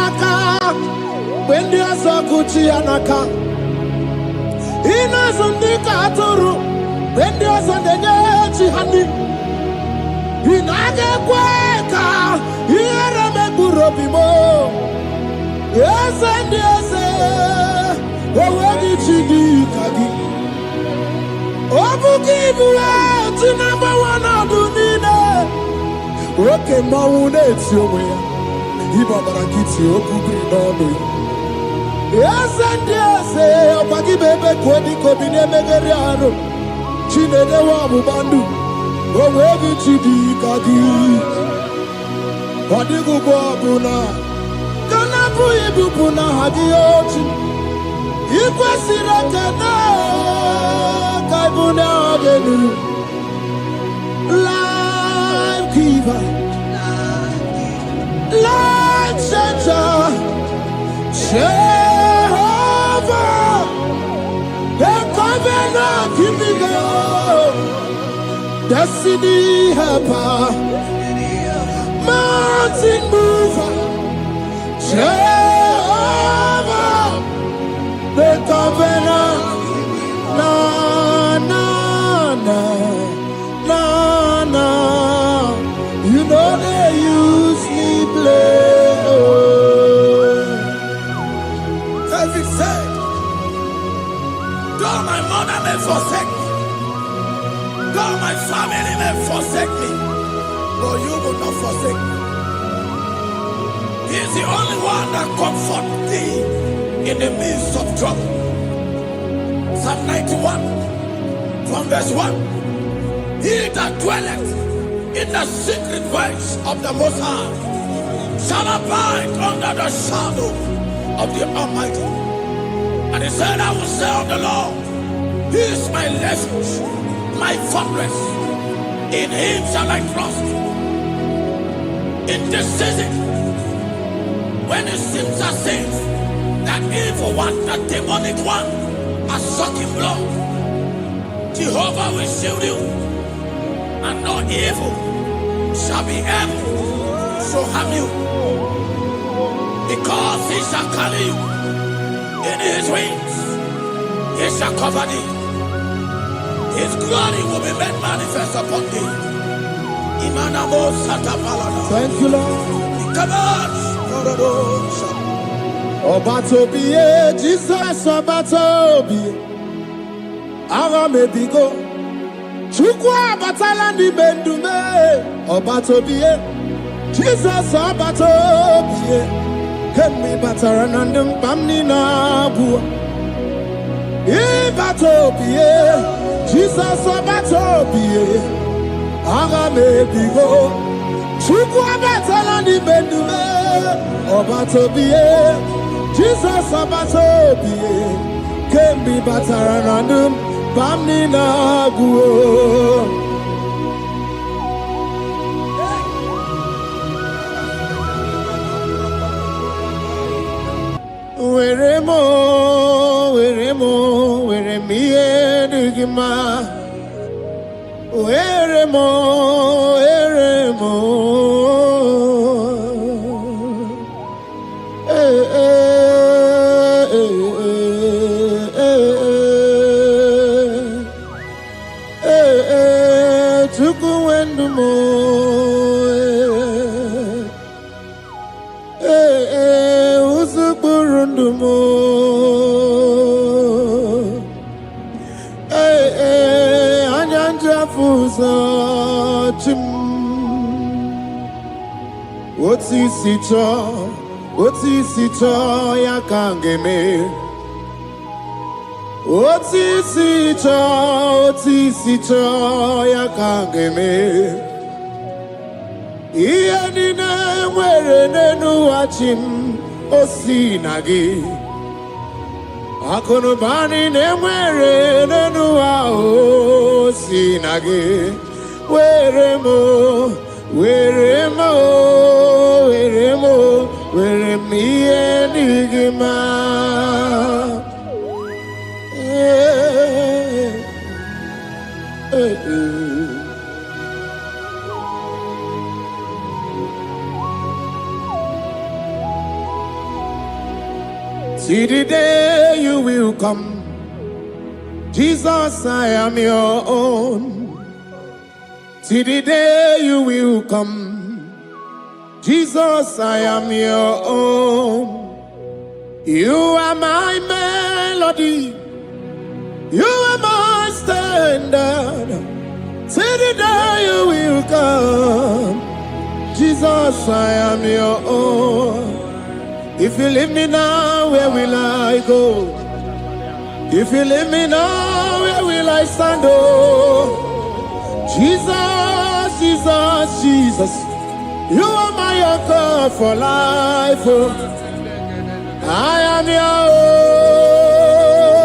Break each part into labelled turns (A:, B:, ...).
A: naka, when the Asakuchi anaka. Inazundika aturu, when the Asandechi handi. Inage kweka, Ierame burobimo. Yes, and yes, Owagi chidi kagi. Obukibu to number one adunine. Oke maune tiomwe. Ibabara kiti okubri nono. Yes, and yes, Owagi bebe kwedi kobine megeriano. Chinede wa mubandu. Owagi chidi kagi. Wadigu bwabuna. Kanabu ibupuna hadiyochi. Ikwesira kena kaibuna agenu. Life giver, life changer, Jehovah, the covenant keeping God, destiny helper, mountain mover, Jehovah, the covenant, na na na na na. You know they use me play. David said, though my mother may forsake me, though my family may forsake me, but you will not forsake me. He is the only one that comforts thee in the midst of trouble. Psalm 91 from verse 1. He that dwelleth in the secret place of the Most High shall abide under the shadow of the Almighty. And he said, I will say of the Lord, He is my refuge, my fortress. In Him shall I trust. In this season, when it seems as if that evil one, that demonic one, are sucking blood, Jehovah will shield you, and no evil shall be able to harm you, because He shall carry you in His wings. He shall cover thee. His glory will be made manifest upon thee. Thank you, Lord. Obatobiye, Jesus Obatobiye. Aramebigo. Chukwa batala ni bendume. Obatobiye. Jesus Obatobiye. Kemi bataranandum pamni na bua. Ibatobiye. Jesus Obatobiye. Aramebigo. Chukwa batala ni bendume. Obatobiye. Jesus Obatobiye. Kemi bataranandum pamni na bua. Where me edugima. Where mo. Tuku wendu mo. Uzuburundu mo. Otisito ya kangeme. Otisito ya kangeme. Iya nina mwere nenu wachim osinagi. Akonubani ne mwere nenu wa osinagi. Where me enigma. See the day you will come. Jesus, I am your own. See the day you will come. Jesus, I am your own. You are my melody. You are my standard. See the day you will come. Jesus, I am your own. If you leave me now, where will I go? If you leave me now, where will I stand? Oh, Jesus, Jesus, Jesus, you are my anchor for life. Oh, I am your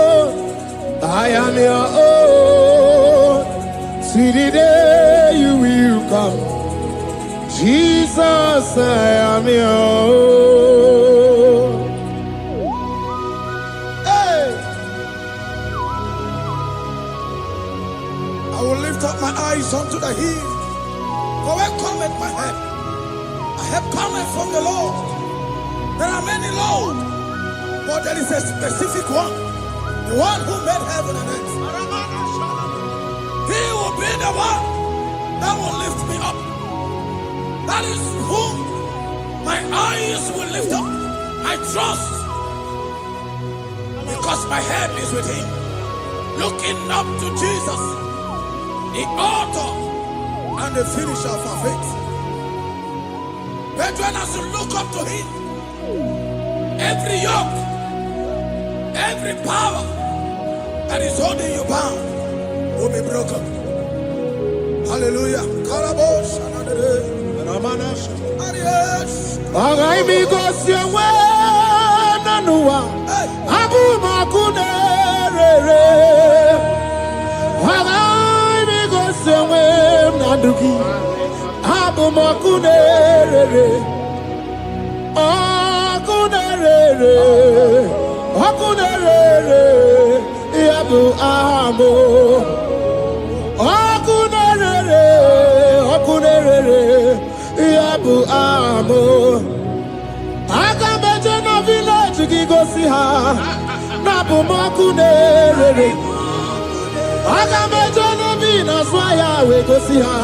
A: own. I am your own. See the day you will come. Jesus, I am your own. Hey! I will lift up my eyes unto the hill. For where cometh my help? My help cometh from the Lord. There are many Lord, but there is a specific one. The one who made heaven and earth. He will be the one that will lift me up. That is whom my eyes will lift up. I trust, because my head is with him. Looking up to Jesus, the author and the finisher of our faith. Brethren, as you look up to him, every yoke, every power that is holding you bound will be broken. Hallelujah. Agamejena village gigosi ha nabu makunere. Agamejena vina swaya we gosi ha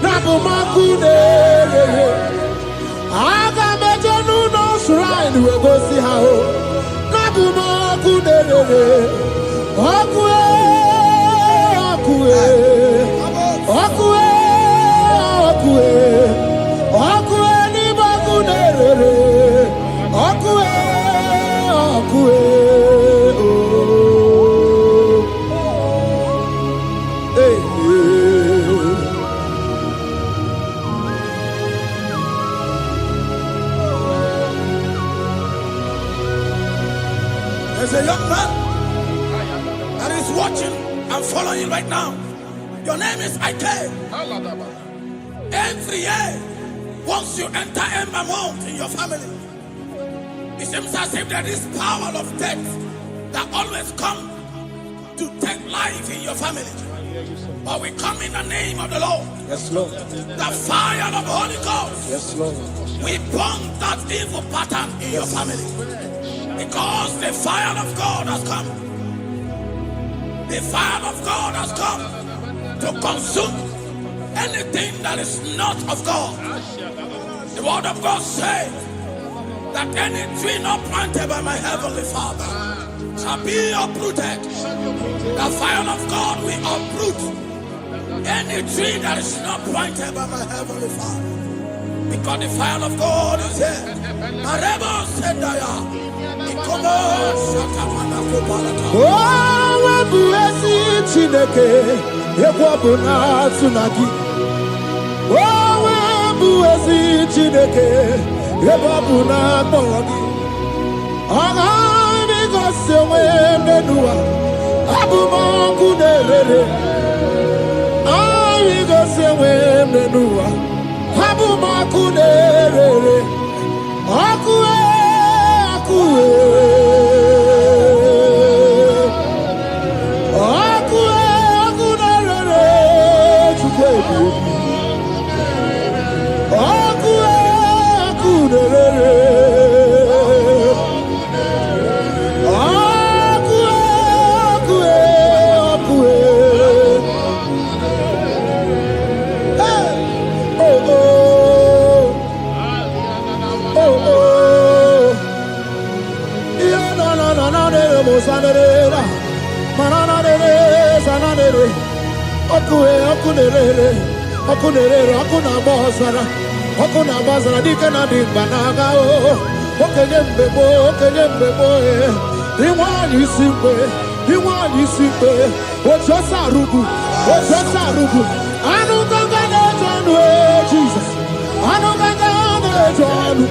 A: nabu makunere. Agamejena no shrine we gosi ha nabu makunere. Okwe okwe okwe okwe okwe ni makunere. Okwe okwe oh. Hey, hey. There's a young man that is watching and following right now. Your name is Ike. Every year, once you enter a month in your family, it seems as if there is power of death that always come to take life in your family. But we come in the name of the Lord.
B: Yes, Lord.
A: The fire of the Holy Ghost.
B: Yes, Lord.
A: We burn that evil pattern in your family. Because the fire of God has come. The fire of God has come to consume anything that is not of God. The word of God says that any tree not planted by my heavenly Father shall be uprooted. The fire of God will uproot any tree that is not planted by my heavenly Father. Because the fire of God is here. Marebo Sendaya.
B: Oh, Buesi Chineke, Ekwabuna Tsunagi. Oh, Buesi Chineke, Ekwabuna Bongi. Aga because Menua, Abuma Kunere. I because Menua, Abuma Kunere. Akue, Akue. zanere, mananere, zanere, okunere, okuna bazara, dikana dimbanaga o, okenye mbebo, Iwani simpe, ojosa rugu, anu ganga ne jonu, Jesus, anu ganga ne jonu,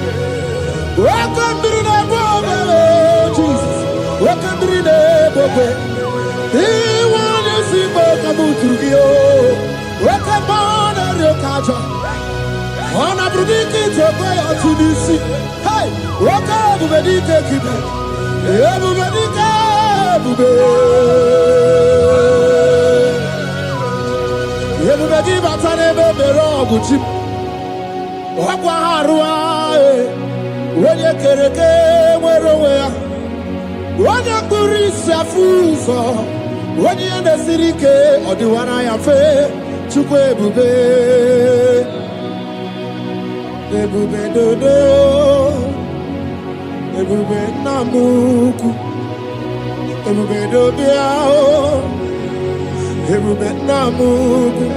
B: wakambiri ne bobe, Jesus, wakambiri ne bobe, Iwani simpe kabuturugio, wakambana rekaja, ona brudiki tobe ya tunisi, hey, wakabu bedike kibe, ebu bedike. Everybody batane bebero guchi. Wakwa harua wenye kereke mwerowe. Wenye kurisa fuso. Wenye ndesirike odiwana ya fe. Chukwe ebube dodo. Ebube namuku. Ebube dobiao, ebube namugu,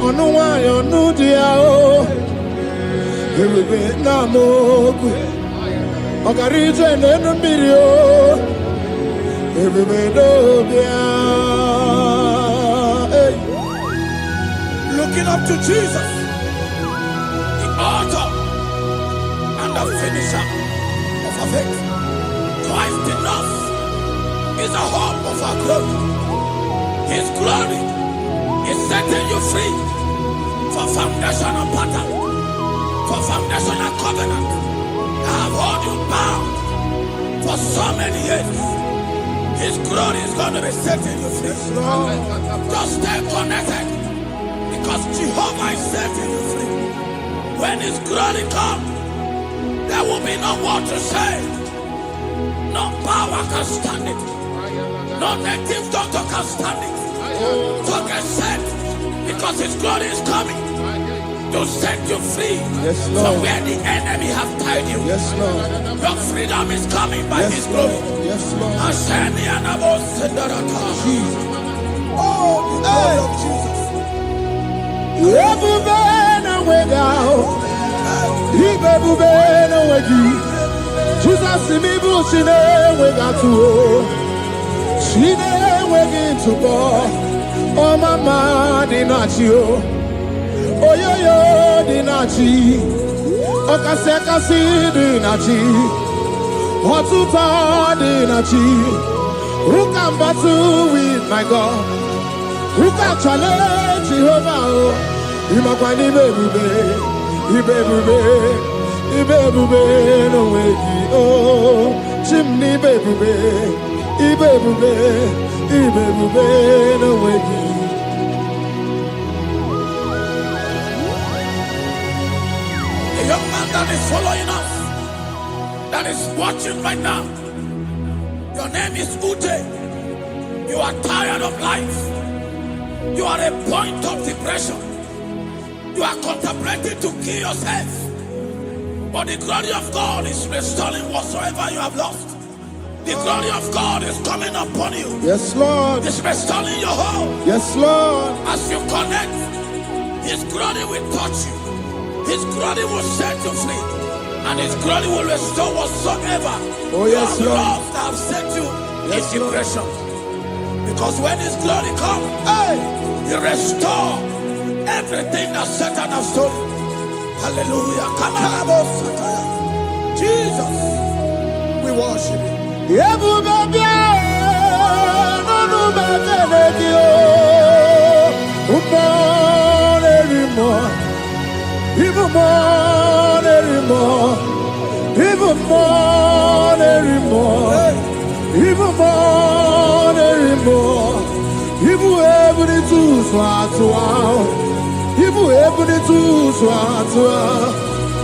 B: onuwayo nudiao, ebube namugu, ogarije nenu mirio, ebube dobiao.
A: Looking up to Jesus, the author and the finisher of our faith. Christ in us is the hope of our glory. His glory is setting you free for foundational pattern, for foundational covenant that have held you bound for so many years. His glory is going to be setting you free. Just stay connected because Jehovah is setting you free. When His glory comes, there will be no word to say. No power can stand it. No native doctor can stand it. So get set because His glory is coming to set you free from where the enemy have tied you.
B: Yes, Lord.
A: Your freedom is coming by His glory.
B: Yes, Lord.
A: Jesus. Oh, the glory of Jesus.
B: Jesus, me bushine we got to Shine we get to go. Oh mama dinachi oh yo yo dinachi oh kase dinachi oh tuta dinachi who can battle with my God? Who can challenge Jehovah? Imakwani bebube Ibebube no wegi oh chimney bebube Ibebube no wegi.
A: A young man that is following us, that is watching right now. Your name is Ute. You are tired of life. You are a point of depression. You are contemplating to kill yourself. But the glory of God is restoring whatsoever you have lost. The glory of God is coming upon you.
B: Yes, Lord.
A: It's restoring your home.
B: Yes, Lord.
A: As you connect, His glory will touch you. His glory will set you free. And His glory will restore whatsoever
B: you have
A: lost that have set you in depression. Because when His glory comes, He restores everything that Satan has stolen. Hallelujah. Jesus, we worship You.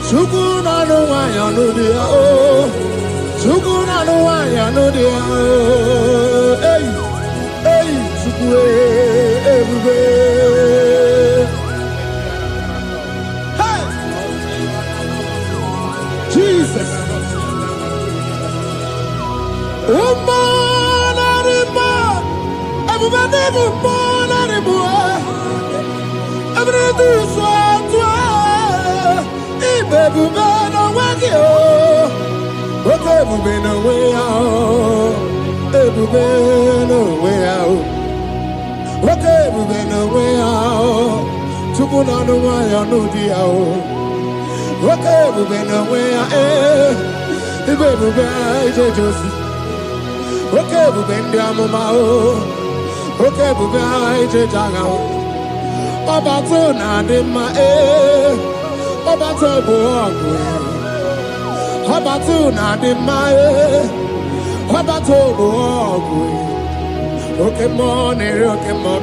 B: Chukuna no wanya no dia oh Chukuna no wanya no dia hey hey chukwe everywhere hey Jesus ebube n'onwe ya ebube n'onwe ya nwoke ebube n'onwe ya Chukwu na-anụ nwanyị ọnụ di ya nwoke ebube n'onwe ya ibe ebube ijeje ozi nwoke ebube ndị amụma nwoke ebube ijeje agha ọbata na-adị mma ọbata bụ ọgụ ọbata na-adị mma ọbata bụ ọgụ oke mmụọ na-eri oke mmụọ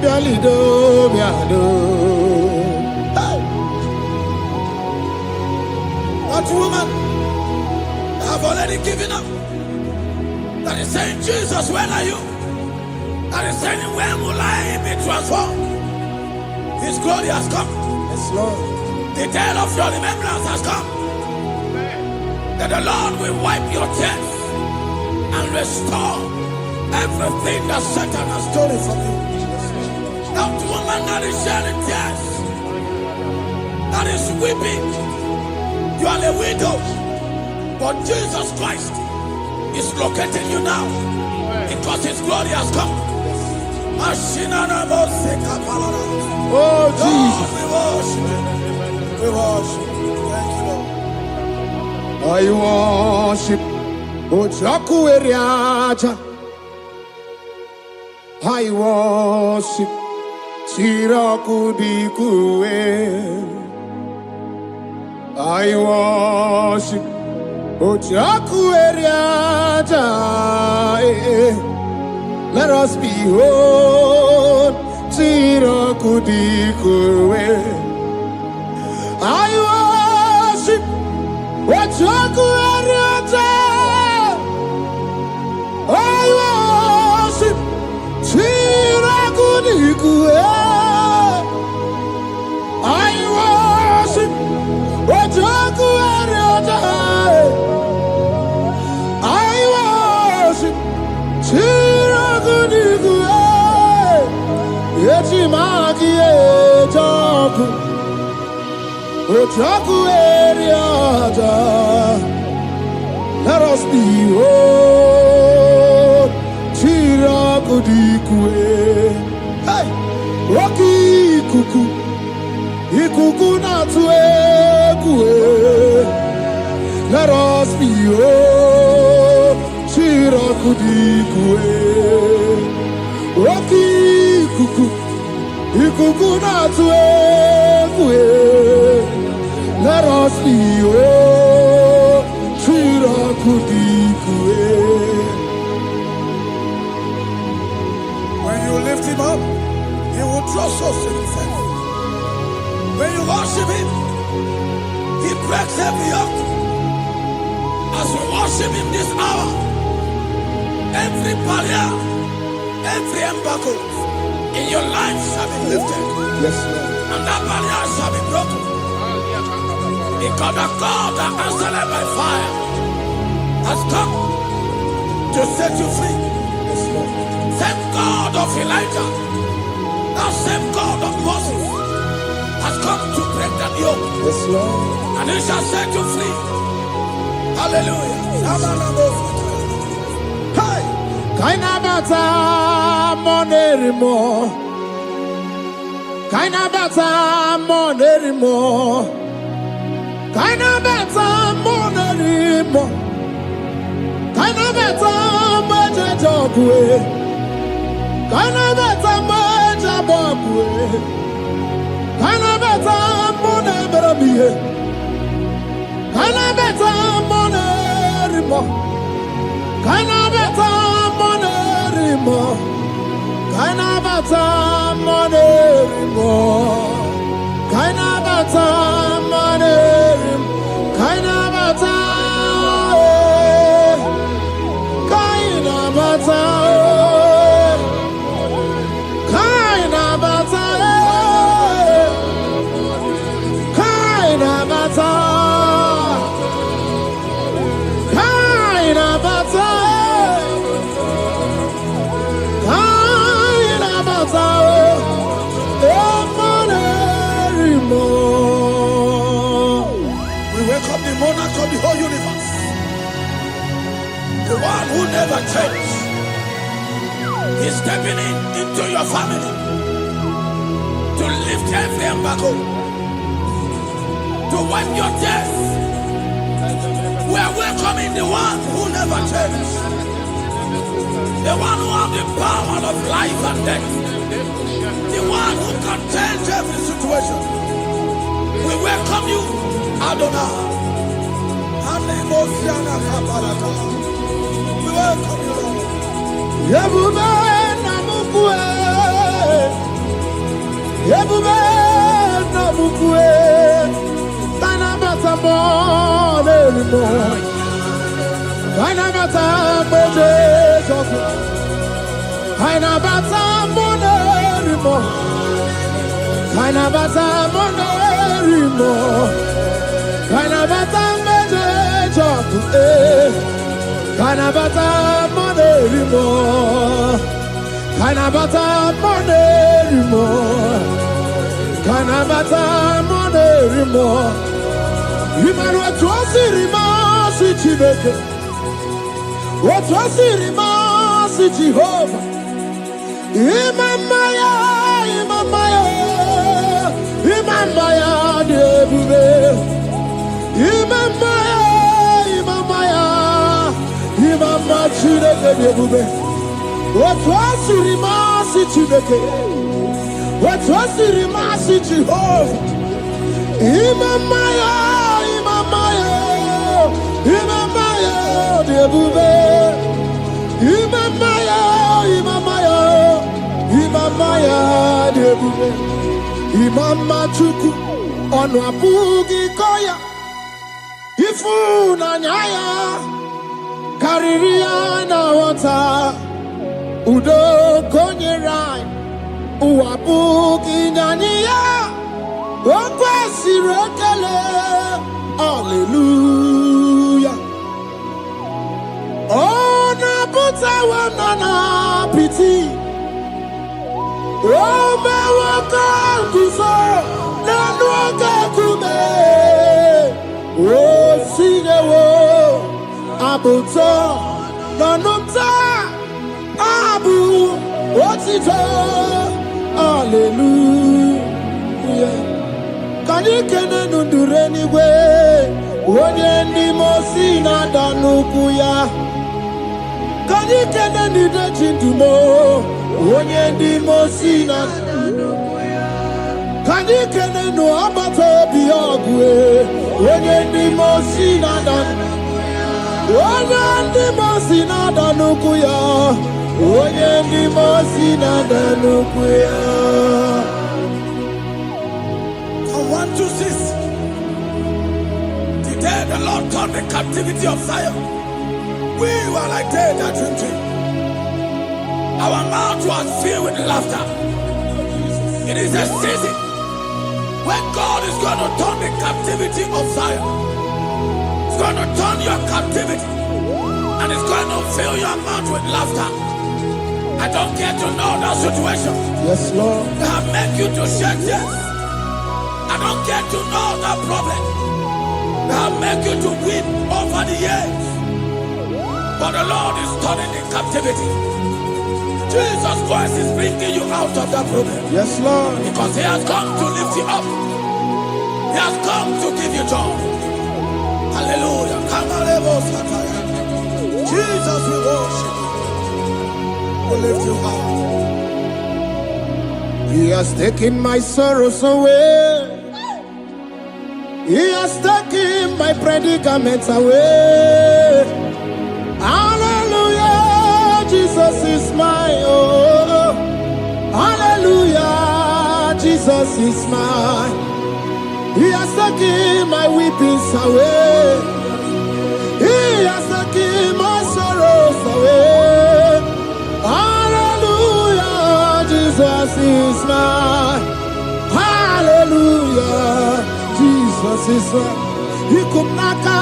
B: bịalido bịado
A: That woman have already given up. That is saying, Jesus, where are you? That is saying, when will I be transformed? His glory has come.
B: Yes, Lord.
A: The day of your remembrance has come. That the Lord will wipe your tears and restore everything that Satan has stolen from you. That woman that is shedding tears, that is weeping. You are a widow, but Jesus Christ is locating you now because His glory has come.
B: Oh, Jesus.
A: We worship. Thank you, Lord.
B: I worship. Ojaku eriaja. I worship. Tiraku dikuwe. I worship Ojaku eriaja. Let us behold Tiraku dikuwe. I worship Ojaku eriaja. I worship Tiraku dikuwe. I worship Ojaku eriaja. I worship Tiraku dikuwe. Echimaki ejaku Ojaku eriaja. Let us behold Tiraku dikuwe. Hey, Rocky kuku ikuku na-atụ egwu. Let us behold Tiraku dikuwe. Rocky ikuku na-atụ egwu. Let us behold Tiraku dikuwe.
A: When you lift Him up, He will draw souls to Himself. When you worship Him, He breaks every yoke. As we worship Him this hour, every barrier, every embargo in your life shall be lifted.
B: Yes, Lord.
A: And that barrier shall be broken. Because the God that answered by fire has come to set you free.
B: Yes, Lord.
A: Same God of Elijah, that same God of Moses has come to break that yoke.
B: Yes, Lord.
A: And He shall set you free. Hallelujah.
B: Hey! Kaina bata monerimo. Kaina bata monerimo. Kaina bata monerimo. Kaina bata majajobwe. Kaina bata majabobwe. Kaina bata moneberabie. Kaina bata monerimo. Kaina bata monerimo. Kaina bata monerimo. Kaina bata monerimo. Kaina bata. Kaina bata. Kaina bata. Kaina bata. Kaina bata. Kaina bata.
A: We welcome the monarch of the whole universe. the one who never changed. He's stepping into your family to lift every embargo, to wipe your tears. We are welcoming the one who never changed, the one who has the power of life and death, the one who can change every situation. We welcome you, Adonai. We welcome you, Lord.
B: Yebube namukwe, Yebube namukwe, Tanabata monerimo, Tanabata monerimo, Tanabata monerimo, Tanabata monerimo, Tanabata monerimo. Kanabata monerimo, Kanabata monerimo, Kanabata monerimo. Imanu atwasirima si Chineke, atwasirima si Jehovah. Imamaya, Imamaya, Imamaya debube, Imamaya, Imamaya. Imama Chineke debube, atwasirima si Chineke, atwasirima si Jehovah. Imamaya, Imamaya, Imamaya debube, Imamaya, Imamaya, Imamaya debube. Imama Chuku onu abugi koya, ifu na nyaya. Kariria na wata udo konyerai uwabuki nyaniya okwesi rekele. Hallelujah. Ona buta wanana piti ome waka kuso nanu waka kume o sinewo abuto nanumta abu otito. Hallelujah. Kanikene nundureni we onye ndi mosi na danuku ya. Kanikene nidechindumo onye ndi mosi na danuku ya. Kanikene no abato biogwe onye ndi mosi na danuku. Onye ndị mosi na-ada n'ukwu ya, onye ndị mosi na-ada n'ukwu ya.
A: From 1 to 6, the day the Lord turned the captivity of Zion, we were like they that dream. Our mouth was filled with laughter. It is a season when God is going to turn the captivity of Zion. It's going to turn your captivity, and it's going to fill your mouth with laughter. I don't care to know that situation.
B: Yes, Lord.
A: That make you to shed tears. I don't care to know that problem. That make you to weep over the years. But the Lord is turning the captivity. Jesus Christ is bringing you out of that problem.
B: Yes, Lord.
A: Because He has come to lift you up. He has come to give you joy. Hallelujah. Jesus, we worship you. We lift you high.
B: He has taken my sorrows away. He has taken my predicaments away. Hallelujah. Jesus is mine. Oh, hallelujah. Jesus is mine. He has taken my weepings away. He has taken my sorrows away. Hallelujah, Jesus is mine. Hallelujah, Jesus is mine. He could naka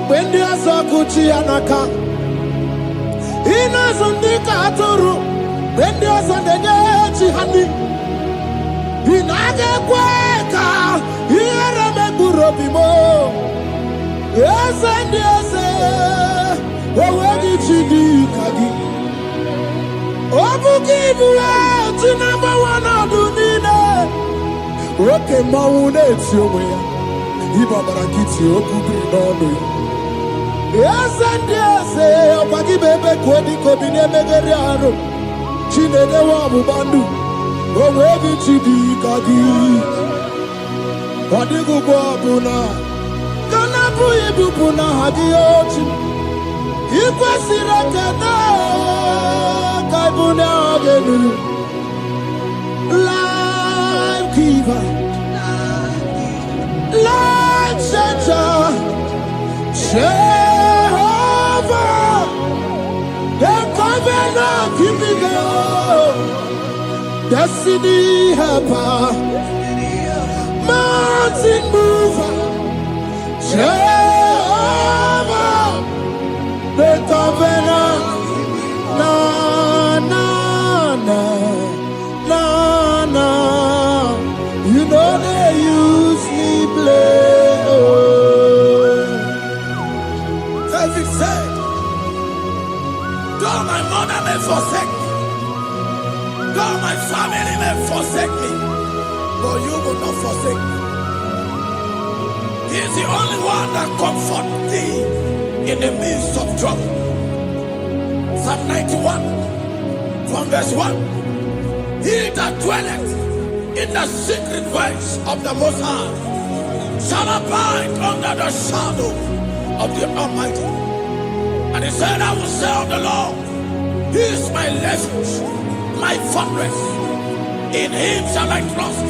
B: when there's a Gucci anaka. He knows on the Katuru when there's a Nechi honey. He naga kweka. Yes, and yes, Owedi chidi kagi. Obuki bua ti number one adunine. Oke mawune ti omoya. Iba barakiti okubiri n'ọnụ ya. Eze ndị eze ọgbagi bebe kwedi kobi n'emegeri arụ. Chinede wa ọgbụgba ndụ. Owedi chidi kagi. Ọdịgụgụ ọbụla. Kana bụ ibupu na ha gị ochi. Ikwesịrị ekene ka ịbụ na ọgenu. Life giver, life changer, Jehovah, the covenant keeping God, destiny helper, mountain mover, Jehovah, the covenant, na na na na na. You know they use me play. Oh.
A: David said, though my mother may forsake me, though my family may forsake me, but you will not forsake me. He is the only one that comforts thee in the midst of trouble. Psalm 91, from verse 1. He that dwelleth in the secret place of the Most High shall abide under the shadow of the Almighty. And he said, I will say of the Lord, He is my refuge, my fortress. In Him shall I trust.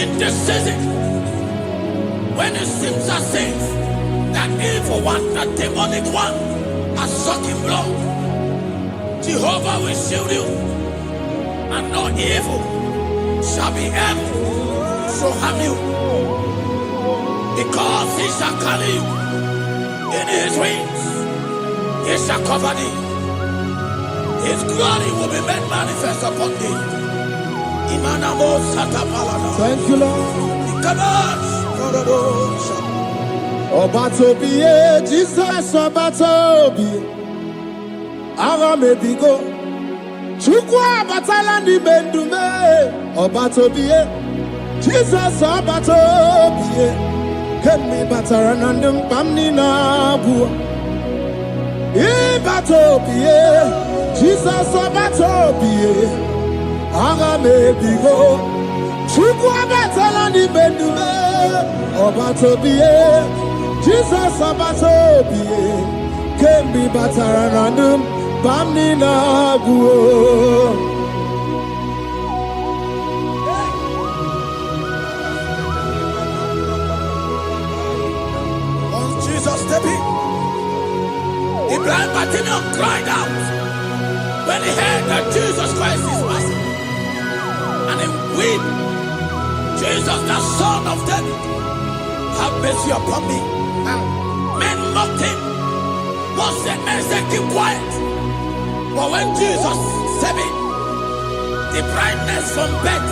A: In this season, when it seems as if that evil one, that demonic one, are sucking blood, Jehovah will shield you, and no evil shall be able to harm you, because He shall carry you in His wings. He shall cover thee. His glory will be made manifest upon thee.
B: Thank you, Lord. Obatobiye, Jesus Obatobiye. Aramebigo. Chukwa batala ni bendume. Obatobiye. Jesus Obatobiye. Kemi bataranandum pamni na buwa. Ibatobiye. Jesus Obatobiye. Aramebigo. Chukwa batala ni bendume. Obatobiye. Jesus Obatobiye. Kemi bataranandum pamni na buwa.
A: The blind Bartimaeus cried out when he heard that Jesus Christ is passing, and he wept, Jesus, the Son of David, have mercy upon me. Men mocked him. What said men said, keep quiet. But when Jesus said it, the brightness from birth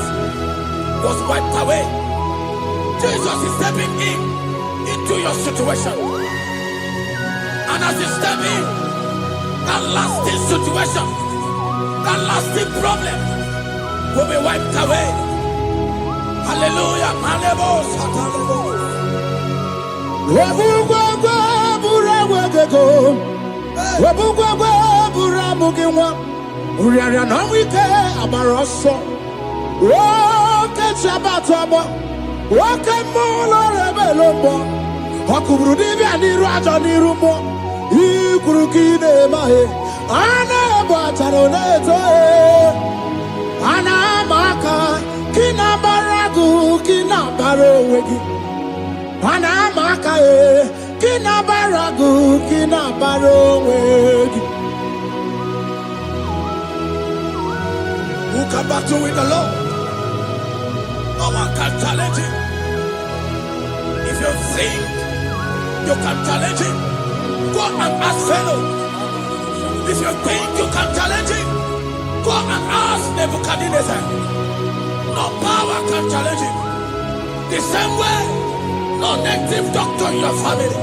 A: was wiped away. Jesus is stepping into your situation. And as you step in, that lasting situation, that lasting problem will be wiped away. Hallelujah.
B: Ana bataroneto ana maka kina baragu kina barowegi ana maka kina baragu kina barowegi.
A: Who can battle with the Lord? No one can challenge him. If you think you can challenge him, go and ask fellow. If you think you can challenge him, go and ask Nebuchadnezzar. No power can challenge him. The same way, no native doctor in your family,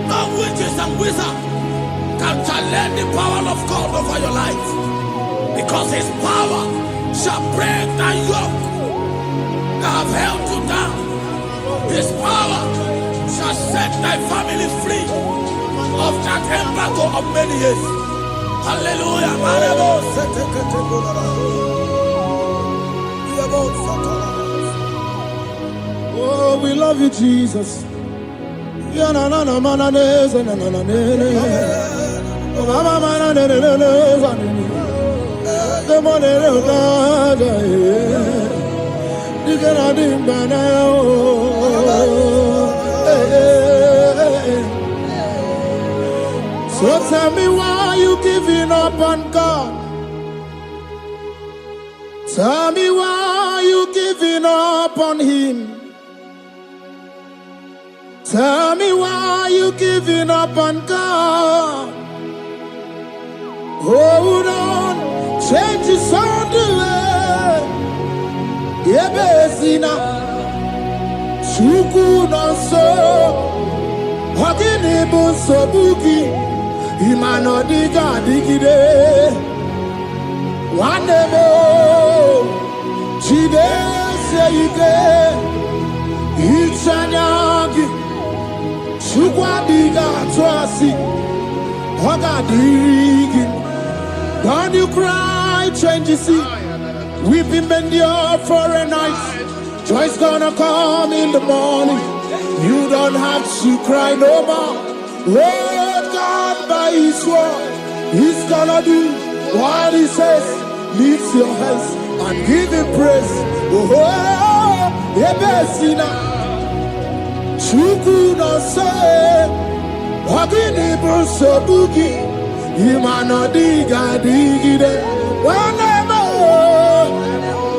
A: no witches witches and wizards can challenge the power of God over your life. Because his power shall break that yoke that have held you down. His power shall set thy family free of that embargo of many years. Hallelujah.
B: Oh, we love you, Jesus. So tell me why you giving up on God. Tell me why you giving up on him. Tell me why you giving up on God. Hold on, change is on the way. Yebesina, Shuku no so, Hagini bunso buki, Imano diga digide. One day more, Chide say Ichanyagi, Shukwa diga twasi, Hoga digi. Don't you cry, change you see. Weeping endure for a night. Joy's gonna come in the morning. You don't have to cry no more. Lord God by his word, he's gonna do what he says. Lift your hands and give him praise. Oh, Ebesina, Chuku no say, Wagini Bruso Bugi, Imano diga digide, whenever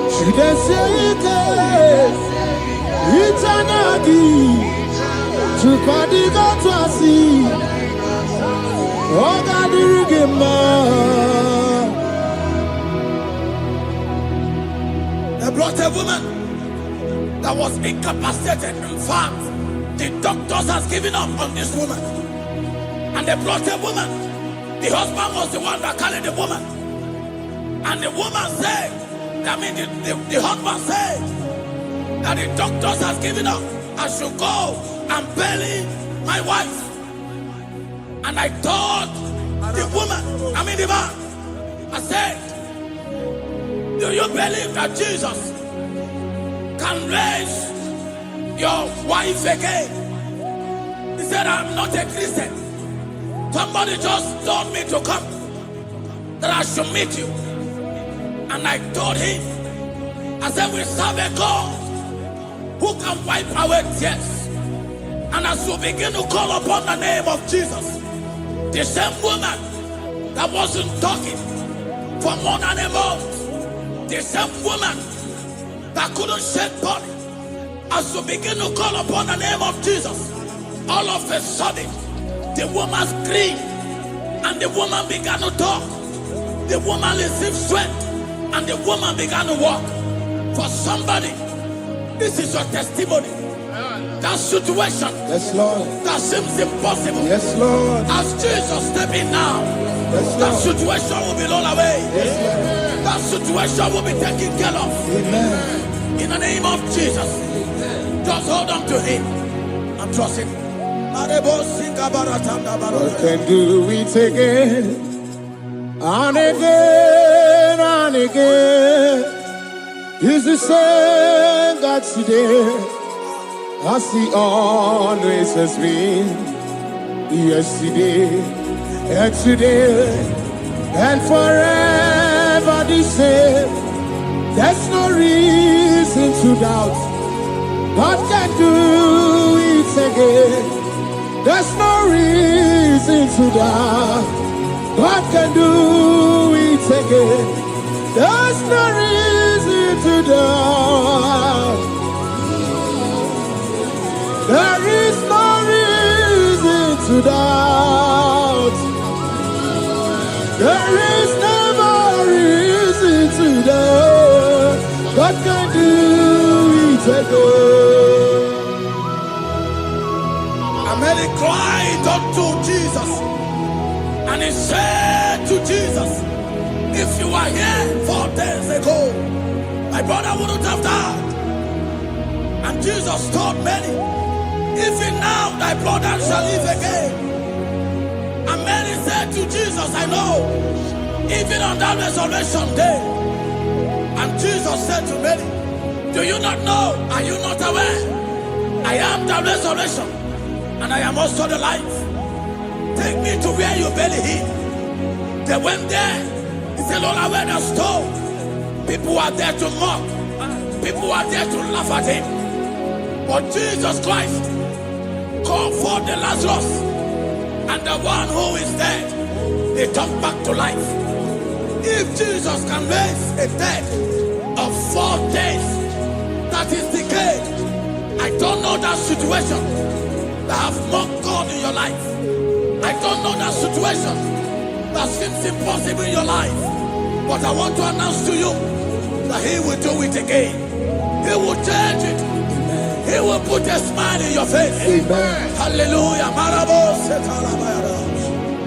B: she can say it's anagi, Chupadiga Twasi, Ogadirigima.
A: They brought a woman that was incapacitated. In fact, the doctors has given up on this woman. And they brought a woman. The husband was the one that carried the woman. And the woman said, the husband said that the doctors has given up. I should go and bury my wife. And I told the woman, the man, I said, do you believe that Jesus can raise your wife again? He said, I'm not a Christian. Somebody just told me to come, that I should meet you. And I told him, I said, we serve a God who can wipe away tears. And as we begin to call upon the name of Jesus, the same woman that wasn't talking for more than a month, the same woman that couldn't shed blood, as we begin to call upon the name of Jesus, all of a sudden, the woman screamed and the woman began to talk. The woman received strength and the woman began to walk. For somebody, this is your testimony. That situation,
B: yes, Lord,
A: that seems impossible,
B: yes, Lord,
A: as Jesus step in now,
B: yes,
A: that situation will be rolled away.
B: Yes,
A: that situation will be taken care of.
B: Amen.
A: In the name of Jesus, just hold on to him and trust him. God
B: can do it again and again and again. He's the same God today as he always has been. Yesterday and today and forever the same. There's no reason to doubt. God can do it again. There's no reason to doubt. God can do it again. There's no reason to doubt. There is no reason to doubt. There is never reason to doubt. God can do it again.
A: And Mary cried unto Jesus. And he said to Jesus, if you were here 4 days ago, my brother wouldn't have died. And Jesus told Mary, even now thy brother shall live again. And Mary said to Jesus, I know, even on that resurrection day. And Jesus said to Mary, do you not know? Are you not aware? I am the resurrection, and I am also the life. Take me to where you bury him. They went there. He said, Lord, I wear the stone. People are there to mock. People are there to laugh at him. But Jesus Christ called for the Lazarus, and the one who is dead, they come back to life. If Jesus can raise a dead of 4 days that is decayed, I don't know that situation that have mocked God in your life. I don't know that situation that seems impossible in your life. But I want to announce to you that he will do it again. He will change it. He will put a smile in your face.
B: Amen.
A: Hallelujah.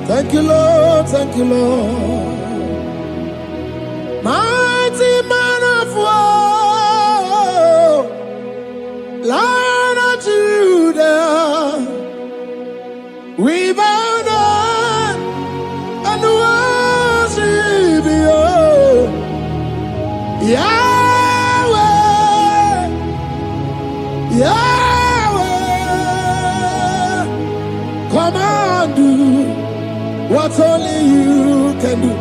B: Thank you, Lord. Thank you, Lord. Mighty man of war, Lion of Judah, we bow down and worship you, Yahweh, Yahweh. Come and do what only you can do.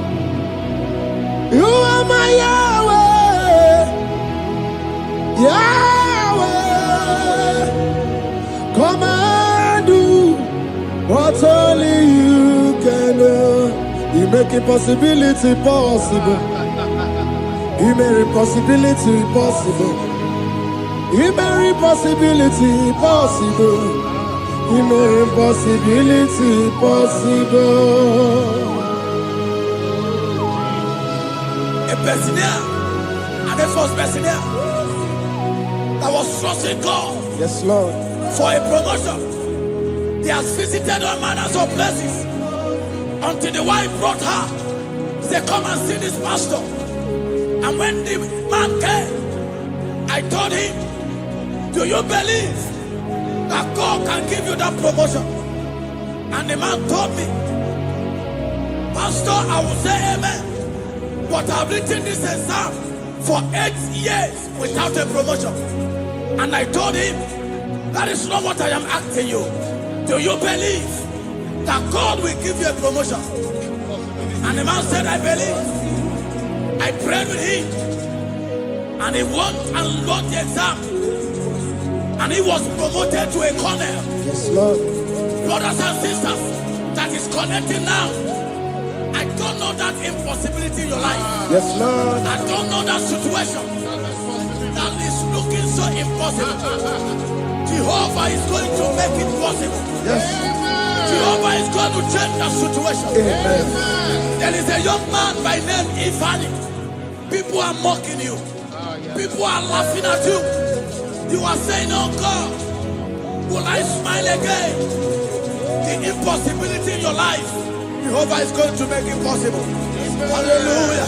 B: You are my Yahweh, Yahweh. Come and do what only you can do. You make impossibility possible. You make impossibility possible. You make impossibility possible. You make impossibility possible.
A: A Bethlehem, and the first Bethlehem that was trusting God,
B: Yes, Lord.
A: for a promotion. He has visited all manners of places until the wife brought her. He said, come and see this pastor. And when the man came, I told him, do you believe that God can give you that promotion? And the man told me, Pastor, I will say amen. But I've written this exam for 8 years without a promotion. And I told him, that is not what I am asking you. Do you believe that God will give you a promotion? And the man said, I believe. I prayed with him. And he won and wrote the exam. And he was promoted to a colonel.
B: Yes, Lord.
A: Brothers and sisters, that is connecting now. I don't know that impossibility in your life.
B: Yes, Lord.
A: I don't know that situation that is looking so impossible. Jehovah is going to make it possible.
B: Yes.
A: Jehovah is going to change that situation.
B: Amen.
A: There is a young man by name Ifani. People are mocking you. People are laughing at you. You are saying, oh God, will I smile again? The impossibility in your life, Jehovah is going to make it possible. Hallelujah.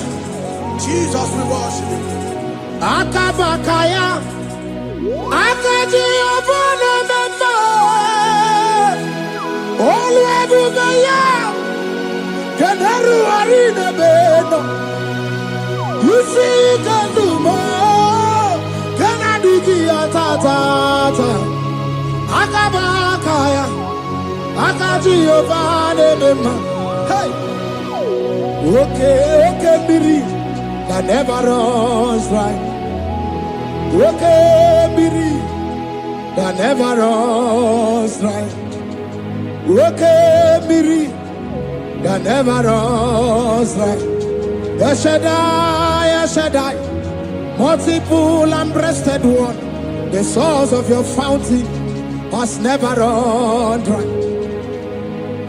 A: Jesus, we worship you.
B: Akabakaya, Akaji Obana Mema, Oluwabugaya, Keneru Arina Beno, you see Kandumo, Kanadiki Atata, Akabakaya, Akaji Obana Mema, hey, okay, Biri, that never runs right. Okay, Biri, that never runs dry. Okay, Biri, that never runs dry. Shaddai, multiple and breasted one, the source of your fountain has never run dry.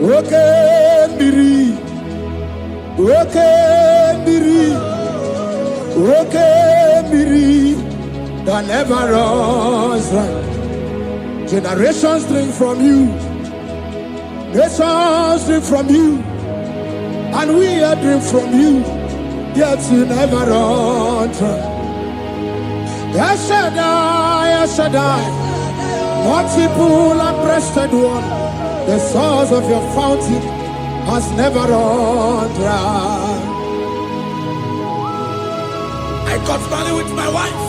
B: Okay, Biri, okay, Biri, okay, Biri, that never runs dry. Generations drink from you Nations drink from you, and we drink from you, yet you never run dry. Yes, Shaddai, multiple and breasted one, the source of your fountain has never run dry.
A: I got married with my wife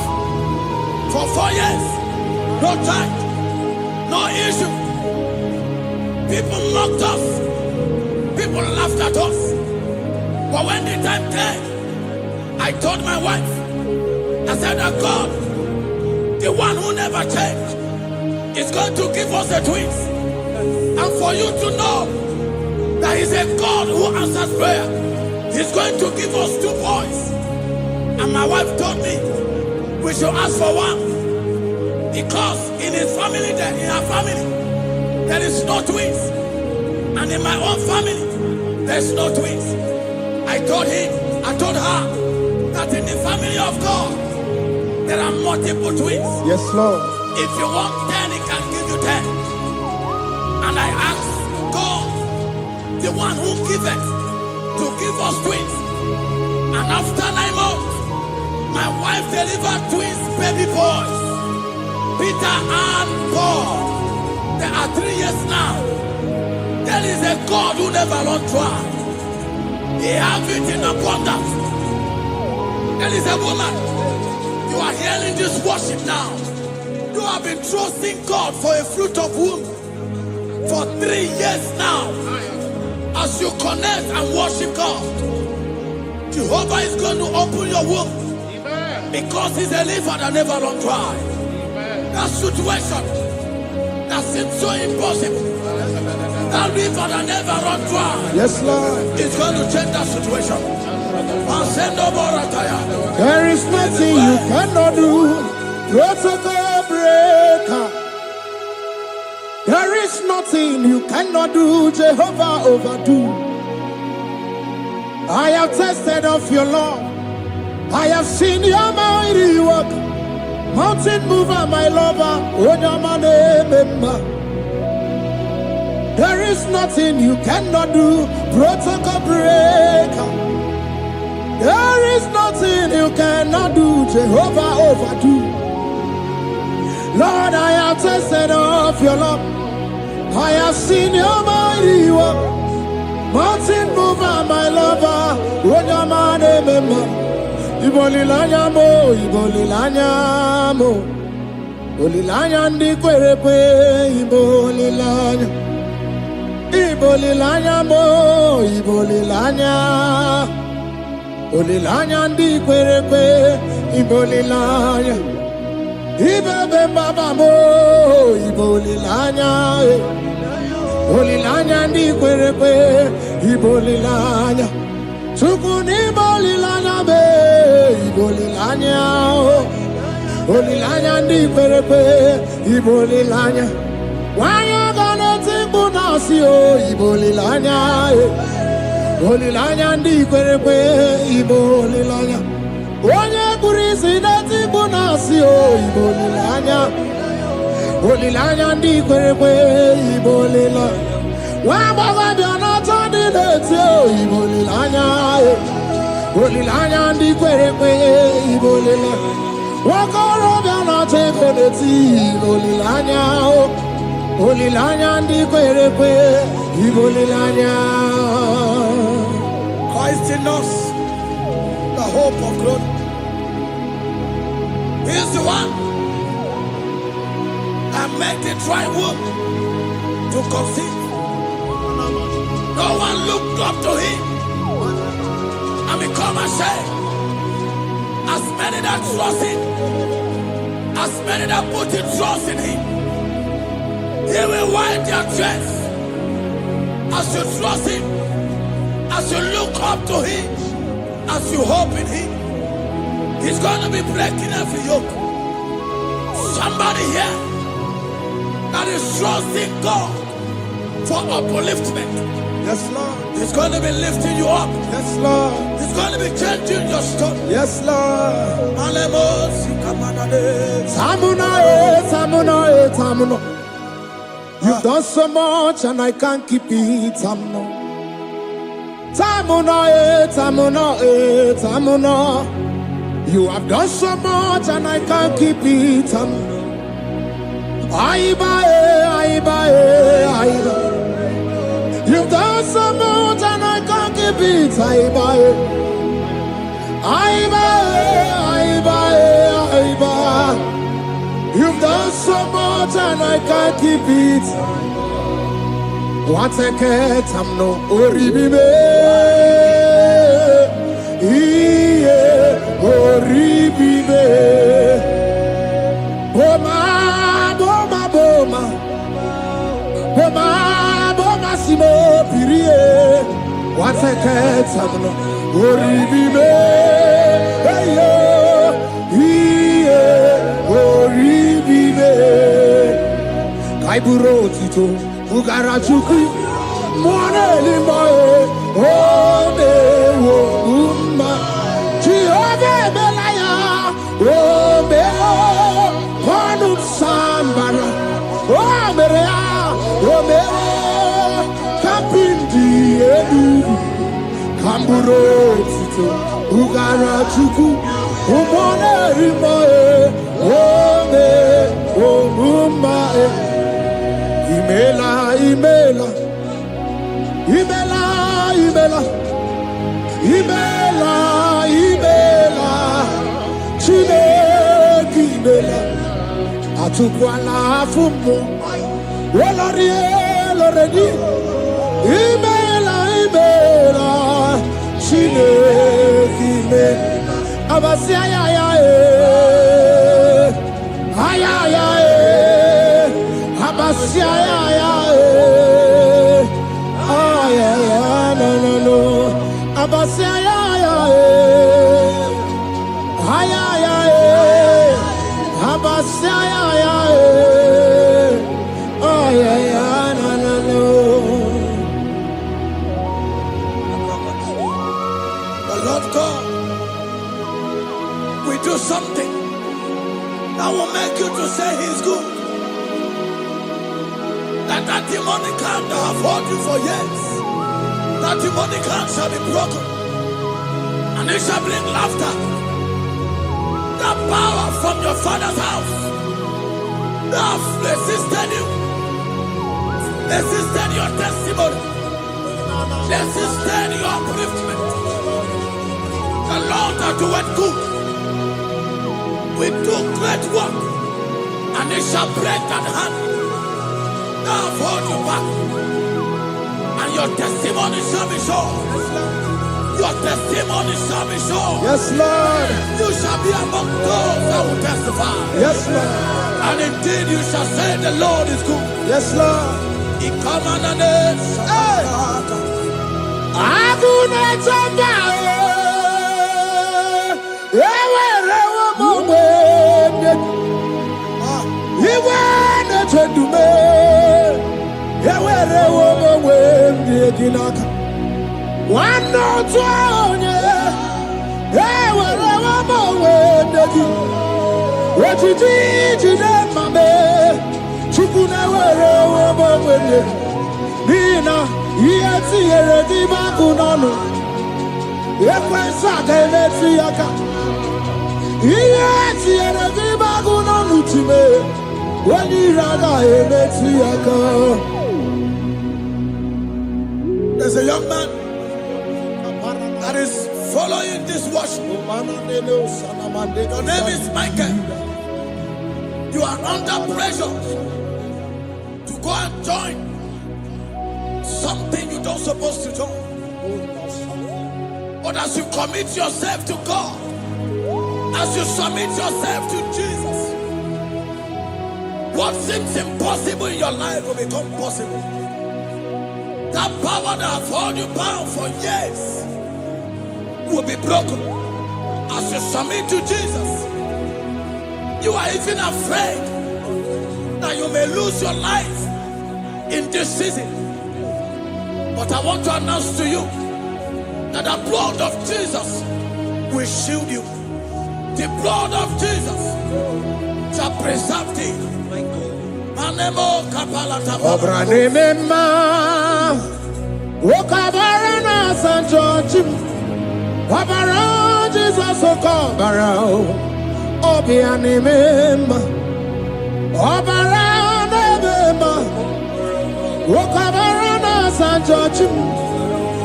A: for 4 years. No time, no issue. People mocked us. People laughed at us. But when the time came, I told my wife, I said that God, the one who never changed, is going to give us a twins. And for you to know that He's a God who answers prayer, He's going to give us 2 boys. And my wife told me we should ask for one, because in his family, in her family, there is no twins, and in my own family, there's no twins. I told her that in the family of God, there are multiple twins.
B: Yes, Lord.
A: If you want 10, He can give you 10. And I asked God, the one who giveth, to give us twins. And after 9 months, my wife delivered twins, baby boys, Peter and Paul. They are 3 years now. There is a God who never runs dry. He has it in abundance. There is a woman. You are hearing this worship now. You have been trusting God for a fruit of womb for 3 years now. As you connect and worship God, Jehovah is going to open your womb. Because He's a river that never runs dry. That situation that seems so impossible, that river that never runs dry,
B: Yes, Lord.
A: is going to change that situation.
B: There is nothing you cannot do. Protocol breaker. There is nothing you cannot do. Jehovah overdo. I have tasted of your love. I have seen your mighty work. Mountain mover, my lover. There is nothing you cannot do. Protocol breaker. There is nothing you cannot do. Jehovah overdo. Lord, I have tasted of your love. I have seen your mighty work. Mountain mover, my lover. Ibolilanya mo, ibolilanya mo. Bolilanya ndi kwerepe, ibolilanya. Ibolilanya mo, ibolilanya. Bolilanya ndi kwerepe, ibolilanya. Ibebe baba mo, ibolilanya. Bolilanya ndi kwerepe, ibolilanya. Tukuni bolilanya be, ibolilanya. Bolilanya ndi kwerepe, ibolilanya. Wanya gana tibu nasi o, ibolilanya. Bolilanya ndi kwerepe, ibolilanya. Wanya kurisi na tibu nasi o, ibolilanya. Bolilanya ndi kwerepe, ibolilanya. Wabaga biana tadi leti o, ibolilanya. Bolilanya ndi kwerepe, ibolilanya. Wakoro biana teko leti, ibolilanya. Bolilanya ndi kwerepe, ibolilanya.
A: Christ in us, the hope of glory. He is the one that made the dry womb to conceive. No one looked up to Him and become ashamed. As many that trust Him, as many that put in trust in Him, He will wipe their tears. As you trust Him, as you look up to Him, as you hope in Him, He's going to be breaking every yoke. Somebody here that is trusting God for upliftment.
B: Yes, Lord.
A: He's going to be lifting you up.
B: Yes, Lord.
A: He's going to be changing your story.
B: Yes, Lord.
A: Alemos, Ikamanade.
B: Samuna, Samuna, Samuna. You've done so much and I can't keep it. You have done so much and I can't keep it. You've done so much and I can't keep it. You've done so much and I can't keep it. What a cat, I'm no oribibe. Oribibe. Boma, boma, boma. Boma, boma, simo pirie. What a cat, I'm no oribibe. Hey, yo. Kaiburo tito ugarachuku mwana limae ode wo umma Jehovah belaya o meo panu sambara o merea o meo kapindi edu kamburo tito ugarachuku mwana limae o me o umma Imela, Imela, Imela, Imela, Imela, Imela, Chineke Imela, Atukwala Fumo, Loredi, Imela, Imela, Chineke Imela, Abasia ya ya Abasia ya no Abasia ya Abasia ya no
A: The Lord God will do something that will make you to say He's good. That demonic hand that have held you for years, that demonic hand shall be broken, and it shall bring laughter. That power from your father's house that have resisted you, resisted your testimony, resisted your upliftment. The Lord that doeth good will do great work, and it shall break that hand. I've hold you back, and your testimony shall be sure. Your testimony shall be sure.
B: Yes, Lord.
A: You shall be among those that will testify.
B: Yes, Lord.
A: And indeed you shall say the Lord is good.
B: Yes, Lord.
A: He come on the name. There's a young man that is following this worship. Your name is Michael. You are under pressure to go and join something you don't supposed to join. But as you commit yourself to God, as you submit yourself to Jesus, what seems impossible in your life will become possible. That power that has held you bound for years will be broken as you submit to Jesus. You are even afraid that you may lose your life in this season. But I want to announce to you that the blood of Jesus will shield you. The blood of Jesus shall preserve thee. Anemo kapalata.
B: Obranema. Wokabarana San George. Wabara Jesus Okobara. Obianemema. Obara Nebema. Wokabarana San George.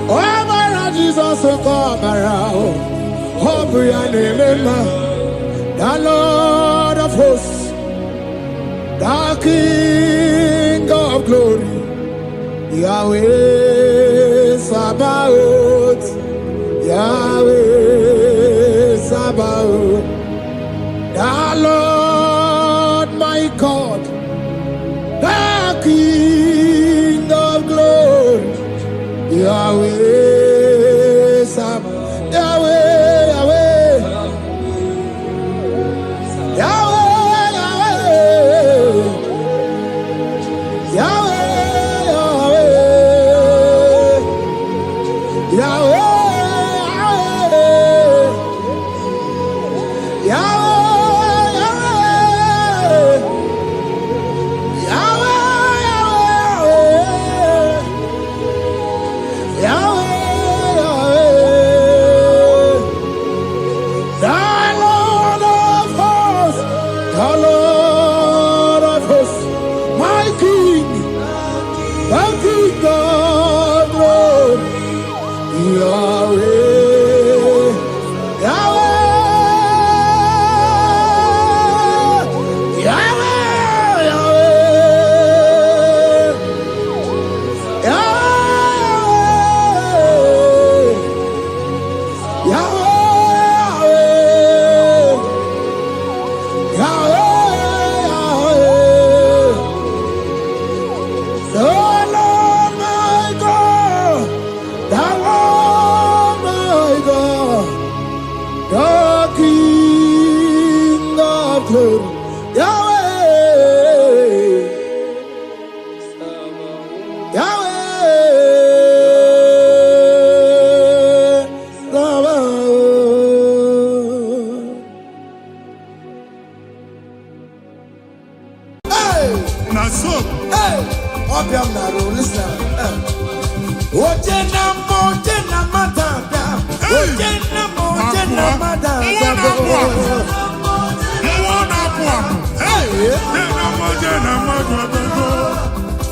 B: Obara Jesus Okobara. Obianemema. The Lord of hosts, the King of glory, Yahweh Sabaoth, Yahweh Sabaoth, the Lord my God, the King of glory, Yahweh Sabaoth, Yahweh.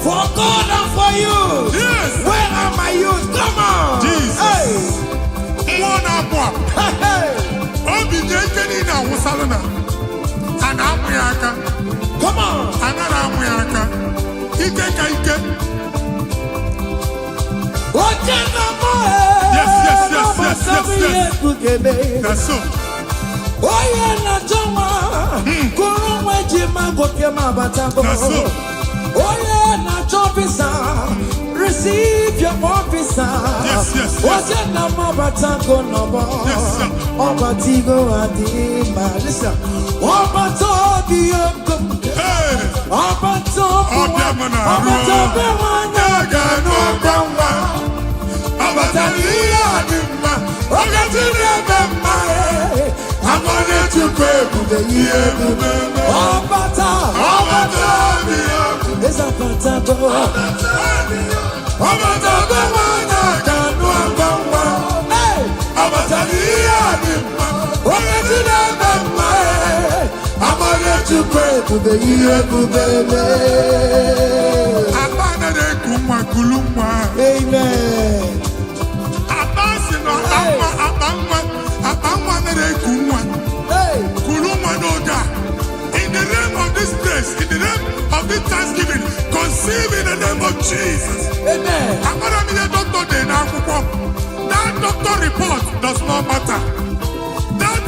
A: For God and for you. Yes. Where are my youth? Come on. Jesus. Hey. Come on.
B: Yes. That's so. That's so.
A: Receive your officer.
B: Yes. Yes, sir.
A: Listen.
B: In the name of this place, in the name of this Thanksgiving, conceive in the name of Jesus.
A: Amen.
B: That doctor report does not matter. That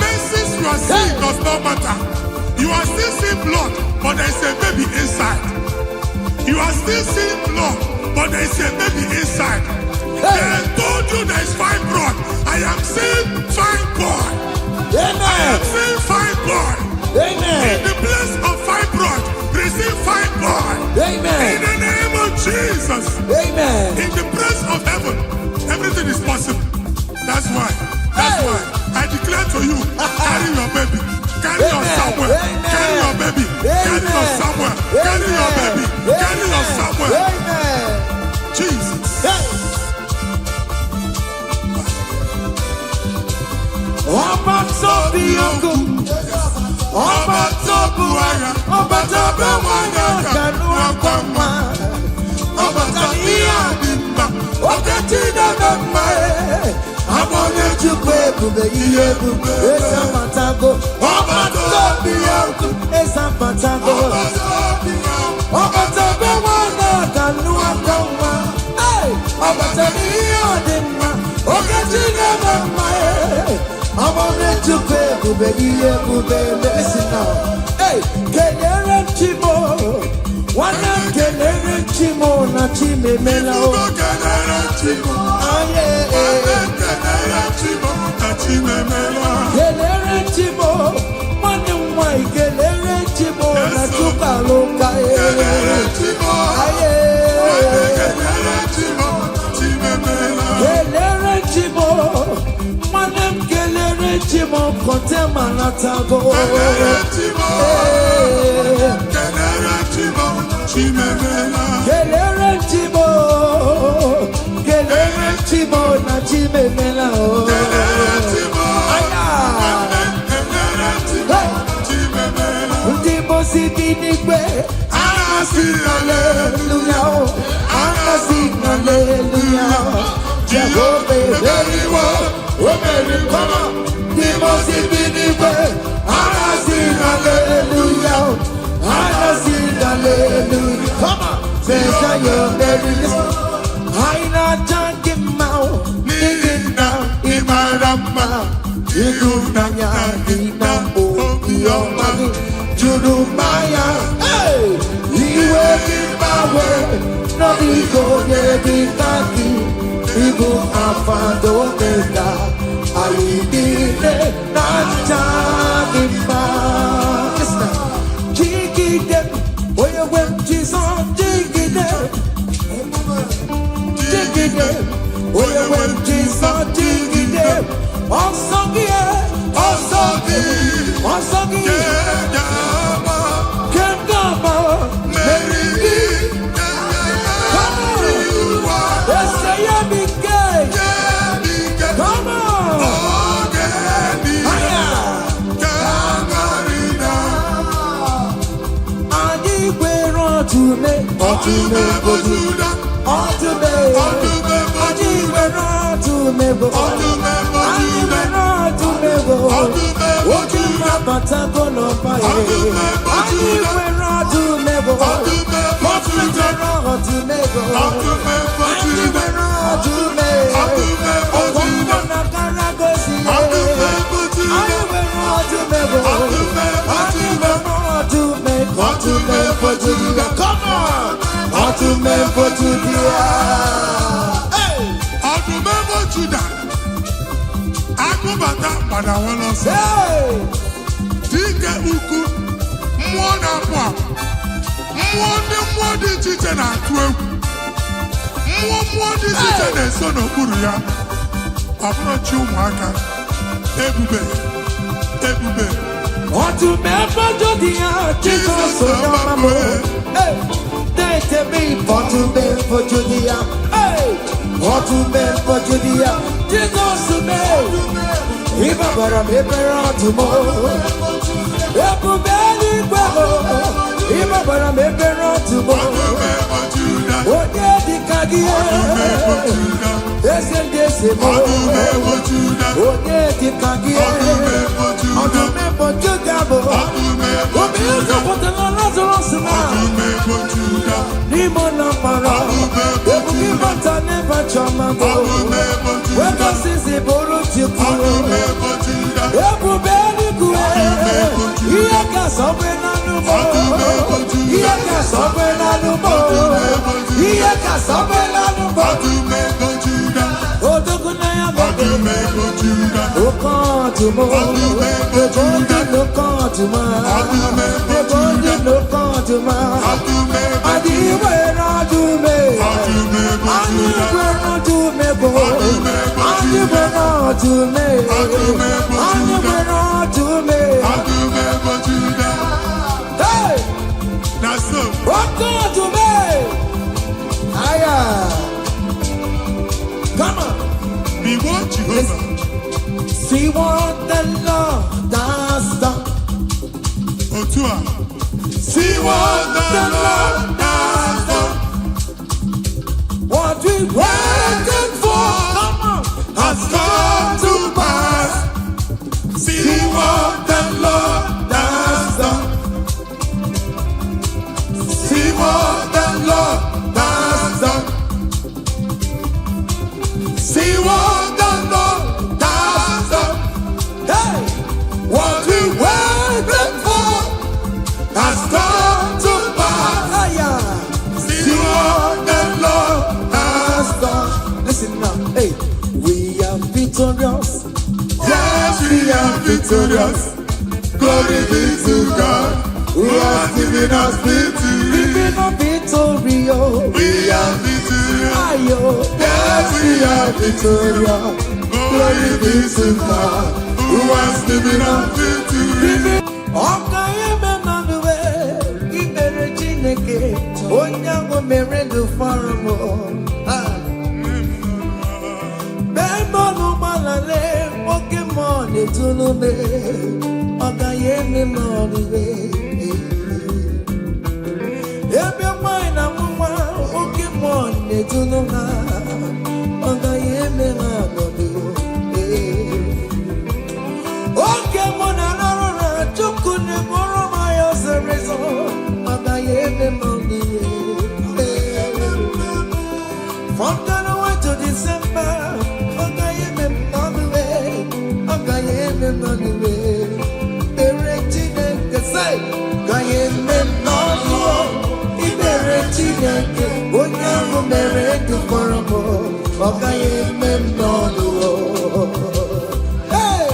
B: message you are seeing does not matter. You are still seeing blood, but there is a baby inside. You are still seeing blood, but there is a baby inside. They told you there is fine blood. I am seeing fine boy.
A: Amen.
B: I am seeing fine boy.
A: Amen.
B: In the place of fine blood, receive fine boy.
A: Amen.
B: In the name of Jesus.
A: Amen.
B: In the place of heaven, everything is possible. That's why I declare to you, carry your baby. Carry your somewhere. Carry your baby. Carry your somewhere.
A: Carry your baby. Carry your Samuel.
B: Amen.
A: Jesus.
B: Hey. Ọba tó bí ogun, ọba tó bu ara, ọba tó bẹ wáyà kanú ọkọ mma, ọba tó ní àdìmba, oge tí dàgbà mma ẹ̀, abọ́lé chukwu ebube ihe ebube, esa patago, ọba tó bí ogun, esa patago, ọba tó bẹ wáyà kanú ọkọ mma, ọba tó ní àdìmba, oge tí dàgbà mma ẹ̀. I'm on it to pay, baby, listen now. Hey, Kenere Chimo, one of Kenere Chimo, not Chime Melo.
A: Kenere Chimo, Kenere Chimo, not Chime Melo.
B: Kenere Chimo, one of my Kenere Chimo, not Chupaloka.
A: Kenere Chimo, Kenere Chimo, Chime Melo.
B: Kenere Chimo. Chimo kontema natago.
A: Kenere Chimo, Kenere Chimo, Chimemela.
B: Kenere Chimo, Kenere Chimo na Chimemela.
A: Kenere Chimo, Kenere Chimo, Chimemela.
B: Ndimo sibinikwe, anasi hallelujah, anasi hallelujah. Jehovah, very well, very come on. Must be the way. I sing hallelujah. I sing hallelujah. Come on, say you're very listen. I not talking about digging down in my rama. You do not oh, your money. You do my hey, you working my way. No, we go there, we can't go Alpha, Omega. I did it, not talking about. Listen, jiggy them, where you went, Jesus, jiggy them. Jiggy them, where you went, Jesus, jiggy them. Also, yeah, also, also, Kendama, Mary, come on, let's say you're big gay. Come on. Come on! To remember Judah. Hey! I remember Judah. I go back but I want to say. Dike uku mwana kwa mwadi chiche na kwe mwadi chiche na sono kuru ya aburo chi umwaka ebube. Want to remember Judah, Jesus so mama. Hey! To me for to me for Judea, hey, for to me for Judea, Jesus to me. If I were a member tomorrow, if I were a member tomorrow, what did the Kagia? Yes, and yes, what did the Kagia? On the member Judabo, what is the Lazarus now? Nimona para, ebuki bata never chamago. Weka sisi boro chikuro. Ebu beli kue, iyaka sobe na numo. Iyaka sobe na numo. Iyaka sobe na numo. Odogu na ya bebe. Okan tumo. Ebondi lokan tuma. Ebondi lokan tuma. Hey! That's so. God to me. Aya. Come on.
A: Be what Jehovah.
B: See what the Lord does done.
A: Otua. See what the Lord does done.
B: What we waited for
A: has come to pass. See what the Lord has done. See what the Lord has done. See what the Lord has done.
B: Hey,
A: What we waited for has come to pass.
B: aya.
A: See what the Lord has done.
B: Listen now, hey, we are victorious.
A: Yes, we are victorious. Glory be to God who has given us victory.
B: Living a victorious.
A: We are victorious.
B: Ayo,
A: Yes, we are victorious. Glory be to God who has given us victory.
B: ọka eme manụwe ikpere Chineke onye ahụ mere ndụ fọrọ m. Bẹ́ẹ̀mọ́nù gbalale oke mmụọ na-etulu me ọ gaghị eme m ọrịre. Ebe nwanyị na nwa oke mmụọ na-etulu ha ọ gaghị eme ha ọnọdụ. Oke mụ na arụ na Chukwu na-eburu m ya ọsịrị zọ ọ gaghị eme m ọrịre. From January to December, hey!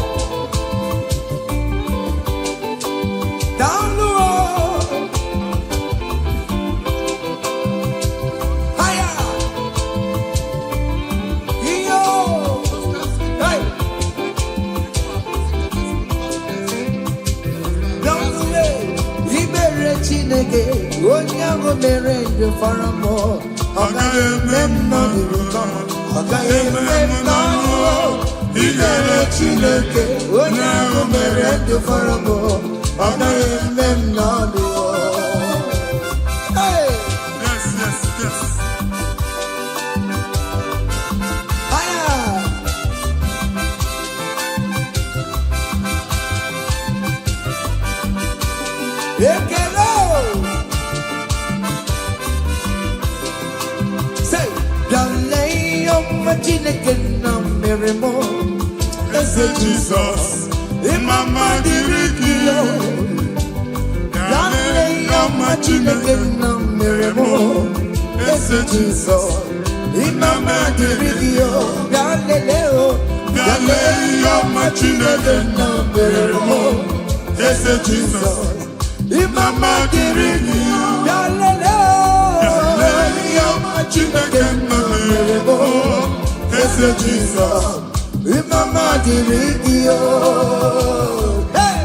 B: Down the road, higher, yo, hey! Down the way, libere Chineke, onye ahụ mere ndụ fara m. Ọ gaghị eme m n'ọnụ, ọ gaghị eme m n'ọnụ. Libere Chineke, onye ahụ mere ndụ fara m. Ọ gaghị eme m n'ọnụ. Hey!
A: Yes, yes, yes.
B: Aya! Ekele! Say, Dalei ọma Chineke na mere m. Eze
A: Jesus, Imama Diriki,
B: Dalei ọma Chineke na mere m. Eze Jizọs, Imama dịrị gị o. Dalele o,
A: Dalei ọma Chineke
B: na mere m.
A: Eze Jesus,
B: Imama dịrị gị o. Dalele o,
A: Dalei ọma Chineke
B: mere m.
A: Eze Jesus,
B: Imama dịrị gị o. Hey!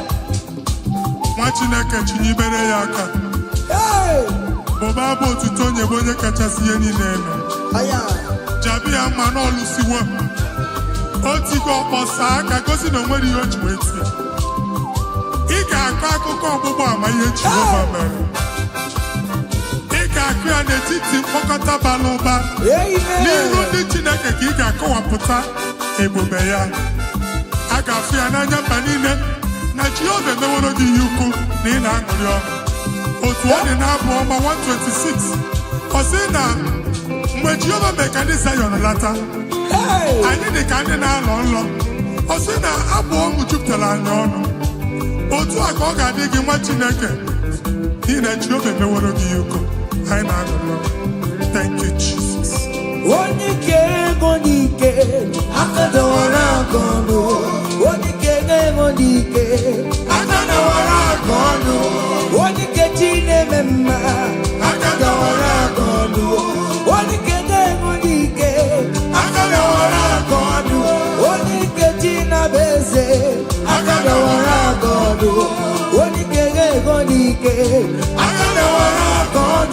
A: nwa Chineke chinyibere ya aka.
B: Hey!
A: Bụba bụ otuto onye bụ onye kachasị ihe niile eme.
B: Aya!
A: Jabi ya mma n'ọlụsiwo. O tigo ọkpọsa aka gosi na o nwere ihe o ji wee tie. Ị ga-akọ akụkọ ọgbụgbọ ama ihe Jehova mere. Ị ga-akụ ya n'etiti mkpọkọta bara ụba. N'ihu ndị Chineke ka ị ga-akọwapụta ebube ya. A ga-afụ ya n'anya mba niile na Jehova emeworo gị ihe ukwu na ị na-aṅụrị ọṅụ. Otu ọ dị n'abụ ọma 126 ọ sị na mgbe Jehova mere ka ndị Zayọn lata, anyị dị ka ndị na-alọ nlọ. Ọ sị na abụ ọṅụ jupụtara anyị ọnụ. Otu a ka ọ ga-adị gị nwa Chineke n'ihi na Jehova emeworo gị ihe ukwu. Anyị na-aṅụrị ọṅụ. Thank you, Jesus.
B: Onye ike ego n'ike aka dọwara aka ọnụ. Onye ike ego n'ike aka dọwara aka ọnụ. Onye ike chi na-eme mma aka dọwara aka ọnụ. Onye ike ego n'ike aka dọwara aka ọnụ. Onye ike chi na-abụ eze aka dọwara aka ọnụ. Onye ike ego n'ike aka dọwara aka ọnụ.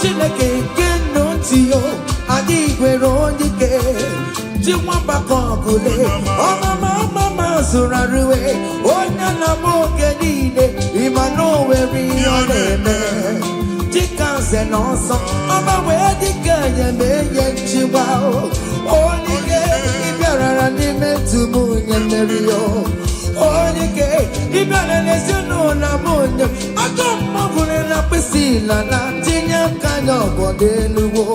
B: Chineke nke nnọtio adị gwere onye ike ji nwamba ka ọgụle ọmama zụrụ arụwe onye na-ama oge niile ịma na o nwere ihe ọ na-eme dịka nze na ọzọ ọma wee dịka enyemeye nchịgwa onye ike ịbịarara n'ime ntụm onye mmeri onye ike ịbịara n'ezinụlọ m onye aka mmọgụrụ na mkpịsị ila na tinye aka anya ọgọdọ eluwo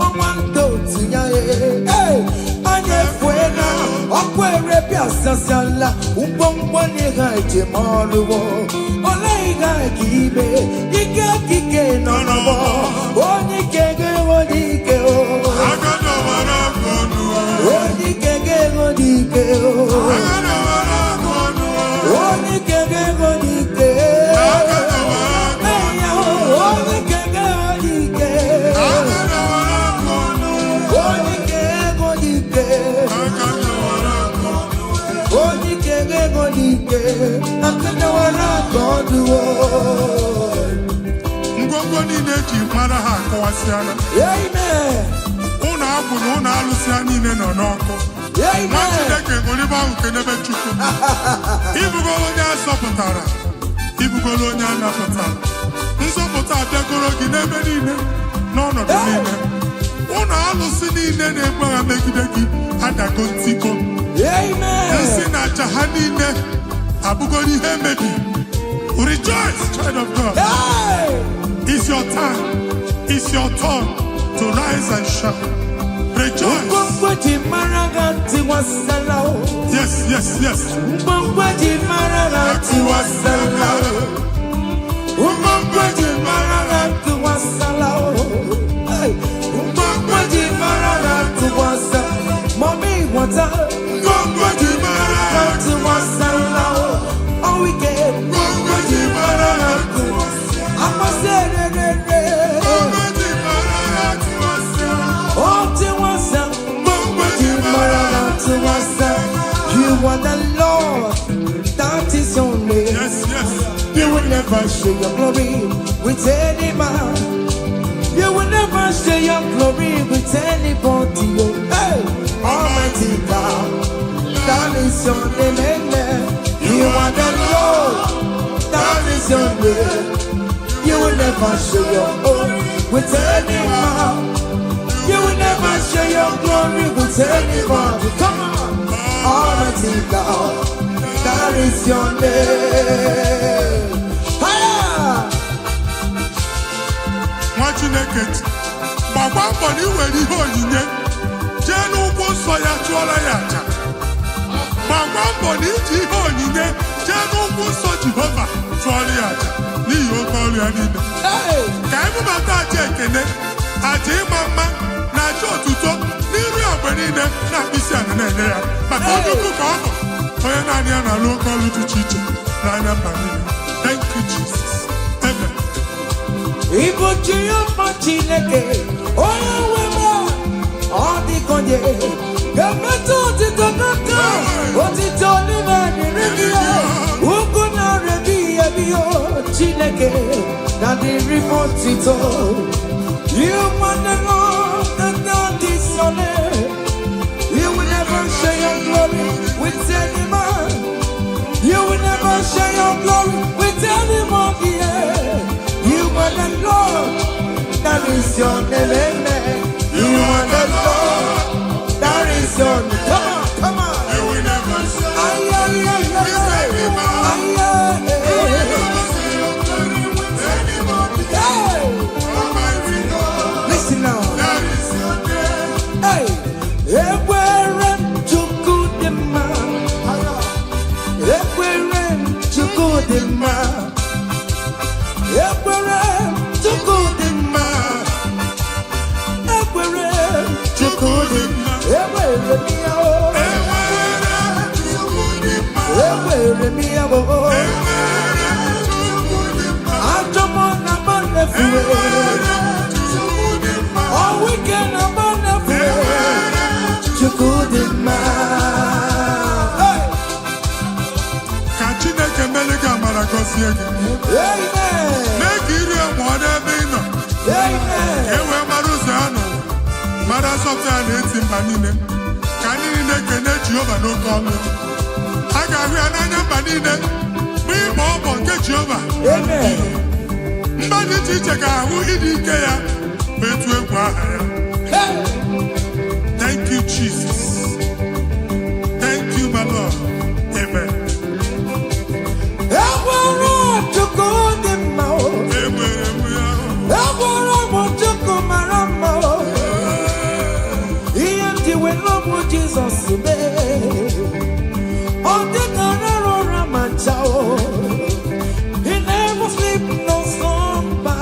B: ọnwa ndụ tinye anya efue na ọkụ erepịa sasiala ngwongwo n'ihe ejem ọrụwo ole ihe ka ime ike kike nọ n'ọgbọ onye ike ga-enwe n'ike onye ike ga-enwe n'ike onye ike ga-enwe n'ike
C: ngwongwo niile eji mara ha akọwasịala ụlọ abụ na ụlọ alụsị ha niile nọ n'ọkụ nwa Chineke ṅụrịba ahụ kenebe Chukwu ibugolo onye azọpụtara ibugolo onye a napụtara nzọpụta abịagoro gị n'ebe niile n'ọnọdụ niile ụlọ alụsị niile na-egbu agha megide gị adago ntiko nsị na aja ha niile abụgoro ihe emebi. Rejoice, child of God. It's your time. It's your turn to rise and shine. Rejoice. Yes, yes, yes.
B: Mommy, what's up? You are the Lord, that is your name.
C: Yes, yes.
B: You will never share your glory with any man. You will never share your glory with anybody. Hey, Almighty God, that is your name. Amen. You are the Lord, that is your name. You will never share your glory with any man. You will never share your glory with anybody. Come on. Almighty God, that is your name.
C: Nwa Chineke gbakwa mbọ na iwere ihe onyinye jee n'ugwu nsọ ya chụọrọ ya aja. Gbakwa mbọ na iji ihe onyinye jee n'ugwu nsọ Jehova chụọrọ ya aja n'ihi oke ọrụ ya niile. Ka emebata aja ekene, aja ịma mma na aja otuto n'iru ya mgbe niile na mkpịsị ala na-enye ya maka onye ukwu ka ọ bụ onye naanị ya na-alụ oke ọrụ dị iche iche n'anya mba niile. Thank you, Jesus. Amen.
B: Igbo Jehova Chineke onye nwe m ọ dịka onye ga-emetụ otito n'aka otito n'ime dịrị gị ugwu na-arịa gị ebi Chineke na dịrị m otito. You want the Lord that not is your name. You will never share your glory with any man. You will never share your glory with anybody. You are the Lord, that is your name. Amen. You are the Lord, that is your name. Come on, come on.
C: You will never share
B: with anybody. Listen now.
C: That is your name.
B: Hey, ekwere Chukwu dị mma. Ekwere Chukwu dị mma. Ekwere Chukwu dị mma. Ekwere Chukwu dị mma. Ekwere m ya o. Ekwere m ya o. Ajọ m na mma na-efuwe. All weekend I'm on the floor. Chukwu dị mma.
C: Ka Chineke mere gị amara gọzie gị.
B: Amen.
C: Mee ka iri amụọ n'ebe ị nọ.
B: Amen.
C: asọpụta ya na-eti mba niile ka ndị niile kene Jehova n'oke ọnụ. A ga-ahụ ya n'anya mba niile bụ ịgba ọbọ nke Jehova. Mba dị iche iche ga-ahụ ịdị ike ya bụ etu egwu aha ya. Thank you, Jesus. Thank you, my Lord. Amen.
B: Jesus, he never sleep no slumber.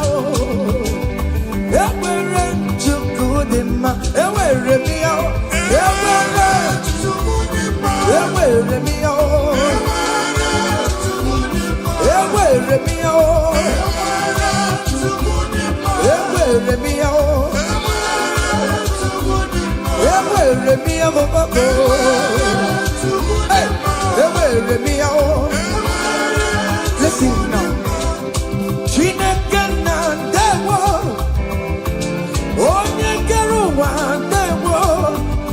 B: Listen now. Chineke na ndewo, onye kere ụwa ndewo,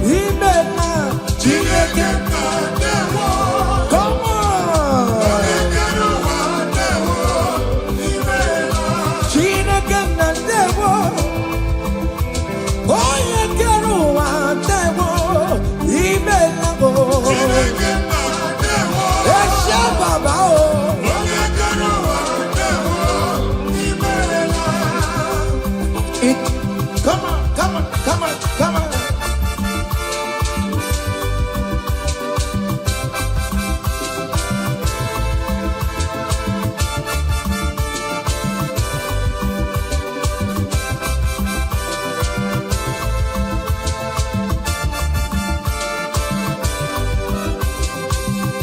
B: ime na Chineke na ndewo. Come on. Onye kere ụwa ndewo, ime na Chineke na ndewo, onye kere ụwa ndewo, ime na Chineke na ndewo. Eshe baba o. Come on, come on, come on, come on.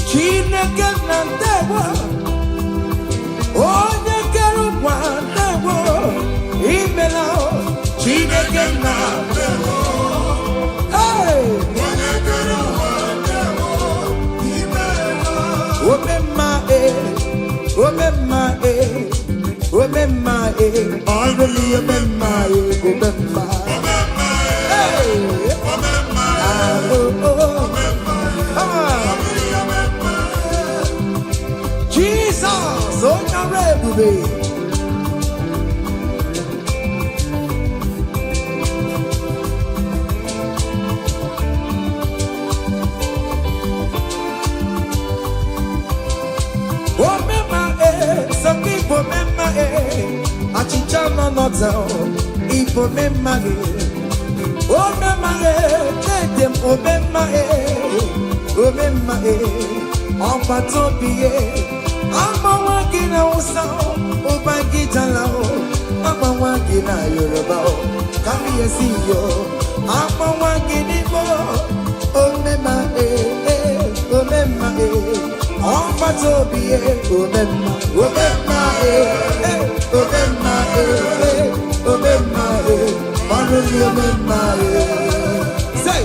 B: Chineke na ndewo, onye kere ụwa ndewo, imela Chineke na ndewo, onye kere ụwa ndewo, imela. Omemma omemma omemma ọrụ ya omemma omemma Jesus, onye ọrụ ebube. Some people remember Achicha no nota Ipo remember Oh remember Let them remember Opa tobi Ama wagina usa Opa gitala Ama wagina Yoruba Kami yesiyo Ama wagini mo Remember Opa tobi Remember Say,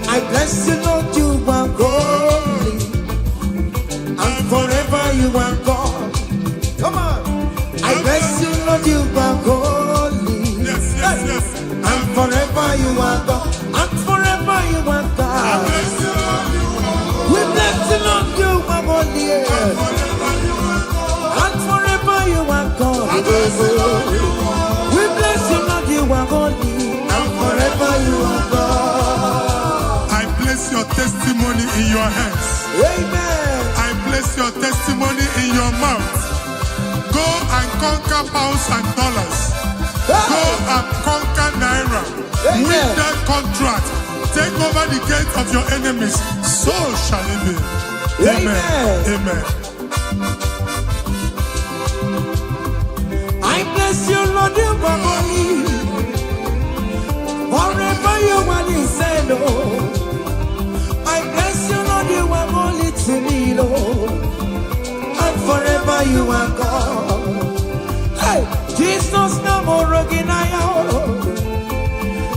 B: I bless you, Lord, you are holy, and forever you are God. Come on, I bless you, Lord, you are holy, and forever you are God, and forever you are God. We bless you, Lord, you are holy. And forever you are God. We bless you, Lord, you are holy. And forever you are God.
C: I place your testimony in your hands.
B: Amen.
C: I place your testimony in your mouth. Go and conquer pounds and dollars. Go and conquer naira. Win that contract. Take over the gate of your enemies. So shall it be. Amen. Amen.
B: I bless you, Lord, you are holy. Forever you are inside, Lord. I bless you, Lord, you are holy to me, Lord. And forever you are God. Hey, Jesus, no more again, I am.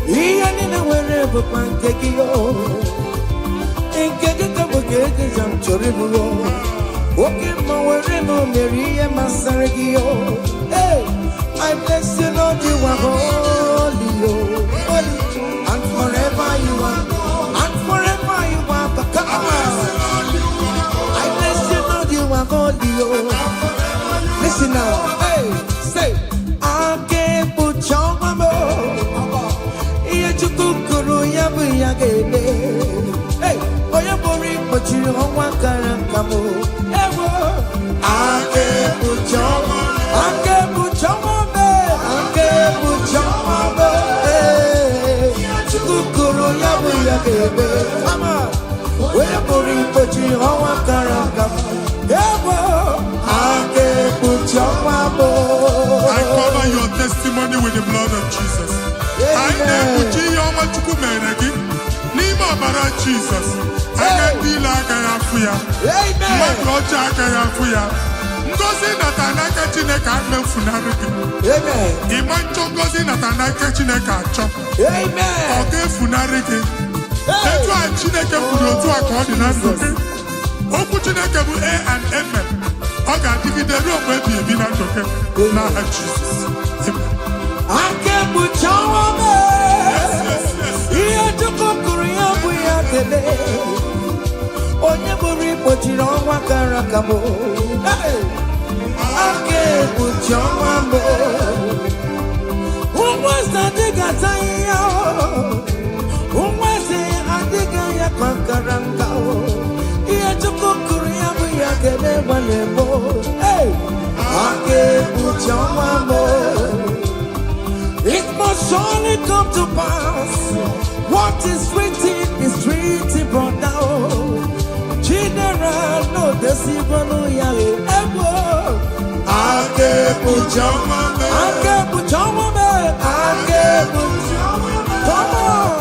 B: He and wherever one take you. In Kaka, I'm terrible. Okay, wherever Mary and Masaragio. I bless you, Lord, you are holy, holy, and forever. Listen now. Hey, say, I can't put your mama. Kukuru yabu yagebe. Hey, oya bori pochi onwa karankamu. Ewo, ake buchoma, ake buchoma be, ake buchoma be. Hey, kukuru yabu yagebe. Mama, oya bori pochi onwa karankamu. Ewo, ake buchoma be.
C: I cover your testimony with the blood of Jesus. I never Jesus. I be like I am for ya. My God, Ngozi Natanaka Chineka Mefunariki.
B: Amen.
C: Imancho Ngozi Natanaka Chineka Chop.
B: Amen.
C: Okay, Funariki. That's why Chineka Fudo to a coordinator. Oku Chineka bu A and M. Okay, give it the room where be a binat okay. Now Jesus. Amen.
B: I can't put your here to Korea, we are the Onyaburi, but you don't want Karakamo. I can't put your mambo. Who was that? Who was it? I think I am Karanka. Here to Korea, we are the one. Hey, I can't put your mambo. It must surely come to pass. What is written brought down. General, no decibel, yale, ever. I can't put your mama. I can't put your mama. I can't put your mama. Come on.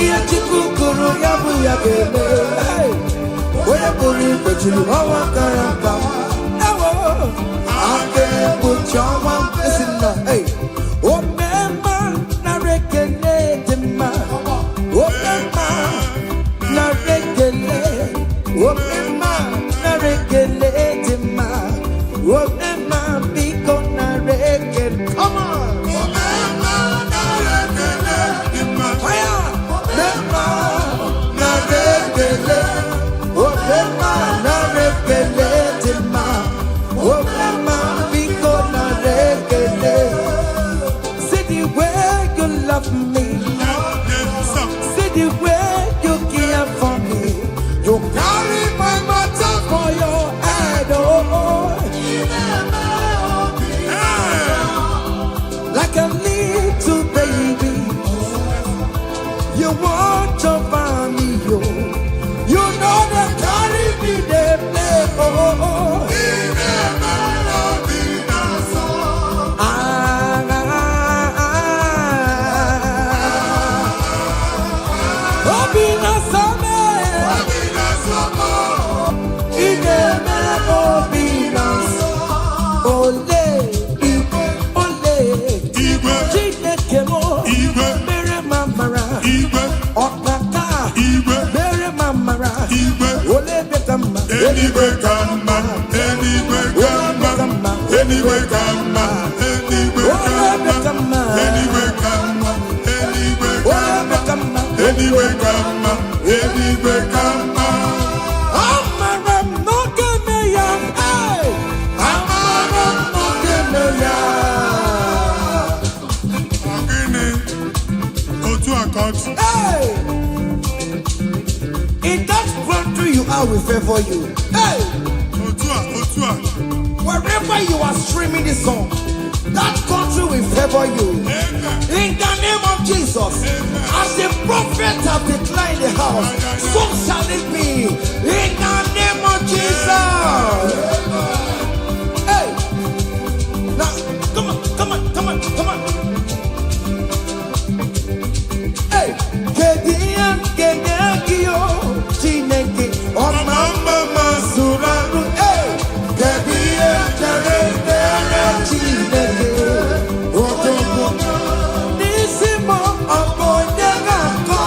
B: Iachikukuru yabu yagele. Hey. Where buri pechu hawa karaka. Ever. I can't put your mama. Listen now. Hey. Oh.
C: Anyway, come on, anyway, come on, anyway, come on, anyway, come on, anyway, come on, anyway, come on, anyway, come on, anyway, come on.
B: I'm not gonna yam, hey, I'm not gonna yam.
C: Go to a court.
B: Hey, in that country you are, we favor you. Hey,
C: Otua.
B: Wherever you are streaming this song, that country will favor you.
C: Amen.
B: In the name of Jesus.
C: Amen.
B: As the prophet have declared the house, so shall it be. In the name of Jesus. Hey, now come on. Hey, Kedian Kenakio, Chineke, on Mama Suraru. Hey, Kedian Chineke, Otomo, Nisimo, Apoyagako,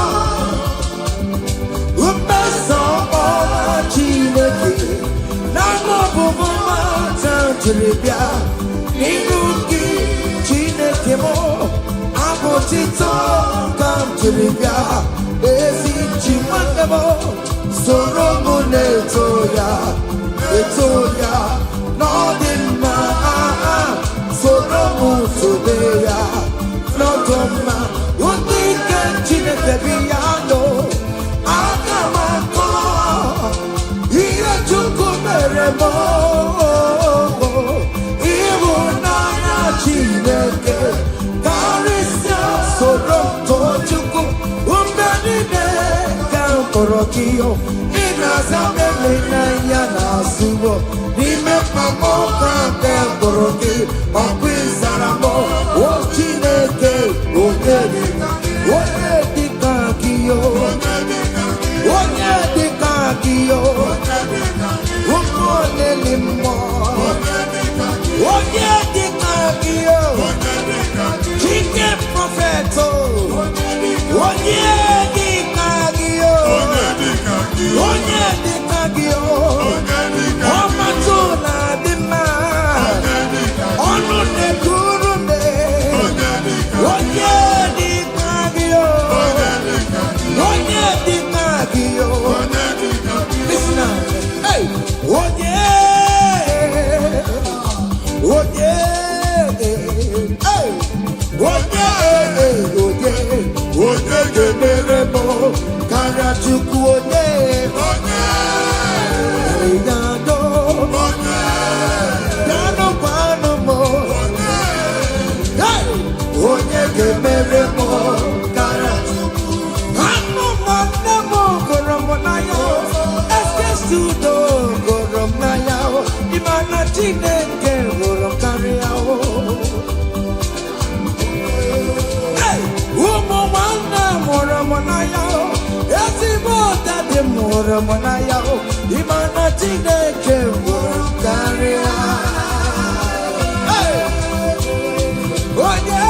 B: Upeso, Chineke, Namo Buma, Tantribia, Niruki, Chineke mo, Abotito, Tantribia, Ezi Chimandemo, Soromo Etoya, Odima Soromu Tobeya Notoma Udike Chineke Biyano Akamako Iya Chukwu Meremo Ibu Naya Chineke Karisia Soroto Chukwu Umbenine Kamporokiyo Inazamele Naya Nasubo Nime Pamoka Kamporoki Okwizaramo O Chineke Onye Dikakiyo Onye Dikakiyo Onye Limo Onye Dikakiyo Chike Profeto Onye Dikakiyo Onye Dikakiyo Omatuna Dima Onu Nekurume Onye Dikakiyo Onye Dikakiyo Listen now. Hey, Onye Hey, Onye Gemeremo Karachukwu Onye Yado Yado Panomo Hey, Onye Gemeremo Karachukwu Anomanemo Koromonayo Eskestudo Koromonayo Imana Chineke Koromonayo Moramonaya, Imana Chineke Karia. Onye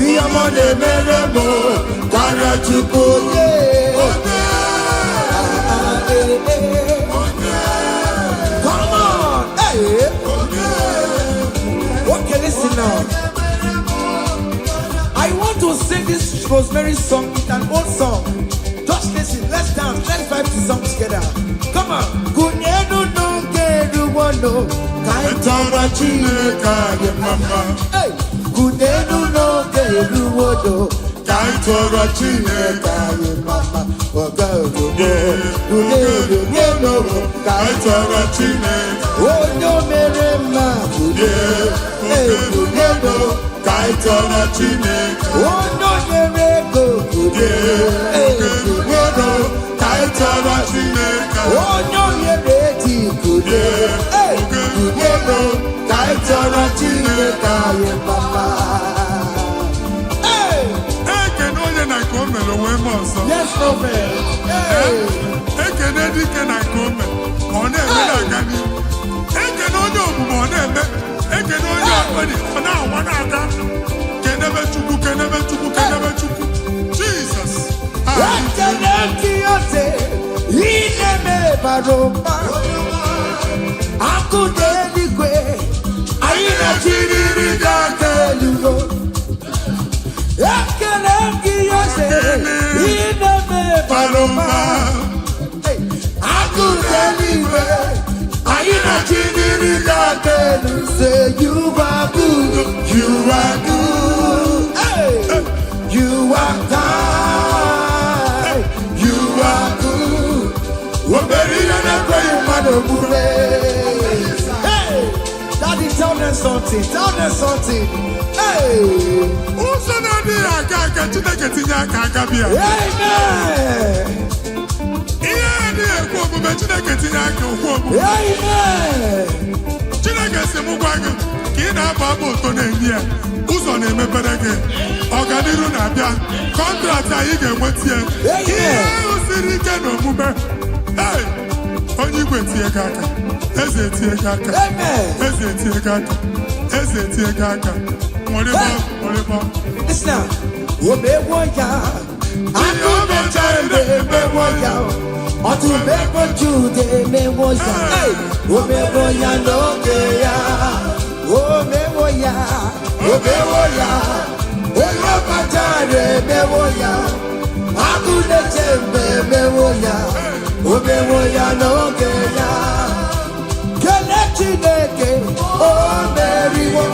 B: Iyamone Meremo Karachukwu Come on, hey. Okay, listen now. I want to sing this Rosemary song. It's an old song. Just listen. Let's dance. Let's vibe the song together. Come on. Kunyenu no keru wano kaitara chineka ye mama. Hey. Kunyenu no keru wano kaitara chineka ye mama. Oga kunyenu no kaitara chineka. Onyo merema kunyenu kaitara chineka. Onyo merego kunyenu kaitara chineka. Onyo mereti kunyenu kaitara chineka ye mama. Yes, prophet.
C: Ekene dike na kome, one eme na gani. Ekene onye omume one eme, ekene onye akwani, ona awana aga. Kenebe chukwu, kenebe chukwu, kenebe chukwu. Jesus.
B: Ekene kiyote, ineme baroma. Akude likwe, ayina chiriri gakelugo. Ekene kiyote, ineme baroma. Akudeligwe, ayina chiriri gatelu. Say you are good, you are good, hey. You are kind, you are good. Woberina na kwe madobure. Hey, Daddy, tell them something, tell them something. Hey,
C: Uso na di aka Chineke tinye aka bia.
B: amen.
C: Chineke tinye aka okwu omume.
B: Amen.
C: Chineke si mụ gwa gị ka ị na-aba abụ ụtọ na-enye ya ụzọ na-emepere gị ọganiru na-abịa kọntraktị anyị ga-enweta ya ihe ahụ siri ike n'omume onye igwe tie gị aka eze tie gị aka eze tie gị aka eze tie gị aka nwere
B: Listen now, omewo ya akụmecha emewo ya ọtụmego Jude emewo ya omewo ya n'oge ya omewo ya onye ọkpachara emewo ya Agude chembe mewoya, omewoya no geya. Kele Chineke, oh Mary wo.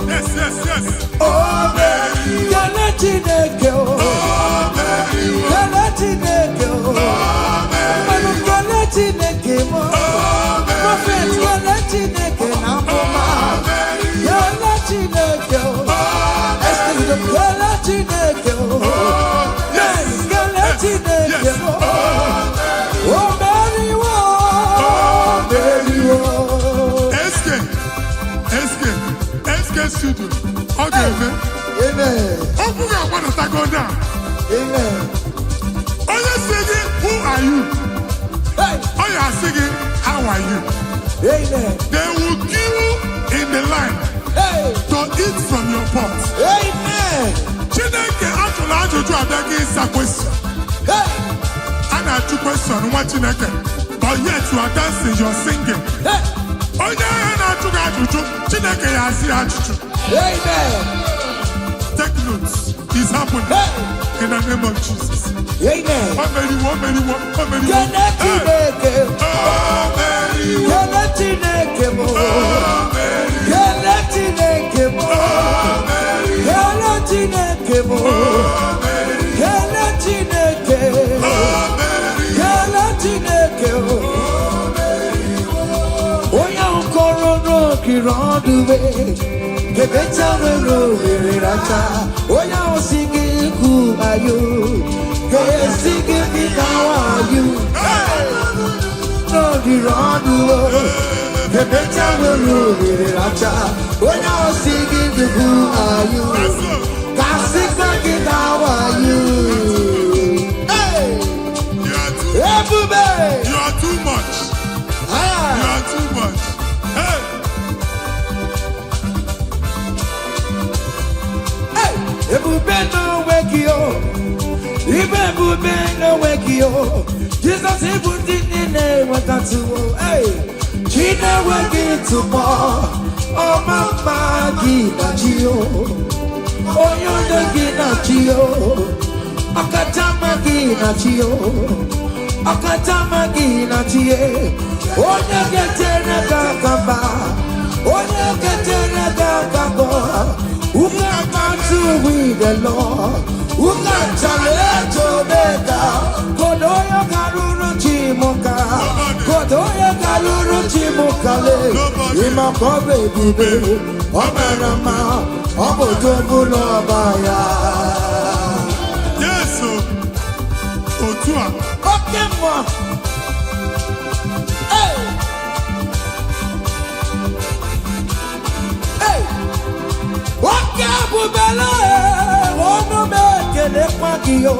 C: Yes, yes, yes.
B: Oh Mary, kele Chineke, oh Mary, kele Chineke, oh Mary, kele Chineke, oh Prophet, kele Chineke na mama, kele Chineke, oh Esther, kele Chineke, oh yes, kele Chineke, oh Mary, oh Mary, oh.
C: SK studio. Okay, amen.
B: Amen.
C: Open your one to go down.
B: Amen.
C: Oh, you're singing, who are you?
B: Hey.
C: Oh, you are singing, how are you?
B: Amen.
C: They will give you in the line to eat from your pot.
B: Amen.
C: Chineke actually ajụjụ abịaghị ịsa question. And I two question nwa Chineke. But yet you are dancing, you are singing. Onye ahụ na-ajụghị ajụjụ, Chineke ya asị ajụjụ.
B: Amen.
C: Take notes. It's happening in the name of Jesus.
B: Amen.
C: Kele
B: Chineke mo. Kele Chineke mo. Kele Chineke mo. Kele Chineke. Kele Chineke mo. Oya nkoro no kiroduwe. Kebecha no racha. Oya osigi ku ayo. Kesigi mi how are you? No kiroduwe. Kebecha no racha. Oya osigi ku ayo. Kasika ki how are you? Hey!
C: You are too much. You are too much. Hey!
B: Hey! Ebube no wake you. Ebube no wake you. Jesus even didn't wake up to. Hey! She never wake it to more. Oh mama gina chio. Oh yonder gina chio. Akatama gina chio. Akatama gina chie. Onye getene kakamba. Onye getene kakamba. Uka mantu with the Lord. Uka challenge omega. Kodoyo karuru chimoka. Kodoyo karuru chimokale. Ima kobe bibe. Omerama. Obodobulo baya.
C: Yes, Otua.
B: Okay, moi. Hey! Hey! Okay, Bubela, ono mekele kwakio.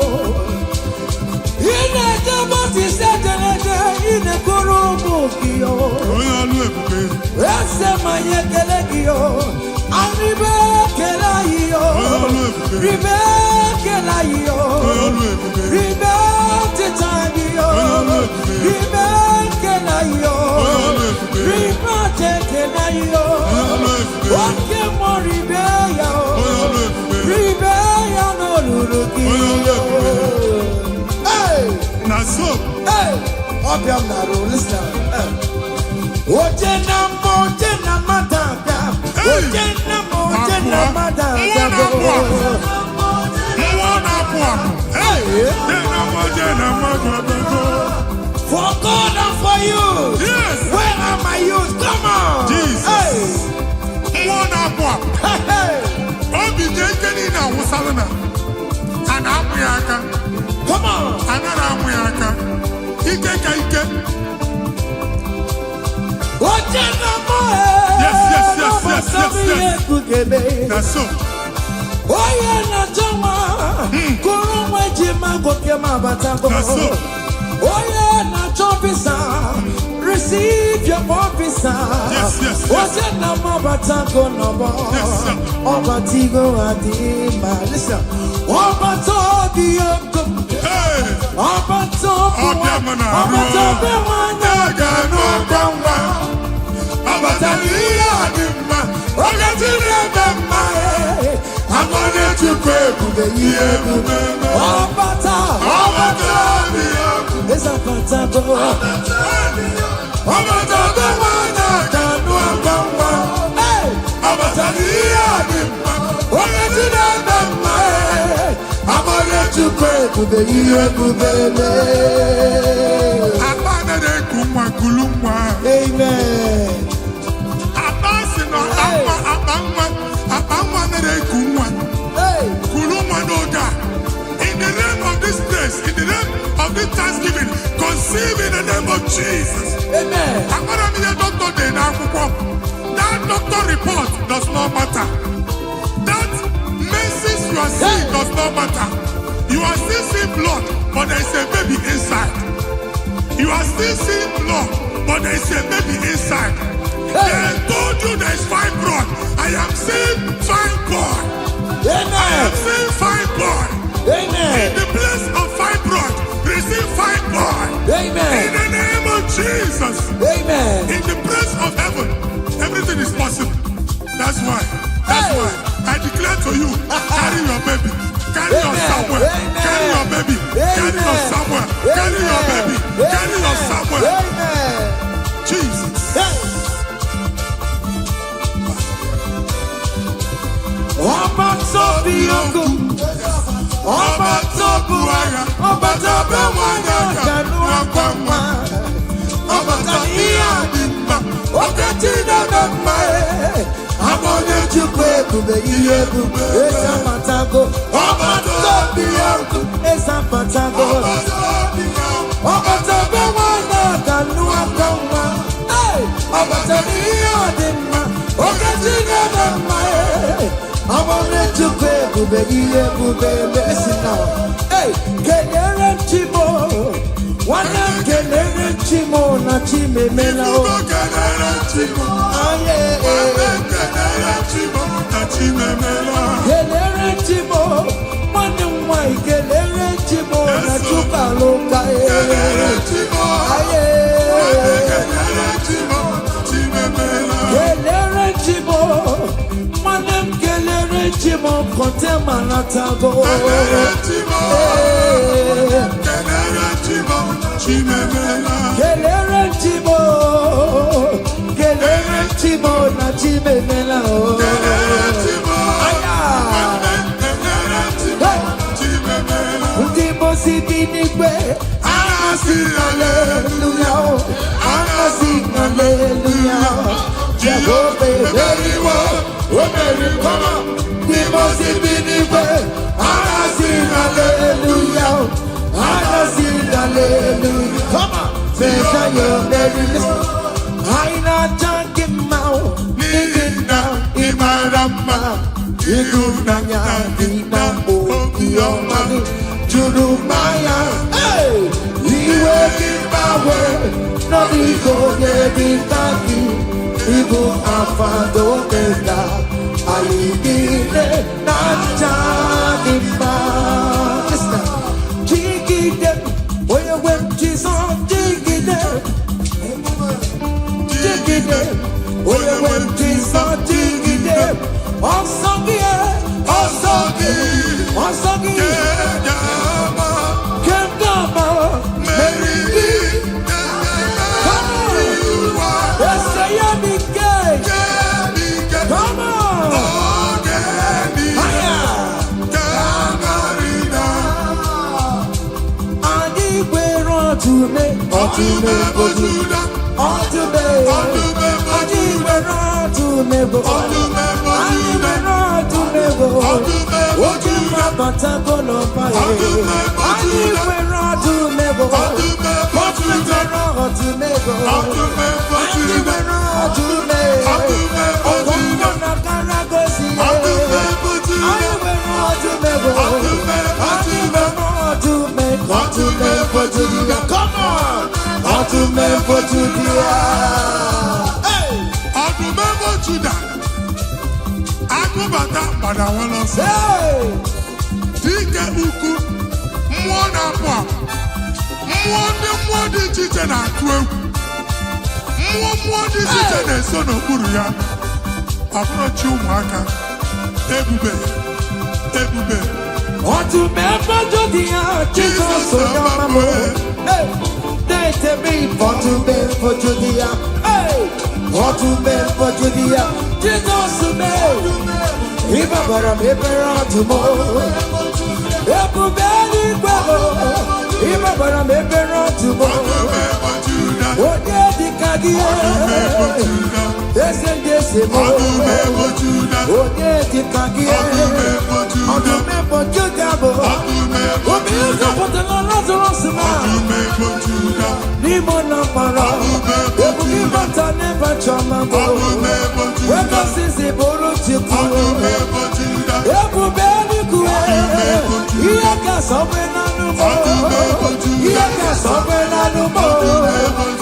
B: Ine jaboti setelete, ine kurumu kio.
C: Oya lu ebube.
B: Ese mayekele kio. Aribe kela iyo. Ribe kela iyo. Ribe titaniyo. Ribe kela iyo. Ribe kela iyo. Oke mo ribe ya. Ribe ya no luluki. Hey!
C: Naso.
B: Hey! Obiam na ro, listen. Oje na mo, oje na matanga. Oje na mo, oje na matanga. For God and for you.
C: Yes.
B: Where are my youth? Come on.
C: Jesus.
B: Hey.
C: Hey.
B: Come on.
C: Yes. That's so.
B: Oye na jama, kurumwe jima goke mabatango. Oye na chopisa, receive your visa.
C: Yes.
B: Oye na mabatango nobo. Obatigo adima. Listen, obato dioko. Obato biwana gano dama. Obataliya adima. Obatiliya dama. I'm gonna to pray for the year. Oh, Zapatago. Abatago wana kanu ambamba. Abatania dimma. Oyetina dimma. Amore chukwe kubeye kubele.
C: Abana de kumwa kulumwa.
B: Amen.
C: Abasi no abangwa na de kumwa. Kulumwa no da. In the name of this place, in the name of this Thanksgiving, conceive in the name of Jesus.
B: Amen.
C: That doctor report does not matter. That messes you are seeing does not matter. You are still seeing blood, but there is a baby inside. You are still seeing blood, but there is a baby inside. They told you there is fibroid. I am seeing fibroid. I am seeing fibroid.
B: Amen.
C: In the place of fibroid, receive fibroid.
B: Amen.
C: In the name of Jesus.
B: Amen.
C: In the place of heaven, everything is possible. That's why I declare to you, carry your baby. Carry your somewhere. Carry your baby. Carry your somewhere. Carry your baby. Carry your somewhere.
B: Amen.
C: Jesus.
B: Ọba tó bí ogun, ọba tó bu ara, ọba tó bẹ wọnyọ kanú ọgbọnwa, ọba tó ní àdìmọ, oge tí dọdọ mma ẹ, amọ̀nyẹ chukwu ebube ihe ebube ezapatago, ọba tó bí ogun ezapatago, ọba tó bẹ wọnyọ kanú ọgbọnwa, ọba tó ní àdìmọ, oge tí dọdọ mma ẹ. I want to pay to be here to be blessed now. Hey, kelere chimo, wana kelere chimo na chime mela o.
C: Kelere chimo,
B: aye,
C: kelere chimo na chime mela.
B: Kelere chimo, wana mwai kelere chimo na chuka loka e.
C: Kelere chimo,
B: aye,
C: kelere chimo chime mela.
B: Kelere chimo. Chimo kote manatago.
C: Kelere chimo, kelere chimo, chimemela.
B: Kelere chimo, kelere chimo na chimemela.
C: Kelere chimo,
B: aya.
C: Kelere chimo, chimemela.
B: Ndimo sibinigwe, anasi hallelujah, anasi hallelujah. Jehovah, very well, very well. Hallelujah. Hallelujah. Come on. Say your very listen. I not talking about living now in my rama. You na ya na o your money. Juru maya. Hey, we working my way. No we go get it Ibu afado mega. I need it, not Janima. Listen, jiggy them, where you went, Jesus, jiggy them. Jiggy them, where you went, Jesus, jiggy them. Also, yeah, also, also, Kendama, Mary, come on, let's say you're the gay. Come on. Otume, otume, otuda, otume, otume, otume, otume, otume, otume, patago no pae, otume, otume, otume, otume, otume, na karagosi, come on, otume, otume, hey,
C: otume, otuda, akubata pada wala se, dike uku, mwana kwa, mwadi chiche na kwe, mwadi chiche na sono kuru ya, approach you mwaka, ebube.
B: Otume, otume, Jesus, so yamamo. date me for Judea. Hey, for Judea. Jesus me. Ibabara me pera tomorrow. Ebubeli kwabo. Ibabara me pera tomorrow. Oye dikagie. Dese mo. Oye dikagie. Odume bojudabo. Obi uzopote na Lazarus ma. Nimo na para. Ebuki bata never chama bo. Weka sisi boro chikuro. Ebubeli kue. Iye ka sobe na numo. Iye ka sobe na numo.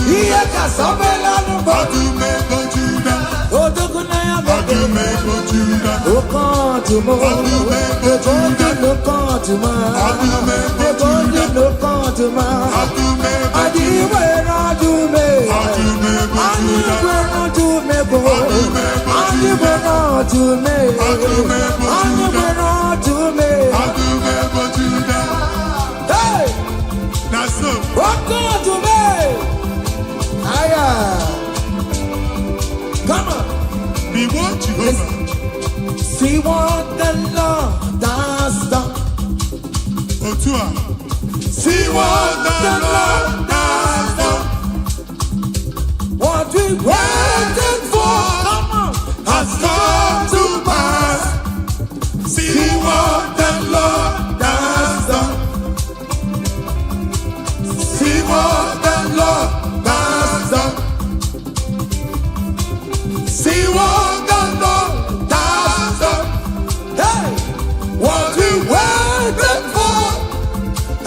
B: Iye ka sobe na numo. Odoguna ya bebe. Okan tumo. Okan tuma. Okan tuma. Adiwe na dume. Adiwe na dume bo. Adiwe na dume. Adiwe na dume. Hey!
C: Naso.
B: Okan tume. Aya. Come on.
C: Be what Jehovah.
B: See what the Lord has done.
C: Otua.
B: See what the Lord has done. What we waited for has come to pass.
C: See what
B: the Lord has done. See what the Lord has done. See what the Lord has done. Hey, what we waited for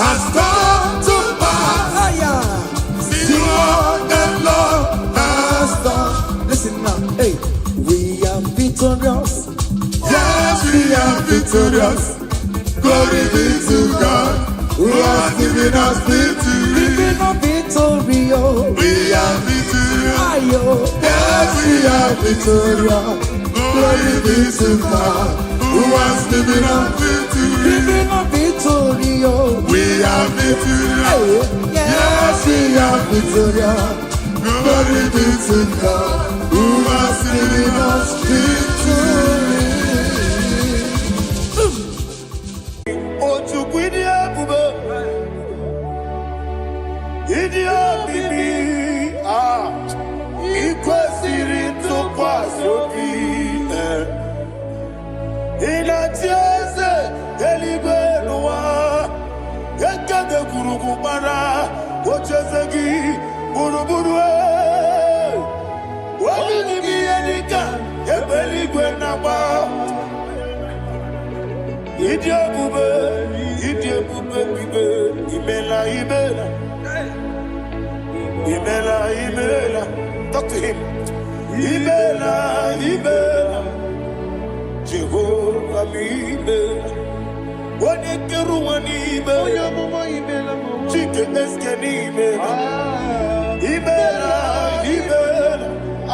B: has come to pass. See what the Lord has done. Listen now, hey, we are victorious.
C: Yes, we are victorious. Glory be to God, who has given us victory.
B: Giving us victory,
C: We are victorious.
B: yes, we are victorious.
C: Glory be to God, who has given us victory.
B: Giving us victory,
C: We are victorious.
B: yes, we are victorious.
C: Glory be to God, who has given us victory.
A: Imela. Talk to him. Imela. Jehovah mi imela. Wone keruwa ni imela. Chike eske ni imela. Imela.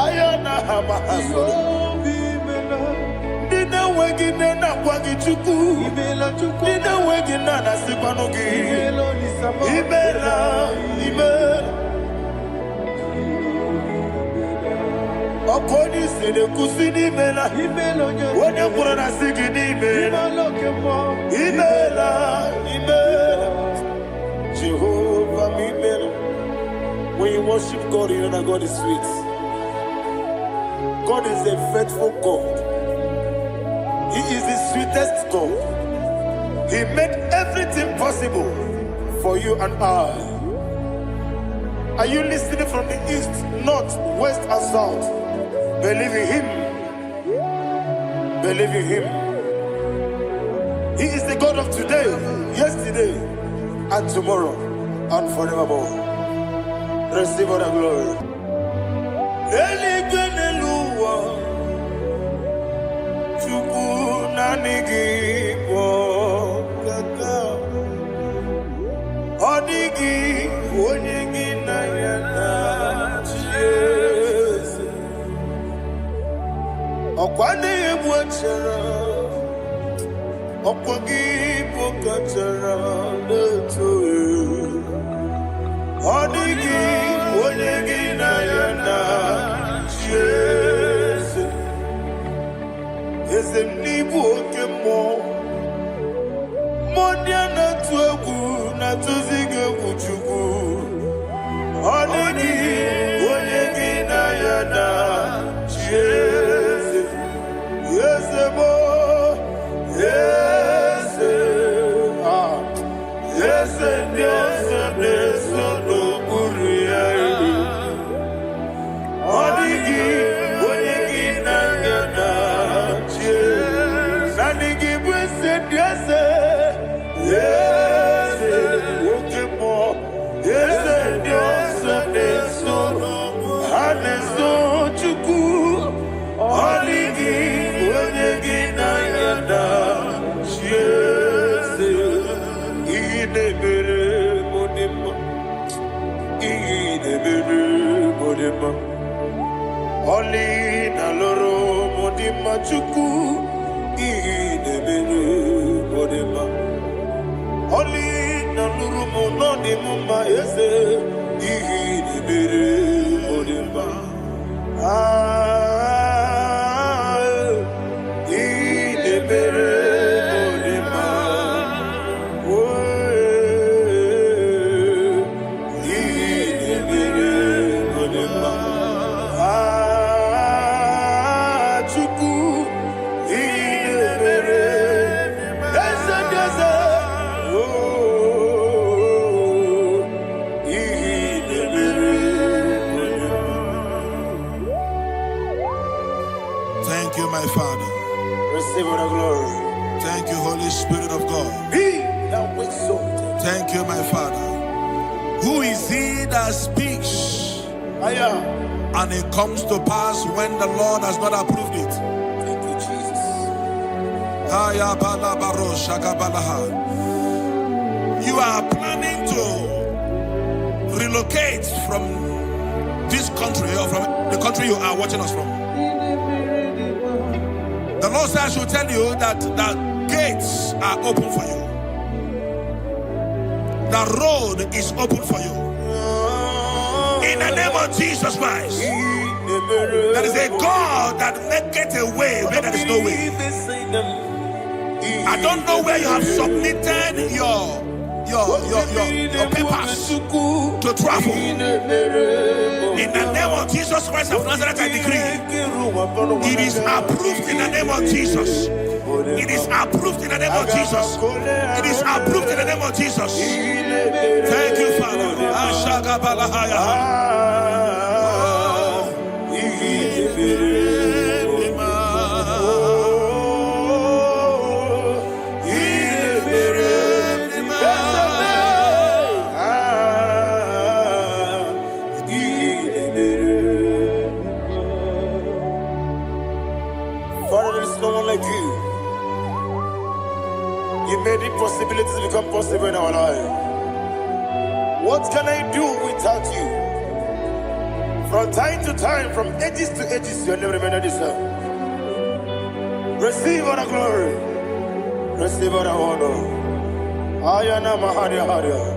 A: Ayana hamahaso. Nina wegine na kwagi chuku. Nina wegine na sikwanugi. Imela. Okoni sede kusini mela. Wone kurana sigini mela. Imela. Jehovah mi imela. When you worship God, you know that God is sweet. God is a faithful God. He is the sweetest God. He made everything possible for you and I. Are you listening from the east, north, west, and south? Believe in Him. Believe in Him. He is the God of today, yesterday, and tomorrow, and forevermore. Receive all the glory.
B: Odigi, Odigi na yana, Jesus. Eze nibu oke mo, modia na tuegu na tuzige kuchugu. Odigi, Odigi na yana, Jesus. Eze mo, Eze, Eze Dios. Oli na loro modima chuku idebere modima. Oli na loro monodima ma ese idebere modima. Idebere modima. Idebere modima.
C: Thank you, my Father.
B: Receive all the glory.
C: Thank you, Holy Spirit of God.
B: Be thou exalted.
C: Thank you, my Father. Who is he that speaks and it comes to pass when the Lord has not approved it?
B: Thank you, Jesus.
C: You are planning to relocate from this country or from the country you are watching us from. The Lord says I should tell you that the gates are open for you. The road is open for you. In the name of Jesus Christ. There is a God that maketh a way where there is no way. I don't know where you have submitted your papers to travel. In the name of Jesus Christ of Nazareth, I decree it is approved in the name of Jesus. It is approved in the name of Jesus. It is approved in the name of Jesus. Thank you, Father.
B: Father, there is no one like you. You made impossibilities become possible in our life. What can I do without you? From time to time, from ages to ages, you never remain the same. Receive all the glory. Receive all the honor. Ayana Maharia Haria.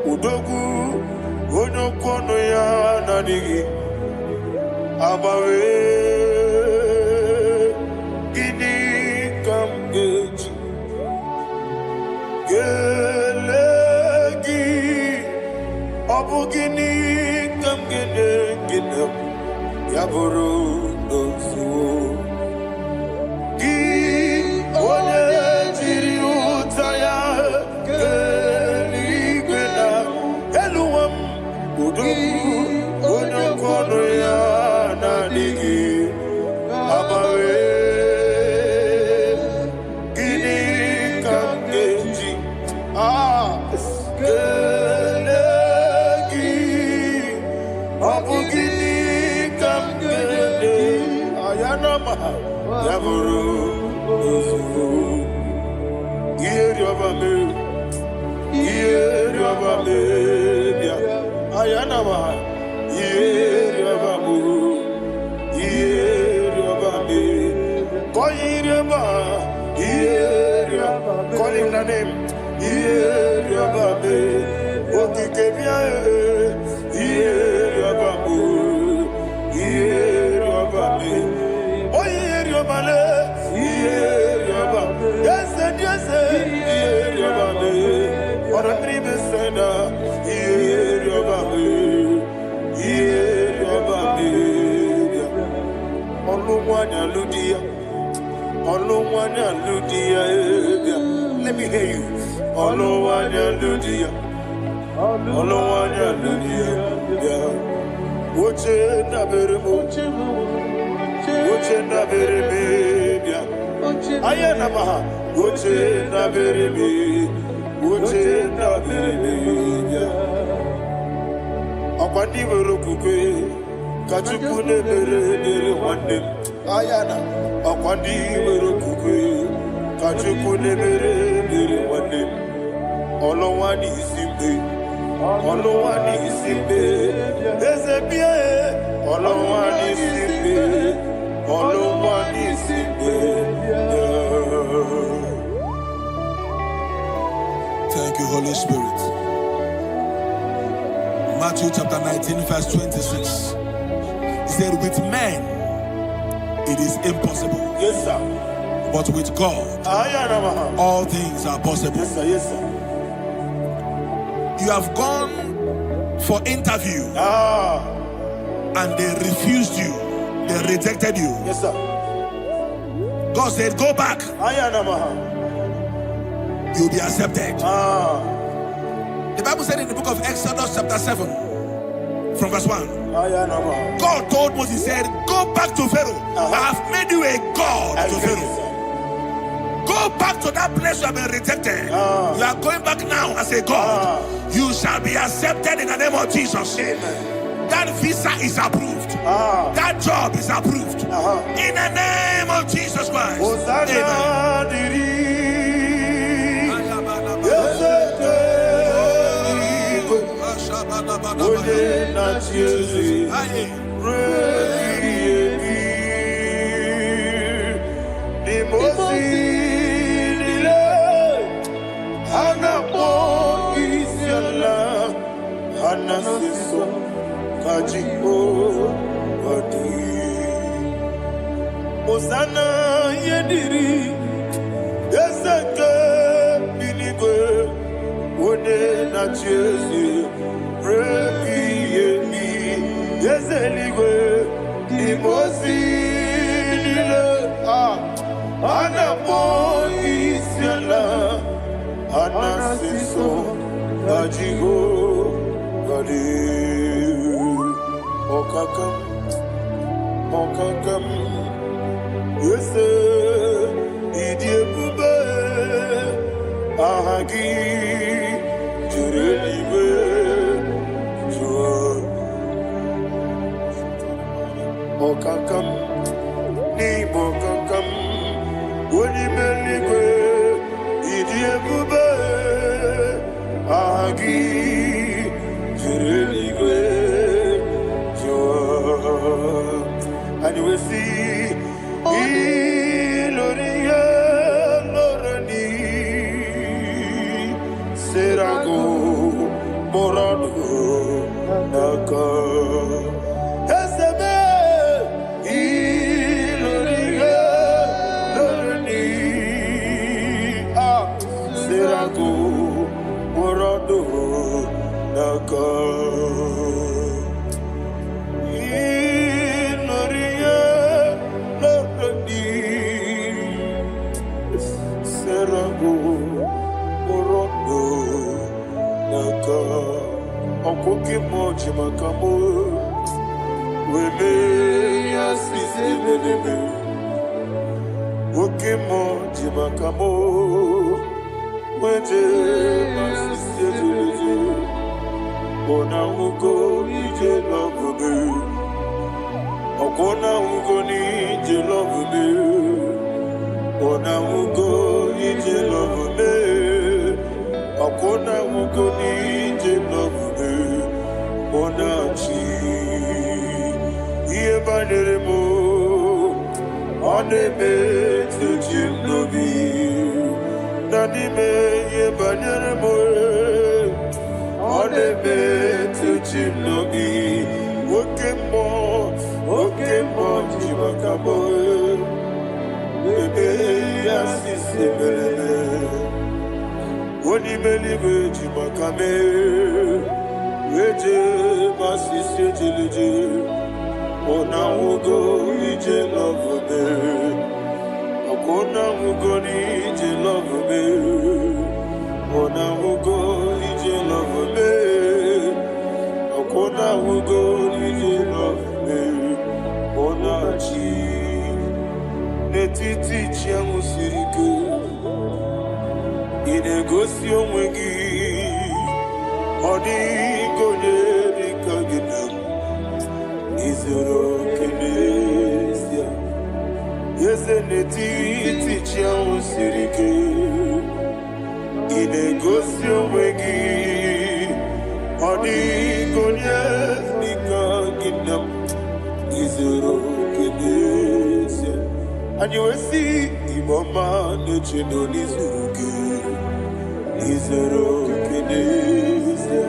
B: Udogu onokono ya nadigi abawe gini kamgeji gelegi abu gini kamgene ginem yaburu dosu gi one jiri utaya onokono ya nadigi abawe gini kamgeji gelegi abu gini kamgene ayanama yaburu ozufu yeri obame bia ayanama
A: Oyiriaba, Iyeriaba. Call him the name. Iyeriaba, Okikebia, Iyeriaba, Iyeriaba, Oyiriaba, Iyeriaba. Yes, yes, Iyeriaba, or a dream is senda, Iyeriaba, Iyeriaba, Oluwanya Ludia. Oluwanya Ludia, let me hear you. Oluwanya Ludia, Oluwanya Ludia, Uche na beremo, Uche na bereme, Ayana maha, Uche na bereme, Uche na bereme, Akwandi verokukwe, Kachukune bere wande, Ayana. Akwandi verokukwe, Kachukune bere wande. Olowani isimbe, Olowani isimbe, Ezebie, Olowani isimbe, Olowani isimbe.
B: Thank you, Holy Spirit. Matthew chapter 19, verse 26. He said, with men it is impossible.
A: Yes, sir.
B: But with God, all things are possible.
A: Yes, sir. Yes, sir.
B: You have gone for interview and they refused you. They rejected you.
A: Yes, sir.
B: God said, go back. You'll be accepted. The Bible said in the book of Exodus chapter 7 from verse 1. God told Moses, he said, go back to Pharaoh. I have made you a God to Pharaoh. Go back to that place you have been rejected. You are going back now as a God. You shall be accepted in the name of Jesus.
A: Amen.
B: That visa is approved. That job is approved. In the name of Jesus Christ.
A: Osana yediri Ezeke binigwe One na chezi Rebi yemi Yezeligwe Imosi nile Anapo isyala Anasiso Najigo Gadi Okakam Okakam Yes, Idiabube, Ahagi, Jurelibe, Jua, Okakam, Nibokakam, Wonimeligwe, Idiabube, Ahagi, Jurelibe, Jua, and you will see. Iloria Lorani Serago Morado Naka Esebe Iloria Lorani Serago Morado Naka Okoke moji makamo Weme yasisi neneme Oke moji makamo Weje masisi neneme Ona ugo nije lovebe Okona ugo nije lovebe Ona ugo nije lovebe Okona ugo nije lovebe Onachi Iye banere mo
B: na-eme tuchi m n'obi na n'ime ihe banyere m ọ na-eme tuchi m n'obi oke mmụọ ji maka m ebe ya sisi emereme onye eluigwe ji maka m eje masisi ejeleje ona nwugo ije love me ona nwugo ije love me ona nwugo ije love me ona nwugo ije love me ona chi n'etiti chi ahụ siri ike ị na-egosi onwe gị ọ dịghị onye dịka gị na izuru oke n'ezie eze n'etiti chi ahụ siri ike ị na-egosi onwe gị ọ dịghị onye dịka gị na izuru oke n'ezie anyị wee sị Igbo ọma na-eche na n'izuru oke izuru oke n'ezie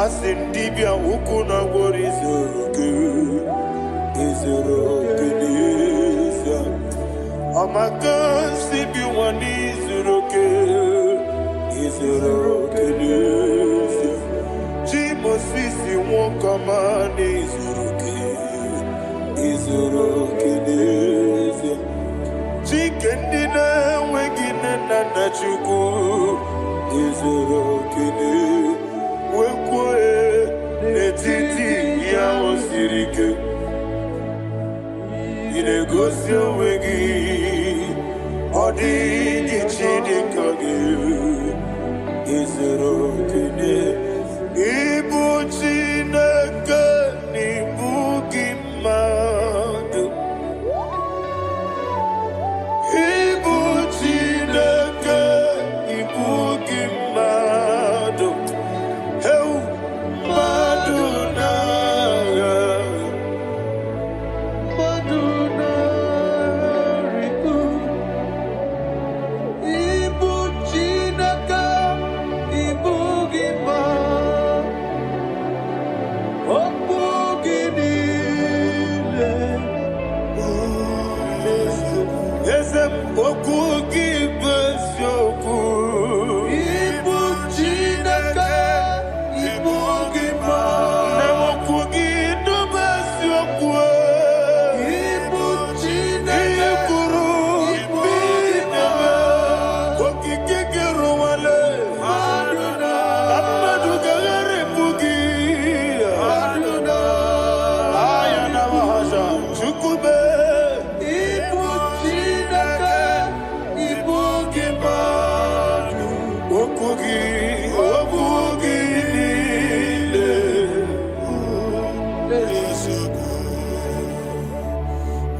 B: asị ndị bịa ukwu na gwọrọ izuru oke n'ezie ọmaka si bi nwa n'izuru oke n'ezie chi Mosisi nwoke ọma n'izuru oke n'ezie chike ndị na-enweghị nne na nna Chukwu izuru oke wekwuo n'etiti ya o siri ike ị na-egosi onwe gị ọ dịghị chi dịka gị izuru oke ịbụ Chineke n'ịbụ gị mmadụ ịbụ Chineke ịbụ gị mmadụ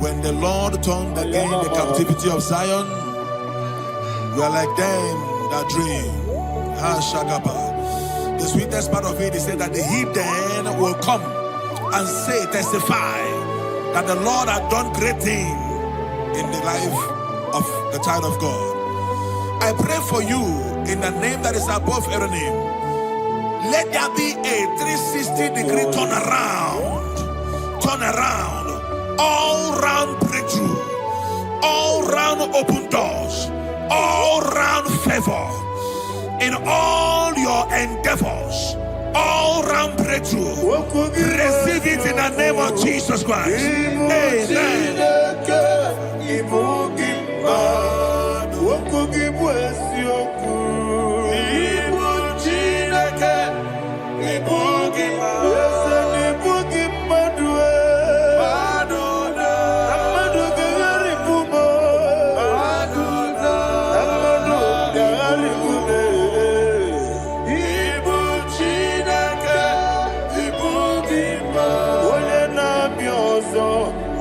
A: When the Lord turned again the captivity of Zion, we are like them that dream. The sweetest part of it is said that the heathen will come and say, testify, that the Lord had done great things in the life of the child of God. I pray for you in the name that is above every name. Let there be a 360-degree turn around, all round breakthrough, all round open doors, all round favor in all your endeavors, all round breakthrough. Receive it in the name of Jesus Christ. Amen.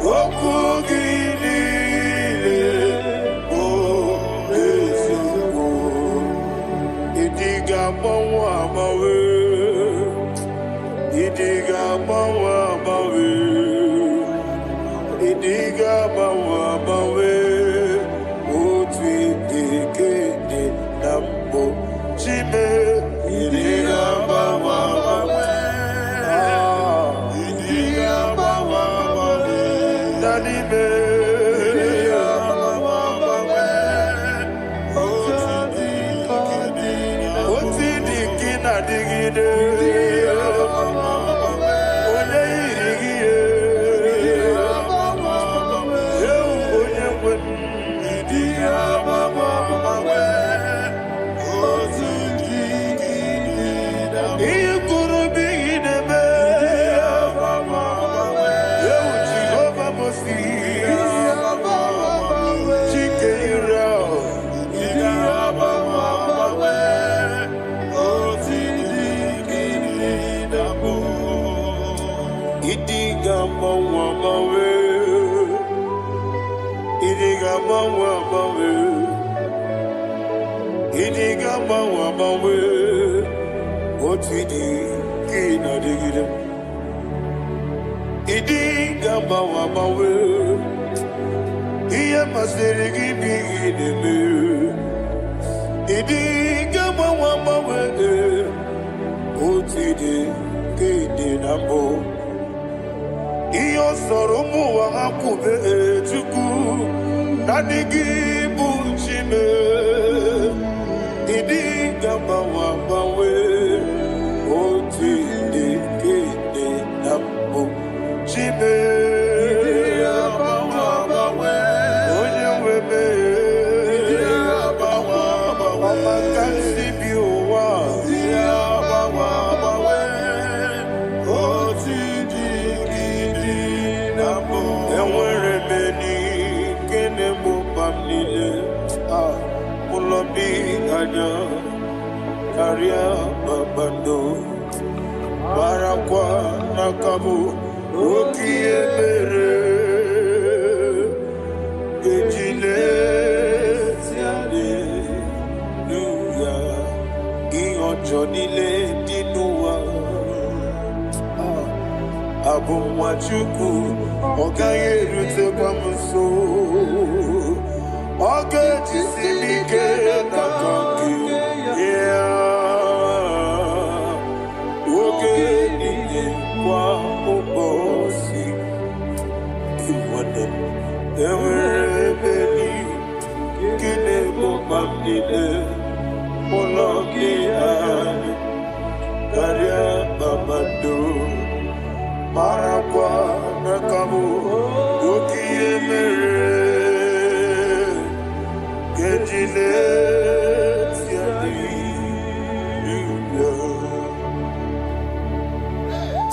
B: Oh,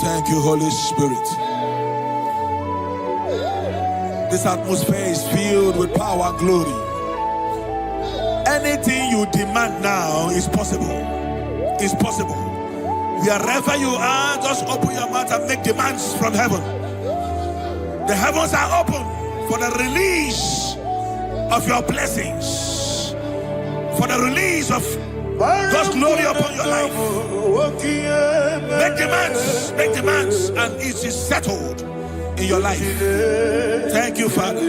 A: Thank you, Holy Spirit. This atmosphere is filled with power and glory. Anything you demand now is possible. It's possible. Wherever you are, just open your mouth and make demands from heaven. The heavens are open for the release of your blessings, for the release of God's glory upon your life. Make demands, and it is settled in your life. Thank you, Father.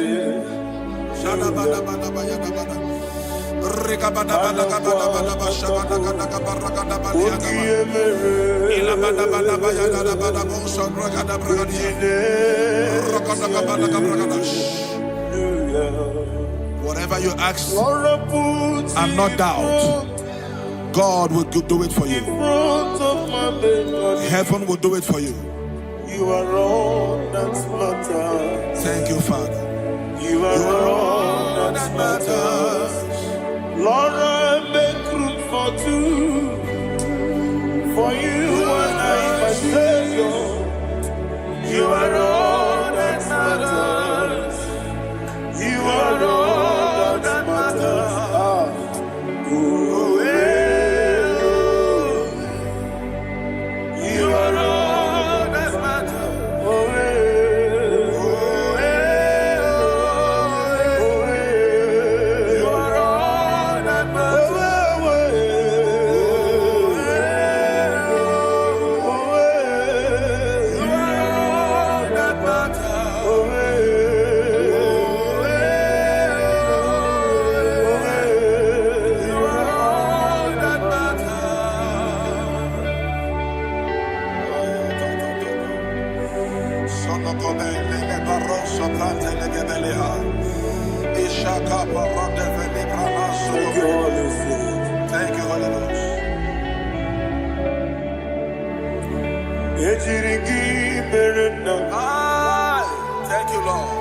A: Whatever you ask and not doubt, God will do it for you. Heaven will do it for you.
B: You are all that matters.
A: Thank you, Father.
B: You are all that matters. Lord, I make room for two. For you and I, my Savior. You are all that matters. You are all that matters. You are all that matters. You are all that matters. You are all that
A: Thank you, Holy Ghost. Thank you, Lord.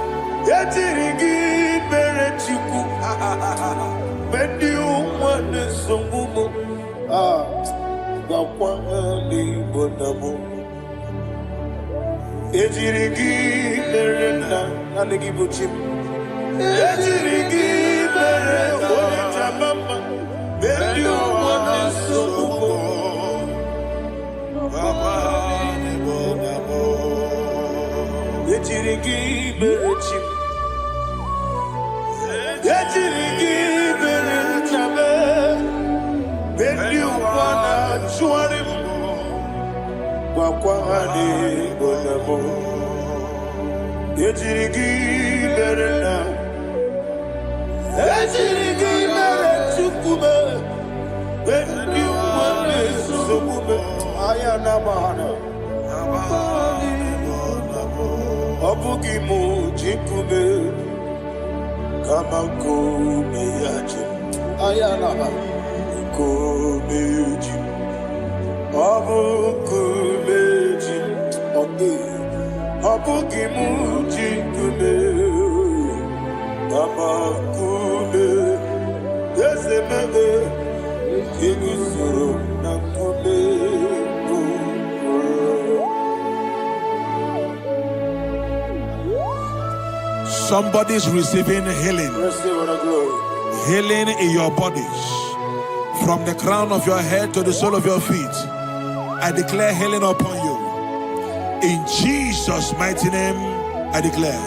C: Somebody's receiving healing. Healing in your bodies. From the crown of your head to the sole of your feet. I declare healing upon you. In Jesus' mighty name, I declare.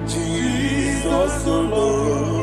B: Jesus alone.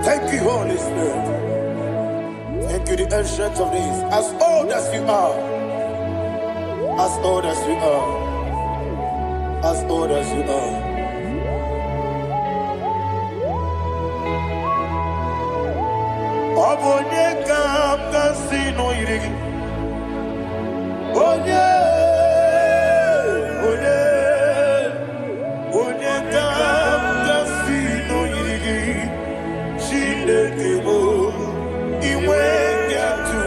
B: Thank you, Holy Spirit. Thank you, the ancient of days. As old as you are, as old as you are, as old as you are. Obonye kam kasino irigi. Onye kam kasino irigi. Chinekebo iwe yatu.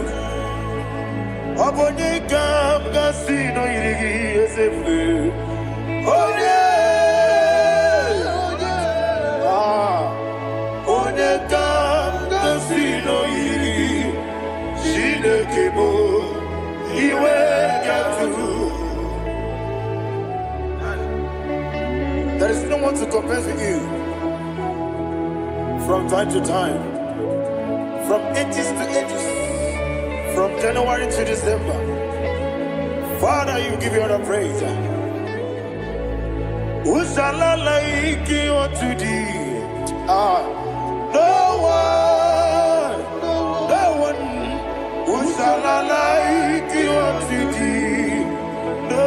B: Obonye kam kasino irigi esefu. Onye
A: Igbo, Iwe Gatu. There is no one to compare with you. From time to time, from ages to ages, from January to December, Father, you give you all the praise. Who shall I like you unto thee? No one. Who shall I like you unto thee? No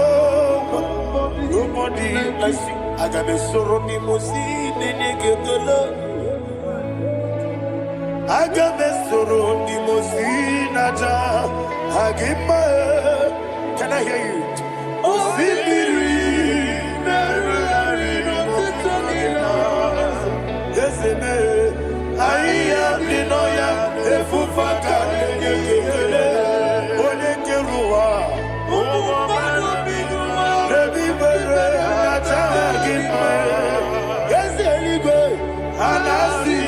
A: one, nobody like you. I got a sorrow, the mosi, the negatola. I got a sorrow, the mosi, naja. I give my. Can I hear you? Oh, Sibiri. I am the Noya, the Fufaka, the Onekerua, the Bibere, yes, anyway, and I see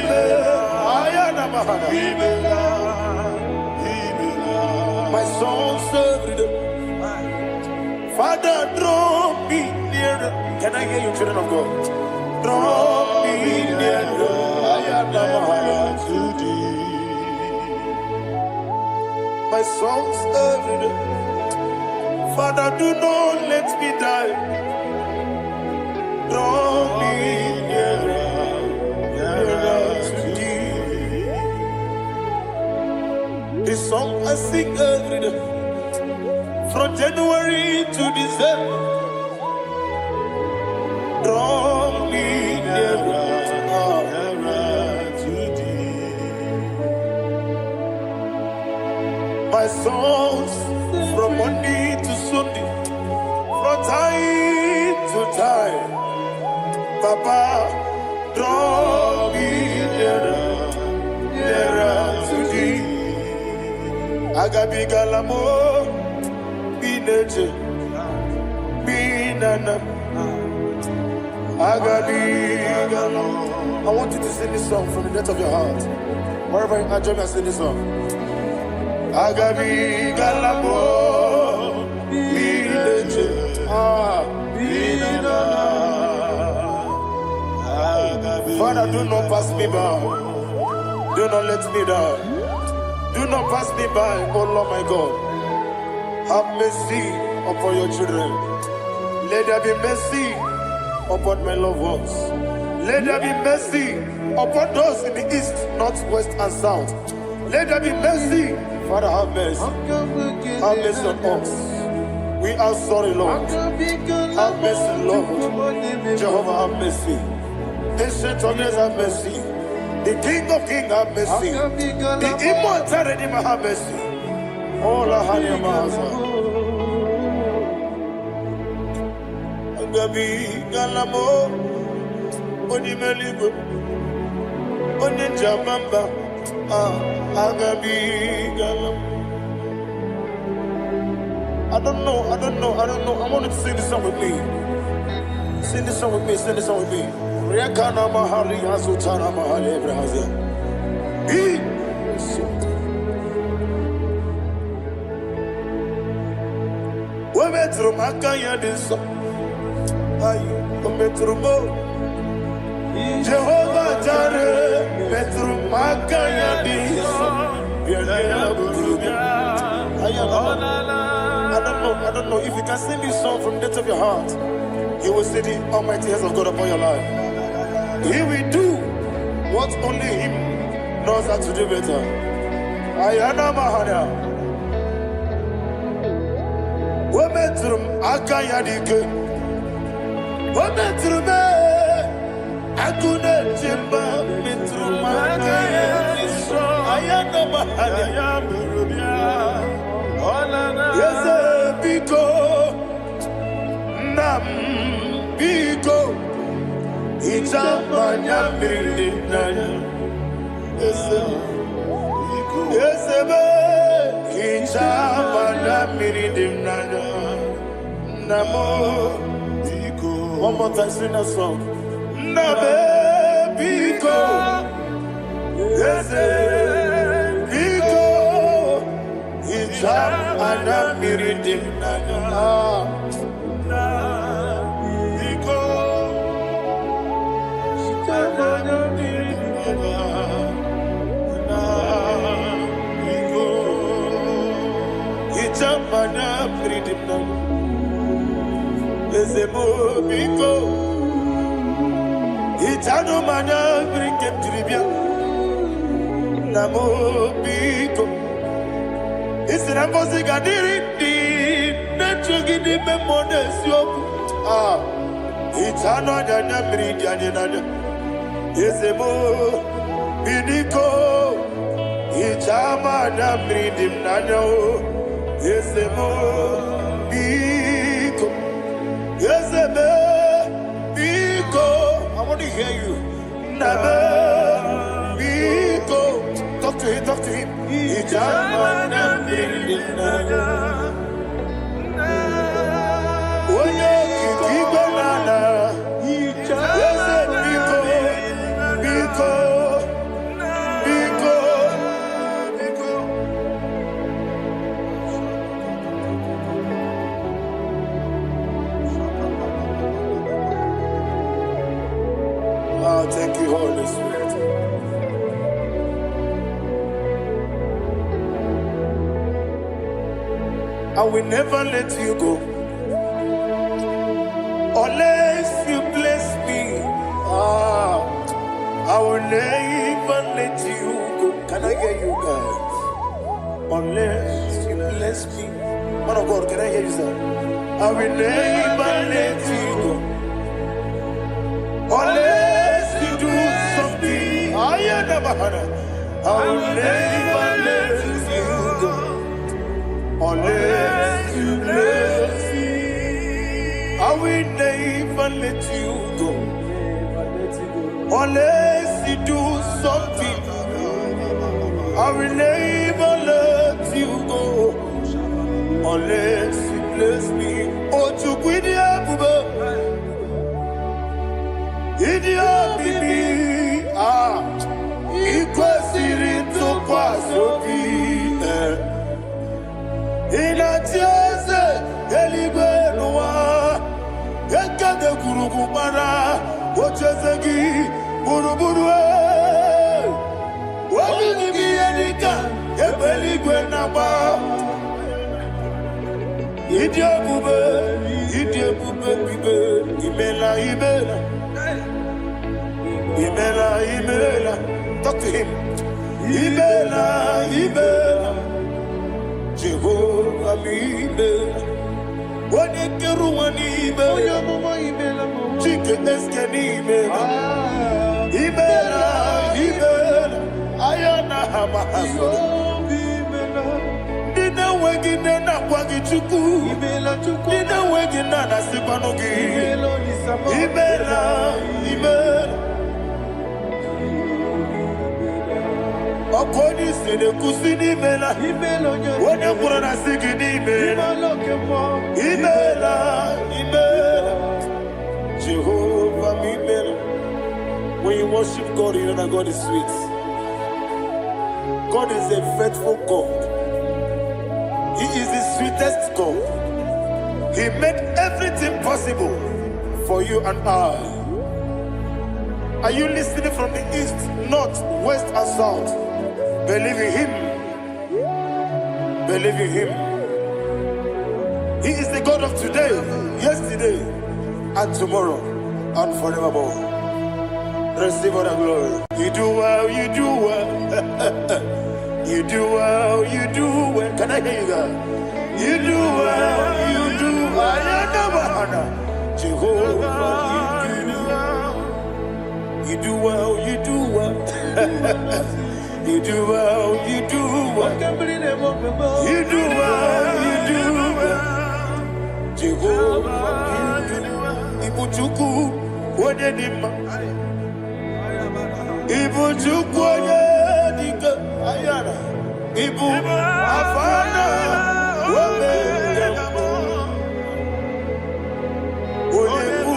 A: my soul served. Father, draw me nearer. Can I hear you, children of God? Draw me nearer. I am to thee. My songs every day. Father, do not let me die. Draw me nearer to thee. This song I sing every day. From January to December, draw me nearer to thee. My songs from Monday to Sunday, from time to time, Papa, draw me nearer to thee. Agabi Galamo. I want you to sing this song from the depth of your heart. Wherever you are, join me and sing this song. Agabi Galabo, Father, do not pass me by. Do not let me die. Do not pass me by, oh Lord my God. Have mercy upon your children. Let there be mercy upon my loved ones. Let there be mercy upon those in the east, north, west, and south. Let there be mercy. Father, have mercy. Have mercy on us. We are sorry, Lord. Have mercy, Lord. Jehovah, have mercy. Ancient of days, have mercy. The King of Kings, have mercy. The immortal Redeemer, have mercy. All I had your master. Agabi Galamo, Onimeligo, Onijabamba, Agabi Galamo. I don't know. I want you to sing this song with me. Sing this song with me. Riakana Mahali, Azutana Mahali, Brazil. Metro Makaya Diso, Metro Jehovah Jare, Metro Makaya Diso. I don't know if you can sing this song from the depth of your heart. You will see the almighty hands of God upon your life. He will do what only Him knows how to do better. Ayana Mahana. Wometrum akayadike. Wometrum akune chimba metrum akayadike. Ayana Mahana. Yes, Biko. Nam Biko. Ichapanya Mirinaya. Yes, Ichapanya Mirinaya. Namo Biko. One more time, sing that song. Nabe Biko. Yes, Biko.
B: Icham anamiridim Ezemo biko Itano mana brikem tribia Namo biko Isina kosi gadiri di Nechugi di memone siyoku Itano dana bridi anjenada Ezemo bidiko Ichama na bridim nanyo Ezemo biko Ezemo biko I want to hear you. Nabe biko Talk to him. Ichama na bridim nanyo Oye kikiko nana Eze biko Biko Thank you, Holy Spirit. I will never let you go unless you bless me. I will never let you go. Can I hear you guys? Unless you bless me. Man of God, can I hear you, sir? I will never let you go. Unless you do something, I will never let you go. Unless you bless me, I will never let you go. Unless you do something, I will never let you go. Unless you bless me, oh, to quit the Idia bibi ikwesiri tukwasobi inatieze eligwe nuwa ekade kurugumara ochezegi buruburu wabigi yedika ebeligwe naba Idia bube bibe imela Imela, talk to him. Imela, Jehovah Imela. One ekeru one Imela, chicken esken Imela. Imela, ayana hamahaso. Nina wegina na kwagi chuku. Nina wegina na sipanogi. Imela. Akoni sede kusini mela Wone kurana sigini mela Imela Jehovah Imela. When you worship God, you know that God is sweet. God is a faithful God. He is the sweetest God. He made everything possible for you and I. Are you listening from the east, north, west, and south? Believe in Him. Believe in Him. He is the God of today, yesterday, and tomorrow, and forevermore. Receive all the glory. You do well, you do well. You do well, you do well. Can I hear you guys? You do well, you do well. Jehovah, you do well, you do well. You do well, you do well. You do well, you do well. Jehovah, you do well. Ibuchuku, Wadedima. Ibuchuku, Wadedika. Ayana. Ibu, Afana. Wameyamo. Onebu,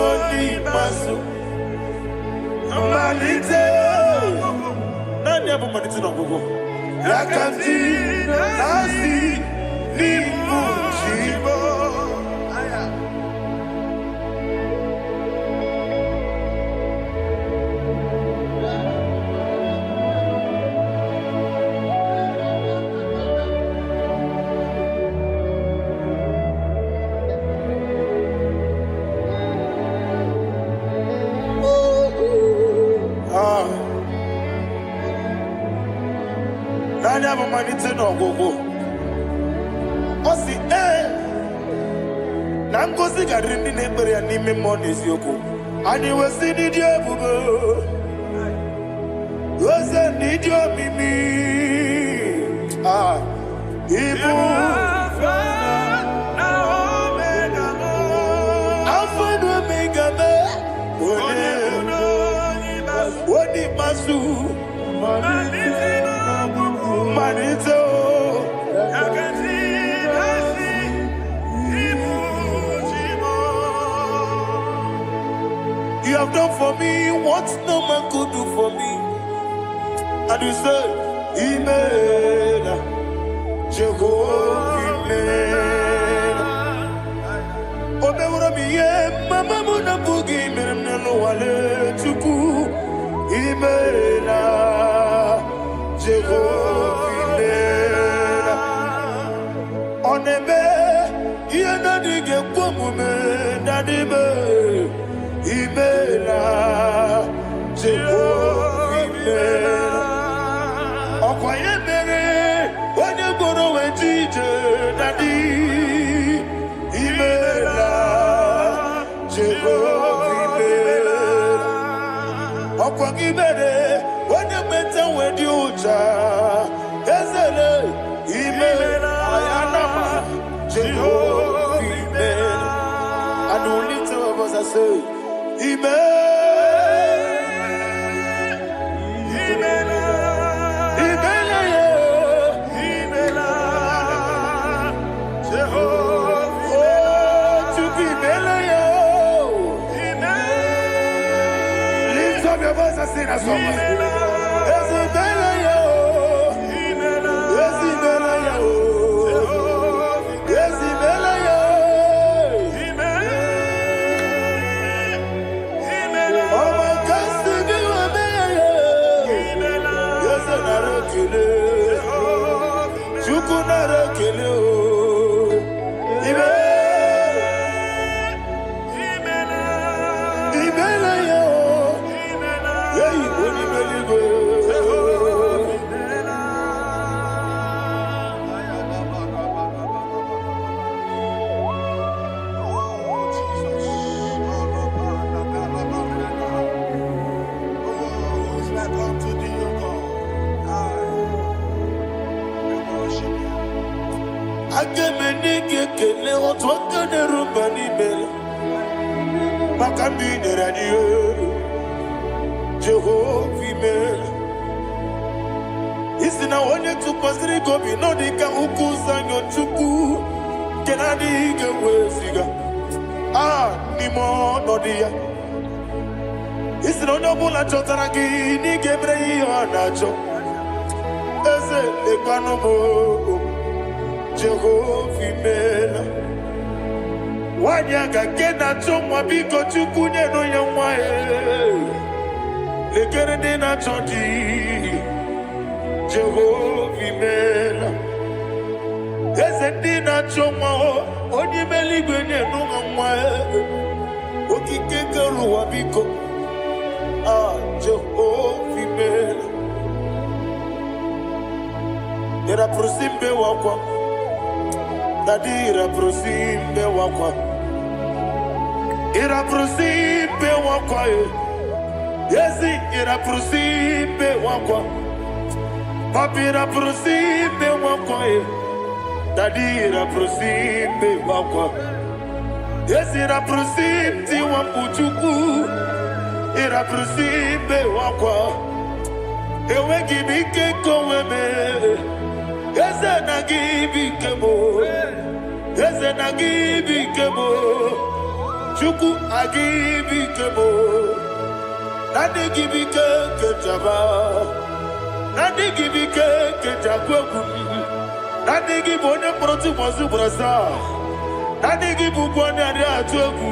B: Onimasu. Malite. Yakanti nasi Igbo Igbo. Nanya mamanite no gogo. Osi na ngozi gadiri ndị na-ekpere ya n'ime mmụọ na eziokwu. Anyị wesi n'ịdị ebube. Oze n'ịdị omimi. Ibu Alpha na Omega me. Oni masu. Manito, you have done for me what no man could do for me. And you said, Imela, Jehovah, Imela. Obewura miye, mama muna bugi, miremnelo wale chuku, Imela, Jehovah. Onebe, yena dige kumume, nadibe, imela, Jehovah, imela. Okwaye mere, onye goro wejije, nadi, imela, Jehovah, imela. Okwagi mere, onye meta wedi uja, ezele, imela. Jehovah, Amen. And only two of us are saying, Amen. Amen. Amen. Jehovah, oh, to be Amen. Lift up your voice and sing a song. Kele otwaka de rumba ni bele Makambi de radio Jehovah imela Isina onye tukosiri gobi no dika ukuza nyochuku Kenadi ke weziga Nimo no dia Isina onye bula chotara ki ni gebre iyo nacho Eze lekwano mo Jehovah imela Wanyaga kena chomwa biko chukunye no ya mwae Lekere dina choti Jehovah imela Eze dina chomwa Oni meligwenye no mwae Okike keruwa biko Jehovah imela Era prosimbe wakwa Dadira prosimbe wakwa Ira prosimbe wakwa Yesi ira prosimbe wakwa Papira prosimbe wakwa Dadira prosimbe wakwa Yesi ira prosimti wakuchuku Ira prosimbe wakwa Ewe gibike koweme Eze na gibi kemo, Eze na gibi kemo, Chuku agibi kemo, Nade gibi ke jaba, Nade Nadigi bike kejakweku. Nadigi bone proti mozu brasa. Nadigi bukwane ade atweku.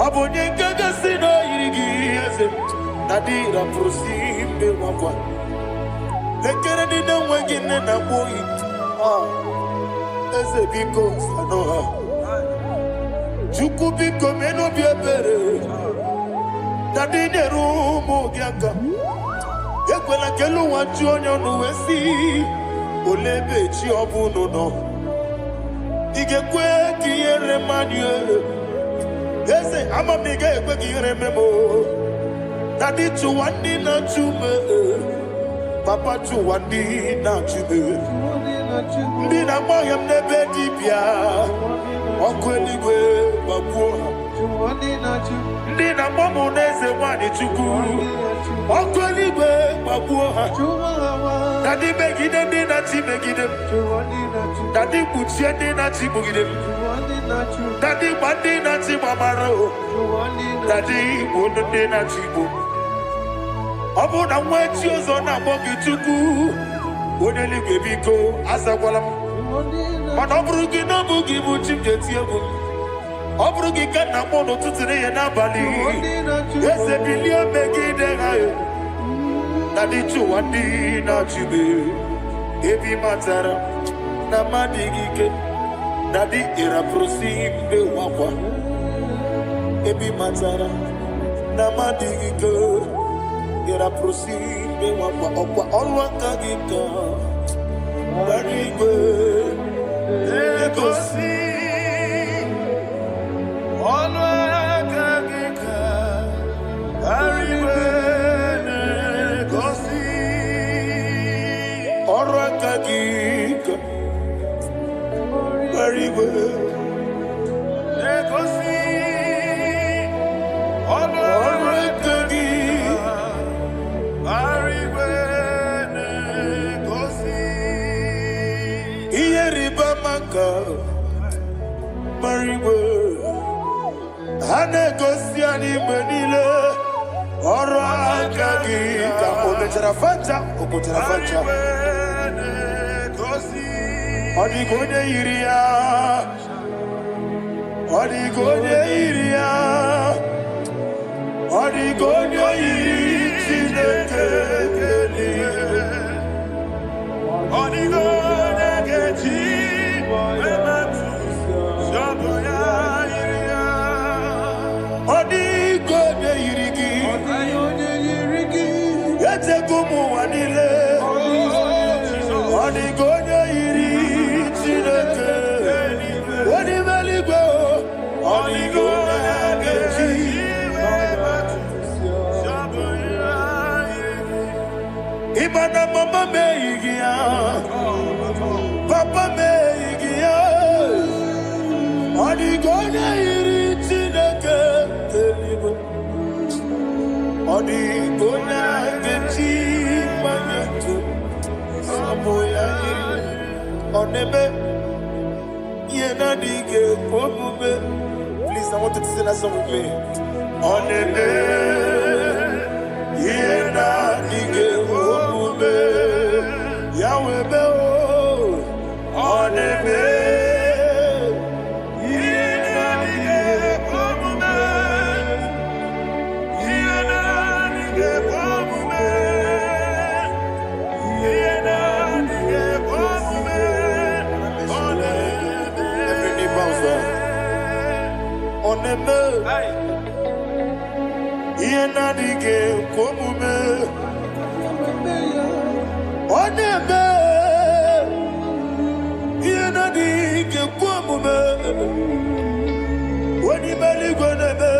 B: Abonye gaga sino yirigi ese. Nadira prosimbe wakwa. Lekere dina wengine na boy. Ese biko sanoha. Chuku biko meno biebere. Nadine rumo gyaka. Ekwela kelu wanchu onyo nuwesi. Olebe chi obuno no. Igekwe kiyere manye. Ese amamiga ekwe kiyere memo. Nadi chuwandi na chume. Papa chuwandi na chume. Ndi na moyam nebe dibia. Okweligwe babuha. Ndi na momo neze wani chuku. Okweligwe babuha. Dadi megide ndi na chi megide. Dadi kuchie ndi na chi bugide. Dadi bandi na chi mamaro. Dadi bono ndi na chi bo. Obu na mwechi ozo na mogi chuku. Oneligwe biko asagwalam. Mana oburu gị n'ọbụ gị bụ chi m ga-eti egwu. Ọ bụrụ gị ka nna mụ n'ụtụtụ n'ihe n'abalị. Eze bilie megide ha ya. Na dị chụwa ndị na-achị m. Ebi matara na mmadụ gị ike. Na dị ịrapụrụsị mbe wakwa. Ebi matara na mmadụ gị ike. Ịrapụrụsị mbe wakwa. Ọkwa ọrụ aka gị ka. Barigwe Egosi Ọnụ aka gị ka Barigwe Egosi Ọrụ aka gị ka Barigwe Egosi Ọnụ aka gị Barigwe Marigwe Hanegosi anime niile ọrụ aka gị ka o mechara fanta o kotara fanta ọ dịghị onye yiri ya ọ dịghị onye yiri ya ọ dịghị onye yiri Chineke eluigwe ọ dịghị onye ga-eji Ibana mama meigia, papa meigia. Odigonya iri Chineke eluigwe. Odigonya gechi manyetu samoya iri. Oneme yena dige omume. Please, I want you to sing that song with me. Oneme yena dige omume. Yahweh be o oneme. Oneme, yena dige komume. Oneme, yena dige komume. Wani mali goneme,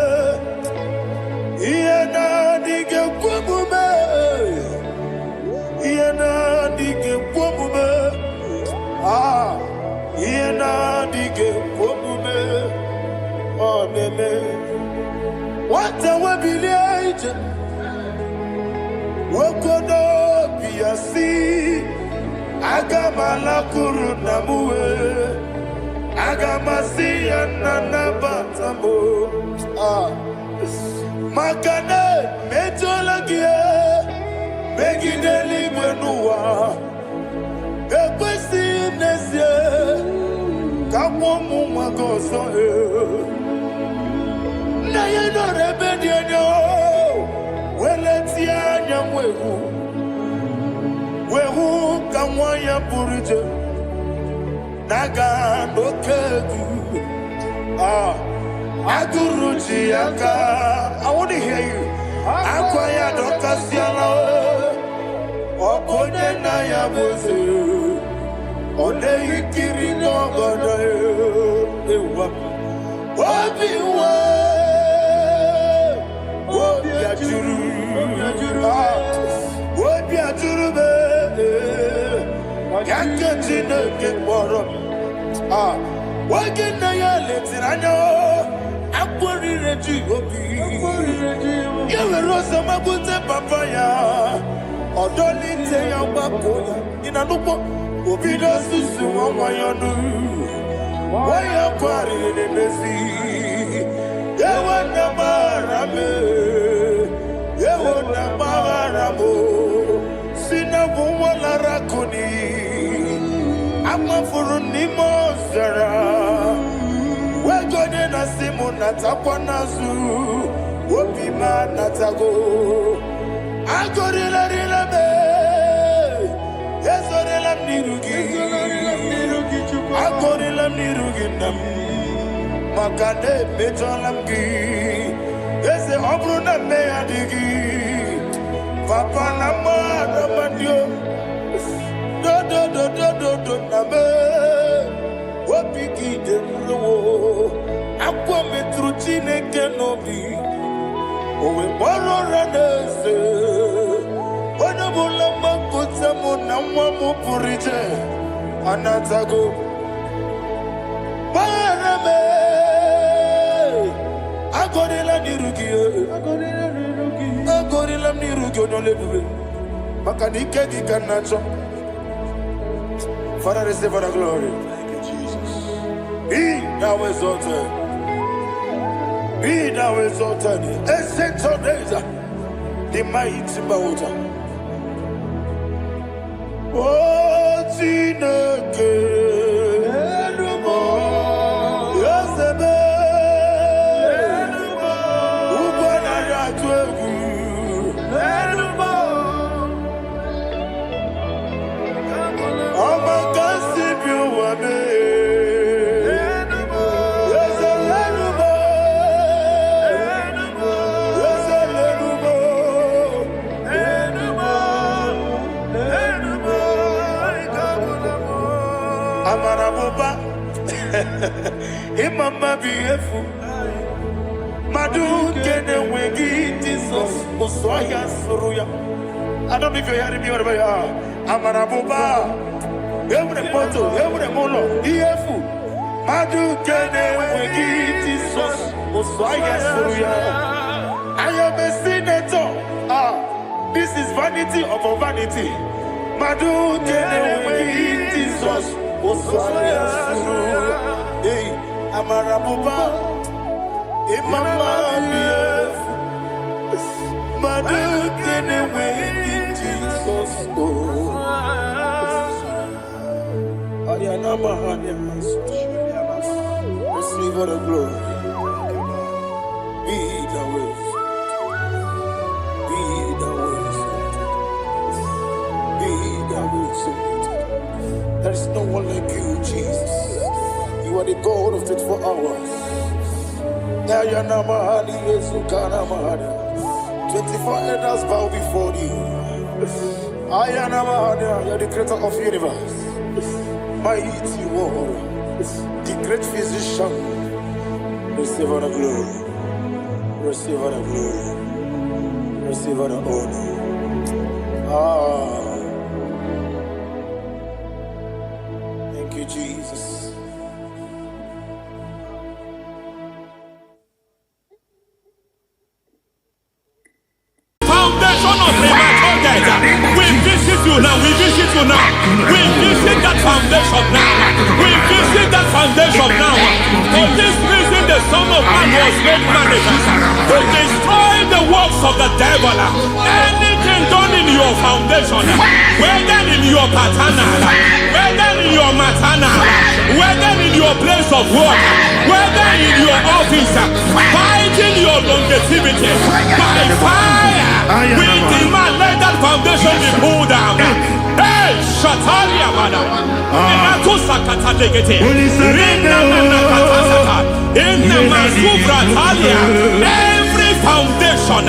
B: yena dige komume. Yena dige komume. Ah, yena dige komume. Oneme, what a webby Wokono biasi Agamala kurunamue Agamasi ananabatamo Makane metolagie Megideli mwenu Wanya Purite Naga no Kedu Aguruji Aka. I want to hear you. Akwaya Dokasiana Okone Naya Bozu Ode Ikiri no Godo Obi-Wa Obi-Ajuru Obi-Ajuru Yankajina Kekboro Wagina Letirano Akwari Reji Obi Yewe Rosa Mabute Papaya Odoli Teya Wakoya Inanupo Obi Dosusu Wawayanu Waya Kwari Nebesi Yewe Namarame Yewe Namaramo Sina Buwala Rakuni Ama Furunimo Zara Wegode na simu natakwa nazu Wopima natago Agorila rila me Yezorila mnirugi Agorila mnirugi nam Makane mejolamgi Yeze obru na meyadigi Papa na mada mandio Do na me Wapiki de mrewo Akwa metru chineke nobi Owe boro ranese Wanabula makuta muna mwamu purije Anatago Barame Agorila nirugi Agorila nirugi onolebube Makanike di kanacho Father, receive the glory. Be thou exalted. Be thou exalted. Ancient of days, the mighty mountain. Oh, Chineke. Yosebe. Ubwana yatwegu. Amaraboba, Imama Biefu, Madu Kene Wegi, Jesus, Osoya Suruya. I don't know if you're hearing me wherever you are. Amaraboba, Every Poto, every Molo, Biefu, Madu Kene Wegi, Jesus, Osoya Suruya. I am a senator. This is vanity upon vanity. Madu Kene Wegi, Jesus. Hey, Amarabuba, Imama Bief, Madu Kenewe in Jesus. Ayana Mahanias, receive all the glory. Be the ways, be the ways, be the ways. There is no one like you, Jesus. You are the God of 24 hours. 24 elders bow before you. You are the creator of the universe. Mighty warrior, the great physician. Receive all the glory. Receive all the glory. Receive all the honor. Thank you, Jesus.
D: Foundation of premature death. We visit you now. We visit you now. We visit that foundation now. We visit that foundation now. For this reason, the Son of Man was made manifest to destroy the works of the devil. Anything done in your foundation, whether in your paternal, whether in your maternal, whether in your place of work, whether in your office, fighting your longevity by fire, we demand let that foundation be pulled down. Hey, Shatan kata legete. Rina mana kata sata. Inna masubra talia. Every foundation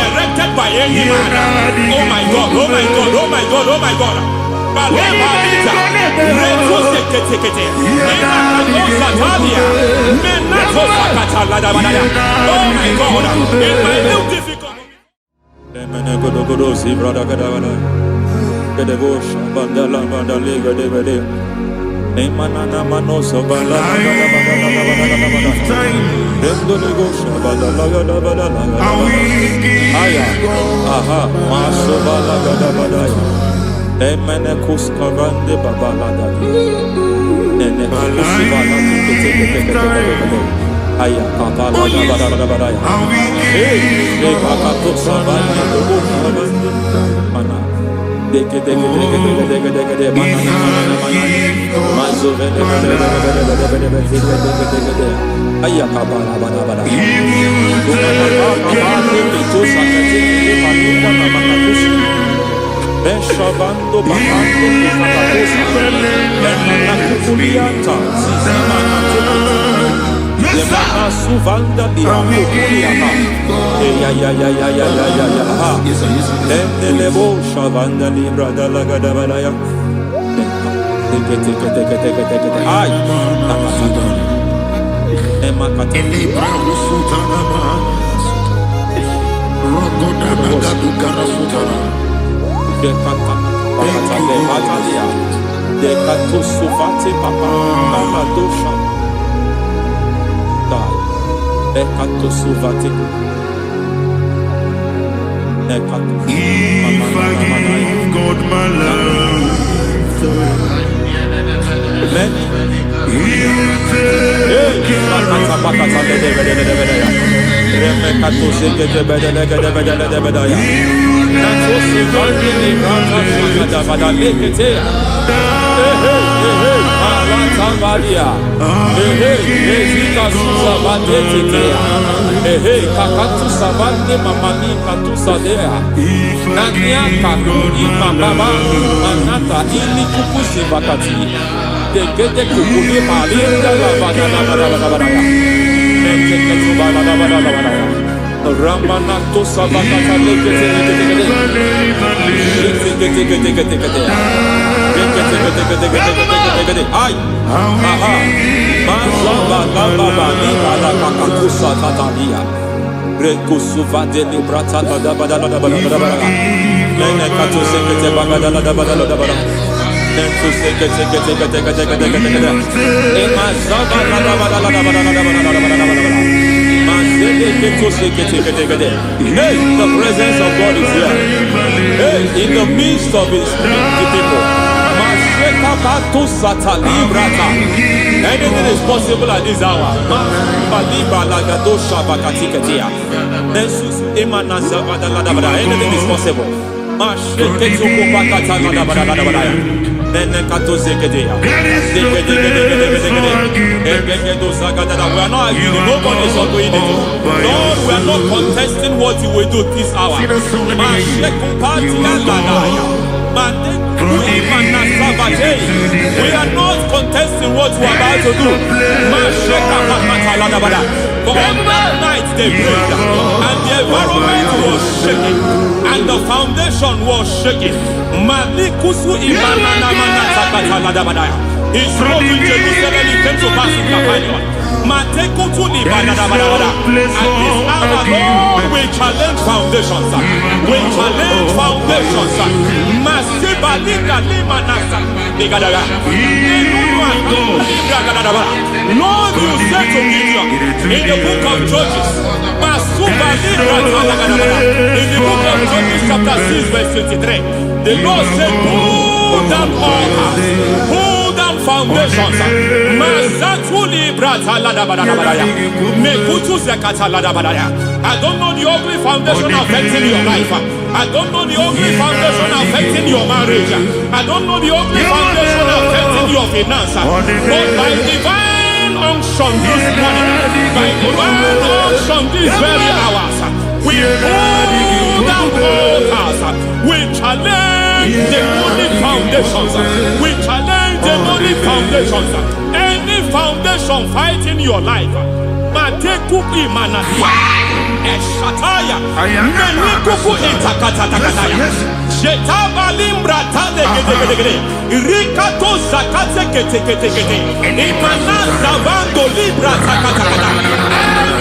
D: erected by any man. Oh my God, oh my God, oh my God, oh my God. Baleba ita. Reto sekete. Inna kadosa talia. Menato sakata ladabadaya. Oh my God, in my new difficult. Emene godo si brada kadabada. Kedebosha bandala bandali gedebede. Emanana manoso bala Endo negosha bala aya aha maso bala gada emene kuskavande babala dadi ene kusi bala teke aya kapala bala eh bakato sabane dogo mana deke Suvanda di Akuliaka. Lebo Shavanda Libra da Lagadabalaya. Ay, Emakata. If I give God my love, He'll take care of kakatu savande mamani katu sadea nania kakuni mababa manata ili kukusi bakati degede kukuni malinda la bada Ramanato sabakata legete ay aha mazaba baba ni bala kakakusa tatalia rekusuva de librata bada nene kato sekete bagada bada nentu sekete e mazaba hey, the presence of God is here. Hey, in the midst of His people. Anything is possible at this hour. Anything is possible. We are not arguing, nobody is going to do. Lord, we are not contesting what you will do this hour. We are not contesting what you are about to do. For all night they prayed, and the environment was shaking, and the foundation was shaking. He spoke in Jerusalem, he came to pass in Capernaum. At this hour, Lord, we challenge foundations. We challenge foundations. Lord, you said to Gideon in the book of Judges, in the book of Judges chapter 6 verse 23, the Lord said, pull down altars, pull down foundations. I don't know the ugly foundation affecting your life. I don't know the ugly foundation affecting your marriage. I don't know the ugly foundation affecting your finance. But by divine unction this morning, by divine unction these very hours, we pull down altars. We challenge the only foundations. We challenge demonic foundations, any foundation fighting your life, Mateku Imanadia, Eshataya, Menikuku Itakatatakataya, Shetabalimbra Tadegede, Rikato Zakate Ketekete, Imanaza Vando Libra Takatakata.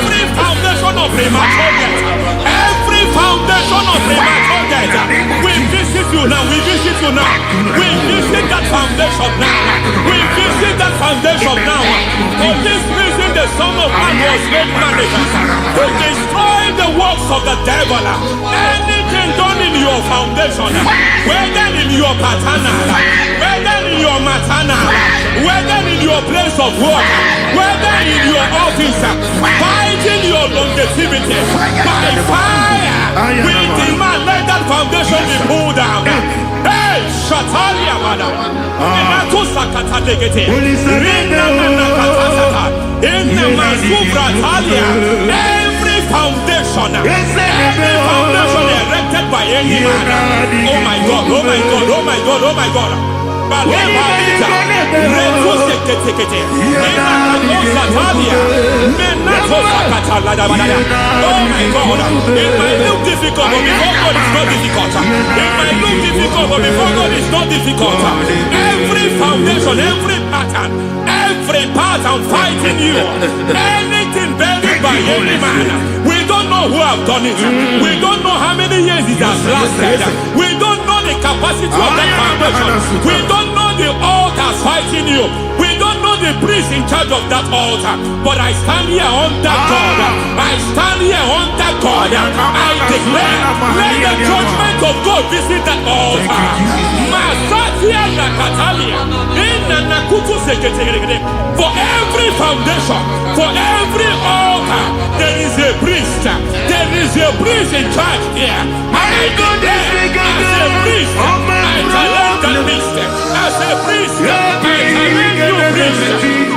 D: Every foundation of premature death, every foundation of premature death, we visit you now, we visit you now, we visit that foundation now, we visit that foundation now. For this reason, the Son of Man was made manifest to destroy the works of the devil. Anything done in your foundation, whether in your paternal, whether in your maternal, whether in your place of work, whether in your office, fighting your longevity by fire, we demand let that foundation be pulled down. Hey, Shatalia, madam. Every foundation erected by any man. Oh my God, oh my God, oh my God, oh my God. Oh my God, it might look difficult, but before God it's not difficult. It might look difficult, but before God it's not difficult. Every foundation, every pattern fighting you, anything buried by any man, we don't know who have done it. We don't know how many years it has lasted. We don't know the capacity of that foundation. We don't know the altars fighting you. We don't know the priest in charge of that altar. But I stand here under God. I stand here under God. I declare, let the judgment of God visit that altar. For every foundation, for every altar, there is a priest. There is a priest in charge here. I declare, as a priest, I challenge that priest. As a priest, I challenge you priest.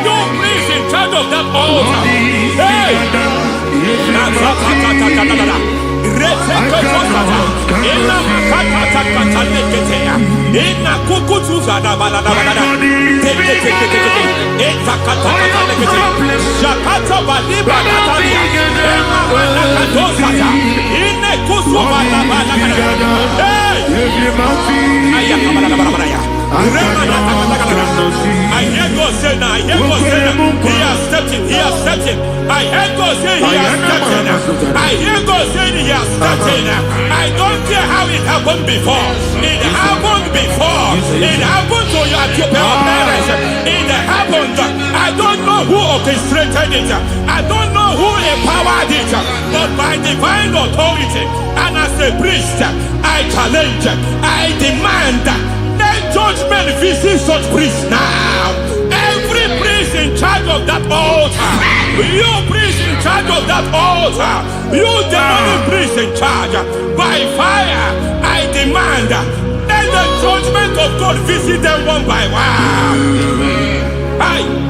D: You priest in charge of that altar. Hey! I hear God say now, I hear God say now, he has stepped in, he has stepped in. I hear God say he has stepped in. I hear God say he has stepped in. I don't care how it happened before. It happened before. It happened to your parents. It happened. I don't know who orchestrated it. I don't know who empowered it. But by divine authority and as a priest, I challenge, I demand, let judgment visit such priests now. Every priest in charge of that altar, you priest in charge of that altar, you demonic priest in charge, by fire, I demand, let the judgment of God visit them one by one. Aye.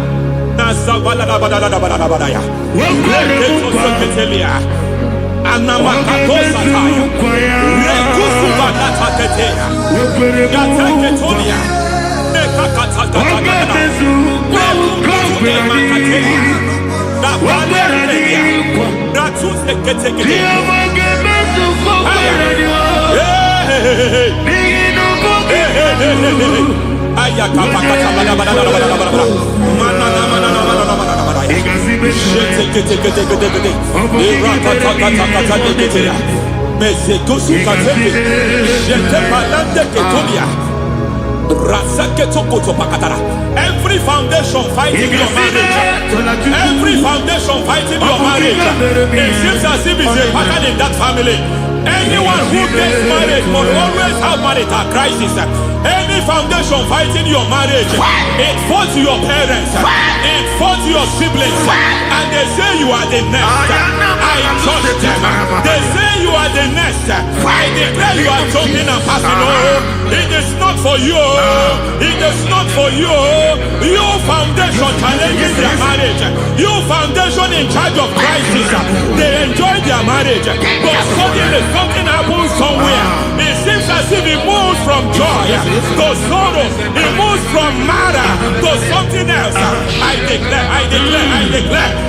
D: Every foundation fighting your marriage, every foundation fighting your marriage, it seems as if it's a pattern in that family. Anyone who gets married must always have marital crisis. Any foundation fighting your marriage, it fought your parents, it fought your siblings, and they say you are the next. I judge them. They say you are the next. I declare you are jumping and passing. Oh, it is not for you. It is not for you. You foundation challenges their marriage. You foundation in charge of crisis. They enjoy their marriage, but suddenly something happens somewhere. It seems as if it moves from joy to sorrow. It moves from matter to something else. I declare,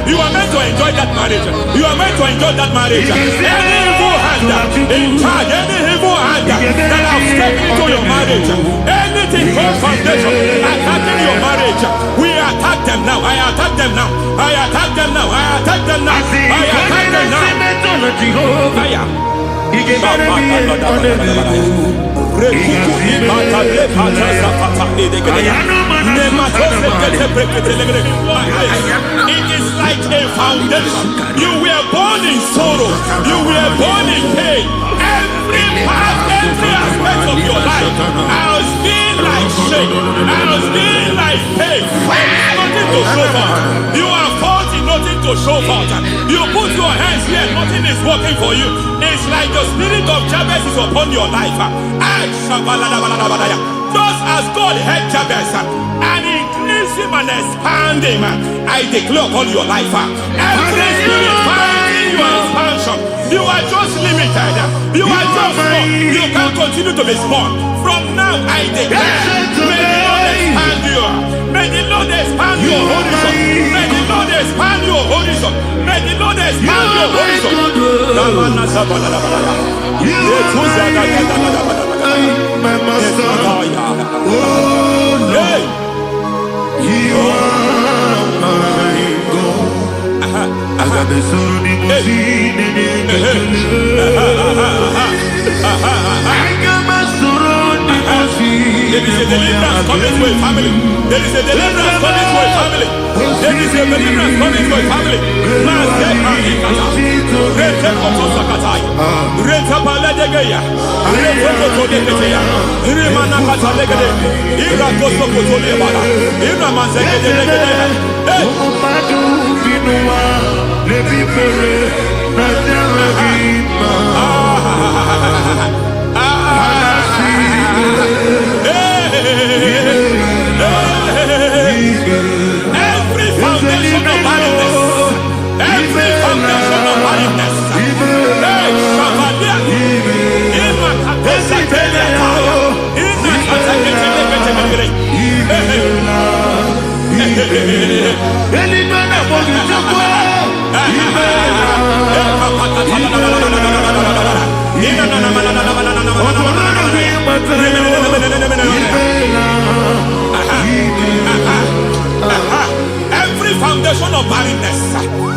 D: you are meant to enjoy that marriage. You are meant to enjoy that marriage. Any evil hand in charge, any evil hand that have stepped into your marriage, anything called foundation attacking your marriage, we attack them now. I attack them now. I attack them now. I attack them now. I attack them now. It is like a foundation. You were born in sorrow. You were born in pain. Every part, every aspect of your life has been like shame. Has been like pain. Nothing to show for. You are faulty, nothing to show for. You put your hands here, nothing is working for you. It's like the spirit of Jabez is upon your life. Just as God had Jabez and increased him and expand him, I declare upon your life. Every spirit finding your expansion, you are just limited. You are just small. You can't continue to be small. From now, I declare, may the Lord expand you. May the Lord expand your horizon. May the Lord expand your horizon. May the Lord expand your horizon.
B: My master, oh Lord, you are my God. I got the soul of the machine I got my soul of the machine.
D: There is a deliverance coming to a family. There is a deliverance coming to a family. There is a deliverance coming to a family. Every foundation of barrenness, every foundation of barrenness, every foundation of barrenness,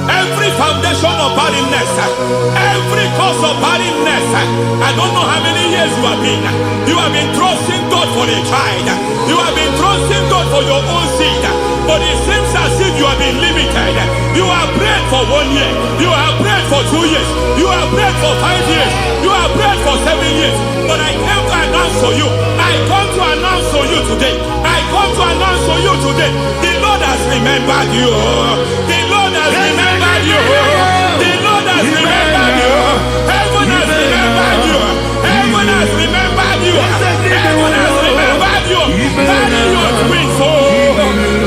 D: every foundation of barrenness, every cause of barrenness. I don't know how many years you have been trusting God for a child. You have been trusting God for your own seed, but it seems as if you have been limited. You have prayed for 1 year, you have prayed for 2 years, you have prayed for 5 years, you have prayed for 7 years. But I came to announce for you, I come to announce for you today, I come to announce for you today, the Lord has remembered you. The Lord has remembered you. The Lord has remembered you. Heaven has remembered you. Heaven has remembered you. Heaven has remembered you. Carry your twins, oh.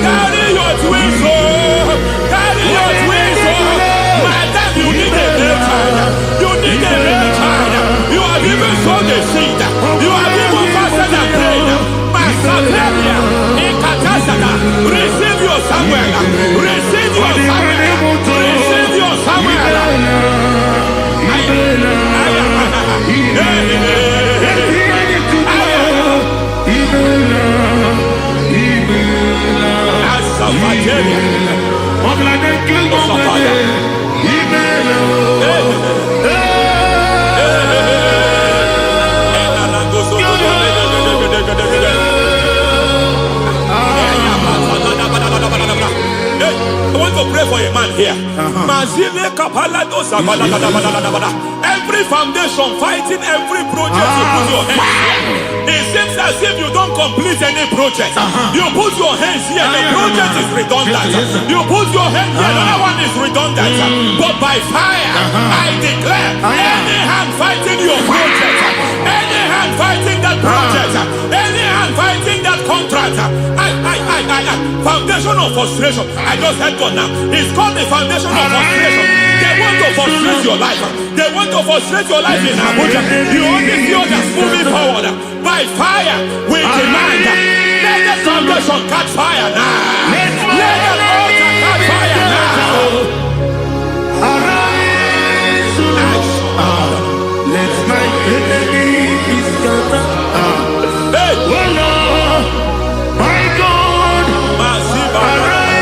D: Carry your twins, oh. Carry your twins, oh. Madam, you need a real child. You need a real child. You have even sown the seed. You have even fasted and prayed. Masaperia, Ekatasada, receive your Samuel. Receive your Samuel. Receive your Samuel. I want to pray for a man here. Every foundation fighting every project you put your hands. It seems as if you don't complete any project. You put your hands here, the project is redundant. You put your hand here, another one is redundant. But by fire, I declare, any hand fighting your project, any hand fighting that project, any hand fighting that contract, foundation of frustration. I just heard God now. It's called the foundation of frustration. The want to frustrate your life. They want to frustrate your life in Abuja. You only see others moving forward. By fire, we demand. Let the foundation catch fire now. Let the altar catch fire now.
B: Arise, let my enemy be scattered.
D: Hey.
B: Oh Lord, my God, arise.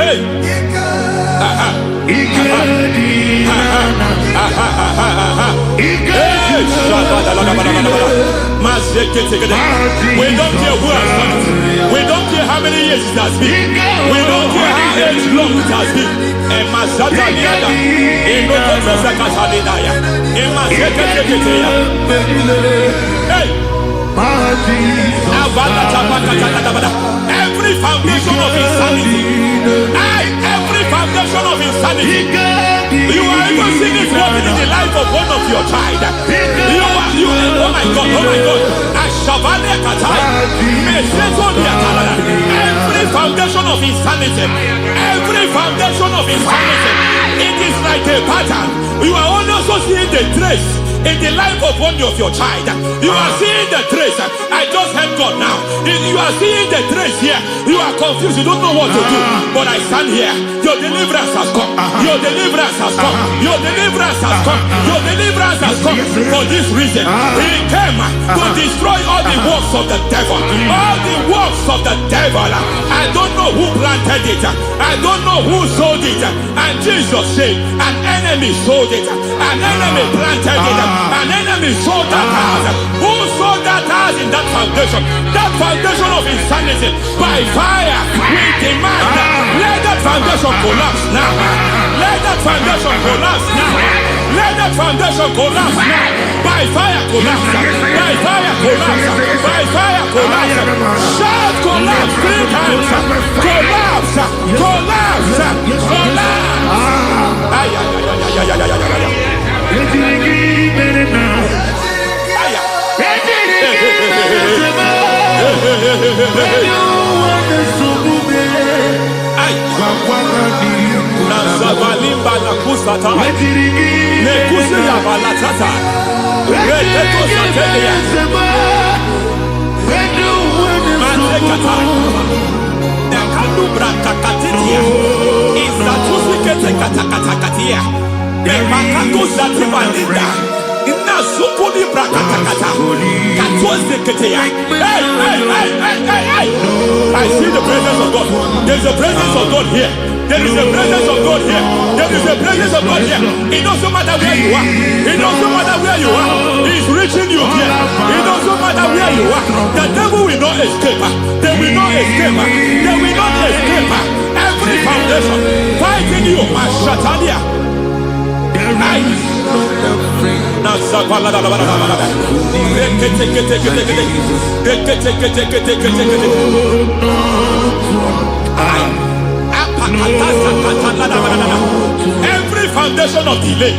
D: Hey. We don't care who has done it. We don't care how many years it has been. We don't care how age long it has been. Every foundation of insanity. Every foundation of insanity. You are even seeing it working in the life of one of your child. Oh my God. Every foundation of insanity. Every foundation of insanity. It is like a pattern. You are also seeing the trace in the life of one of your child. You are seeing the trace. I just heard God now. You are seeing the trace here. You are confused. You don't know what to do. But I stand here. Your deliverance has come. Your deliverance has come. Your deliverance has come. Your deliverance has come. For this reason, He came to destroy all the works of the devil. All the works of the devil. I don't know who planted it. I don't know who sold it. And Jesus said, an enemy sold it. An enemy planted it. An enemy sold that house. Who sold that house in that foundation? That foundation of insanity. By fire, we demand. Let that foundation collapse now. Let that foundation collapse now. Let that foundation collapse now. By fire collapse. By fire collapse. By fire collapse. Shout collapse 3 times. Collapse. Collapse. I see the presence of God. There's a presence of God here. There is a presence of God here. There is a presence of God here. It doesn't matter where you are. It doesn't matter where you are. He's reaching you here. It doesn't matter where you are. The devil will not escape. They will not escape. They will not escape. Every foundation fighting you. Mashatalia. Every foundation of delay.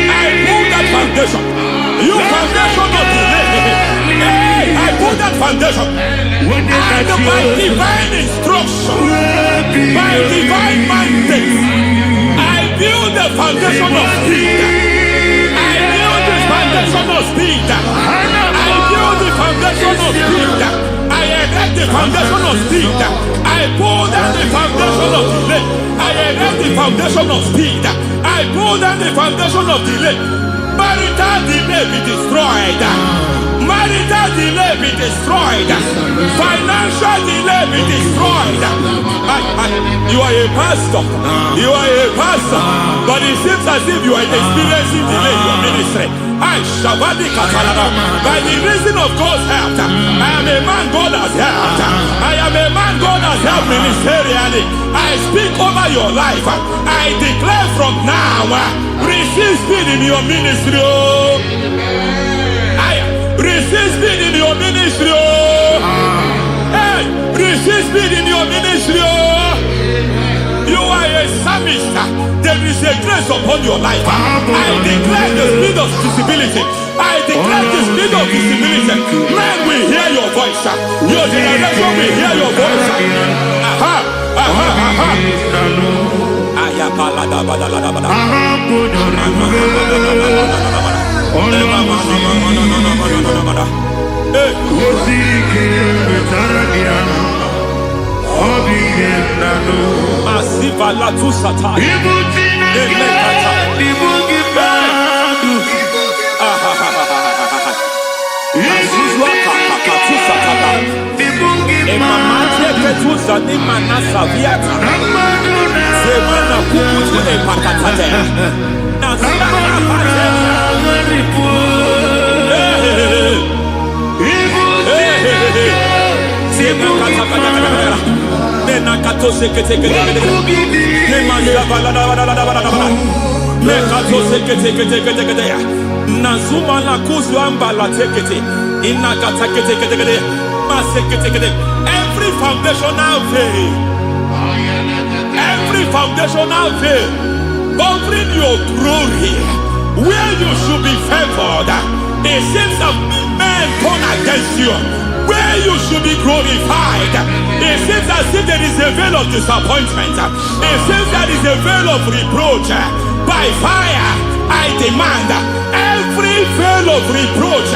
D: I pull that foundation. You foundation of delay. I pull that foundation. And by divine instruction, by divine mandate, I build the foundation of speed. I build the foundation of speed. I build the foundation of speed. I erect the foundation of speed. I pull down the foundation of delay. I erect the foundation of speed. I pull down the foundation of delay. Marital delay be destroyed. Marital delay be destroyed. Financial delay be destroyed. You are a pastor. You are a pastor. But it seems as if you are experiencing delay in your ministry. By the reason of God's help, I am a man God has helped. I am a man God has helped ministerially. I speak over your life. I declare from now, receive speed in your ministry. Receive speed in your ministry. Hey, receive speed in your ministry. You are a psalmist. There is a grace upon your life. I declare the spirit of visibility. I declare the spirit of visibility. Men will hear your voice. Your generation will hear your voice. Aha, aha, aha. Ayapalada badalada badalada. Asiva la tu sata. Nazuma la kuzwamba la tekete inakata kete masekete. Every foundational veil, every foundational veil covering your glory, where you should be favored, it seems that men turn against you. Where you should be glorified, it seems as if there is a veil of disappointment. It seems there is a veil of reproach. By fire, I demand every veil of reproach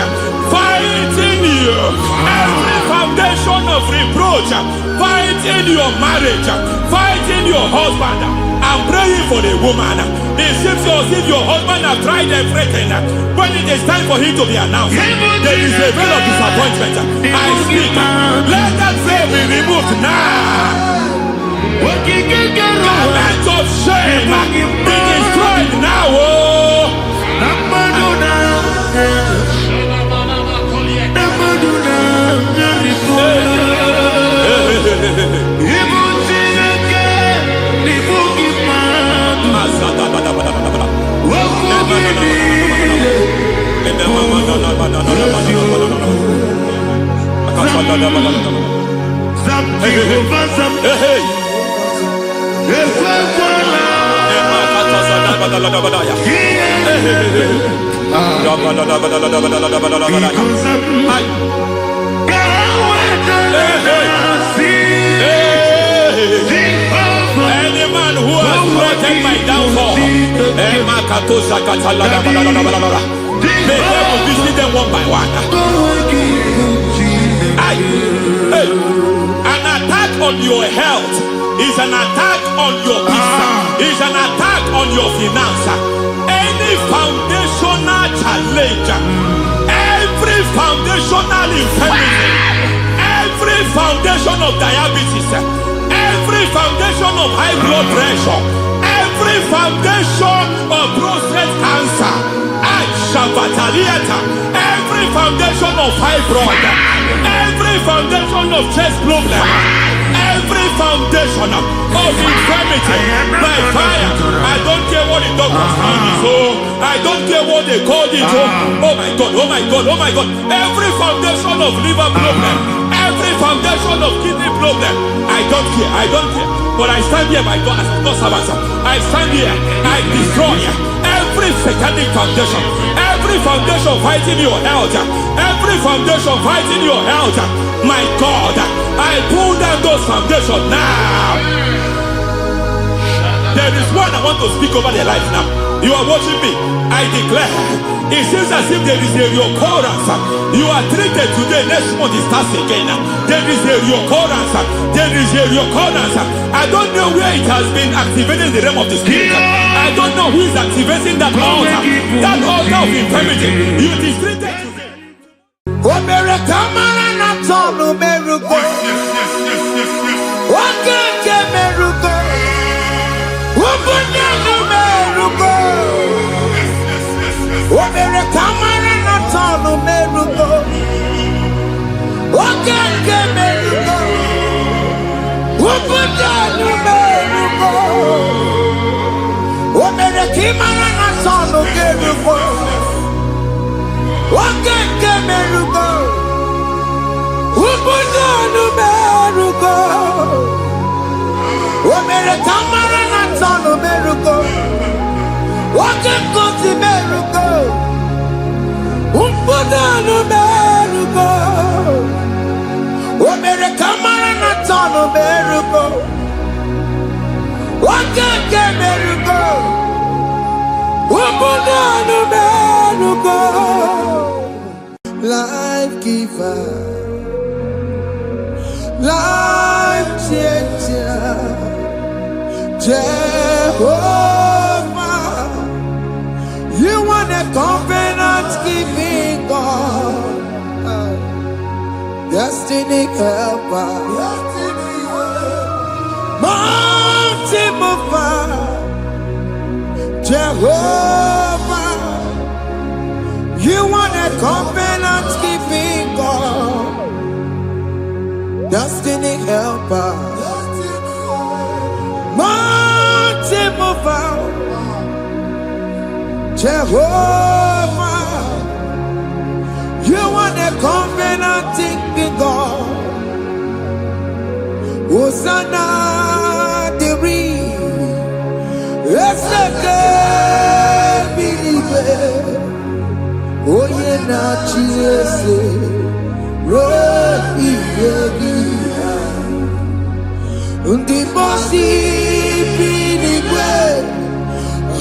D: fighting you, every foundation of reproach fighting your marriage, fighting your husband. I'm praying for the woman. It seems as if your husband has tried everything. When it is time for him to be announced, there is a veil of disappointment. I speak. Let that veil be removed now. Garment of shame be destroyed now. Any man who has plotted my downfall, may devil visit them one by one. An attack on your health is an attack on your peace, is an attack on your finance. Any foundational challenge, every foundational infirmity, every foundation of diabetes, every foundation of high blood pressure, every foundation of prostate cancer, every foundation of fibroid, every foundation of chest problem, every foundation of infirmity, by fire. I don't care what the doctors call it, so I don't care what they call it. Oh my God, oh my God, oh my God. Every foundation of liver problem, every foundation of kidney problem, I don't care, I don't care. But I stand here, my God, as God's servant. I stand here, I destroy every satanic foundation, every foundation fighting your health, every foundation fighting your health. My God, I pull down those foundations now. There is one I want to speak over their life now. You are watching me. I declare, it seems as if there is a reoccurrence. You are treated today, next month it starts again. There is a reoccurrence. There is a reoccurrence. I don't know where it has been activated in the realm of the spirit. I don't know who is activating that altar of infirmity. You is treated today.
B: What giver, life changer, Jehovah. You want a covenant keeping God, destiny helper, mountain mover, Jehovah. You want a covenant keeping God, destiny helper, mountain mover, Jehovah. You want a covenant keeping God. Hosanna diri, eseke bilibe. Oye na chiese, rohi yegiya. Undi bosi bilibe,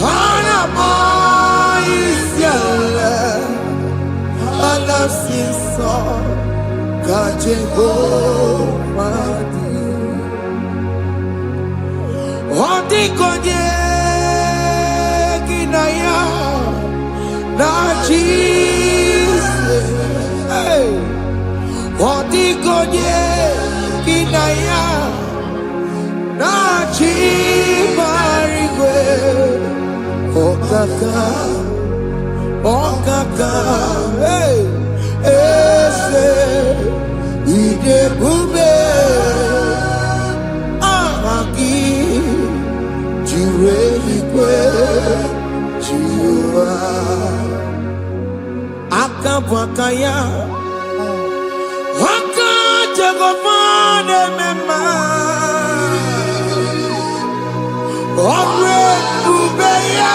B: hana mo isyala. Alasinso ka Jehovah di. Odi konye kinaya na Jesus. Odi konye kinaya na Chimarigwe. Okaka, okaka, hey, ese ide bube, amaki, jure ikwe, jiwa, akabwakaya, akajagofane mema, omwe ubeya.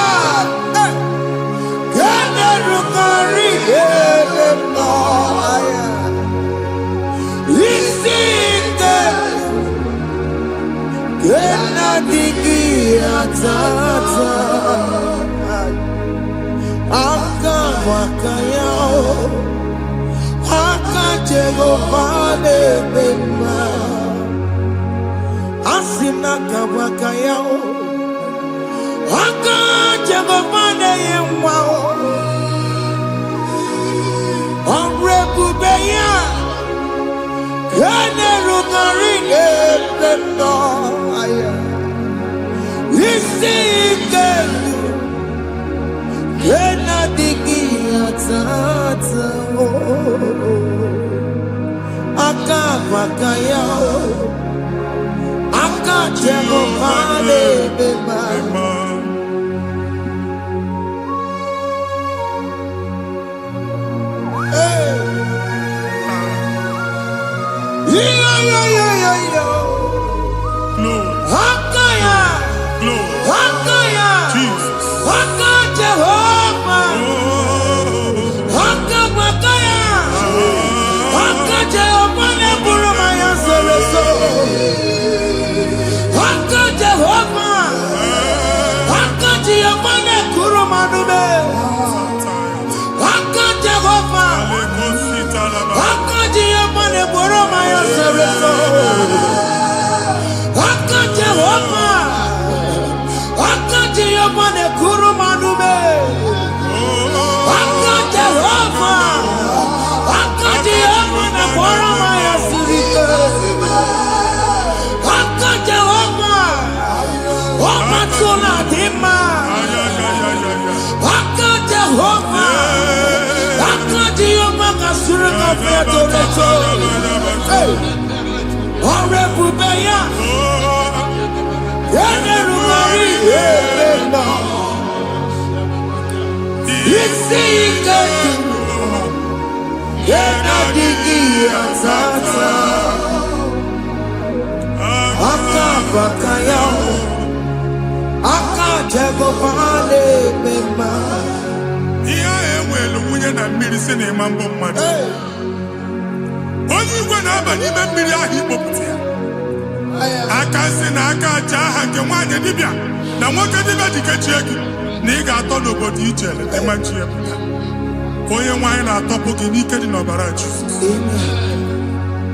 C: onye nwanyị na-atọpụ gị n'ike dị n'ọbara Jizọs.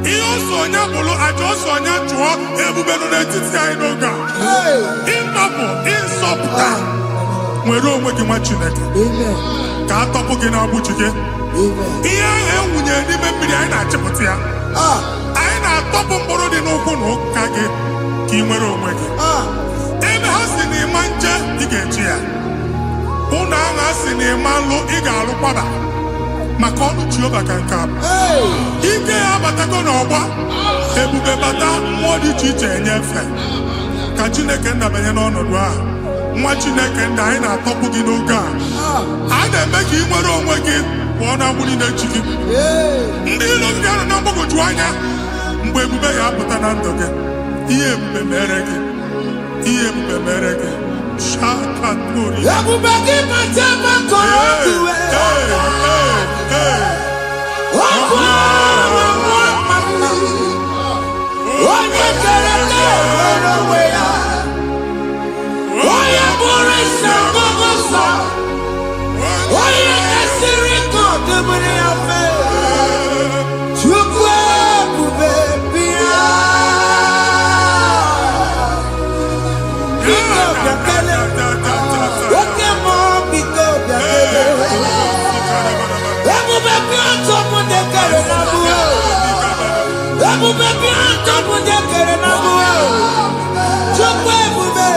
C: Ihe ọsọ onye bụrụ aja ọsọ onye chụọ ebube nọ n'etiti anyị n'oge a. Ịtọpụ ịsọpụta nwere onwe gị nwa Chineke ka a tọpụ gị n'agbụchi gị. Ihe ahụ ewunye n'ime mmiri anyị na-achịpụta ya. Anyị na-atọpụ mkpụrụ dị n'ụkwụ na ụka gị ka ị nwere onwe gị. Ebe ha si na ịma nje ị ga-eji ya. Ụlọ ahụ ha si na ịma nlụ ị ga-alụkwaba maka ọnụ Jehova ka nke a bụ. Ike ya abatago n'ọgba ebube bata mmụọ dị iche iche enyefe ka Chineke ndabanye n'ọnọdụ ahụ. Nwa Chineke ndị anyị na-atọpụ gị n'oge a. A na-eme ka ị nwere onwe gị pụọ na mgbuli na-echi gị. Ndị ilo gị ga-anọ na mgbagwoju anya mgbe ebube ya apụta na ndụ gị. Ihe ebube mere gị. Ihe ebube mere gị. Shakatori.
B: Ebube gị mata makọrọ iwe. Onye kere nwere onwe ya. Onye bụrụ isi ọgụgụ nsọ. Onye esiri ka ọdụmiri ya fe. Chukwu ebube bịa. Biko bịakele. Oke mmụọ biko bịakele. Ebube bịa tọpụ ndị kere na mbuo. Ebube bịa tọpụ ndị kere na mbuo. Chukwu ebube.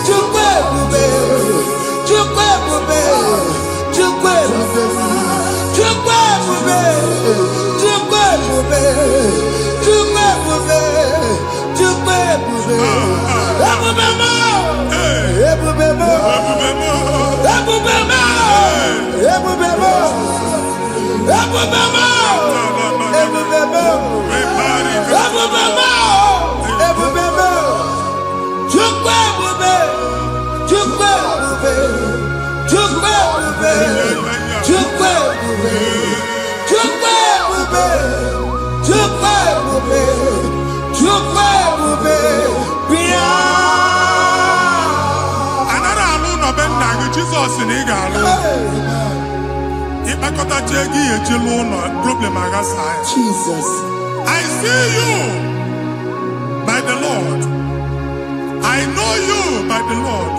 B: Chukwu ebube. Chukwu ebube. Chukwu ebube. Chukwu ebube. Chukwu ebube. Chukwu ebube. Chukwu ebube. Ebube mo. Ebube mo. Ebube mo. Ebube mo. Ebube mo. Ebube mo. Ebube mo. Ebube mo. Chukwu ebube. Chukwu ebube. Chukwu ebube. Chukwu ebube. Chukwu ebube. Chukwu ebube. Chukwu ebube. Bịa.
C: Anara alụ nọ be nna gị Jizọs na ị ga-alụ. Ịkpakọtacha ego ihe eji lụọ ụlọ problem aghasa ya.
B: Jesus.
C: I see you by the Lord. I know you by the Lord.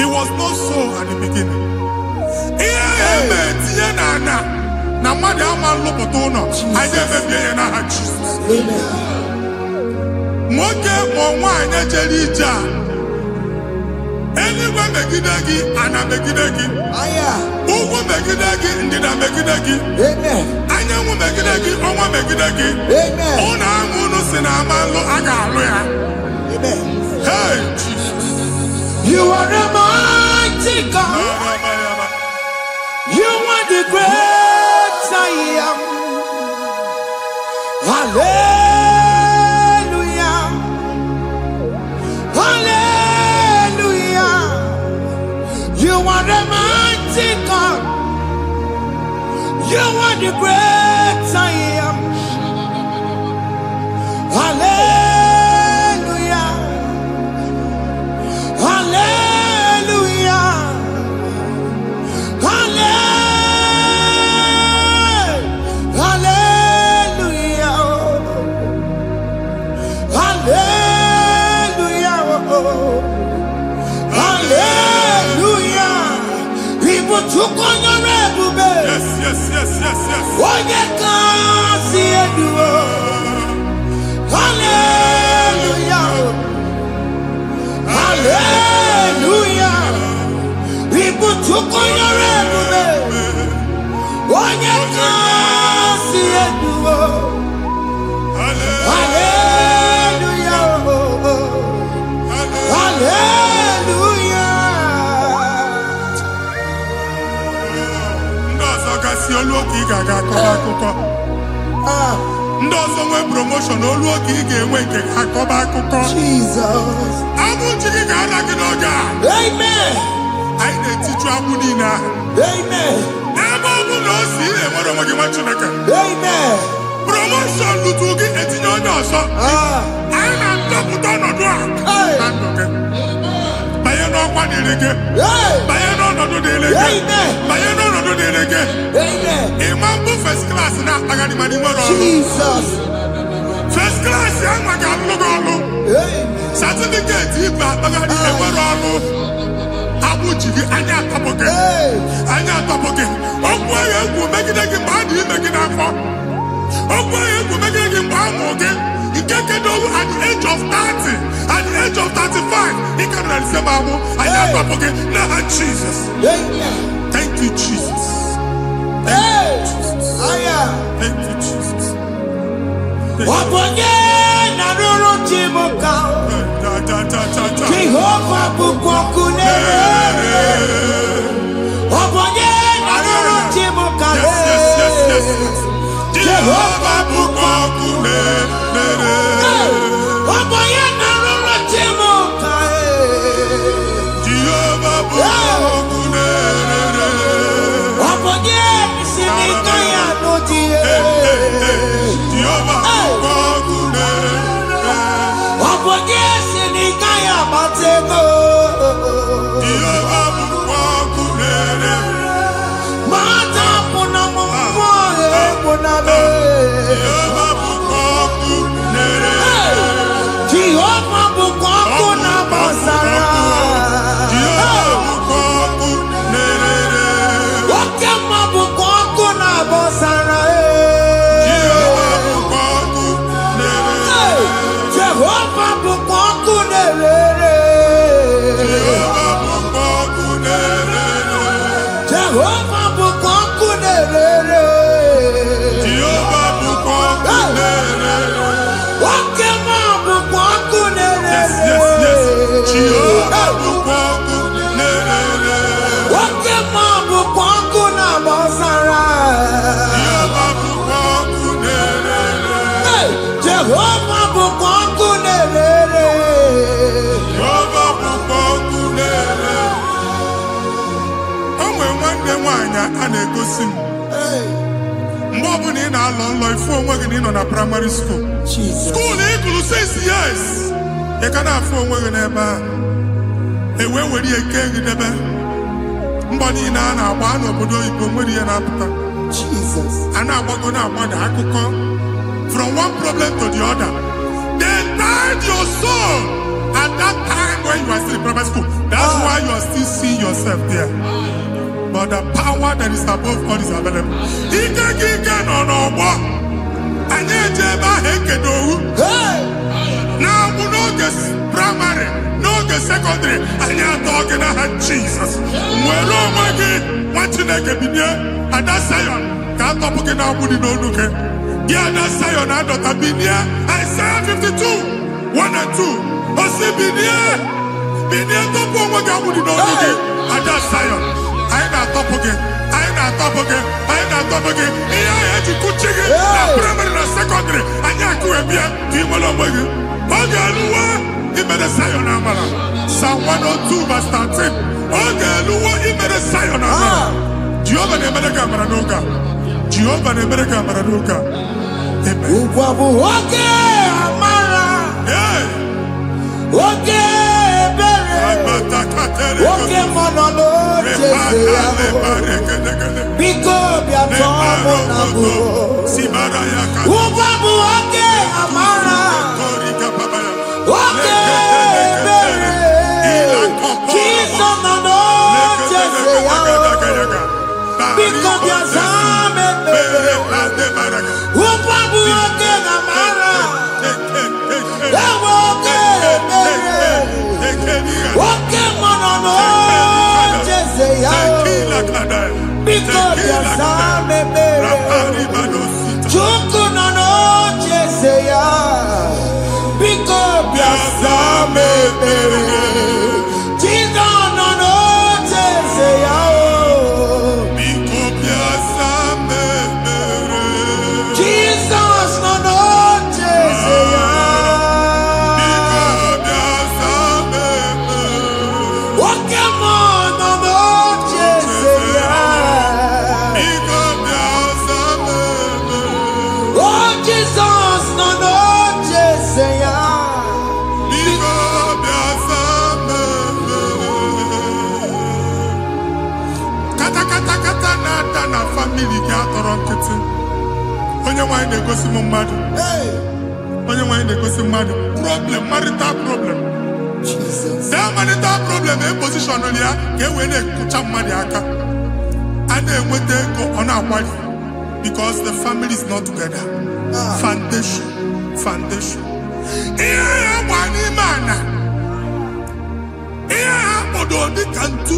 C: It was not so at the beginning. Ihe eme tinye n'ana na mmadụ ama nlụpụta ụlọ anyị emebie ya n'aha Jizọs. Nwoke ma nwaanyị ejere ije a eluigwe megide gị ana megide gị. Ugwu megide gị ndịda megide gị. Anyanwụ megide gị ọnwa megide gị. Ụlọ ahụ unu si na ama nlụ a ga-alụ ya. Hey, Jesus.
B: You are the mighty God. You are the great I am. Hallelujah. Hallelujah. You are the mighty God. You are the great I am. Hallelujah. Hallelujah. Hallelujah. Hallelujah. Hallelujah. People took on your rebel.
C: Yes, yes, yes, yes, yes.
B: When you can't see it, hallelujah. Hallelujah. People took on your rebel. When you can't see it, hallelujah. Hallelujah.
C: Ndị ọzọ gasị olu oge ị ga-aga akọba akụkọ. Ndị ọzọ nwee promotion olu oge ị ga-enwe nke akọba akụkọ.
B: Jesus.
C: Abụ chi gị ga-ala gị n'oge a.
B: Amen.
C: Anyị na-etiju abụ niile ahụ.
B: Amen.
C: Ebe ọ bụ na o si enwere onwe gị nwa Chineke.
B: Amen.
C: Promotion lutu gị etinye onye ọzọ. Anyị na-atọpụta ọnọdụ a na ndụ gị. Banye n'ọkwa dịrị gị. Banye n'ọnọdụ dịrị gị. Banye n'ọnọdụ dịrị gị. first class na agadi mani mo ro.
B: Jesus.
C: First class ya ma ga lo go lo. Certificate iba agadi e mo ro. Abuji bi anya topoke. Anya topoke. Ogbo ye ku megide ki ba di megide afọ. Ogbo ye ku megide ki ba mo ge. Ikeke do at the age of 30, at the age of 35, he can say babu. Anya topoke. Na Jesus. Thank you Jesus. Thank you Jesus. Thank you Jesus.
B: Wabonye na ruru chimuka. Jehovah bukwakunere. Wabonye na ruru chimuka. Jehovah bukwakunere. Wabonye na ruru chimuka.
C: Jehovah bukwakunere.
B: Wabonye sinika ya nodiye.
C: Jehovah bukwakunere.
B: Wabonye sinika ya matego.
C: Jehovah bukwakunere.
B: Mata puna mwae puna me.
C: Jehovah bukwakunere.
B: Jehovah bukwakuna basara.
C: Jehovah bukwakunere.
B: Wakema bukwakuna basara.
C: Jehovah bukwakunere.
B: Jehovah bukwakunere.
C: Jehovah bukwakunere.
B: Jehovah bukwakunere.
C: Jehovah bukwakunere.
B: Wakema bukwakunere.
C: Yes. Jehovah bukwakunere.
B: Wakema bukwakuna basara.
C: Jehovah bukwakunere.
B: Jehovah bukwakunere.
C: Jehovah bukwakunere. O nwere nwanne nwaanyị a na-egosi m mgbe ọbụla ị na-alọ nlọ ifu onwe gị na ị nọ na praịmarị skuul
B: Jesus.
C: skuul ị gụrụ 6 years ị ka na-afụ onwe gị n'ebe a ewee were ihe kee gị debe mbọ niile a na-agba n'obodo oyibo nwere ihe na-apụta
B: Jesus.
C: a na-agbago na-agbada akụkọ from one problem to the other. They tied your soul at that time when you are still in primary school. That's why you are still seeing yourself there. But the power that is above all is available. Ike no n'ọgbọ. Anyị eje ebe ahụ ekedo owu. Na-abụ n'oge primary, n'oge secondary, anyị atọ gị n'aha Jesus. Nwere onwe gị, nwa Chineke binye, Ada Zion, ka atọpụ gị na-agbụ dị n'onu gị. Gị Ada Zion adọta binye, Isaiah 52, 1 and 2. Osi binye tọpụ onwe gị agbụ dị n'onu gị, Ada Zion. Anyị na-atọpụ gị, anyị na-atọpụ gị, anyị na-atọpụ gị. Ihe anyị eji kụchi gị na primary na secondary, anyị akụwebie ka ị nwere onwe gị. Oge eluwe imere Zion amara. Psalm 102 verse 13. Oge eluwe imere Zion amara. Jehova na-emere gị amara n'oge a. Jehova na-emere gị amara n'oge a. Amen.
B: Ugwa bụ oge amara.
C: Hey!
B: Oge ebere. Oge mmanọ n'oche eze ya. Biko bịa tọọ mụ na bụ. Ugwa bụ oge amara. Oge ebere. Jizọs nọ n'oche eze ya. Biko bịa zaa m ekpere. Ugwa bụ oge amara. Ewe oge ebere. Oge mmanọ n'oche eze ya. Biko bịa zaa m ekpere. Chukwu nọ n'oche eze ya. Biko bịa zaa m ekpere. Jizọs nọ n'oche eze ya.
C: family gị atọrọ nkịtị. Onye nwanyị na-egosi m mmadụ. Onye nwanyị na-egosi mmadụ. Problem, marital problem. That marital problem in position on ya ka e wee na-ekụcha mmadụ aka. A na-enweta ego ọ na-akwali because the family is not together. Foundation. Ihe ha gba n'ime ana. Ihe ha kpọdụ dịka ntu.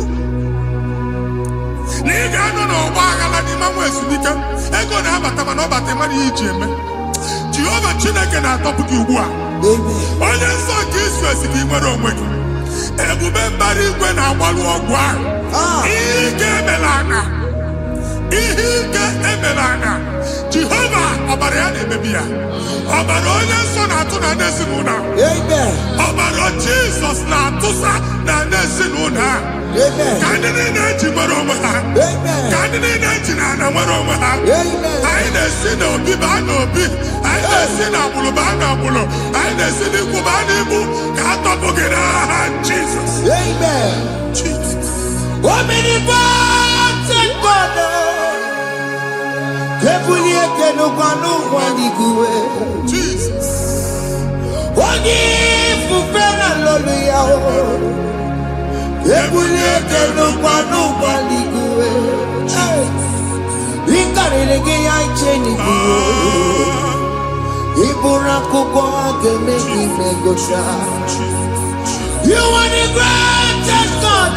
C: Na ị ga-anọ n'ọgba aghara n'ime nwa ezumike. Ego na-abata mana ọ bata mmadụ ihe iji eme. Jehova Chineke na-atọpụ gị ugbu a. Onye nsọ nke Israel gị nwere onwe gị. Ebube mbara igwe na-agbalụ ọgwụ ahụ. Ihe ike emela ana. Jehova ọbara ya na-emebi ya. Ọbara onye nsọ na-atụ na ndị ezinụlọ. Ọbara Jizọs na-atụsa na ndị ezinụlọ ha. Ka ndị niile eji nwere onwe ha. Ka ndị niile eji na ana nwere onwe ha. Anyị na-esi n'obi baa n'obi. Anyị na-esi n'agbụrụ baa n'agbụrụ. Anyị na-esi n'ikwu baa n'ikwu. Ka a tọpụ gị n'aha Jizọs.
B: Omnipotent God, kebulie kenukwanụ nwaniguwe.
C: Jesus.
B: Onye ifufe na lolu ya o. Kebulie kenukwanụ nwaniguwe. Ikarịrị gị ya iche n'iguwe. Ịbụrụ akụkọ ga-eme gị megocha. You are the greatest God,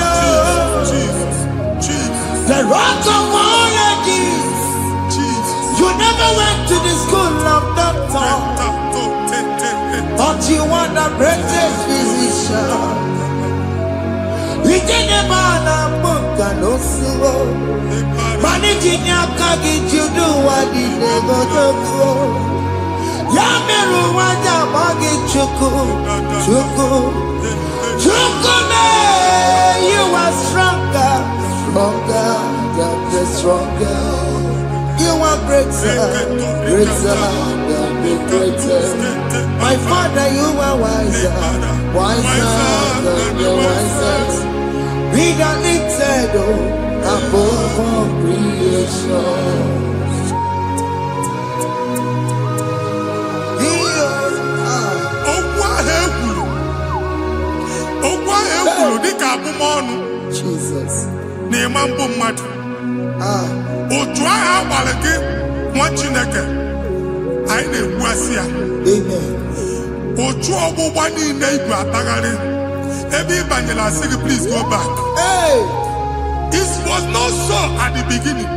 B: the rock of all ages. You never went to the school of doctor, but you are the greatest physician. We didn't man a book and also managing your carriage. You do what you never do. Yameru waja bagi chuku. Chukune, you are stronger than the stronger. You are greater than the greatest. My Father, you are wiser than the wisest. Be the lifted above all creation. Jesus.
C: Na-ema mbụ mmadụ. Otu ahụ agbalị gị nwa Chineke anyị na-egbuasị ya. Otu ọgbụgba niile ibu atagharị ebe ị banyere asị gị please go back. It was not so at the beginning.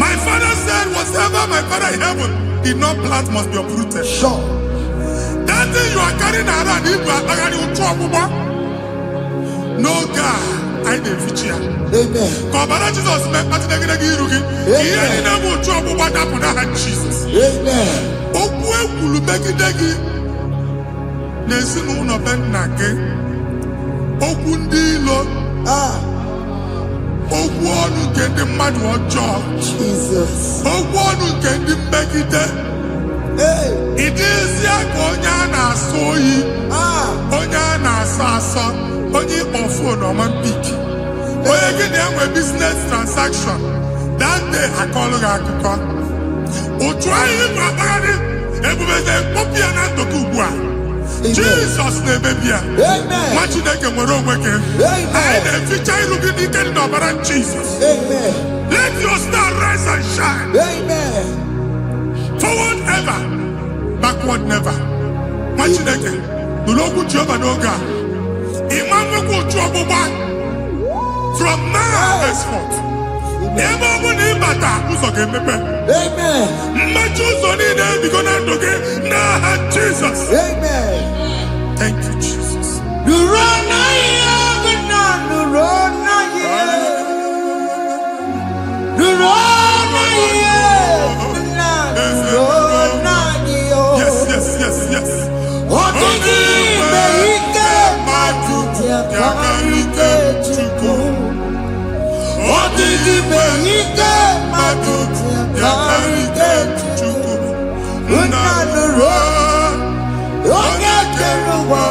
C: My father said whatever my father in heaven did not plant must be uprooted.
B: Sure.
C: That thing you are carrying around ibu atagharị otu ọgbụgba. No God, I didn't feature.
B: Amen.
C: Kọbara Jesus mee kpatịdegidegi iru gị. Ihe niile bụ otu ọgbụgba dapụ n'aha Jesus.
B: Amen.
C: Okwu ekwuru megide gị n'ezinụlọ be nna gị. Okwu ndị ilo. Okwu ọnụ nke ndị mmadụ ọjọọ.
B: Jesus.
C: Okwu ọnụ nke ndị mmegide. Ịdịzie ka onye a na-asọ oyi. Onye a na-asọ asọ. Onye ịkpọ fon ọma mpiki. Onye gị na-enwe business transaction. That day akọlụ gị akụkọ. Otu anyị bụ akpagharị ebube na-ekpọpụ ya na ndụ gị ugbu a. Jizọs na-emebi ya. Nwa Chineke nwere onwe gị. Anyị na-eficha iru gị n'ike dị n'ọbara Jizọs. Let your star rise and shine. Forward ever, backward never. Nwa Chineke nụrụ okwu Jehova n'oge a. From now henceforth, ebe ọ bụ na ịbata ụzọ ga-emepe. Mmachi ụzọ niile ebigo na ndụ gị n'aha Jizọs. Thank you, Jesus. Yes.
B: Onye kere ụwa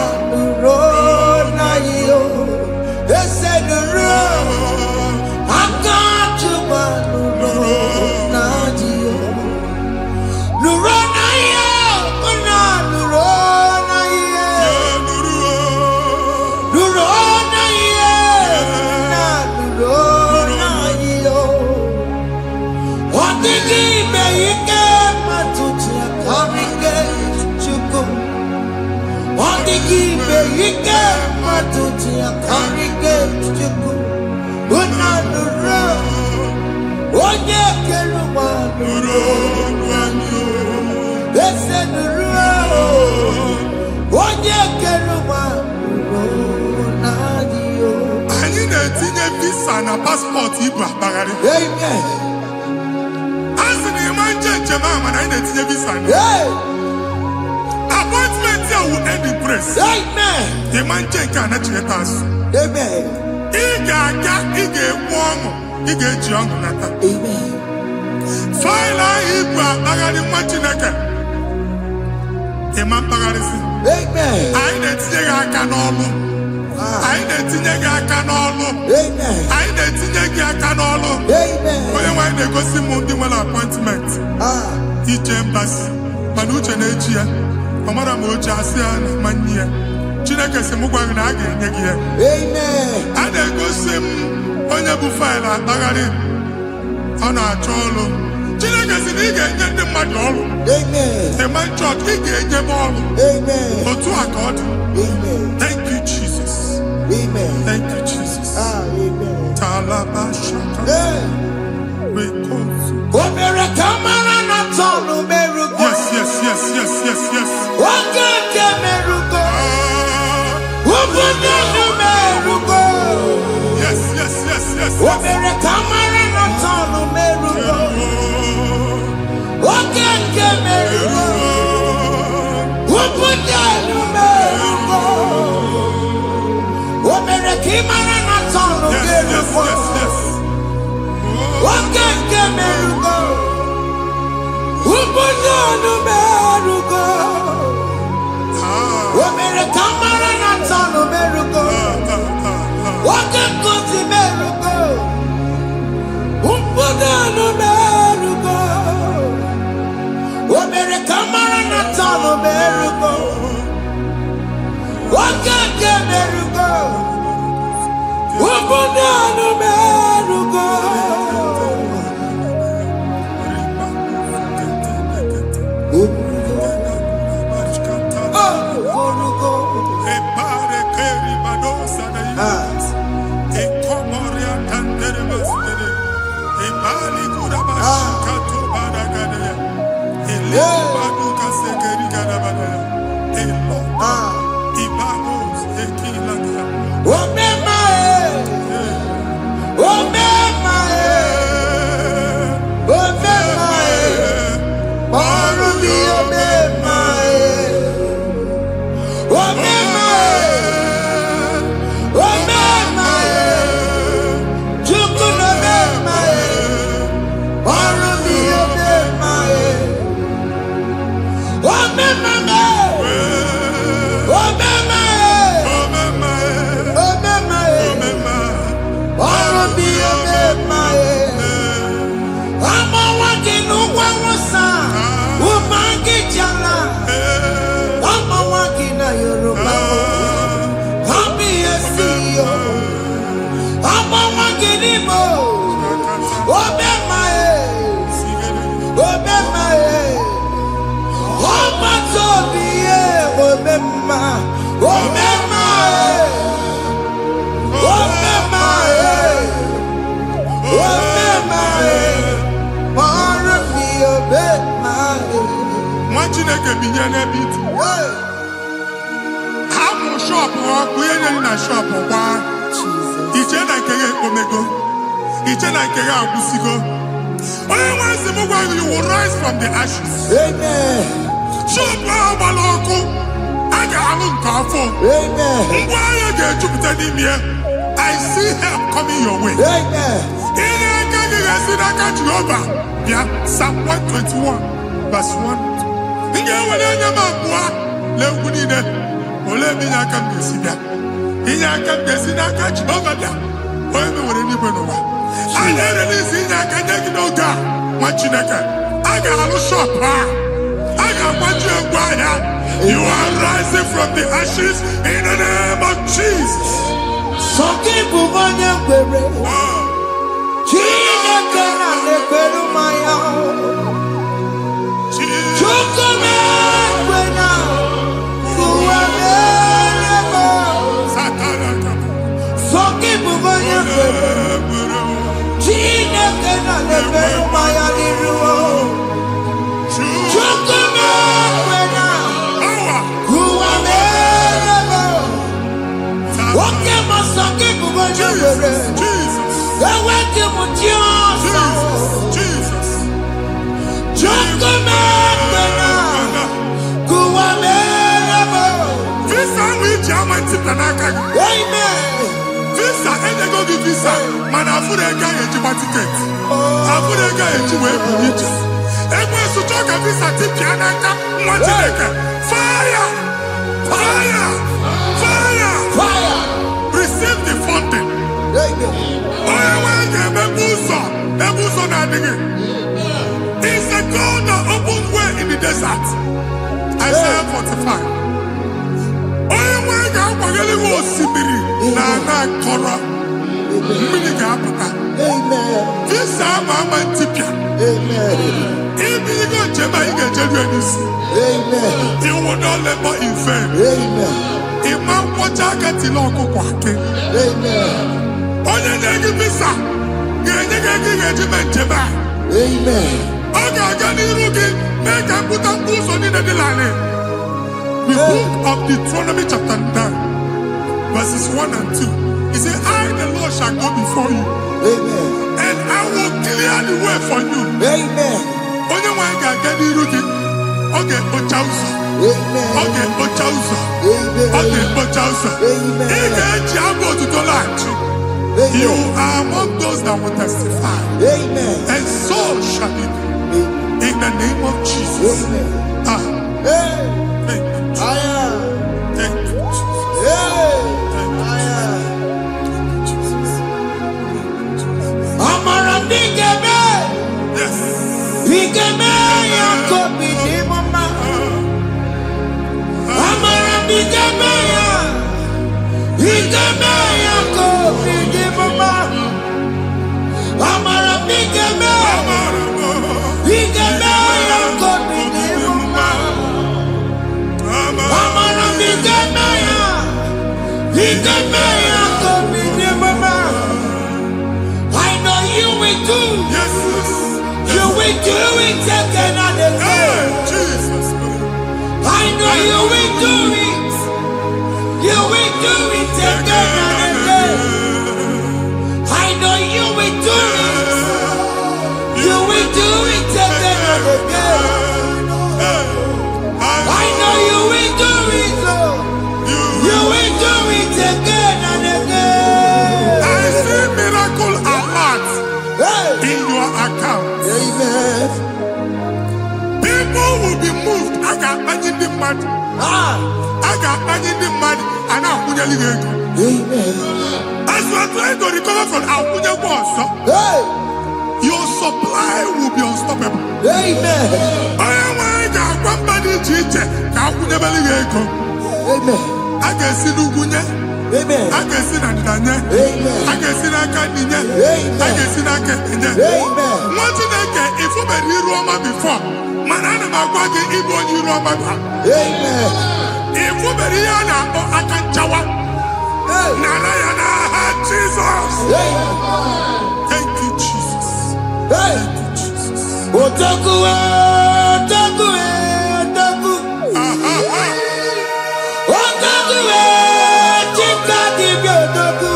B: dịghị ime ike matụtụ karịke Chukwu. Ọ dịghị ime ike matụtụ karịke Chukwu. Unu nụrụ onye kere ụwa nụrụ anyị. Eze nụrụ onye kere ụwa nụrụ anyị.
C: Anyị na-etinye visa na paspọtụ Igbo akpagharị.
B: Amen.
C: Asị na ịma njem ahụ mana anyị na-etinye visa na. Appointment ya will end in praise.
B: Amen.
C: Ịma nke a na-echeta azụ.
B: Amen.
C: Ị ga-aga, ị ga-ekwu ọṅụ, ị ga-eji ọṅụ nata.
B: Amen.
C: Faịlụ ahụ Igbo akpagharị nwa Chineke. Ịma mkpagharịsị.
B: Amen.
C: Anyị na-etinye gị aka n'ọlụ. Anyị na-etinye gị aka n'ọlụ.
B: Amen.
C: Anyị na-etinye gị aka n'ọlụ.
B: Amen.
C: Onye nwaanyị na-egosi m ndị nwere apọịntment ije mbasi mana uche na-eji ya ọ mara ma oche asị ya na manye ya. Chineke sị m gwa gị na a ga-enye gị ya.
B: Amen.
C: A na-egosi m onye bụ faịlụ akpagharị ọ na-achọ ọrụ. Chineke sị na ị ga-enye ndị mmadụ ọrụ.
B: Amen.
C: Ema chọọchị ị ga-enye m ọrụ.
B: Amen.
C: Otu a ka ọ dị.
B: Amen.
C: Thank you Jesus.
B: Amen.
C: Thank you Jesus.
B: Amen.
C: Talabashaka.
B: O mere ka mara na tọnụ merugo.
C: Yes, yes, yes, yes, yes, yes.
B: Oge nke merugo. Obodo ndụ merugo.
C: Yes, yes, yes, yes.
B: O mere ka mara na tọnụ merugo. Oge nke merugo. Obodo ndụ merugo. O mere ka ị mara na tọnụ merugo. Oge nke merugo. Obodo ndụ merugo. O mere ka mara na tọnụ merugo. Oge ngozi merugo. Obodo ndụ merugo. O mere ka mara na tọnụ merugo. Oge nke merugo. Obodo ndụ merugo.
C: Chineke binye n'ebe iti. Hapụ shọpụ ọkụ ihe nyere na shọpụ kwa. Iche na nke ya ekpomego. Iche na nke ya agwụsigo. Onye nwe nsị m gwa you will rise from the ashes.
B: Amen.
C: Shọpụ ahụ gbara ọkụ. A ga-alụ nke afọ.
B: Amen.
C: Ngwa ahịa ga-ejupụta n'ime ya. I see help coming your way.
B: Amen.
C: Ihe aka gị ga-esi n'aka Jehova bịa Psalm 121 verse 1. Ị ga-ewere anya m abụọ n'egwu niile. Olee ebe inye aka m ga-esi bịa? Inye aka m ga-esi n'aka Jehova bịa. Onye mewere n'igwe n'ụwa. A na-erelisi inye aka nye gị n'oge a nwa Chineke. A ga-alụ shọpụ a. A ga-agbaji egwu ahịa. You are rising from the ashes in the name of Jesus.
B: Sọkị bụ onye kwere. Chineke na-ekwere mmanya. Amen.
C: Visa, and they go to visa. Man, I put a guy in my ticket. I put a guy in my ticket. And when you talk a visa, fire! Fire! Fire!
B: Fire.
C: Receive the funding. It's a God that opens way in the desert. Isaiah 45.
B: Amen.
C: This Amen. If you go to
B: Amen.
C: you will not labor in vain.
B: Amen.
C: Imam Wajagati Loko Kwake.
B: Amen.
C: Onye negi visa.
B: Amen.
C: The book of Deuteronomy chapter 9, verses 1 and 2. He said, I, the Lord, shall go before you.
B: Amen.
C: And I will clear the way for you.
B: Amen.
C: Onye nwa ga aga n'iru gị, ọ ga-ekpocha ụzọ. Ọ ga-ekpocha ụzọ. Ọ ga-ekpocha ụzọ. Ị ga-eji abụ otuto laghachi. You are among those that will testify.
B: Amen.
C: And so shall it be. In the name of Jesus.
B: Amen.
C: Thank you, Jesus. Thank you, Jesus.
B: Amara bigeme.
C: Yes.
B: Bigeme yako bidimama. Amara bigeme ya. Bigeme yako bidimama. Amara bigeme. Bigeme yako bidimama. Amara bigeme ya. Bigeme yako bidimama. I know you will do.
C: Yes.
B: You will do it again and again.
C: Jesus.
B: I know you will do it. You will do it again and again. I know you will do it. You will do it again and again. I know you will do it. You will do it again and again.
C: I see miracle alert in your account.
B: Amen.
C: People will be moved. I got money in the mud. I got money in the mud. And I'm going to leave.
B: Amen.
C: As you are trying to recover from Abuja boss, your supply will be unstoppable.
B: Amen.
C: I got one body teacher. Abuja Beliego.
B: Amen.
C: I can see Lugunya.
B: Amen.
C: I can see Nandanya.
B: Amen.
C: I can see Nakaninya.
B: Amen.
C: I can see Nakaninya.
B: Amen.
C: What did I get if you were in Roma before? Manana Magwagi Igbo in Roma.
B: Amen.
C: If you were in Akanchawa. Narayana, Jesus. Thank you, Jesus. Thank you, Jesus.
B: Otaku, otaku, otaku. Otaku, chika dibi otaku.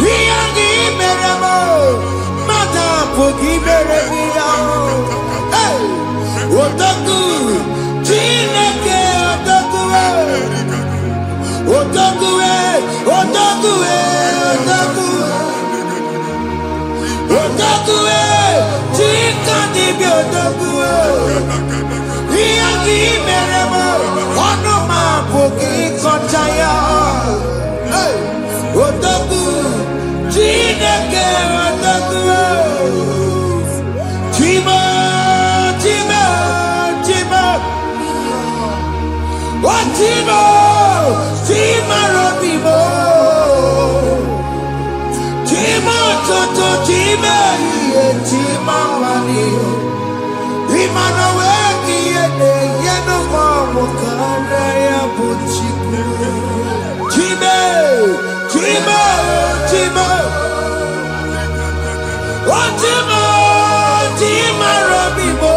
B: Iyagi meremo, mata pogi meremia. Otaku, chineke otaku. Otaku, otaku, otaku. Otaku, chika dibi otaku. Iyagi meremo, onuma pogi kochaya. Otaku, chineke otaku. Chima, chima, chima. Chima, chima robimo. Chima toto, chima iye, chima mani. Imano weki yene, yeno mamu kare ya buchiku. Chime, chima, chima. Chima, chima robimo.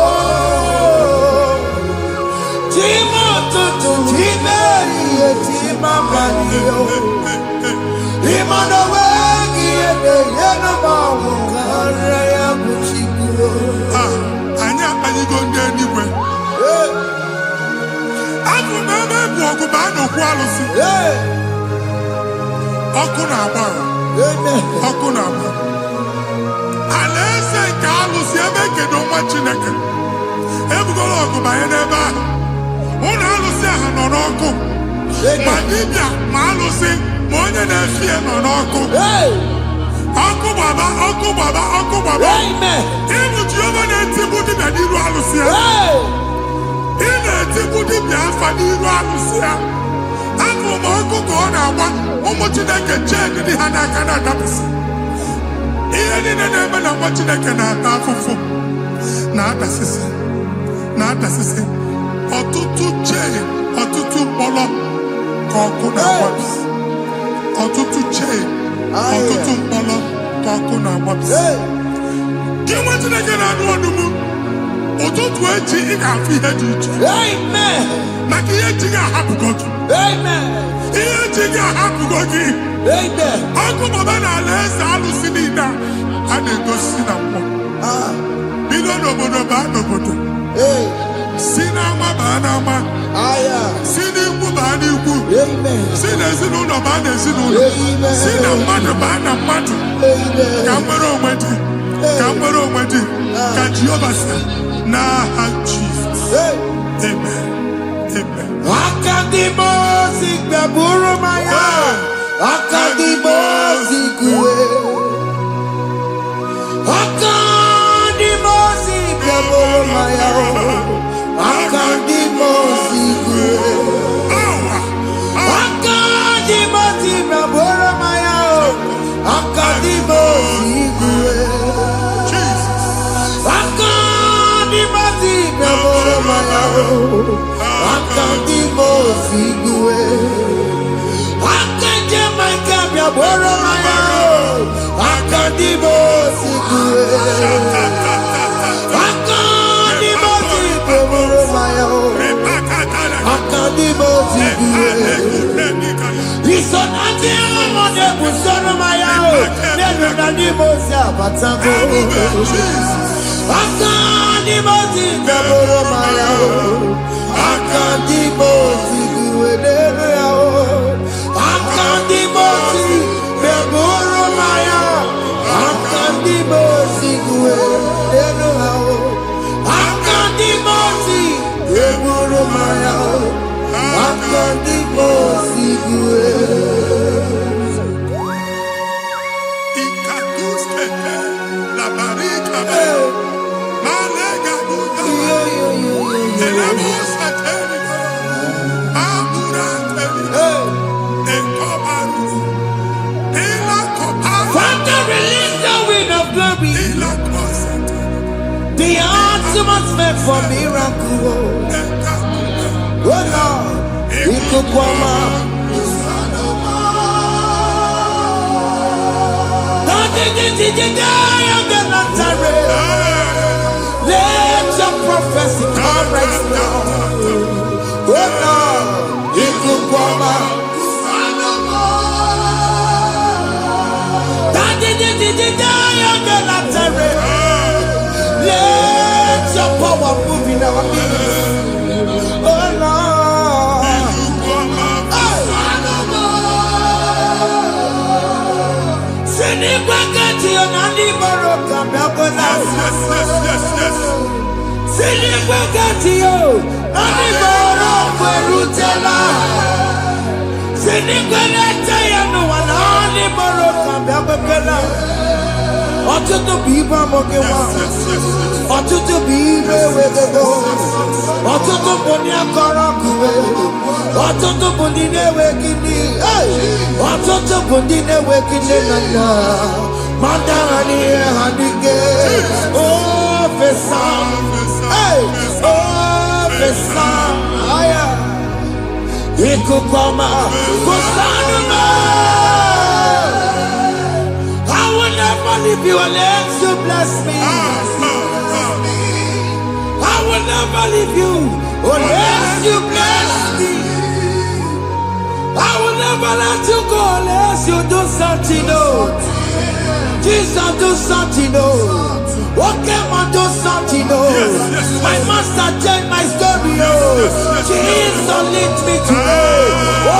B: Chima toto, chima iye, chima mani. Imano weki yene, yeno mamu kare ya buchiku.
C: Anya, are you going to okwu alụsị. Ọkụ na-agba. Ọkụ na-agba. Alaeze nke alụsị ebe ekedo nwa Chineke. Ebugoro ọgụ banye n'ebe ahụ. Ụlọ alụsị ahụ nọ n'ọkụ. Ma dibịa ma alụsị ma onye na-efi nọ n'ọkụ. Ọkụ gbaba, ọkụ gbaba, ọkụ gbaba. Ịbụ Jehova na-etigbu dibịa n'iru alụsị ya. Ị na-etigbu dibịa afa n'iru alụsị ya. Afọ ma ọkụ ka ọ na-agba ụmụ Chineke chee dị ha n'aka na-adapụsị. Ihe niile na-eme na nwa Chineke na-ata afụfụ na-adasịsị ọtụtụ chee, ọtụtụ mkpọrọ ka ọkụ na-agbapụsị. Ọtụtụ chee, ọtụtụ mkpọrọ ka ọkụ na-agbapụsị. Gị nwa Chineke na-anụ ọdụm, ụtụtụ echi ị ga-afụ ihe dị iche. Maka ihe echi gị ahapụgo gị. Ihe echi gị ahapụgo gị. Ọkụ gbaba n'ala eze alụsị niile a na-egosi na mmụọ. Bido n'obodo baa n'obodo. Si n'ama baa n'ama. Si n'ikwu baa n'ikwu. Si n'ezinụlọ baa n'ezinụlọ. Si na mmadụ baa na mmadụ. Ka nwere onwe dị. Ka nwere onwe dị. Ka Jehova sị n'aha Jizọs. Amen. Amen.
B: Akadimosi gbaburu maya. Akadimosi kue. Akadimosi gbaburu maya. Akadimosi kue. Akadimosi gbaburu maya. Akadimosi kue. Akadimosi gbaburu maya. Akadimosi kue. Akadimosi gbaburu maya. Akadimosi kue. Akadimosi gbaburu maya. Akadimosi kue. Isonati amode busoro maya. Nenu nadimosi abatago. Akadimosi gbaburu maya. Akadimosi kue. Akadimosi gbaburu maya. Akadimosi kue. Akadimosi gbaburu maya. Akadimosi kue.
C: La barika. Malega duga. Elamos ateni. Abura ateni. Ekobaru. Ela koparu.
B: Father, release the wind of glory.
C: Ela kosete.
B: The atmosphere for miracle. Oh Lord, Ikukwama. Let your prophecy come right now. Oh Lord, Ikukwama. Let your power move in our midst. Oh Lord. Sinibwakati onani boroka biabola. Sinibwakati yo ani boroka rutela. Sinibwakati ya no ani boroka biabola. Ọtụtụ bụ ibe amụghị nwa. Ọtụtụ bụ ibe ewegego. Ọtụtụ bụ ndị akọrọ ọkụwe. Ọtụtụ bụ ndị na-enweghị nne. Ọtụtụ bụ ndị na-enweghị nne na nna. Ma ndị agha n'ihe ha dịke. Ofesa. Ofesa. Ikuku ọma. Kwụsanụ m. I will never leave you unless you bless me. I will never leave you unless you bless me. I will never let you go unless you do something. Oh, Jesus, do something. Oh, okay, man, do something. Oh, my master changed my story. Oh, Jesus, lead me today.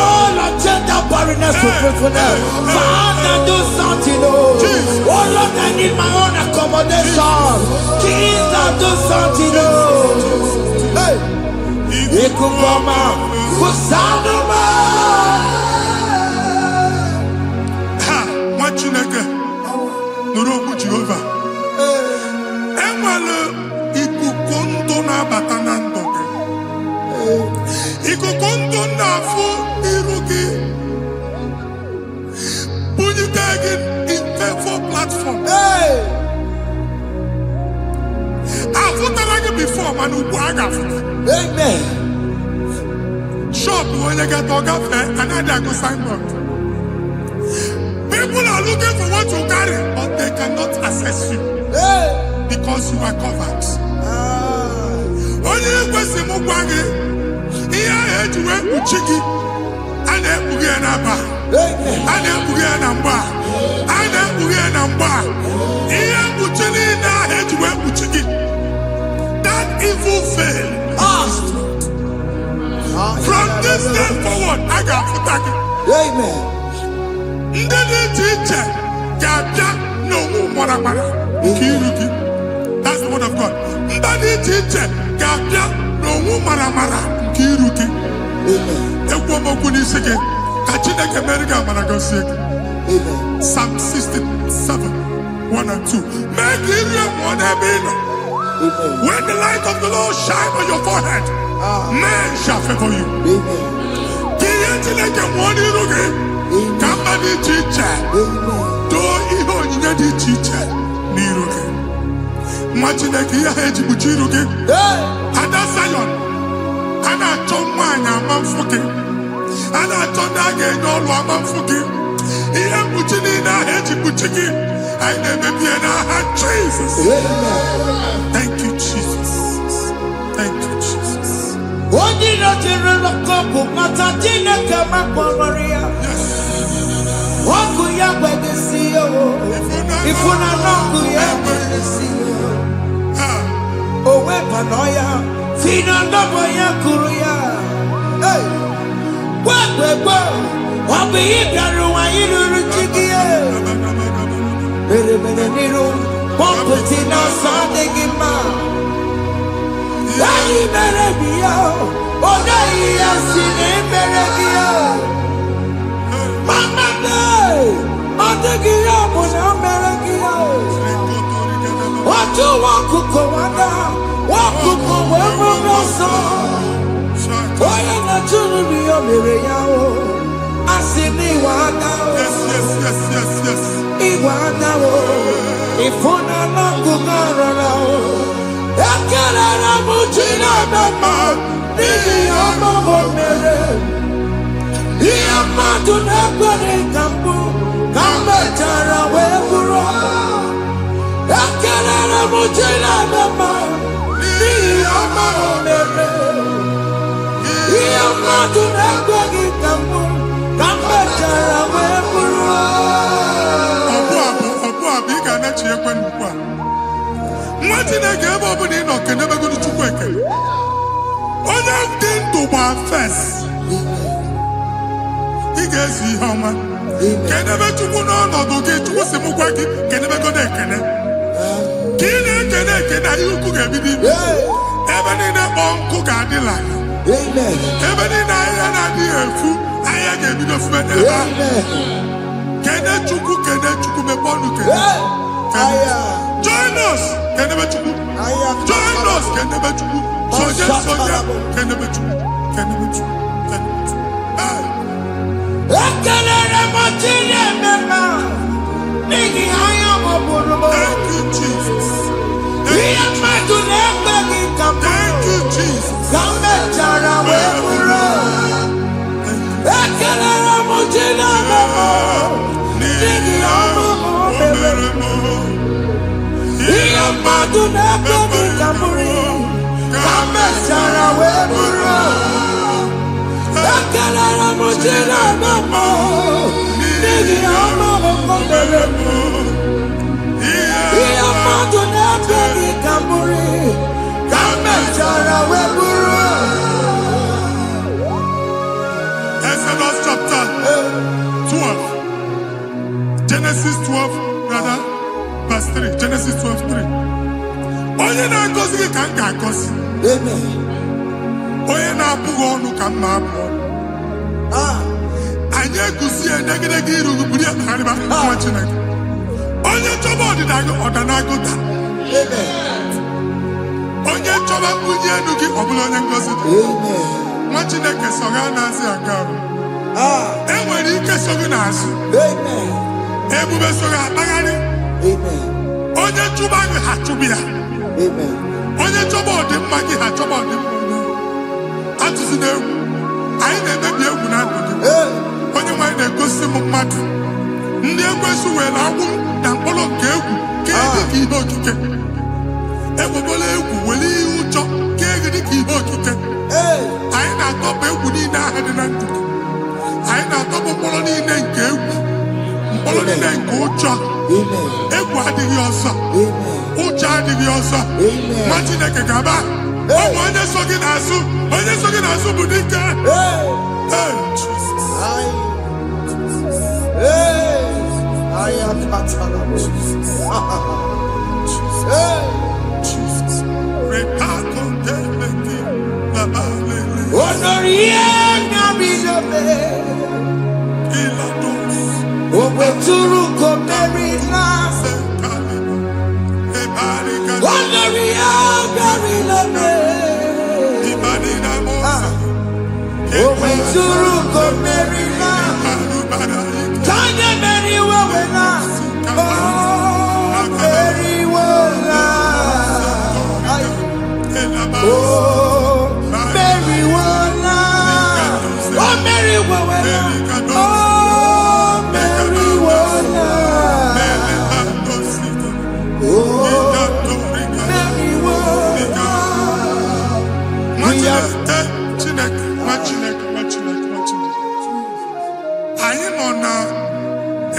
B: your faithfulness. Father, do something, oh. Oh Lord, I need my own accommodation. Jesus, do something, oh. Hey. Ikukoma, kusanuma.
C: Ha, Machineke, Nurobu Jehovah. Emale ikukondo na batanando. Ikukondo na fu irugi. Bunitagin in faithful platform.
B: Hey.
C: I've put before, man, who
B: Amen.
C: Shop when you get dog and I go signboard. People are looking for what you carry, but they cannot access you.
B: Hey.
C: Because you are covered. Only you go see Mugwagi. Here I to work with Chiki. And then Bugianaba. And then Bugianamba. And then Bugianamba. Here Buchini now head to work with Chiki. That evil fail. From this day forward, I got Futaki.
B: Amen.
C: Ndede teacher, Gabia, no more. That's the word of God. Ndede teacher, Gabia, no more. Kiruki. Ekwomo kunisike. Kachina America Managosik. Psalm 67, 1 and 2. Make it one ebino. When the light of the Lord shine on your forehead, men shall favor you. Kiyetileke one irugi. Kamadi teacher. Do iho nyedi teacher. Nirugi. Machineke ya heji buchirugi. Ada Zion. Ana chomanya mamfuki. Ana chonage nyolu amamfuki. Iye buchini na heji buchiki. I never be in Jesus. Thank you, Jesus. Thank you, Jesus.
B: Odino tirolo kopu matajine kama kwamaria. Waku ya bedesiyo. Ifuna noku ya bedesiyo. Owe panoya. Fina ndobo ya kuruya. Hey. Wekwe. Wabi ibiaru wa iluru chikiye. Mere niru. Pompeti na sadegima. Yayi mere biyo. Oda iya sine mere biyo. Mama day. Odegiya muna mere biyo. Watu wakuko wada. Wakuko wemo noso. Oye na chunu biyo mere yao. Asini wada.
C: Yes.
B: Iwada wo. Ifuna na kukarana wo. Ekelera mujina bema. Nini amamo mere. Iya madu nekwere kambu. Kametara weburo. Ekelera mujina bema. Nini amamo mere. Iya madu nekwere kambu. Kametara weburo.
C: Chineke ebe ọ bụla ị nọ kenebegoro Chukwu ekele. Onye dị ndụ gba fes. Ị ga-ezi ihe ọma. Kenebe Chukwu n'ọnọdụ gị, Chukwu si m gwa gị kenebegoro ekele. Ka ị na-ekele ekele ihe ukwu ga-ebido ibi. Ebe niile kpọ nkụ ga-adịla. Ebe niile ahịhịa na-adịghị efu, ahịhịa ga-ebido fume n'ebe ahụ. Kene Chukwu mepe ọnụ kene. Join us, kenebe Chukwu. Join us, kenebe Chukwu. Soja, kenebe Chukwu.
B: Ekelere mochile mema. Nigi haya moburumo.
C: Thank you, Jesus.
B: Iya madu nekwegi kambu.
C: Thank you, Jesus.
B: Kambe chara weburo. Ekelere mochile mema. Nigi haya moburumo. Iya madu nekwegi kambu. Kambe chara weburo. Ekelere mochile mema. Nigi haya moburumo. Iya madu nekwegi kambu. Kambe chara weburo.
C: Exodus chapter 12. Genesis 12:3. Onye na-agọzi gị ka m ga-agọzi. Onye na-abụghị ọnụ ka m na-abụ ọnụ. Anyị eguzie negedege iru buru ya narịba nwa Chineke. Onye chọba ọdịda gị ọdanagoda. Onye chọba mbunye elu gị ọ bụla onye ngọzi dị. Nwa Chineke so gị na-azị aga arụ. Enwere ike so gị n'azụ. Ebube so gị akpagharị. Onye chụba gị ha chụbụ ya. Onye chọba ọdịmma gị ha chọba ọdịmma onye. Atụzina egwu. Anyị na-emebi egwu na ndụ gị. Onye nwaanyị na-egosi m mmadụ. Ndị ekwensu were agwụ na mkpụrụ nke egwu kee dị ka ihe okike. Ekwebola egwu were ihe ụjọ kee gị dị ka ihe okike. Anyị na-atọpụ egwu niile ahụ dị na ndụ gị. Anyị na-atọpụ mkpụrụ niile nke egwu. Mkpụrụ niile nke ụjọ. Egwu adịghị ọzọ. Ụjọ adịghị ọzọ. Nwa Chineke ga-aba. Ọ bụ onye so gị n'azụ. Onye so gị n'azụ bụ dike.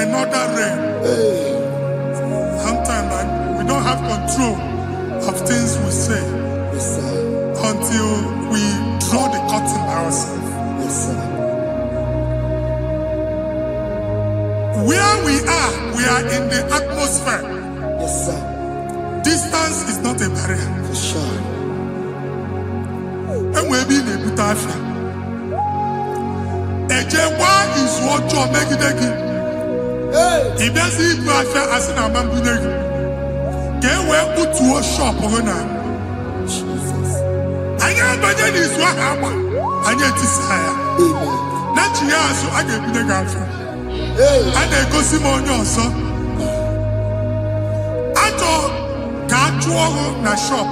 C: Another realm. Sometimes we don't have control of things we say until we draw the curtain ourselves. Where we are in the atmosphere. Distance is not a barrier. And we'll be in a butafia. Ejewa is what you're making. If there's a affair as in a man, get where put to a shop on I am by then is what happened. I get desire. Not here, so I get the girlfriend. And they go Simon also. I thought, can't you na shop?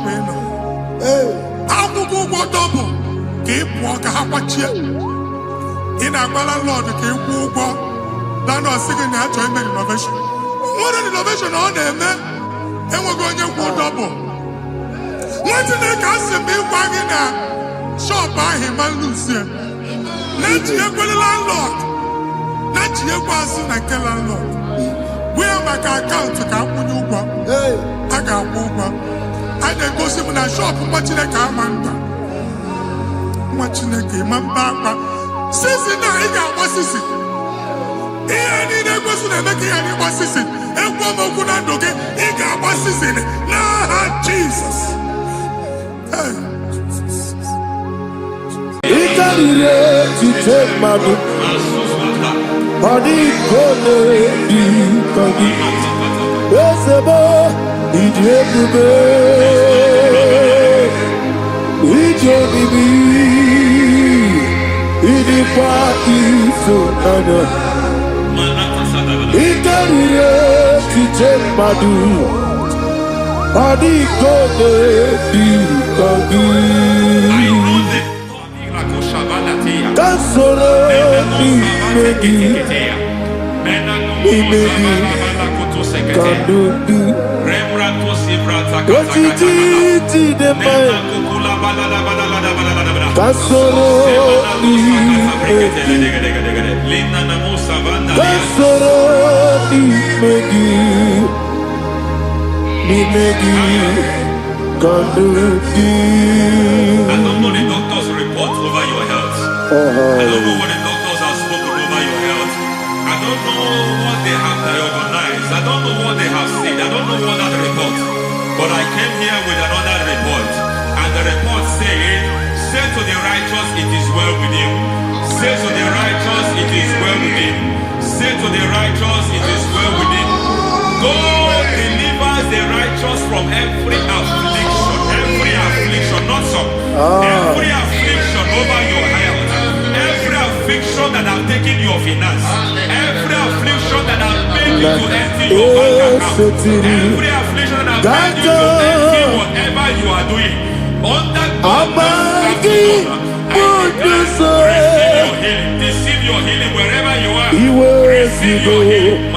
C: I will go double. Keep walk a half a chair. In a landlord, keep walk. Now, no second enjoyment innovation. What an innovation on them, man. And we're going to go double. What did they cast a big wagon now? Shop by him and lose him. Let you go the landlord. Let you go and kill landlord. We have my account to come when you go. I got one. I then go see when I shop watching a car man. Watching a game and back. Sissy, now he got what sissy. Ihe niile kwesịrị eme ka ihe anyị gbasisi ekwu m okwu na ndụ gị ị ga-agbasisi n'aha Jizọs.
B: Ike riri echiche mmadụ ọ dịghị ole dị ka gị ezebo ịdị ebube iji obibi ịdịkwa ịfụnanya. Ike riri echiche mmadụ ọ dịghị ole dị ka gị ka soro n'ime gị ka n'obi ojiji dị mma ka soro n'ime gị ka soro n'ime gị ka n'obi.
D: I don't know the doctor's report over your health. I don't know what the doctors have spoken over your health. I don't know what they have organized. I don't know what they have said. I don't know what that report. But I came here with another report. And the report said, say to the righteous, it is well with him. Say to the righteous, it is well with him. Say to the righteous, it is well with him. God delivers the righteous from every affliction, not some. Every affliction over your health, every affliction that have taken your finance, every affliction that have made you to empty your bank account, every affliction that have made you to empty whatever you are doing. Under God's receive your healing wherever you are. Receive your healing.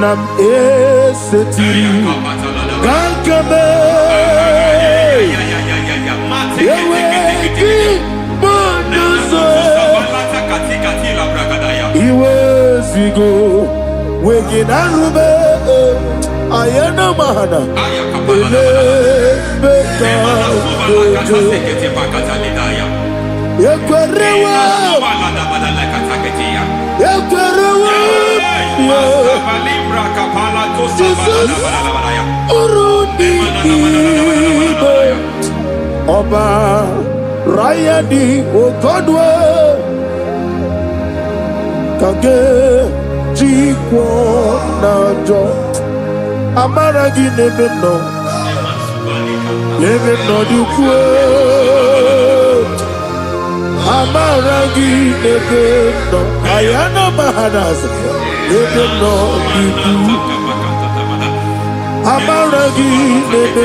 B: Nam esetiri kankame yeweki bonuso iwezigo weginarube ayana mahana ele beka dojo yekwerewa Jesus Urudi Igbo Ọba Rayadi Ogodwe Kage Jikwo Najo Amara gị n'ebe nọ dịkwe Amara gị n'ebe nọ Ayana Mahanas n'ebe nọ dịkwe Amara gị n'ebe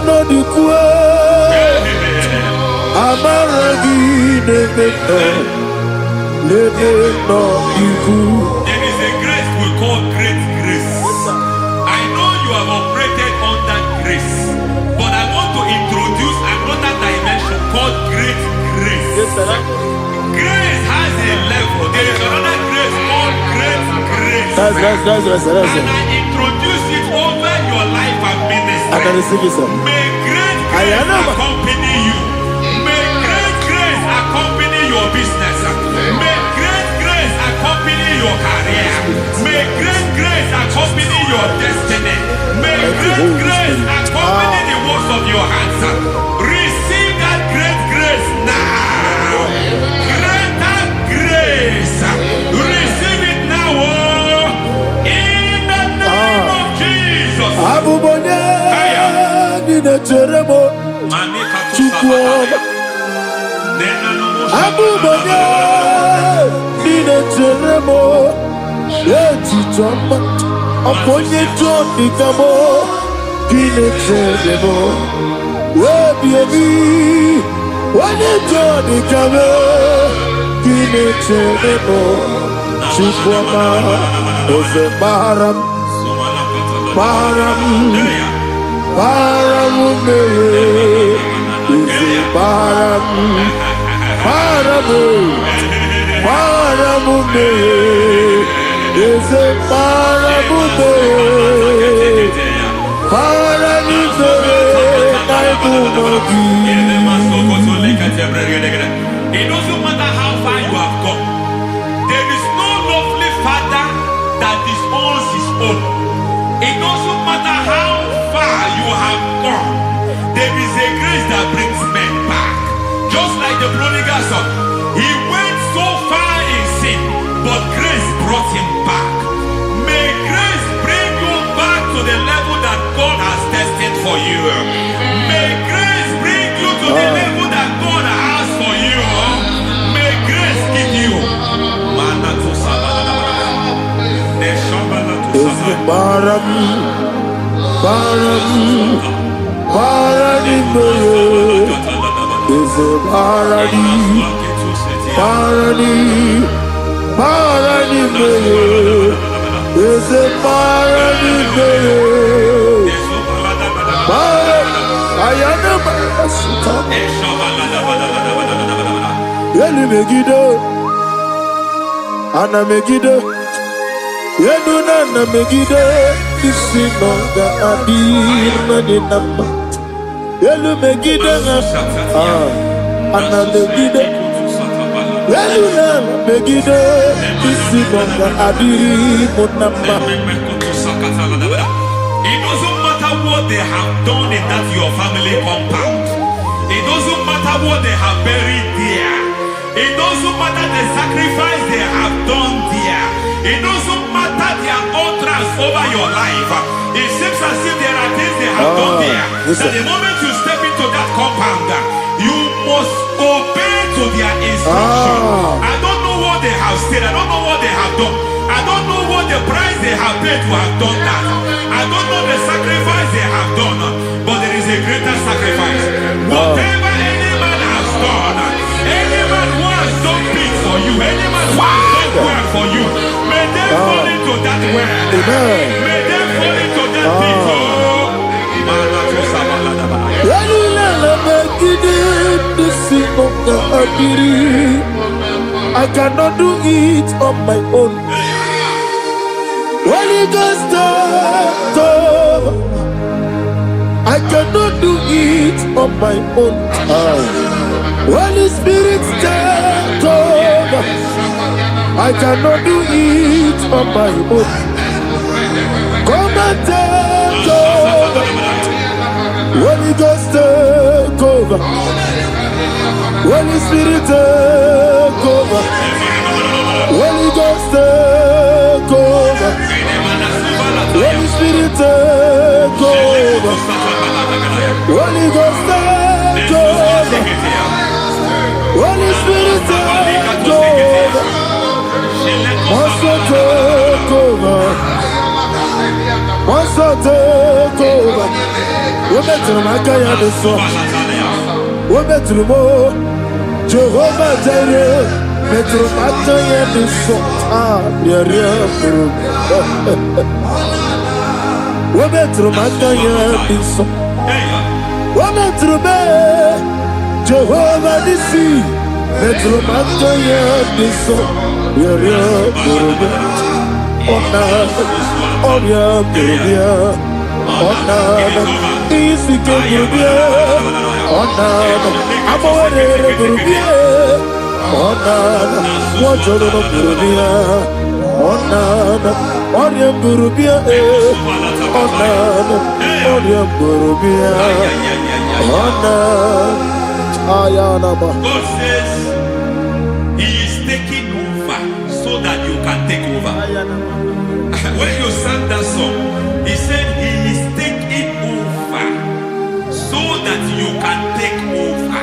B: nọ dịkwe Amara gị n'ebe nọ dịkwe.
D: There is a grace we call great grace. I know you have operated under grace, but I want to introduce another dimension called great grace.
B: Yes, sir.
D: Grace has a level. There is another grace called great grace.
B: That's
D: And I introduce it over your life and ministry.
B: I can receive it, sir.
D: May great grace accompany you. May great grace accompany your business. May great grace accompany your career. May great grace accompany your destiny. May great grace accompany the works of your hands. Receive that great grace now. Greater grace. Receive it now. In the name of Jesus.
B: Abubonye nine teremo chukwu. Abubonye nine teremo echichoma okonye jodi kamo nine teremo ebi onye jodi kamo nine teremo chukwuma oze baram me oze baram Paramume, is a paramume, paramume,
D: it doesn't matter how far you have come. There is no lovely father that disowns his own. It doesn't matter how far you have gone. There is a grace that brings men back. Just like the prodigal son, he went so far in sin, but grace brought him back. May grace bring you back to the level that God has destined for you. May grace bring you to the level that God has for you. May grace give you.
B: Is a paradise, is a Megiddo, Anna Megiddo, Yeduna na megide isi nonga adir na ni nama. Yelu megide nga ana megide. Yelu na megide isi nonga adir mo nama.
D: It doesn't matter what they have done in that your family compound. It doesn't matter what they have buried there. It doesn't matter the sacrifice they have done there. It doesn't matter their utterance over your life. It seems as if there are things they have done there. That the moment you step into that compound, you must obey to their instruction. I don't know what they have said. I don't know what they have done. I don't know what the price they have paid to have done that. I don't know the sacrifice they have done. But there is a greater sacrifice. Whatever any man has done, any man who has done big for you, any man who has done well for you, may they fall into that well. May they fall into that pit.
B: I cannot do it on my own. Holy Ghost, I cannot do it on my own. Holy Spirit, take over. I cannot do it on my own. Come and take over. Holy Ghost, take over. Holy Spirit, take over. Holy Ghost, take over. Holy Spirit, take over. Holy Ghost, take over. Holy Spirit, take over. Master, take over. Master, take over. We better make a difference. We better more. Jehovah Jireh, better make a difference. We better make a difference. We better make Jehovah Nissi, better make a difference.
D: God says He is taking over so that you can take over. When you sang that song, He said He is taking over so that you can take over.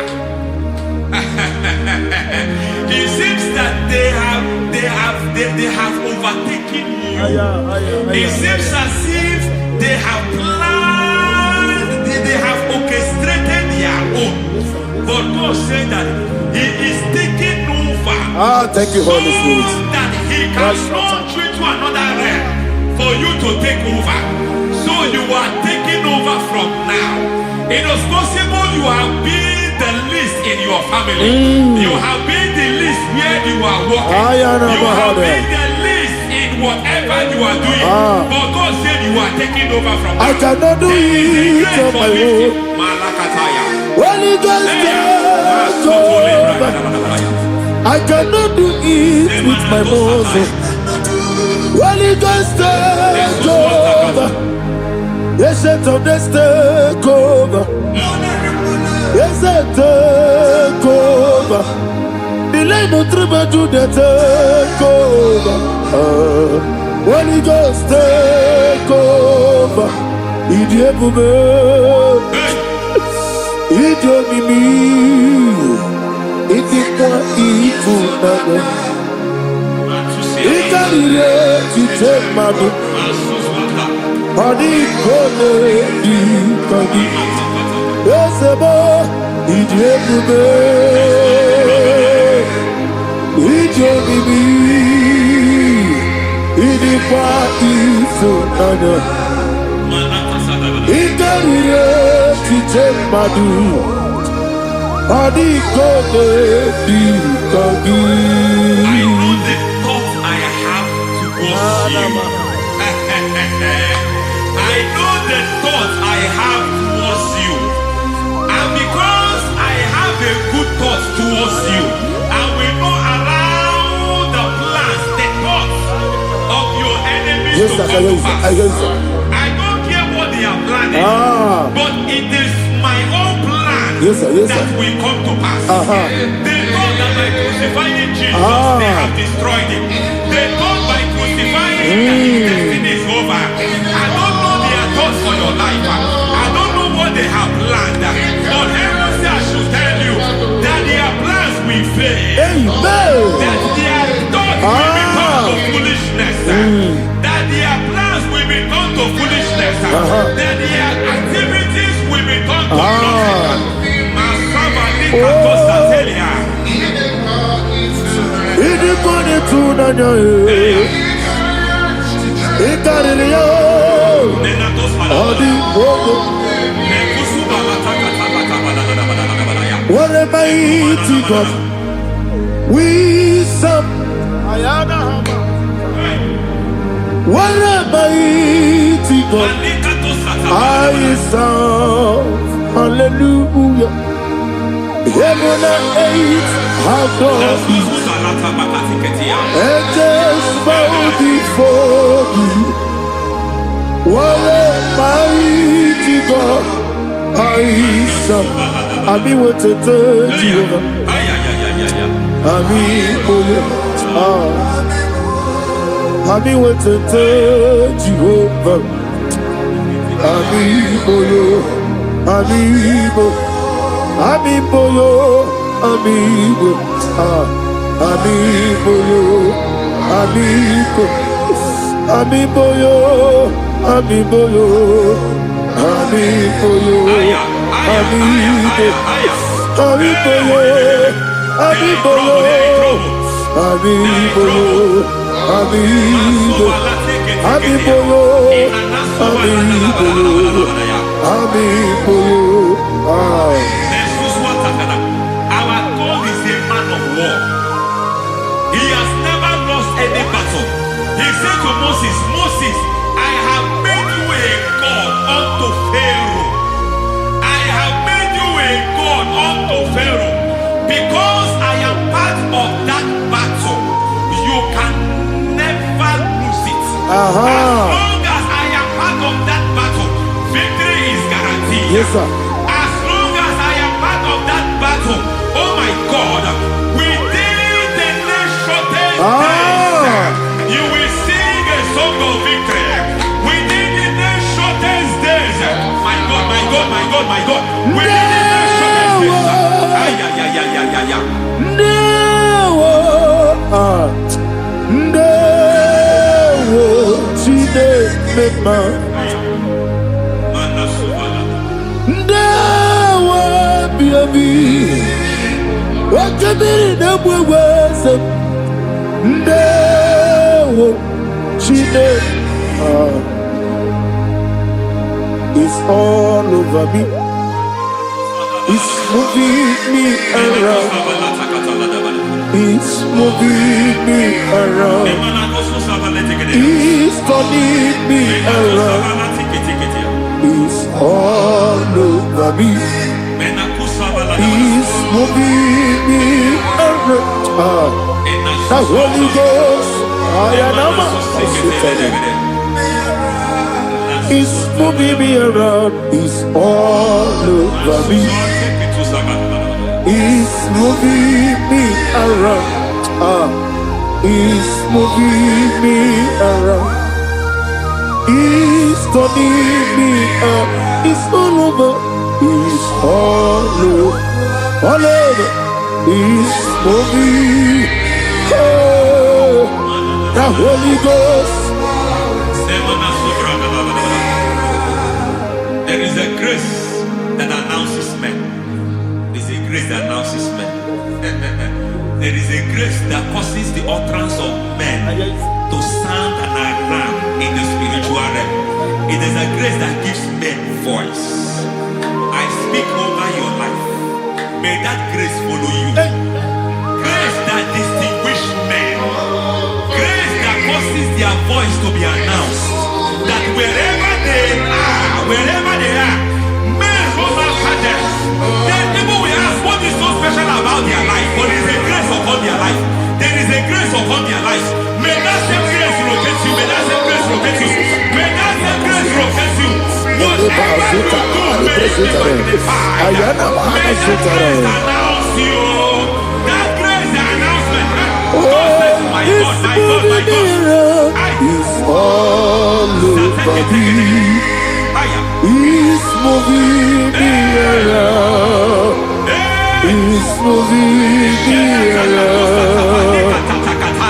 D: It seems that they have overtaken you. It seems as if they have planned, they have orchestrated their own. But God said that He is taking over.
B: Thank you, Holy Spirit.
D: So that He can launch you to another realm for you to take over. So you are taking over from now. It is possible you have been the least in your family. You have been the least where you are working. You have been the least in whatever you are doing. But God said you are taking over from now.
B: I cannot do it on my own. Holy Ghost, take over. I cannot do it with my muscle. Holy Ghost, take over. Yes, of this take over. Yes, take over. Delay no trouble to the take over. Holy Ghost, take over. Idiomimi, idikwa ifunane. Ikarire titemadu. Adi kone di kagi. Esebo idiomimi, idiomimi, idikwa ifunane. Ikarire titemadu. Adi kone di kagi.
D: I know the thoughts I have towards you. thoughts towards you, and will not allow the plans, the thoughts of your enemies to come to pass. I don't care what they are planning, but it is my own plan that will come to pass. They thought that by crucifying Jesus, they have destroyed him. They thought by crucifying him that his destiny is over. I don't know their thoughts for your life. I don't know what they have planned. But heaven says I should tell you that their plans will fail. That their thoughts will become to foolishness. That their plans will become to foolishness. That their activities will become to nonsense.
B: What a mighty God we serve. What a mighty God I serve. Hallelujah. Heaven and earth have gone, and just bow before you. What a mighty God I serve. I mean, what a Jehovah. I mean, what a Jehovah.
D: Our God is a man of war. He has never lost any battle. He said to Moses, Moses, I have made you a God unto Pharaoh. I have made you a God unto Pharaoh. Because I am part of that battle, you can never lose it. As long as I am part of that battle, victory is guaranteed.
B: Yes, sir.
D: As long as I am part of that battle, oh my God, within the next shortest days, you will sing a song of victory. Within the next shortest days, my God, my God, my God, my God, within the next shortest days,
B: It's all over me. It's moving me around. It's moving me around. It's turning me around. It's all over me. It's moving me around. The Holy Ghost, it's moving me around. It's all over me. It's moving me around. It's moving me around. It's turning me up. It's all over. It's all over. All over. It's moving. Oh, the Holy Ghost.
D: There is a grace that announces men. There is a grace that announces men. There is a grace that causes the utterance of men to sound an alarm in the spiritual realm. It is a grace that gives men voice. I speak over your life. May that grace follow you. Grace that distinguishes men. Grace that causes their voice to be announced. That wherever they are, men from after them, then people will ask, what is so special about
B: bazuka, alipresutare. Ayana mahazutare.
D: That grace announcement.
B: Oh,
D: my God, my God, my God.
B: it's all over me. It's moving me around. It's moving me around.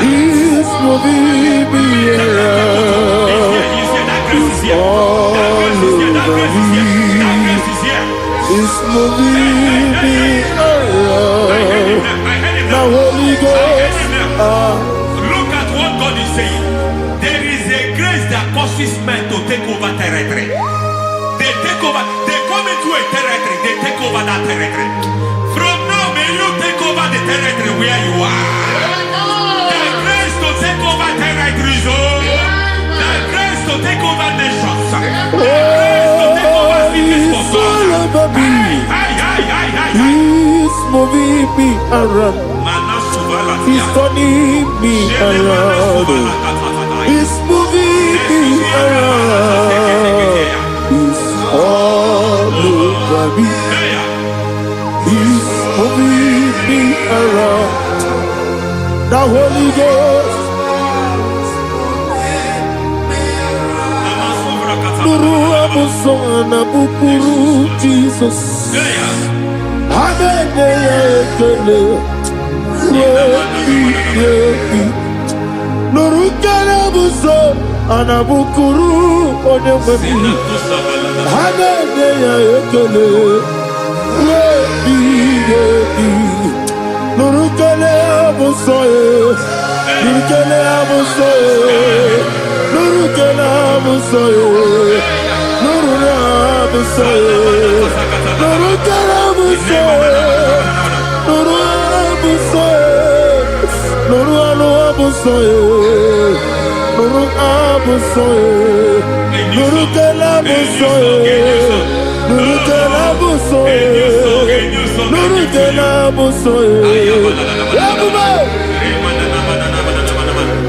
B: It's moving me around. It's all over me. It's moving me around. Now Holy Ghost.
D: Look at what God is saying. There is a grace that causes men to take over territory. They take over. They come into a territory. They take over that territory. From now, may you take over the territory where you are. The grace to take over territories. Oh, the grace to take over nations. The grace to take over cities for God.
B: He's moving me around. He's turning me around. He's moving me around. He's all over me. He's moving me around. The Holy Ghost. Nuru amusona bukuru Jesus. Amene ekele. Nuru kala buso anabukuru onememi. Amene ekele. Nuru kala buso Nuru kala buso Nuru kala buso Nuru buso Nuru kala buso Nuru buso Nuru buso Nuru buso Nuru kala buso Nuru kala buso Nuru kala buso.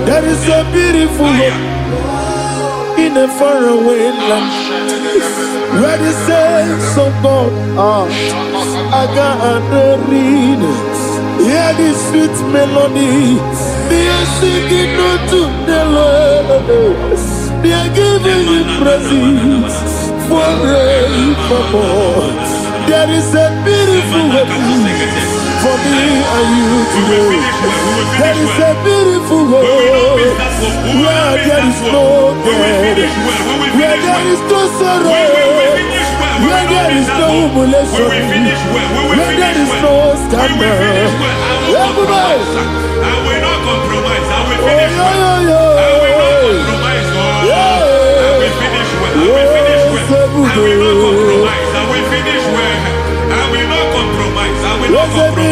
B: There is a beautiful hope in a faraway land where the saints of God are. I got the read. Hear the sweet melody. They are singing unto the Lord. They are giving you praise forevermore. There is a beautiful hope for me and you today. There is a beautiful hope where there is no death, where there is no sorrow, where there is no humiliation, where there is no scandal. Everybody,
D: I will not compromise. I will finish well. I will not compromise. I will finish well. I will finish well. I will not compromise. I will finish well. I will not compromise. I will not compromise.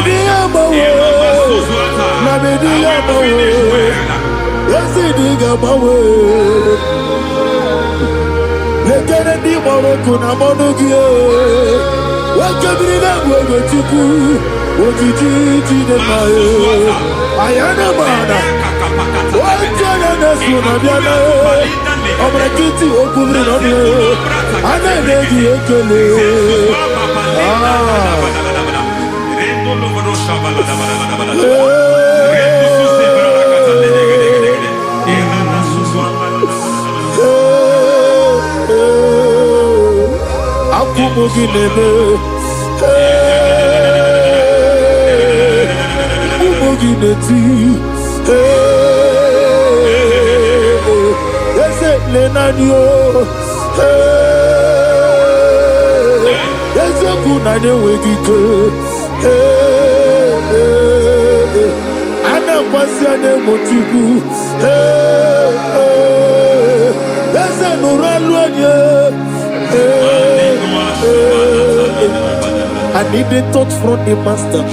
B: I need a touch from the master.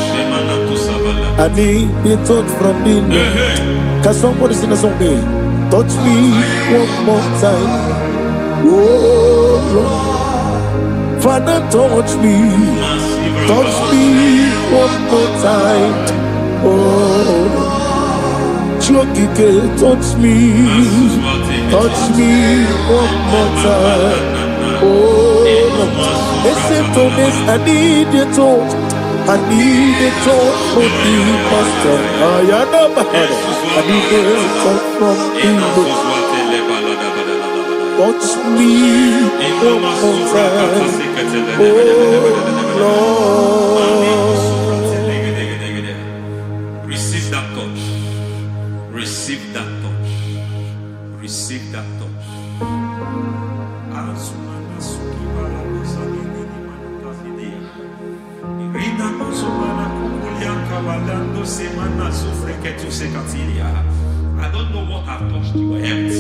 B: I need a touch from the Lord. Can somebody sing a song here? Touch me one more time. Oh Lord, Father, touch me. Touch me one more time. Oh, Chokike, touch me. Touch me one more time. Oh. Listen to this, I need you to. I need it all from the master. I need it all from Igbo. Touch me one more time, oh Lord.
D: Receive that touch. Receive that touch. Receive that touch. I don't know what have touched your health,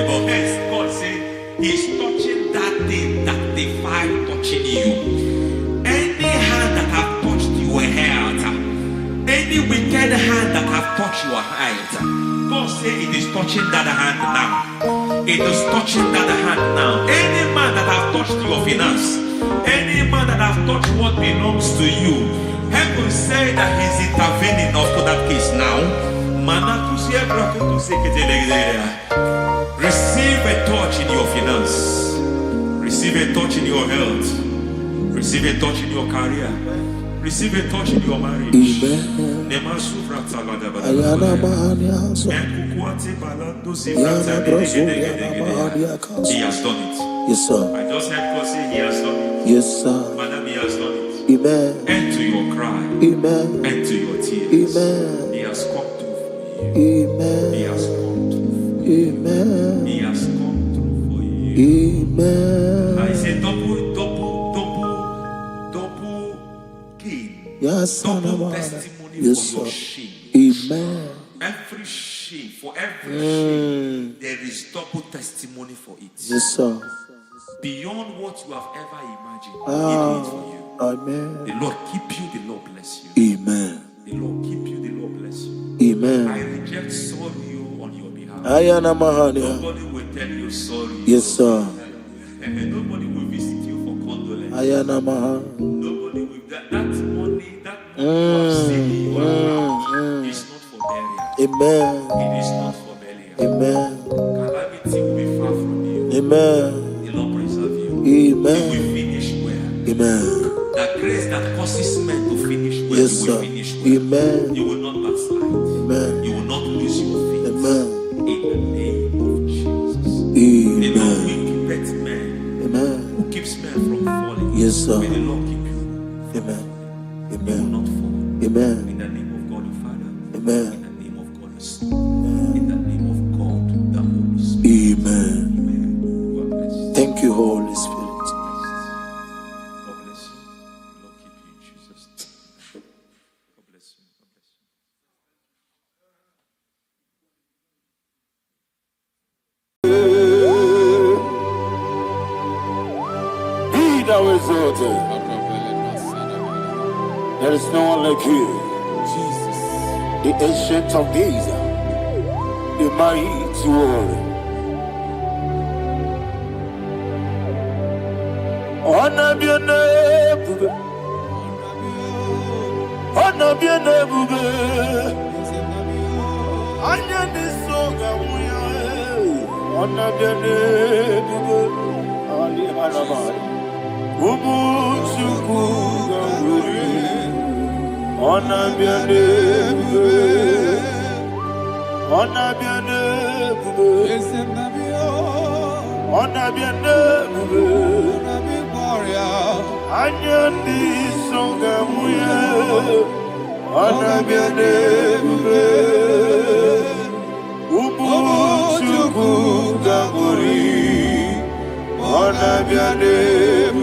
D: but hence God said He's touching that thing that defied touching you. Any hand that have touched your health, any wicked hand that have touched your health, God said it is touching that hand now. It is touching that hand now. Any man that have touched your finance, any man that have touched what belongs to you, heaven say that He's intervening up to that case now. Receive a touch in your finance. Receive a touch in your health. Receive a touch in your career. Receive a touch in your marriage.
B: Amen.
D: He has done it.
B: Yes, sir.
D: I just heard God say He has done it.
B: Yes, sir.
D: Madam, He has done it.
B: Amen.
D: End to your cry.
B: Amen.
D: End to your tears.
B: Amen.
D: He has come through for you.
B: Amen.
D: He has come through for you.
B: Amen.
D: He has come through for you.
B: Amen.
D: I say double gain.
B: Yes,
D: Double testimony
B: yes,
D: for your
B: sir.
D: shame.
B: Amen.
D: Every shame, for every shame, there is double testimony for it.
B: Yes, sir.
D: Beyond what you have ever imagined, He did it for you.
B: Amen.
D: The Lord keep you, the Lord bless you.
B: Amen.
D: The Lord keep you, the Lord bless you.
B: Amen.
D: I reject sorrow on your behalf.
B: Ayana Mahania.
D: Nobody will tell you sorry.
B: Yes, sir.
D: And nobody will visit you for condolence.
B: Ayana Mahania.
D: Nobody will. That money you have saved in your account is not for burial.
B: Amen.
D: It is not for burial.
B: Amen.
D: Calamity will be far from you.
B: Amen.
D: The Lord preserve you.
B: Amen.
D: You will finish well.
B: Amen.
D: That grace that causes men to finish well,
B: Yes,
D: you will
B: sir.
D: finish well.
B: Amen.
D: You will not backslide.
B: Amen.
D: You will not lose your faith.
B: Amen.
D: In the name of Jesus. The Lord
B: Amen.
D: will keep men.
B: Amen.
D: Who keeps men from falling?
B: Yes, sir.
D: May the Lord keep you.
B: Amen.
D: You will
B: Amen.
D: not fall.
B: Amen.
D: In the name of God the Father.
B: Amen.
D: In the name of God the Son. In the name of God the Holy Spirit.
B: Amen.
D: Amen. You are blessed.
B: Thank you, Holy Spirit.
D: God bless you. The Lord keep you in Jesus' name. God bless you. God bless you.
B: Be thou exalted. There is no one like you. Jesus. The ancient of days. The mighty warrior. Honor be your name. Honor be your name. Honor be your name. Ali Harabai. Umuchuku Ganguri. Honor be your name. Honor be your name. Honor be your name. Anyandi songa muye. Honor be your name. Umuchuku Ganguri. Honor be your name.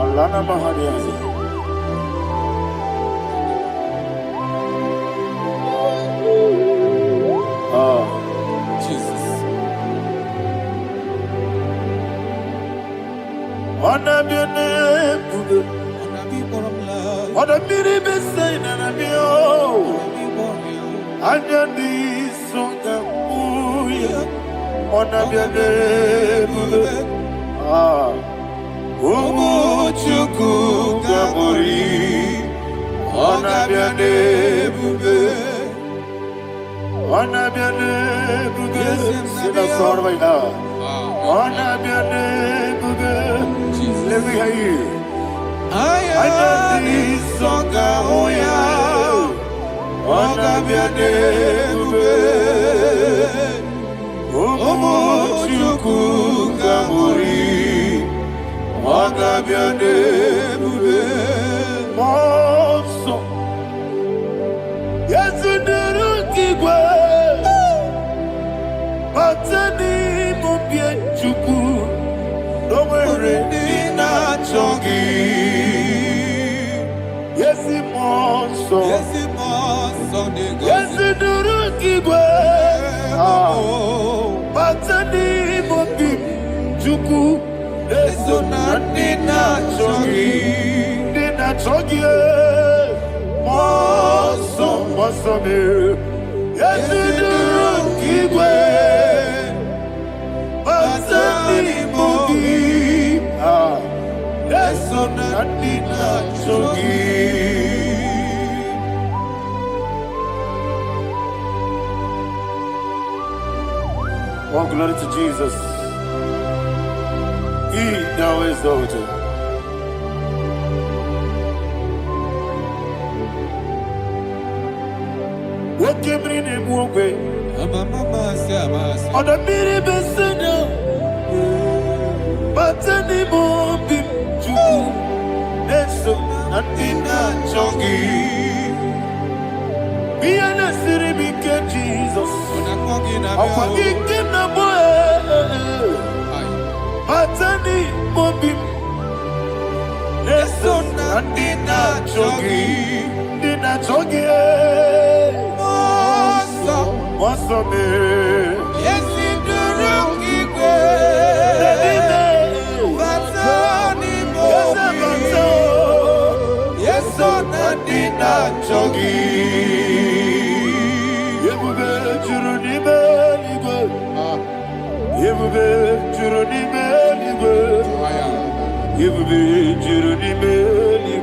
B: Alana Mahariazi. Jesus. Honor be your name. Honor be your name. Anyandi songa muye. Honor be your name. Umuchuku Gabori. Honor be your name. Wanna be a neighbor, see the sword right now. Wanna be a neighbor, let me hear you. I know this song, oh yeah. Wanna be a neighbor, oh, you could gamori. Wanna be a neighbor, oh, yes, in the Igbo, Batani Mubie Chuku, no Merina Chongi. Yes, Monso, yes, in the Igbo, Batani Mubie Chuku, Nina Chongi, Nina Chongi. Monso, yes, in the Igbo, Batani Mubie, yes, Nina Chongi. Oh, glory to Jesus. He now is daughter. What came in a walkway? On the mini beside, but any more big to so nothing not chongi. Be an city, Jesus. I'm forgetting the boy, but any more big. So nothing not chongi. Did not chongi. What's up, man? Yes, in the rookie way. Yes, on the dinner chogi. You will Juruni Belly. You will Juruni Belly. You will Juruni Belly.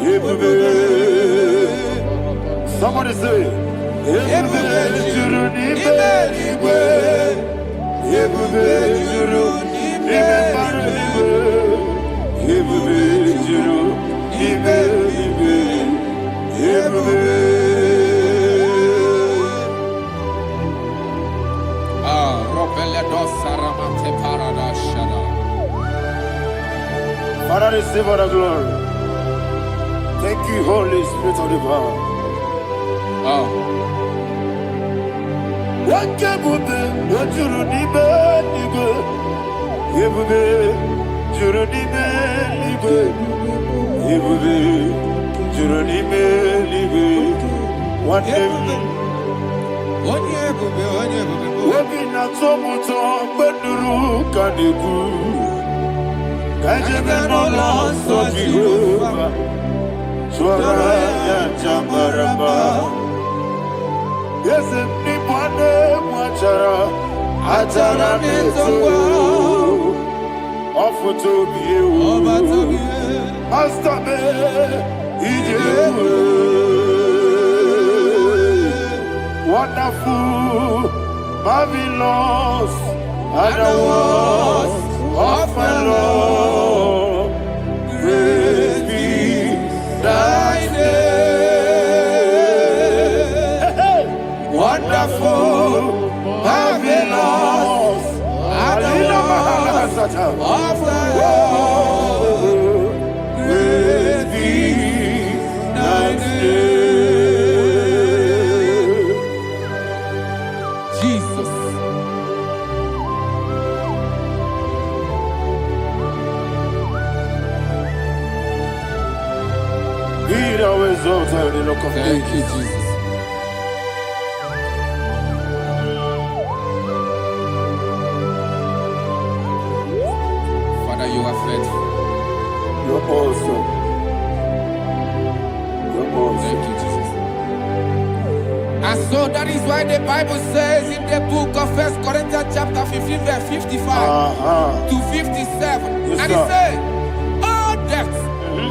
B: You will. Somebody say. Father, receive all the glory. Thank you, Holy Spirit of divine. What can we do? What you do, yes, anybody watchara, atara neto, offer to be you, master me, wonderful, marvelous, and the was of my Lord, praise be thy name. Wonderful, marvelous, and the was of my Lord, praise be thy name. Jesus. Be thou exalted in the rock of ages.
E: Thank you, Jesus. Father, you are faithful.
B: You're awesome. You're awesome.
E: Thank you, Jesus. And so that is why the Bible says in the book of 1 Corinthians chapter 15, verse 55 to 57.
B: Yes,
E: and it says, "Oh death,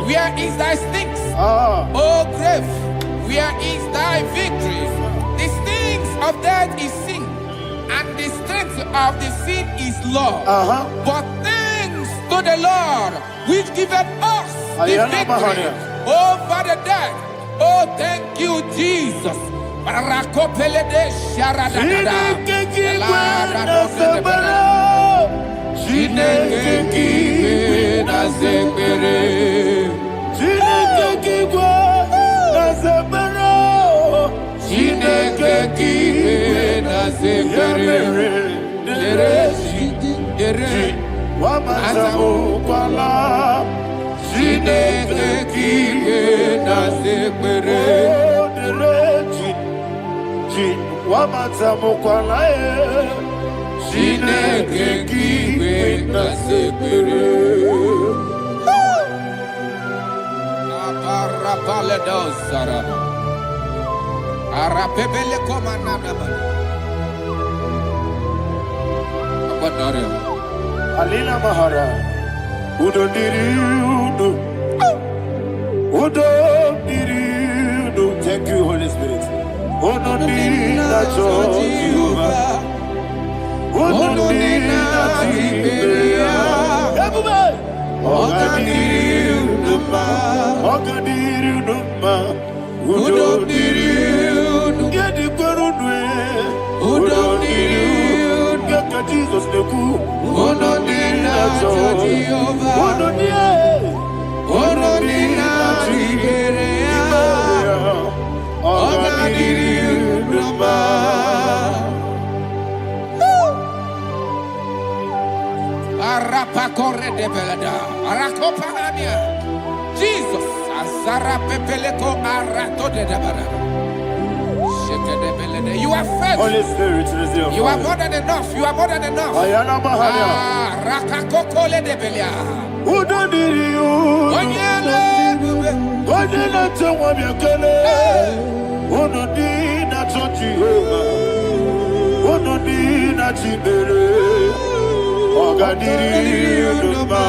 E: where is thy stings? Oh grave, where is thy victory? The stings of death is sin, and the strength of the sin is law. But thanks to the Lord, which giveth us the victory over the death. Oh, thank you, Jesus. Rakopelede sharadada. Chineke kiwe na zebere.
B: Chineke kiwe na zebere. Chineke kiwe na zebere. Dere wamazamu kwala. Chineke kiwe na zebere. Wamazamu kwala. Chineke kiwe na zebere.
E: Arapale dozaraba. Arapebele komanana bana. Abadare.
B: Alina mahara. Udo diri udo. Udo diri udo. Thank you, Holy Spirit. Udo diri na Jehovah. Udo diri na Tiberia. Everybody. Ogadiri uduma. Ogadiri uduma. Udo diri udo. Gedi kwerudwe. Udo diri udo. Geka Jesus neku. Udo diri na Jehovah. Udo diri. Udo diri na Tiberia. Ogadiri uduma.
E: Arapa corre de belada. Arakopa ania. Jesus. Azara pepeleko arato de barada. Sheke de belede. You are faithful.
B: Holy Spirit, resume.
E: You are more than enough. You are more than enough.
B: Ayana bahaya.
E: Rakakokole de belia.
B: Udo diri udo.
E: Onyele bube.
B: Onyele tewa biakele. Udo diri na Jehovah. Udo diri na Tibere. Ogadiri uduma.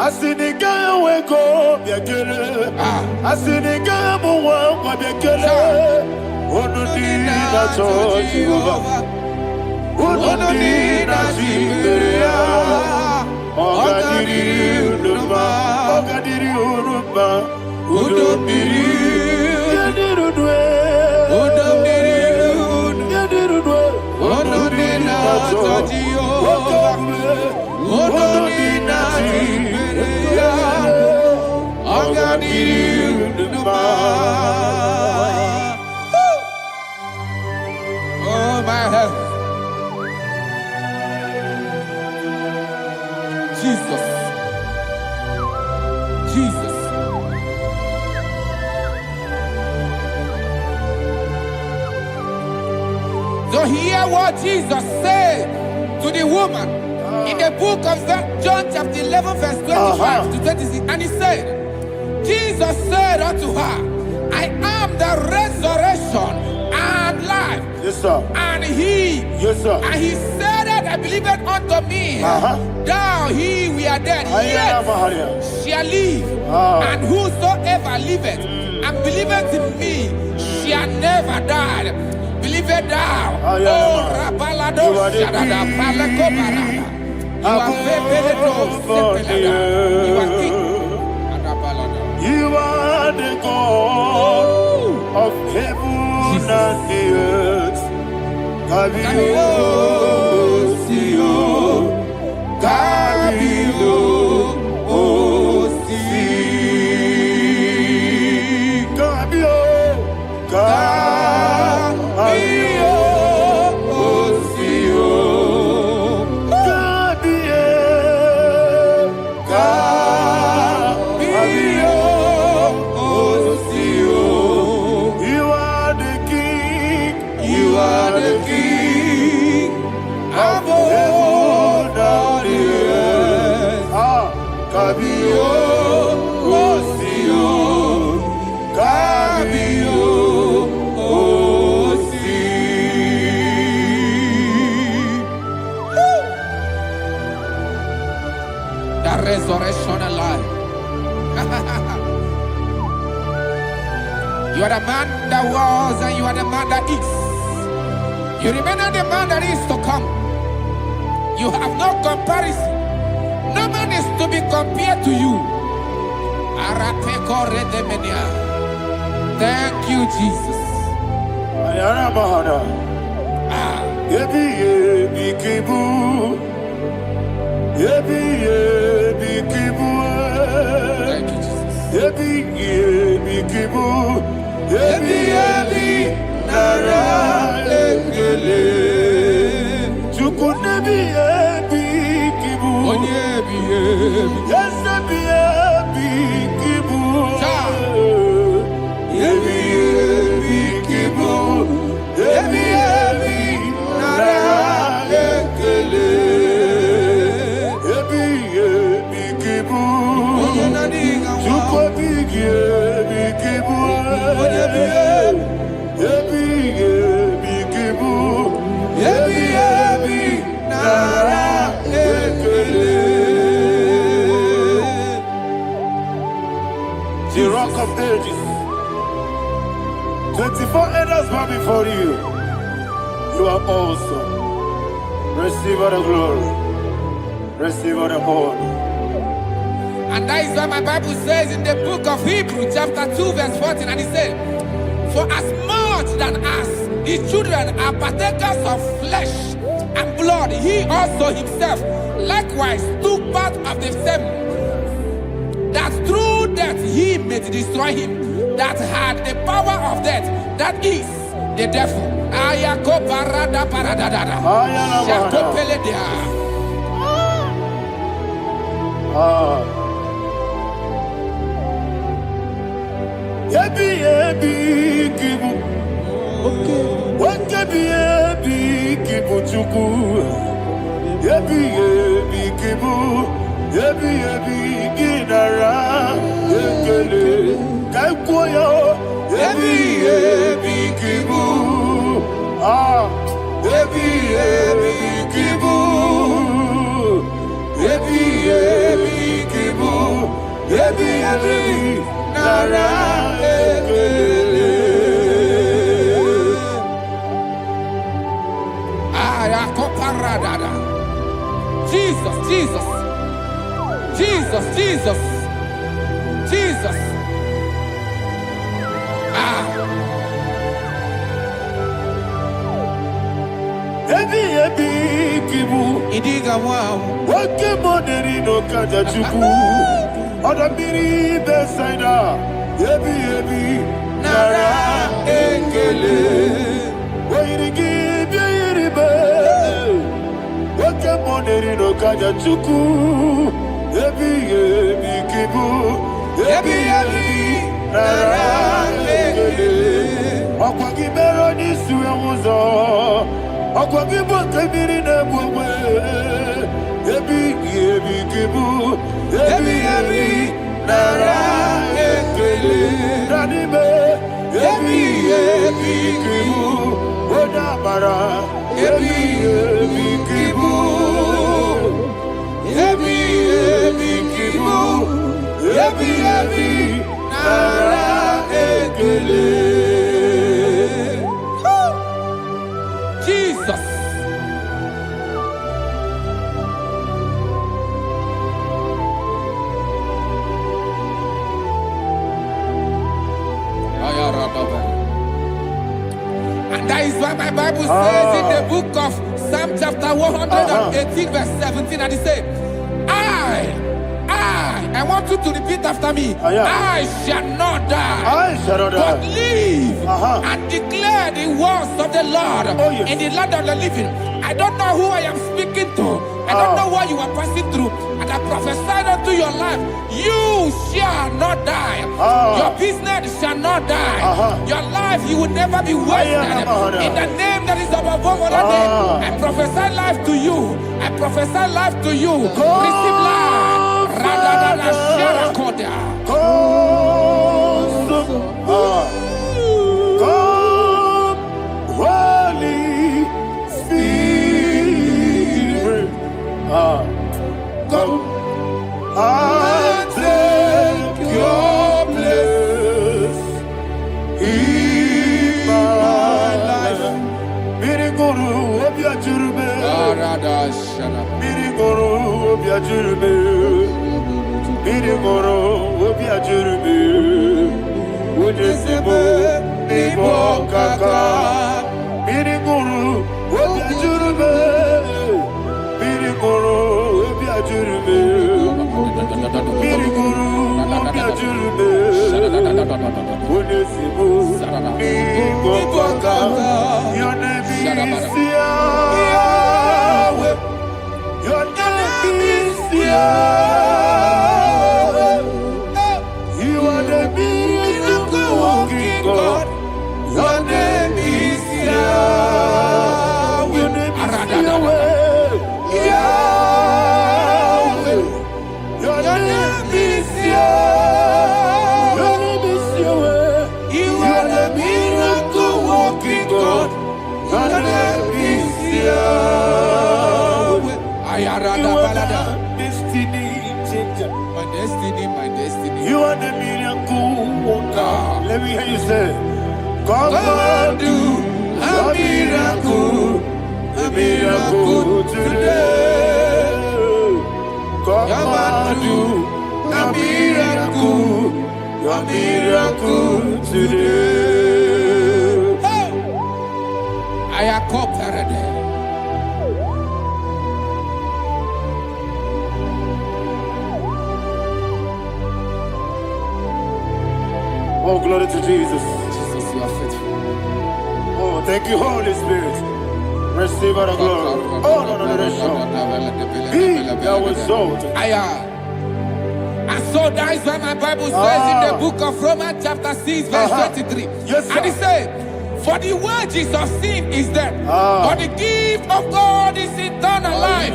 B: Asiniga weko biakele. Asiniga muwa kwa biakele. Udo diri na Jehovah. Udo diri na Tibere. Ogadiri uduma. Ogadiri uduma. Udo diri. Yadirudwe.
E: Udo diri udo.
B: Yadirudwe.
E: Udo diri na Jehovah. Udo diri na Tiberia. Ogadiri uduma. Oh my heaven. Jesus. Jesus. So hear what Jesus said to the woman in the book of John chapter 11 verse 25 to 26. And he said, Jesus said unto her, I am the resurrection and life.
B: Yes, sir.
E: And he,
B: Yes, sir.
E: and he said that believeth unto me, thou he we are dead,
B: Ayana
E: yet
B: bahaya.
E: shall live. And whosoever liveth and believeth in me shall never die. Believe it thou. Oh, Rabalado, Shadada, Palako Barada. You are Bebeledo, Sepelada. You are king.
B: You are the God of heaven and the earth. Kabio, Sio, Kabio, Osi, Kabio, Kabio, Osio, Kabio, Kabio, Osio. You are the King. You are the King of heaven and the earth. Kabio, Osio, Kabio, Osi.
E: The resurrection and life. You are the man that was and you are the man that is. You remember the man that is to come. You have no comparison. No man is to be compared to you. Thank you, Jesus. Thank you,
B: The Rock of Ages. 24 elders bow before you. You are awesome. Receive all the glory. Receive all the honor.
E: And that is why my Bible says in the book of Hebrews chapter 2 verse 14, and it says, for as much than us, his children are partakers of flesh and blood, he also himself likewise took part of the same, that through death he may destroy him that had the power of death, that is the devil. Jesus, Jesus, Jesus, Jesus, Jesus. Idiga wow.
B: Wake money no kaja chuku. Odamiri besaida. Yebi nara ekele. Wairigi biiribe. Wake money no kaja chuku. Yebi kibu. Yebi nara ekele. Okwagi bero ni suwe muzo. Okwagi botemiri na bwe. Yebi kibu. Yebi nara ekele. Radime. Yebi kibu. Odabara. Yebi kibu. Yebi kibu. Yebi nara ekele.
E: Jesus. And that is why my Bible says in the book of Psalm chapter 118 verse 17, and it says, I want you to repeat after me. I shall not die, but live and declare the words of the Lord in the land of the living. I don't know who I am speaking to. I don't know what you are passing through. And I prophesy unto your life, you shall not die. Your business shall not die. Your life, you will never be wasted. In the name that is above all other name, I prophesy life to you. I prophesy life to you. Receive life.
B: Holy Spirit, come and take your place in my life. obi ajuru me. Mmiri ṅụrụ obi ajuru me. Onye si mụ n'ime ọkaka. Mmiri ṅụrụ obi ajuru me. Mmiri ṅụrụ obi ajuru me. Mmiri ṅụrụ obi ajuru me. Onye si mụ n'ime ọkaka. Your name is Yahweh. Your name is Yahweh. You are the miracle working God. Your name is Yahweh. Your name is Yahweh. Yahweh. Your name is Yahweh. Your name is Yahweh. You are the miracle working God. Your name is Yahweh. You are the destiny changer.
E: My destiny, my destiny.
B: You are the miracle worker. Let me hear you say, come and do a miracle today. Come and do a miracle today.
E: I am cooperated.
B: Oh, glory to Jesus.
E: Jesus, you are faithful.
B: Oh, thank you, Holy Spirit. Receive all the glory. Oh, no, that's all. Be thou exalted.
E: And so that is why my Bible says in the book of Romans chapter 6 verse 23.
B: Yes, sir.
E: And it says, for the wages of sin is death, but the gift of God is eternal life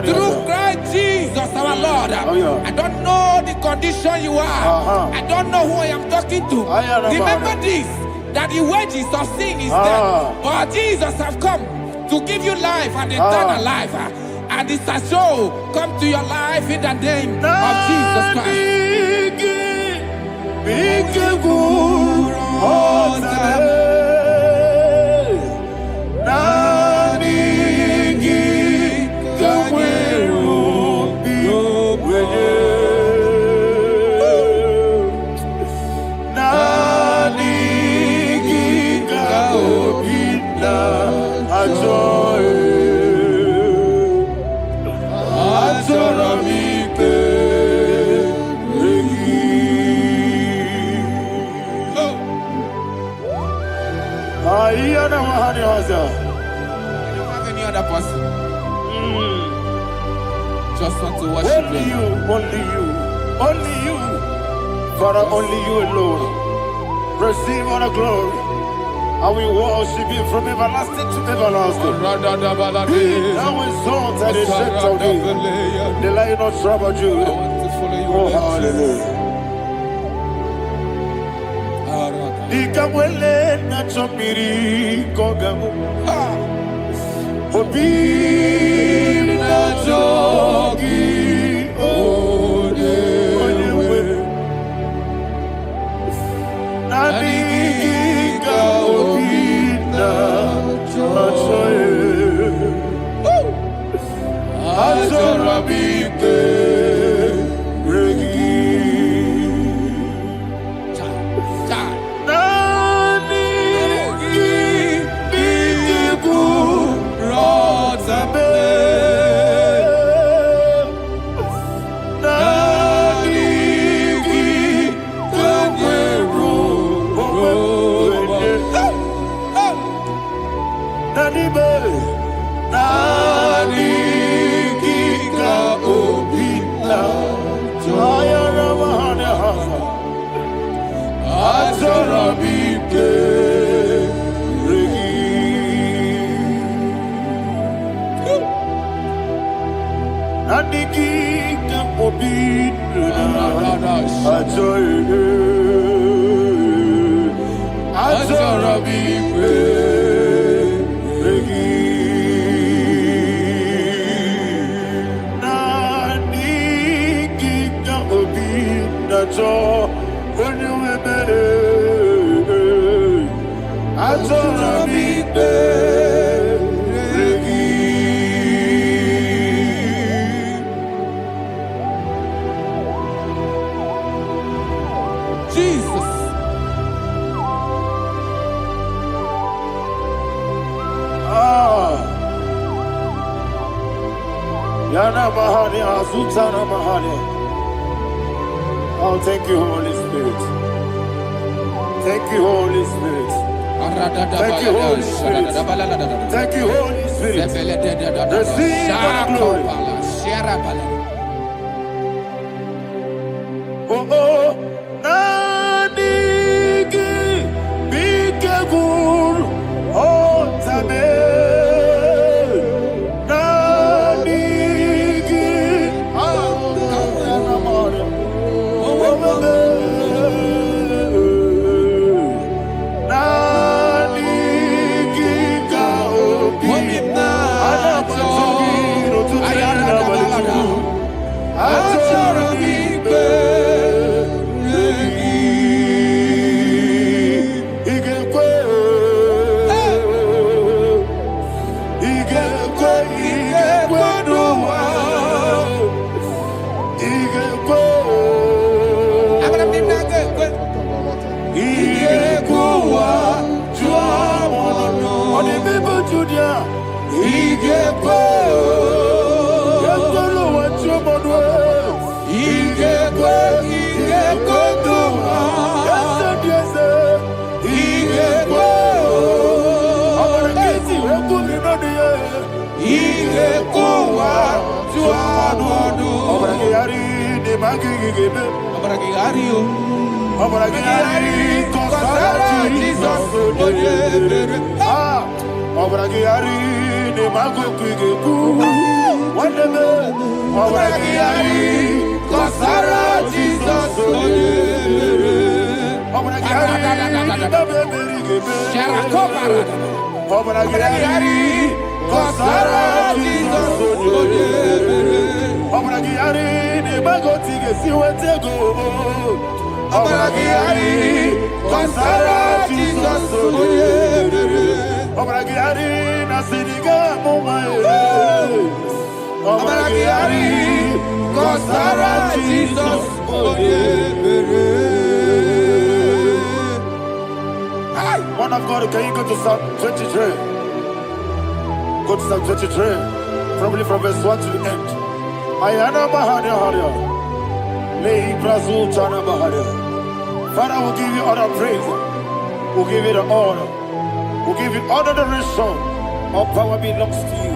E: through Christ Jesus our Lord. I don't know the condition you are. I don't know who I am talking to. Remember this, that the wages of sin is death, but Jesus have come to give you life and eternal life. And this shall show come to your life in the name of Jesus Christ.
B: You don't
E: have any other person. Just want to worship
B: only you, only you, only you. Father, only you alone. Receive all the glory. I will worship you from everlasting to everlasting. Be thou exalted and set of thee. The Lion of Tribe of Judah. Oh, hallelujah. Ikamwele na chomiri kogamu. Obi na jogi onewe. Naniga obi na joye. Azorabike regi.
E: Jesus.
B: Yana Mahani, Azutana Mahani. Oh, thank you, Holy Spirit. Thank you, Holy Spirit. Thank you, Holy Spirit. Thank you, Holy Spirit. Receive the glory. Oh, oh, Nanigi, Bigagul, oh, Tame. One of God, can you go to Psalm 23? Go to Psalm 23, probably from verse 1 to the end. Ayana Mahania Haria. Lei Brazil Chana Mahania. Father, we'll give you all the praise. We'll give you the honor. We'll give you all the adoration. All power belongs to you.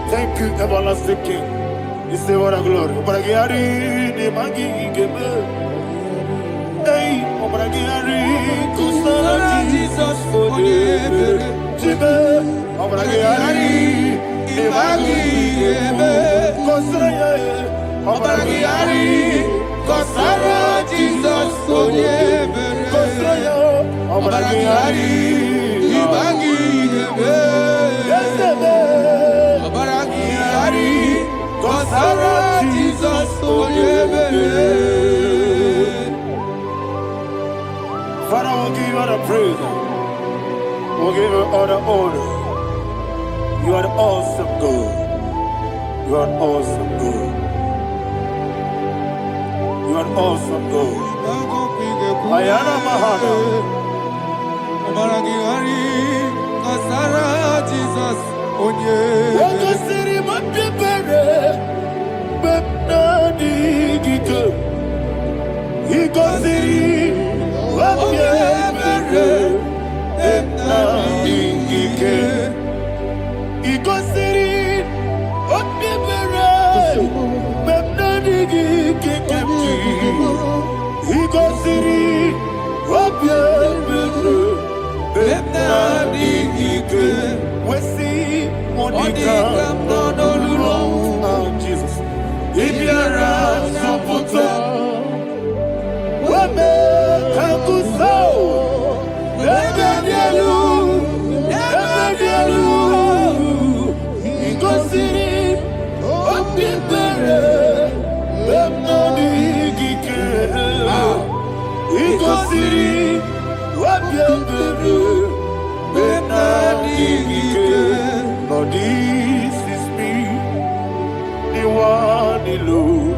B: Thank you, everlasting King. You say what a glory. Obragiari, ne magi gebe. Hey, Obragiari, Kusara Jesus for the Jibe. Obragiari, ne magi gebe. Kusara, Obragiari, Kusara Jesus for the Kusara, Obragiari, ne magi gebe. Obragiari. Kusara Jesus Father, we'll give you all the praise. We'll give you all the honor. You are the awesome God. You are an awesome God. You are an awesome God. Ayana Mahana. Kusara Jesus. Jesus. Lord, this is me, the one alone.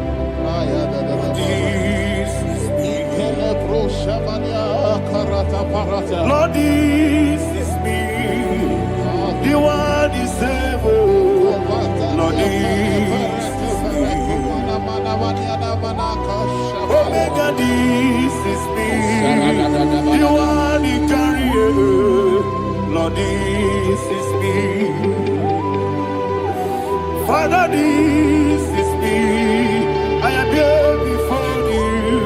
B: This is me. Lord, this is me. The one is able. Lord, this is me. Omega, this is me. The one you carry. Lord, this is me. Father, this is me. I am here before you.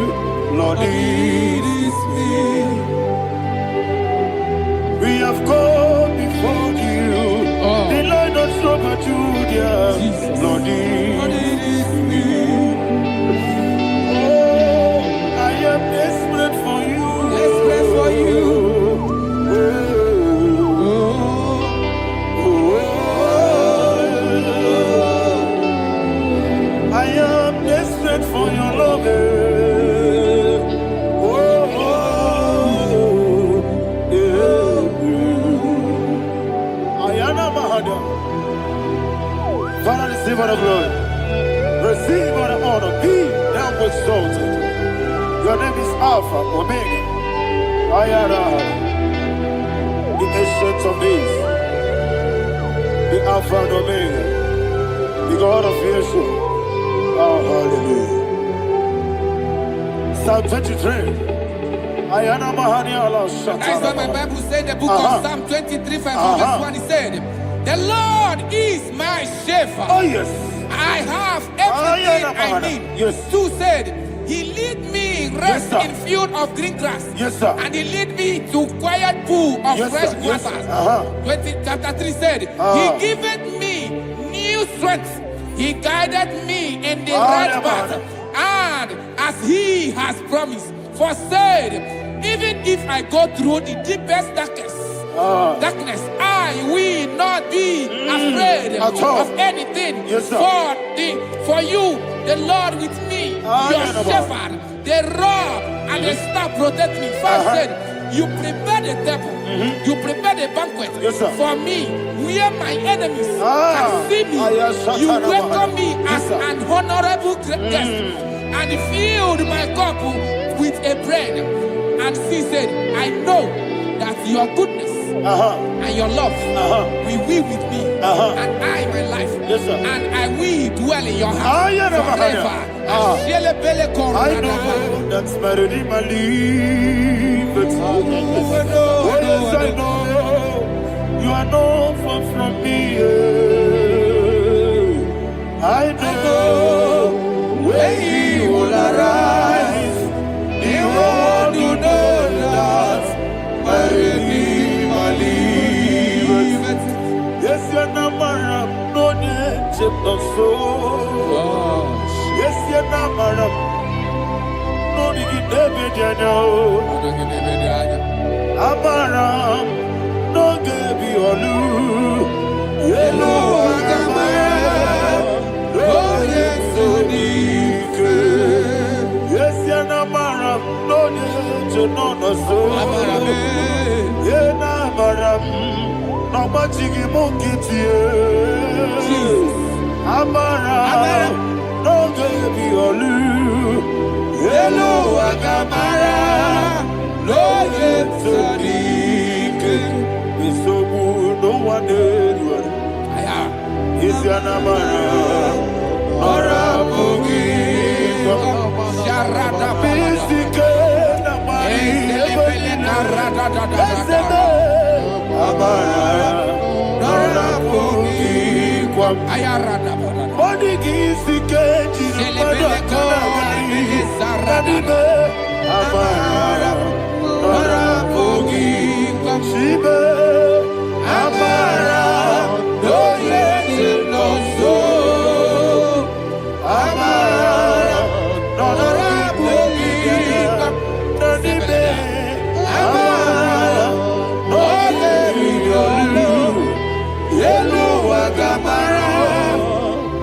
B: Lord, this is me. We have come before you. The Lord not so much Judah. Lord, this is me. Oh, I am desperate for you.
E: Desperate for you.
B: I am desperate for your love. Father, receive all the glory. Receive all the honor. Be thou exalted. Your name is Alpha, Omega. The ancient of days. The Alpha and Omega. The God of creation. Oh, hallelujah. Psalm 23.
E: That's what my Bible said, the book of Psalm 23, verse 1, it said, the Lord is my shepherd.
B: Oh, yes.
E: I have everything I need.
B: Yes.
E: 2 said, he lead me rest in field of green grass.
B: Yes, sir.
E: And he lead me to quiet pool of fresh waters. 20, chapter 3 said, he giveth me new strength. He guided me in the right path. And as he has promised, for said, even if I go through the deepest darkness, I will not be afraid of anything.
B: Yes, sir.
E: For you, the Lord with me, your shepherd, the rod and the staff protect me. First said, you prepare the table, you prepare the banquet for me, where my enemies can see me. You welcome me as an honorable guest, and filled my cup with a bread. And she said, I know that your goodness and your love will be with me, and I, my life, and I will dwell in your house forever.
B: I know that's my Redeemer lives. Oh, yes, I know you are not far from me. I know when he will arise, the world will know that my Redeemer lives. Yes, you're not married, no need to so. Yes, you're not married, no need to be Amaram, no gebi olu. Yellow Agamara, no yesodike. Yes, you're not married, no need to know no so. Yena maram, no machigi mukiti. Amaram, no gebi olu. Yellow Agamara, no yesodike. So no one did. Is your namara or a boogie?
E: Sharada
B: Bisike namari. Amara or a boogie. Body gisike jilmada kanagari. Amara or a boogie. Shibe Amara. No yes, no so. Amara, no boogie, no dibe. Amara, no yellow Agamara,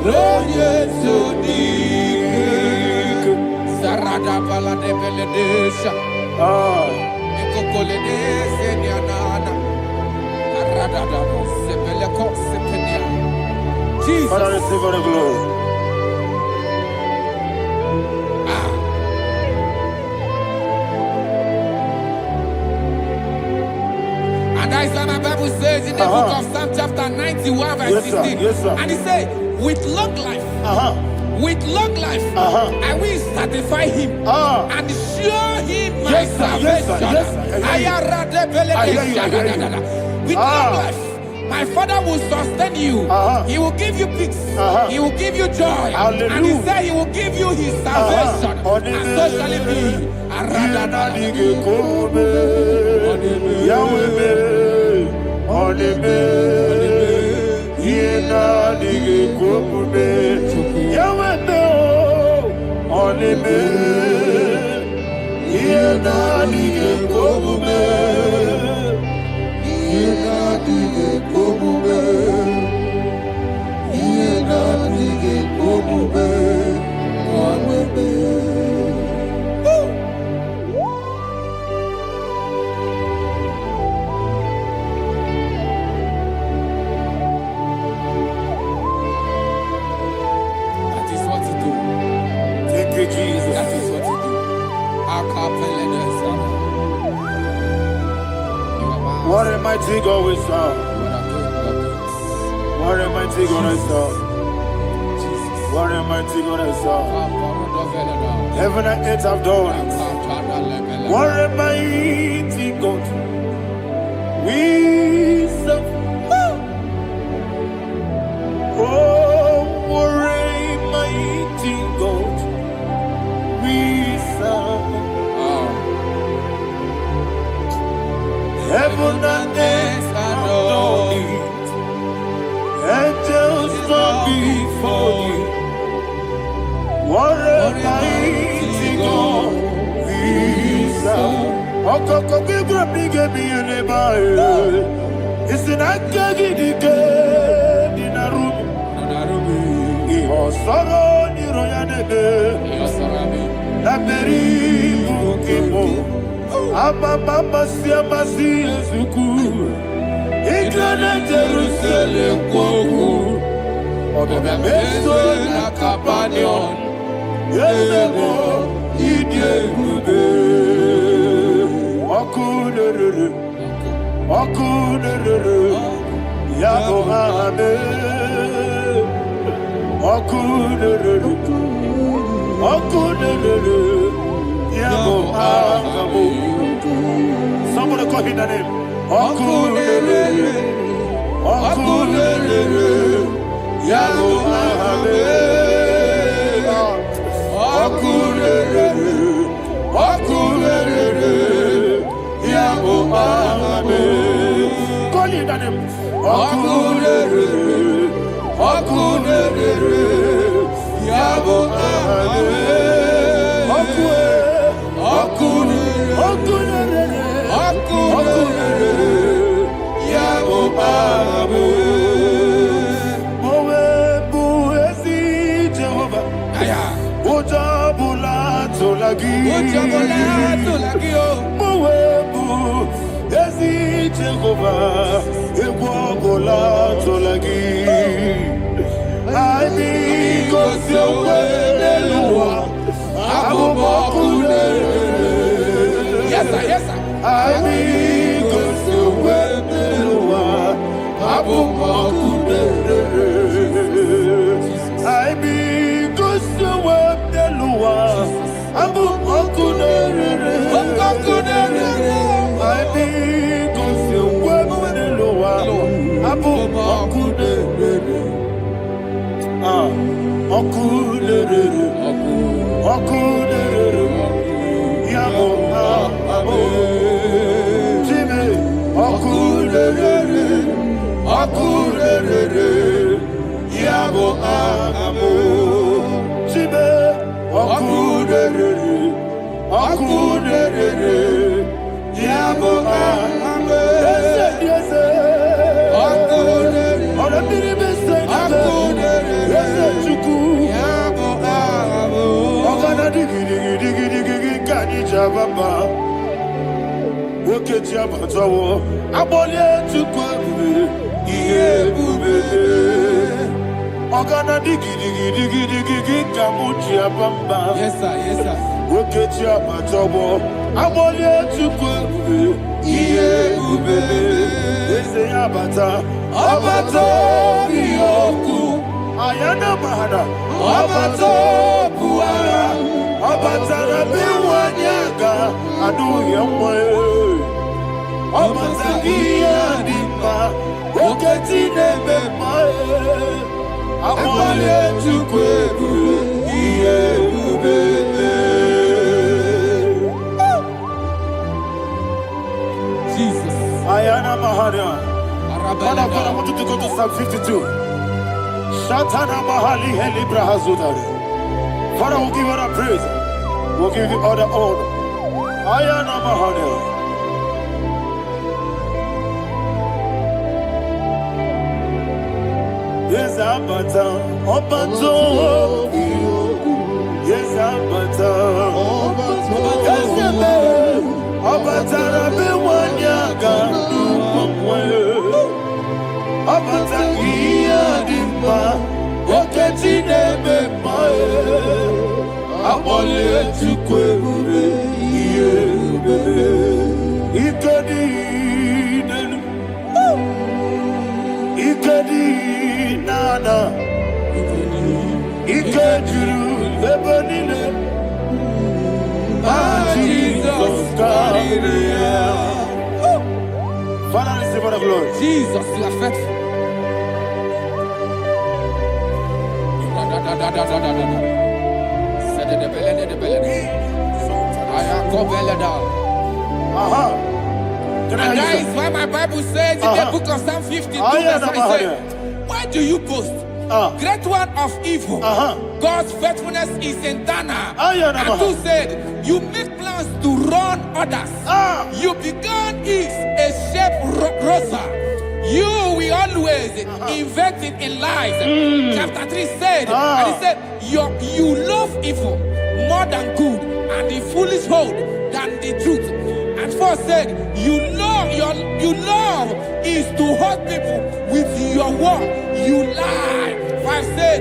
B: no yes, so deep.
E: Sarada bala de beledesha. Ekokoledesha nianana. Arada sepeleko sepenia. Jesus.
B: Father, receive all the glory.
E: is what my Bible says in the book of Psalm chapter 91 verse 16.
B: Yes, sir.
E: And he said, with long life, with long life, I will satisfy him and show him my salvation. With long life, my Father will sustain you. He will give you peace. He will give you joy.
B: Hallelujah.
E: And he said he will give you his salvation. And so shall it be.
B: What a mighty God we serve. What a mighty God I serve. What a mighty God I serve. Heaven and earth have done it. What a mighty God we serve. Oh, what a mighty God we serve. Heaven and earth adore it. Angels bow before you. What a mighty God we serve. Okoko bibra bige biyene bae. Isina kagi dike dinarubi. Iho soro ni royanebe. Naberi bukipo. Ama mama siama si ezuku. Ikrana Jerusalem kwoku. Obe meso na kapanion. Yelebo idye kube. Okunere. Okunere. Yabo hame. Okunere. Okunere. Yabo hame. Somebody call him the name. Okunere. Okunere. Yabo hame. Okunere. Okunere. Yabo hame. Call him the name. Okunere. Okunere. Yabo hame. Mowebu ezi Jehovah egwogola tolagi Ani kosyowe neluwa abobokune
E: Yes, sir. Yes, sir.
B: Ani kosyowe neluwa abobokune Ani kosyowe neluwa abobokune
E: Yes, sir. Yes, sir.
B: Abole tukwe iye ubebe eze ya bata
E: ọbata obi okwu
B: ayana mahada
E: ọbata obuara
B: ọbatara be nwanyị aga adụghị nwa ọbata ihe dị mma oke ti na-eme mma akpọlie Chukwu ebube ihe ebube
E: Jesus.
B: ayana mahada. Father, I want you to go to Psalm 52. Shatana Mahali Heli Brahazudari. Father, we'll give you all the praise. We'll give you all the honor. Ayana Mahali. Yes, Abata. Obato. Yes, Abata. Yes, Abata. Rabbi Wanyaga. Abata iya dimma oketi nebe mae akpọlie Chukwu ebube ihe ebube ikedi nenu ikedi nana ike juru ebe niile Jesus karịrị ya. Father, receive all the glory.
E: Jesus, you are faithful. And that is why my Bible says in the book of Psalm 52, verse 5, why do you boast? Great one of evil. God's faithfulness is eternal. And who said, you make plans to run others. You began is a shape rosa. You will always invent it in lies. Chapter 3 said, and he said, you love evil more than good, and the foolish hold than the truth. And 4 said, you love is to hurt people with your word. You lie. 5 said,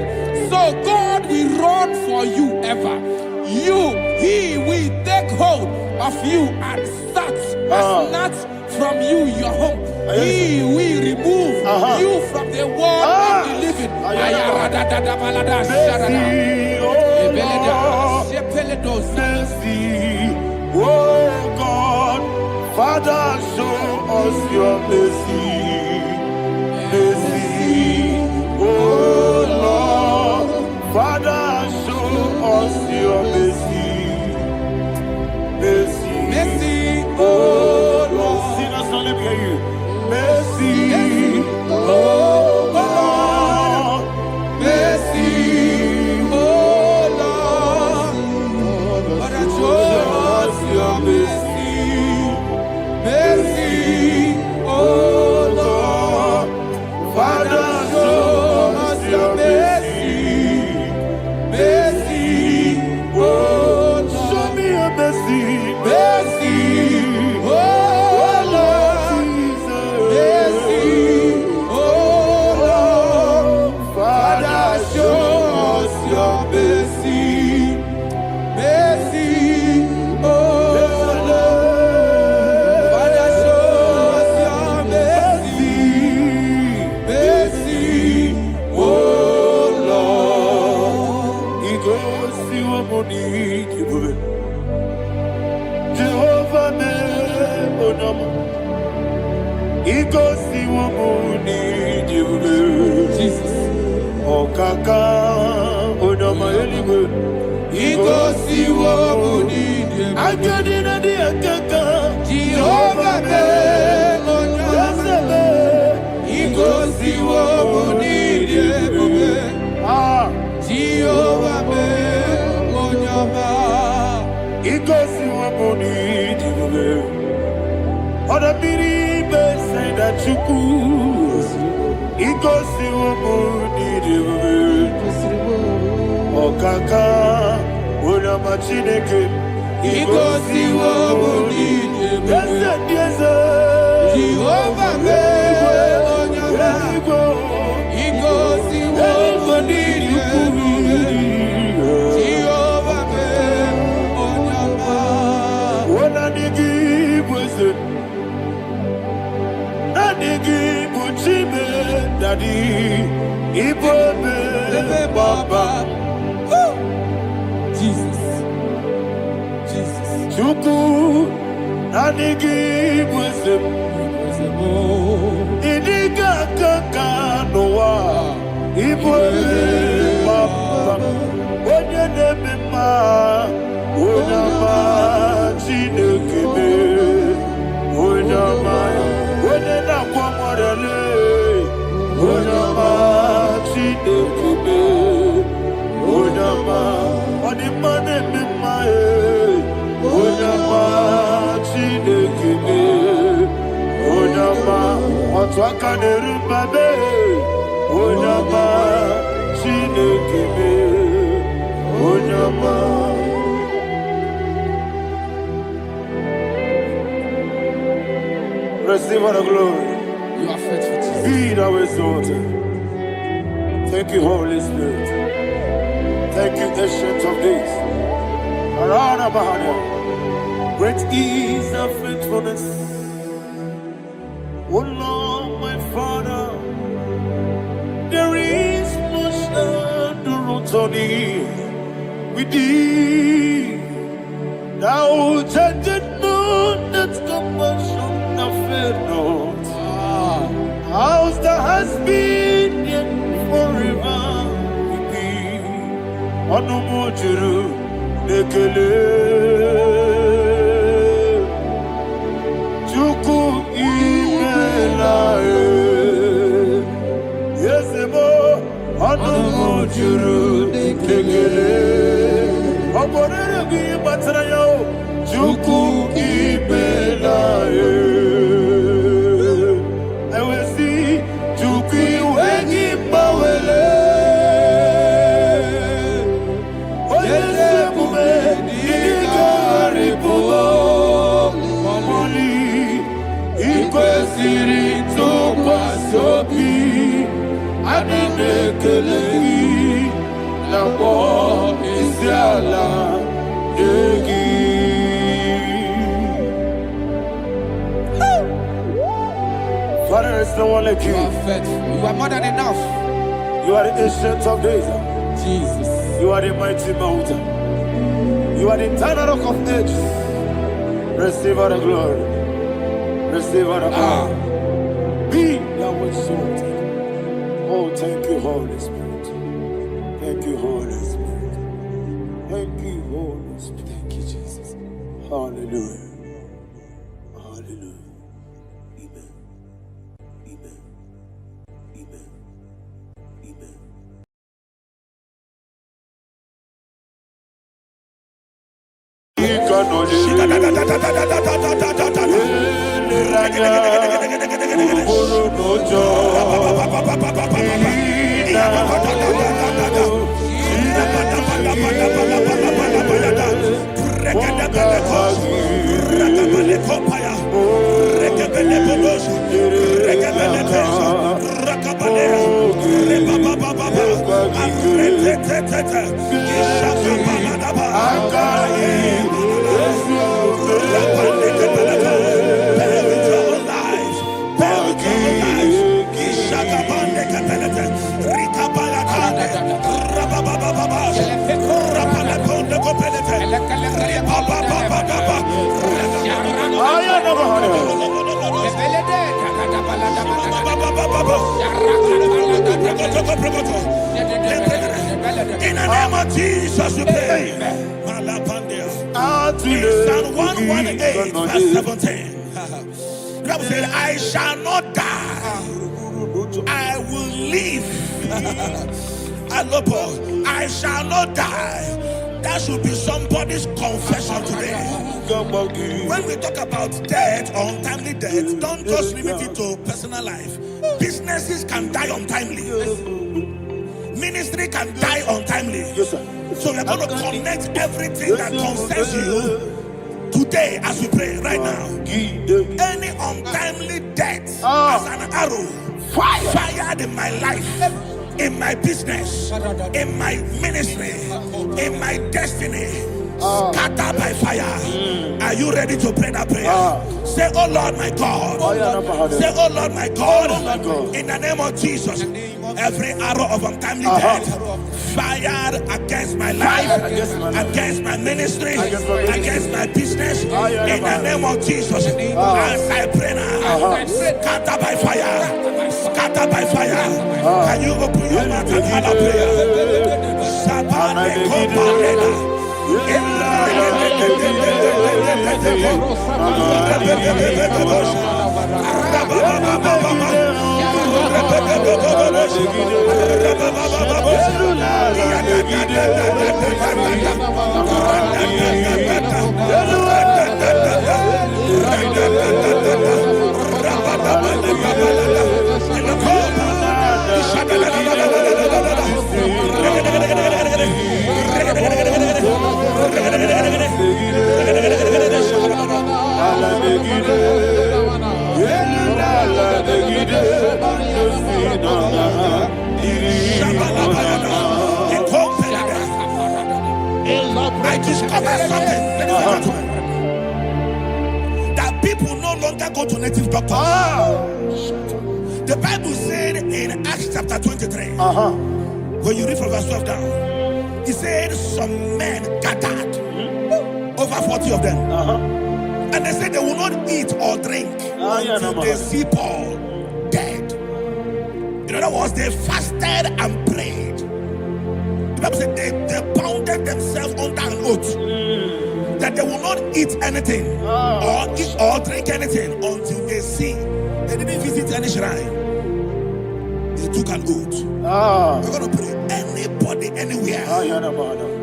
E: so God will run for you ever. He will take hold of you and snatch from you your home. He will remove you from the world of the living.
B: Oh God, Father, show us your mercy. Mercy, oh Lord, Father, show us your mercy. Mercy,
E: Mercy,
B: oh Lord, sinners only hear you. Mercy, oh Lord,
E: mercy, oh Lord, Father, show us your mercy. Mercy, oh Lord, Father, show us your mercy. Mercy, oh Lord,
B: show me your mercy.
E: mercy, oh Lord, mercy, oh Lord, Father, show us your mercy. Mercy, oh Lord, Father, show us your mercy. Mercy, oh Lord.
B: He goes to a money. Jehovah me onama. He goes to a money.
E: Jesus.
B: Okaka onama eliwe.
E: He goes to Wobuni.
B: Akadina di akaka.
E: Jehovah me onama. He goes to Wobuni. Jehovah me onama.
B: He goes to a money. Other people say that you could. He goes to a money. Okaka onama chineke.
E: He goes to Wobuni.
B: Yes,
E: Jehovah me onama. He goes to Wobuni. Jehovah me onama.
B: When I give was it, and Daddy, Igbo Baba.
E: Jesus. Jesus.
B: Chuku, Nanigi Wisdom. Idiga Kaka Noa, Igbo Baba. Onye Nebima, Onyama, Chinekebe, Onyama, Onena Kwamorele, Onyama, Chinekebe, Onyama, Onimane Bimae, Onyama, Chinekebe, Onyama, Otwakane Rumbabe, Onyama, Chinekebe, Onyama. Receive all the glory.
E: You are faithful, Jesus.
B: Be thou exalted. Thank you, Holy Spirit. Thank you, Ancient of Days. Arana Bahania. Great is thy faithfulness. Oh Lord, my Father, there is much endurance on thee. With thee, thou judgest not that compassion of faith not. How's the has been yet forever with thee? Onumujuru nekele Chuku imelae Yesemo onumujuru nekele Oborere gi batrayo Chuku imelae Father, there's no one like you.
E: You are faithful. You are more than enough.
B: You are the ancient of days.
E: Jesus.
B: You are the mighty mountain. You are the eternal rock of ages. Receive all the glory. Receive all the honor. Be thou exalted. Oh, thank you, Holy Spirit. Thank you, Holy Spirit. Thank you, Holy Spirit.
E: Thank you, Jesus.
B: Hallelujah. Hallelujah. Amen. Amen. Amen. Amen.
A: In the name of Jesus, we pray. Psalm 118, verse 17. The Bible says, I shall not die, I will live. I shall not die. That should be somebody's confession today. When we talk about death or untimely death, don't just limit it to personal life. Businesses can die untimely. Ministry can die untimely.
B: Yes, sir.
A: So we're going to connect everything that concerns you today as we pray right now. Any untimely death as an arrow fired in my life, in my business, in my ministry, in my destiny, Scatter by fire. Are you ready to pray that prayer? Say, oh Lord my God. Say, oh Lord my God. In the name of Jesus. Every arrow of untimely death fired against my life, against my ministry, against my business. In the name of Jesus. As I pray now, scatter by fire. Scatter by fire. Can you open your mouth and have a prayer? I discovered something, ladies and gentlemen, that people no longer go to native doctors. The Bible said in Acts chapter 23, when you read from verse 12 down, it said some men gathered, over 40 of them, and they said they will not eat or drink until they see Paul dead. In other words, they fasted and prayed. The Bible said they bounded themselves under an oath that they will not eat anything or eat or drink anything until they see. They didn't visit any shrine. They took an oath. We're going to pray. Anybody, anywhere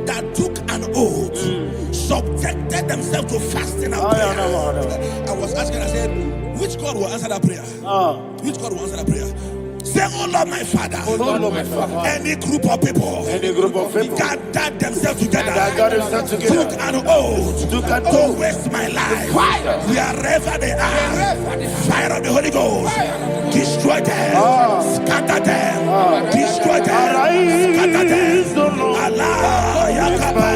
A: that took an oath, subjected themselves to fasting and prayer. I was asking, I said, which God will answer that prayer? Which God will answer that prayer? Say, oh Lord my Father.
B: Oh Lord my Father.
A: Any group of people gathered themselves together, took an oath to waste my life. Wherever they are, fire of the Holy Ghost, destroy them, scatter them, destroy them, scatter them. Allah Yakaba.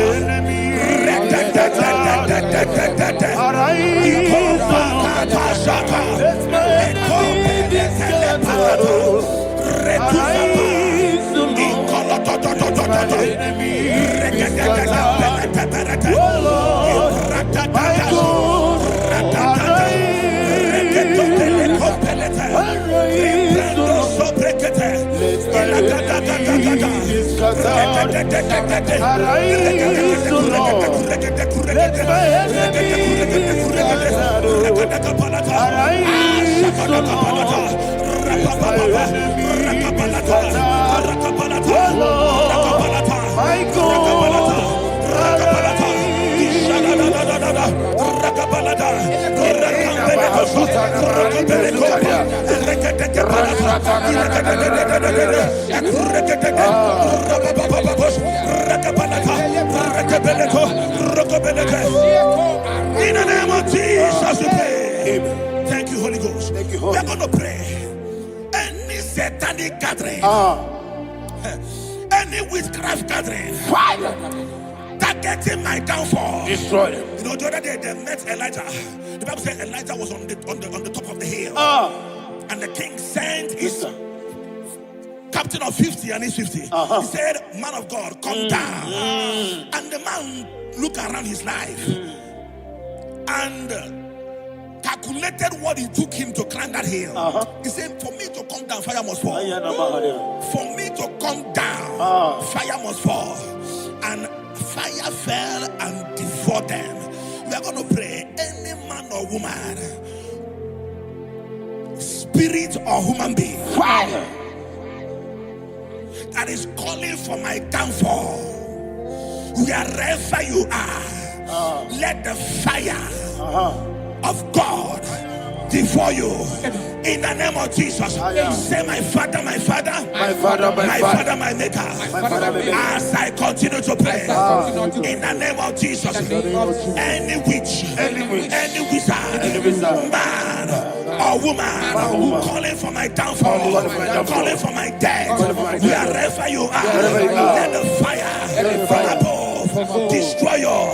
A: In the name of Jesus, we pray. Thank you, Holy Ghost. We're going to pray. Any satanic gathering, any witchcraft gathering, targeting my downfall, destroy them. You know, the other day they met Elijah. The Bible said Elijah was on the top of the hill, and the king sent his captain of 50 and his 50. He said, man of God, come down. And the man looked around his life and calculated what it took him to climb that hill. He said, for me to come down, fire must fall. For me to come down, fire must fall. And fire fell and devoured them. We are going to pray. Any man or woman, spirit or human being, fire, that is calling for my downfall, wherever you are, let the fire of God devour you in the name of Jesus. Say, my Father, my Father, my Father, my Father, my Maker. As I continue to pray in the name of Jesus, any witch, any wizard, man or woman calling for my downfall, calling for my death, wherever you are, let the fire from above Destroyer.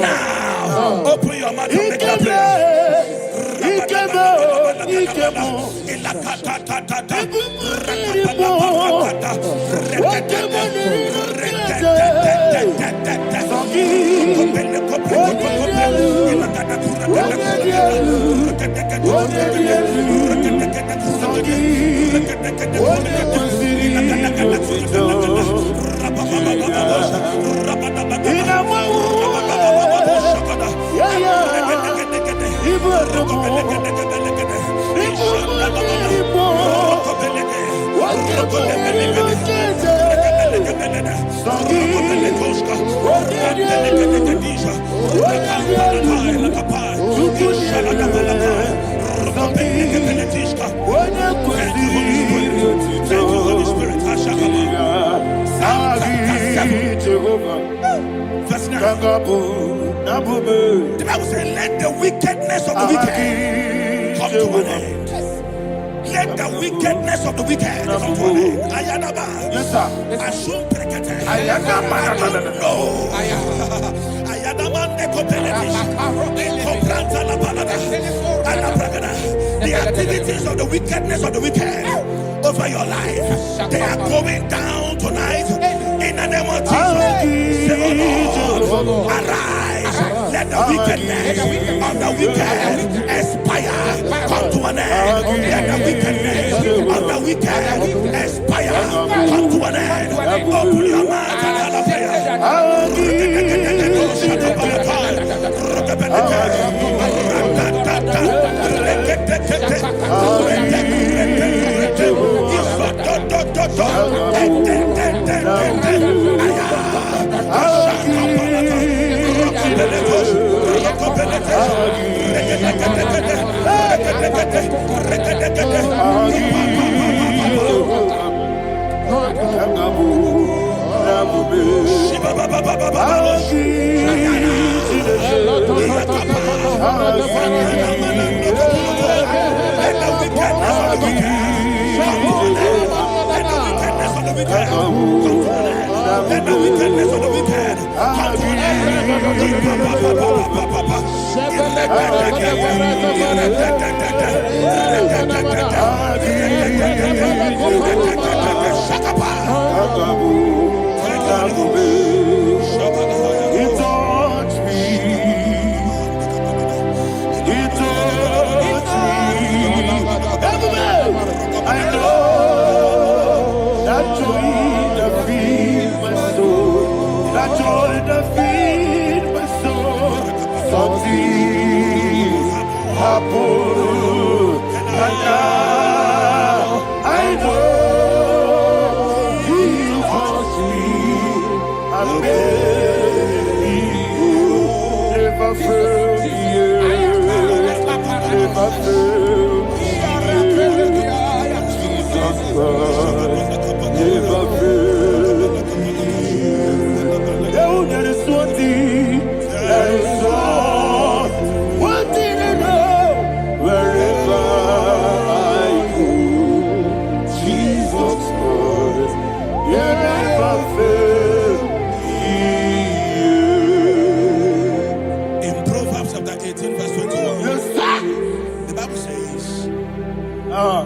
A: Now. Open your mouth and make a prayer. The Bible says, let the wickedness of the wicked come to an end. Let the wickedness of the wicked come to an end. Ayadaba. Yes, sir. Assume prekete. Ayadaba. I don't know. Ayadaba nekopeletis. Kopranta la balada. Alabrakada. The activities of the wickedness of the wicked over your life, they are going down tonight in the name of Jesus. Say, oh Lord, arise. Let the wickedness of the wicked expire. Come to an end. Let the wickedness of the wicked expire. Come to an end. Open your mouth and have a prayer. Let the wickedness of the wicked come to an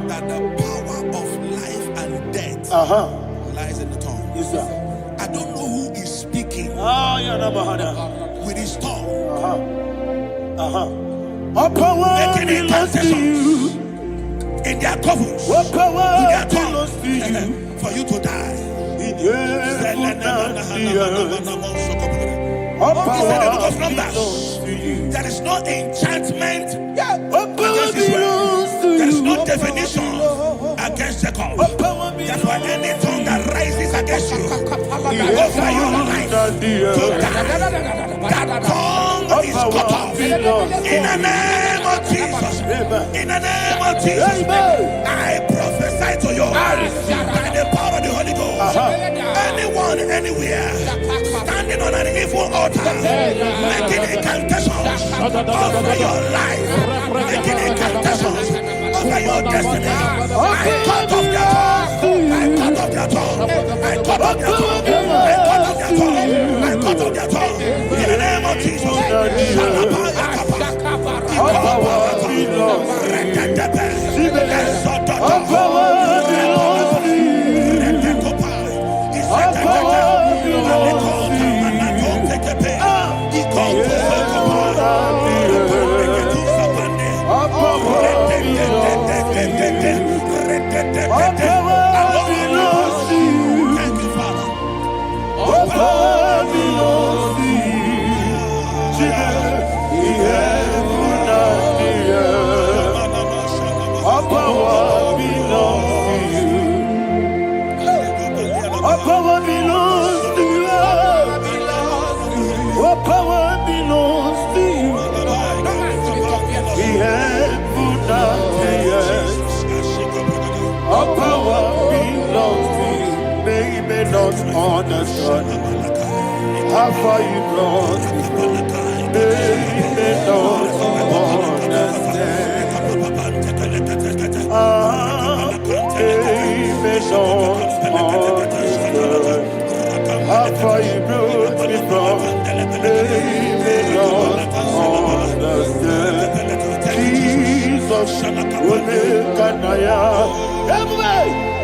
A: that the power of life and death lies in the tongue. Yes, sir. I don't know who is speaking with his tongue. Making incantations in their coffins with their tongue for you to die. He said in the book of Numbers, there is no enchantment against Israel. There is no definition against Jacob. Therefore, any tongue that rises against you over your life to die, that tongue is cut off. In the name of Jesus. In the name of Jesus. I prophesy to you by the power of the Holy Ghost. Anyone, anywhere, standing on an evil altar, making incantations over your life, making incantations over your destiny, I cut off their tongue. I cut off their tongue. I cut off their tongue. I cut off their tongue. I cut out of their tongue. In the name of Jesus. Thank you, Father.
B: All power belongs to you. All power belongs to you. All power belongs to you. All power belongs to you. The heaven and the earth. All power belongs to you. They may not understand how far you brought me. They may not understand. They may not understand how far you brought me from. They may not understand. Jesus, Kanaya,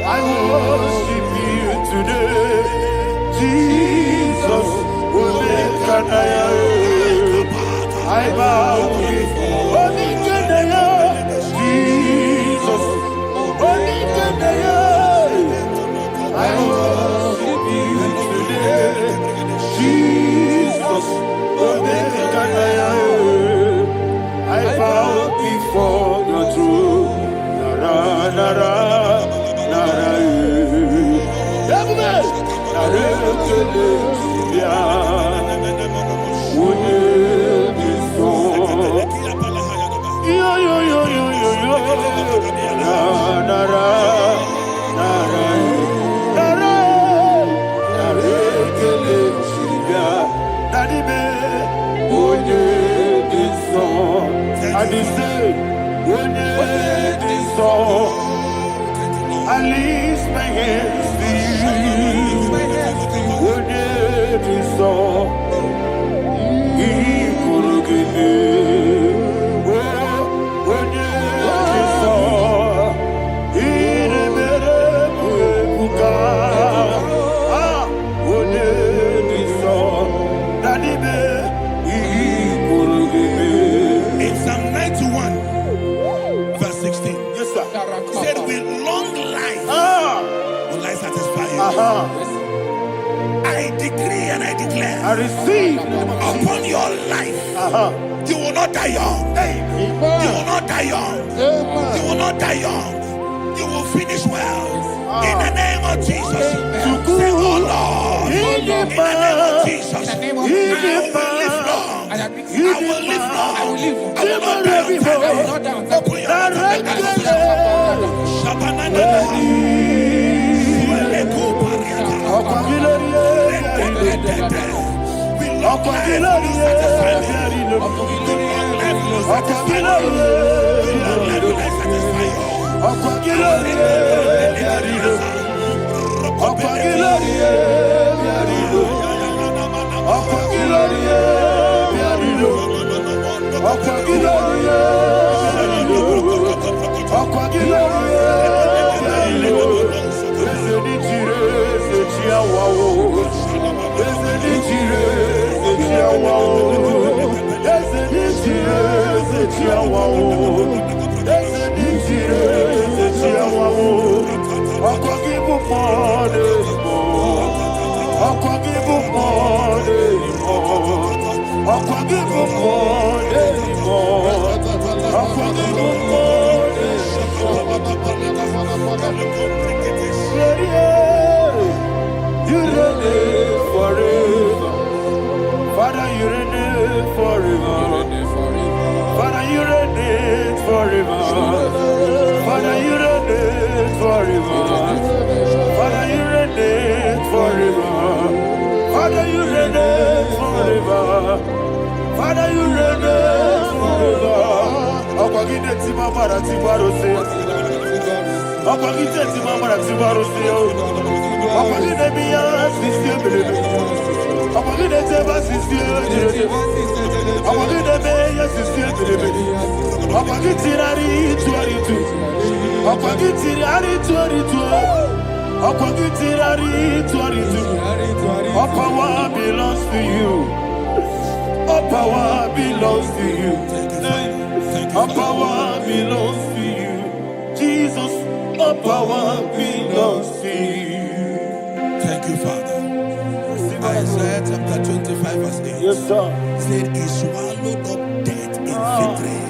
B: I worship you today. Jesus, Kanaya, I bow before Kanaya. Jesus, Kanaya, I worship you today. Jesus, Kanaya, I bow before your throne. Nara, nara, nara, I lift my hands to you. Would it be so? He could give me. Would it be so? He never would would it be so? That he could give me.
A: In Psalm 91, verse 16. Yes, sir. Said with long life will I satisfy you. I decree and I declare,
B: I receive
A: upon your life, you will not die young. You will not die young. You will not die young. You will finish well. In the name of Jesus. Say, oh Lord, in the name of Jesus, I will live long. I will live long. I will not die on time. Open your
B: All power belongs to you. All power belongs to you. All power belongs to you. Jesus, all power belongs to you.
A: Thank you, Father. Isaiah chapter 25 verse 8.
B: Yes, sir.
A: Said he swallowed up death in victory.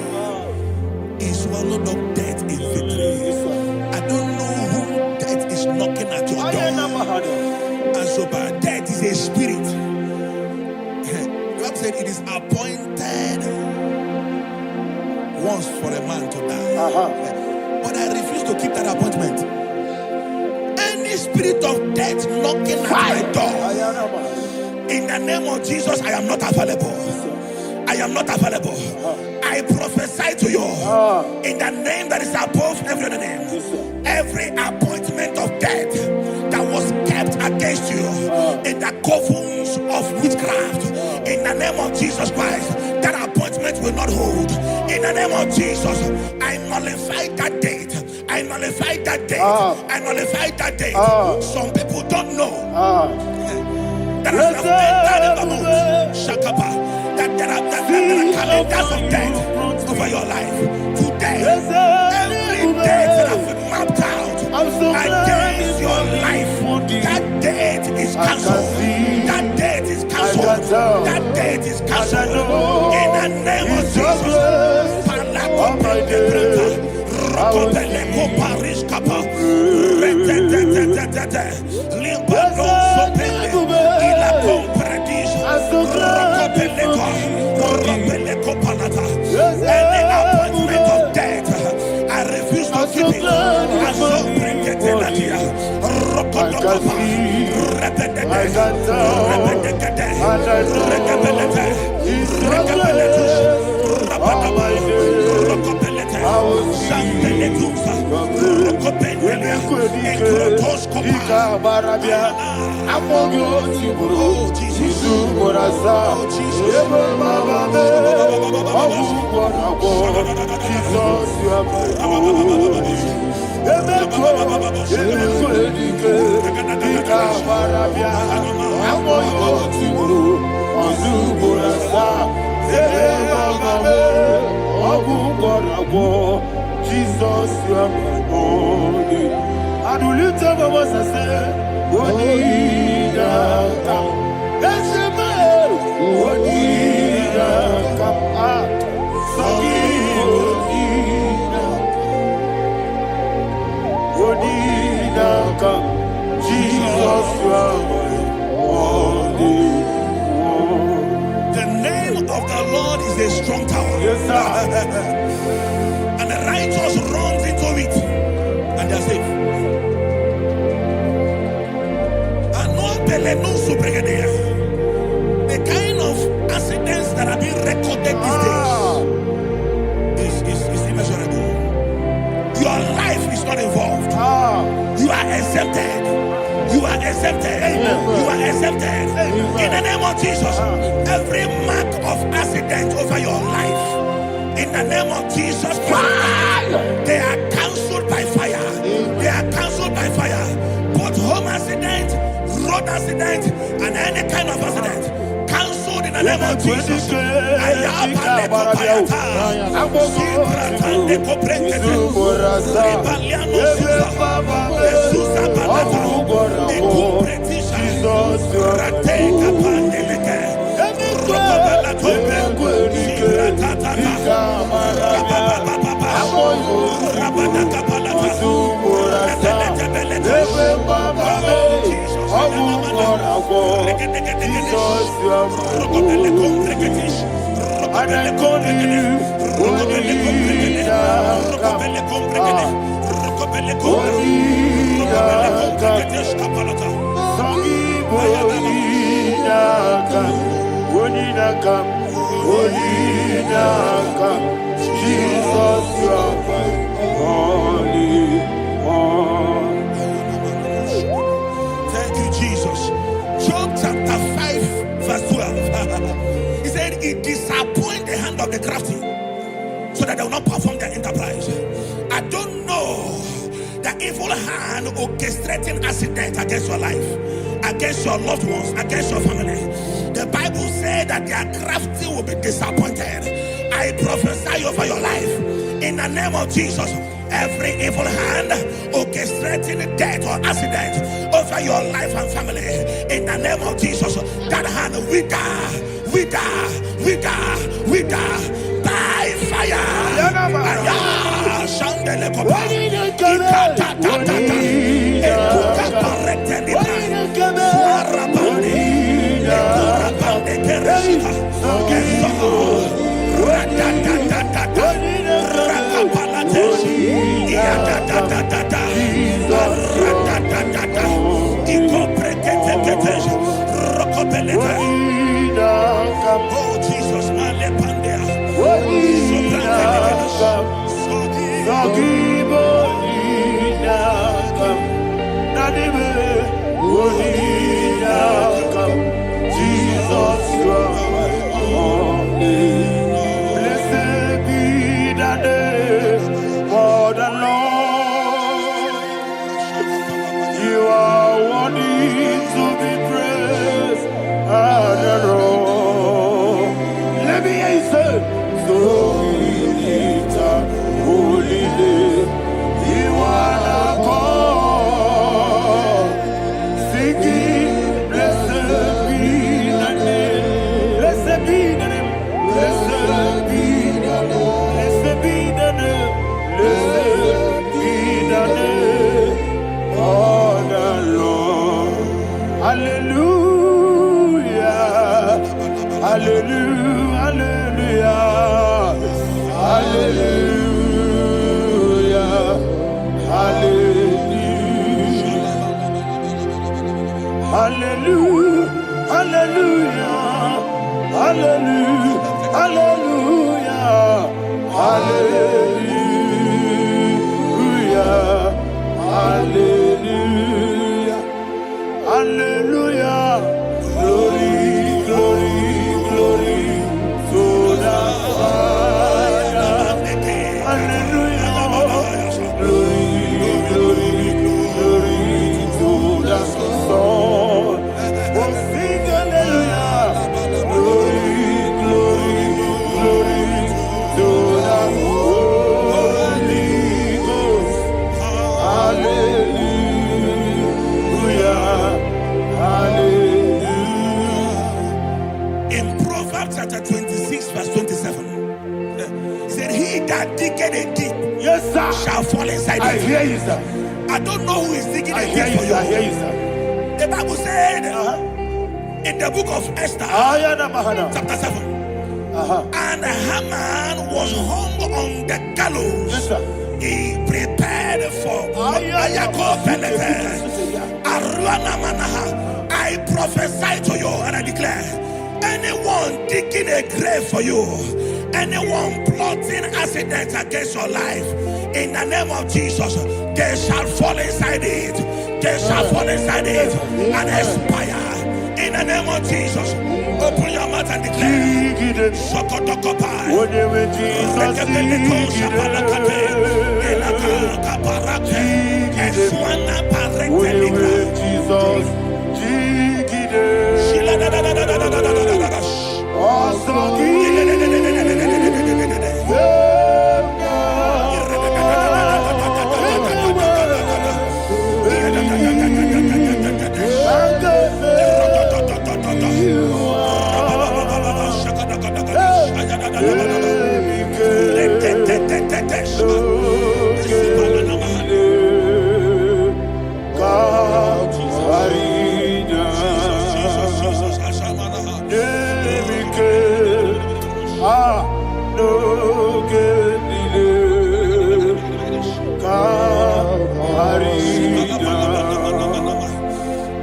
A: He swallowed up death in victory. I don't know who death is knocking at your door. And so but death is a spirit. God said it is appointed once for a man to die. But I refuse to keep that appointment. Any spirit of death knocking at my door, in the name of Jesus, I am not available. I am not available. I prophesy to you in the name that is above every other name. Every appointment of death that was kept against you in the covens of witchcraft, in the name of Jesus Christ, that appointment will not hold. In the name of Jesus, I nullify that date. I nullify that date. I nullify that date. Some people don't know that as of Shakapa, that there are calendars of death over your life. Today, every date that has been mapped out against your life, that date is cancelled. That date is cancelled. That date is cancelled. In the name of Jesus. Rokopeleko Paris Kappa. Limbano Sopele. Ila Compredis. Rokopeleko Panata. Any appointment of death, I refuse to keep it. I so bring it in the year. Rokopeleko.
B: Jesus, you are my holy. I do lift up my voice and say, Odinaka. That's the man. Odinaka. Odinaka. Jesus, you are my holy.
A: The name of the Lord is a strong tower.
B: Yes, sir.
A: And the righteous runs into it and they are safe. The kind of accidents that are being recorded these days is immeasurable. Your life is not involved. You are exempted. You are exempted. You are exempted. In the name of Jesus, every mark of accident over your life, in the name of Jesus Christ, they are cancelled by fire. They are cancelled by fire. Both home accident, road accident, and any kind of accident, cancelled in the name of Jesus. Jesus, you are my holy. Thank you, Jesus. Job chapter 5, verse crafty so that they will not perform their enterprise. I don't know the evil hand orchestrating accident against your life, against your loved ones, against your family. The Bible said that their crafty will be disappointed. I prophesy over your life in the name of Jesus. Every evil hand orchestrating death or accident over your life and family, in the name of Jesus, that hand wither by fire. Oh Jesus,
B: blessed be the name of the Lord. You are worthy to be praised and adored. Let me hear you say, so we lift up holy name. You are the God. Singing, blessed be the name. Blessed be the name. Blessed be the name. Blessed be the name. Blessed be the name of the Lord. Hallelujah. Hallelujah. Hallelujah. Hallelujah. Hallelujah. Hallelujah. Hallelujah. Hallelujah. Hallelujah. Hallelujah. Hallelujah. Glory, glory, glory to the Father. Hallelujah. Glory, glory, glory to the Son. Oh, sing hallelujah. Glory, glory, glory to the Holy Ghost. Hallelujah. Hallelujah.
A: In Proverbs chapter 26 verse 27, said he that diggeth a deep,
B: Yes, sir.
A: shall fall inside
B: I
A: it.
B: hear you, sir.
A: I don't know who is digging
B: I
A: a
B: hear
A: deep
B: you,
A: for
B: sir. I hear
A: you.
B: you, sir.
A: The Bible said in the book of Esther chapter 7, and Haman was hung on the gallows.
B: Yes, sir.
A: He prepared for I prophesy to you and I declare, anyone digging a grave for you, anyone plotting accidents against your life, in the name of Jesus, they shall fall inside it. They shall fall inside it and expire. In the name of Jesus, open your mouth and declare. Sokotokopai.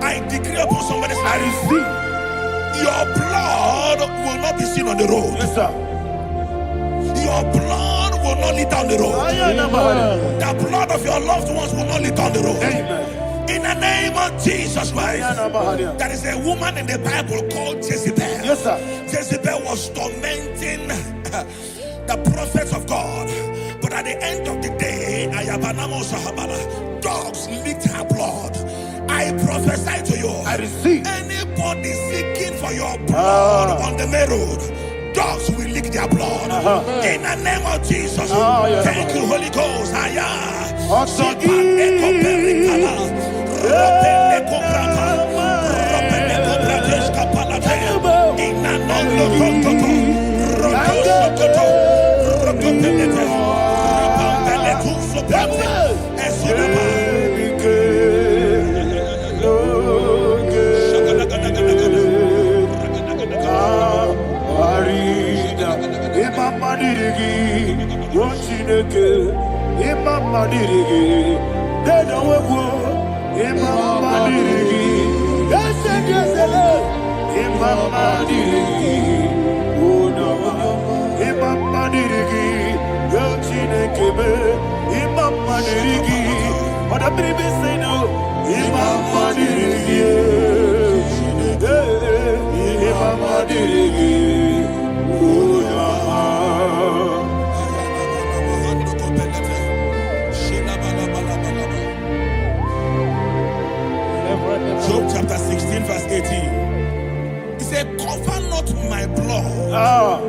A: I decree upon somebody's life, your blood will not be seen on the road.
B: Yes, sir.
A: Your blood will not lead down the road. The blood of your loved ones will not lead down the road. In the name of Jesus Christ. There is a woman in the Bible called Jezebel.
B: Yes, sir.
A: Jezebel was tormenting the prophets of God. But at the end of the day, dogs licked her blood. I prophesy to you.
B: I receive.
A: Anybody seeking for your blood on the main road, dogs will lick their blood. In the name of Jesus. Thank you, Holy Ghost. Job chapter 16 verse 18. He said, cover not my blood.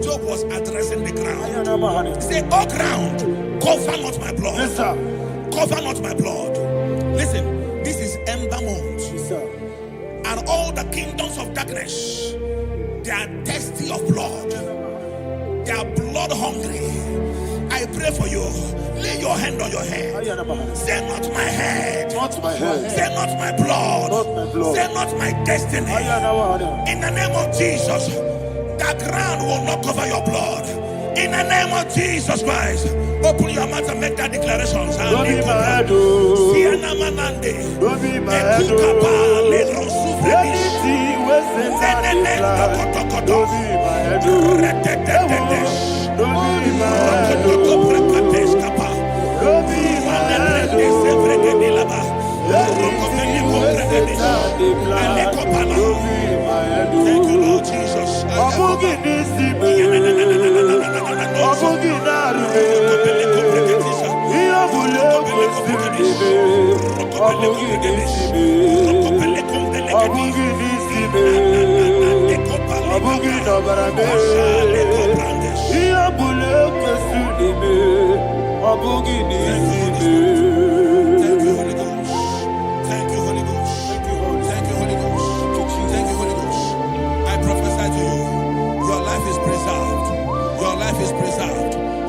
A: Job was addressing the ground. He said, oh ground, cover not my blood.
B: Yes, sir.
A: Cover not my blood. Listen, this is ember month.
B: Yes, sir.
A: And all the kingdoms of darkness, they are thirsty of blood. They are blood hungry. I pray for you. Lay your hand on your head. Say not my head.
B: Not my head.
A: Say not my blood.
B: Not my blood.
A: Say not my destiny. In the name of Jesus, that ground will not cover your blood. In the name of Jesus Christ, open your mouth and make that declaration.
B: Don't be my head. Don't be my head. Anything was in that decline. Don't be my head. Don't be my head. Don't be my head.
A: Thank you, Lord Jesus.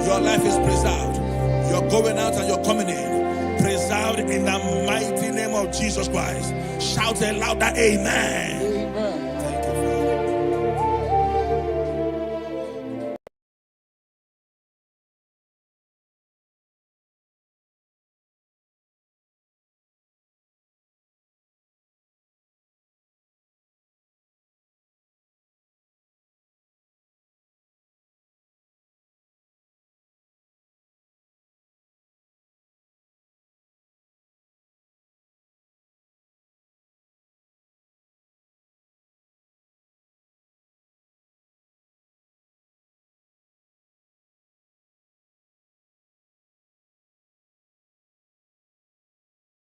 A: Your life is preserved. You're going out and you're coming in. Preserved in the mighty name of Jesus Christ. Shout a louder amen.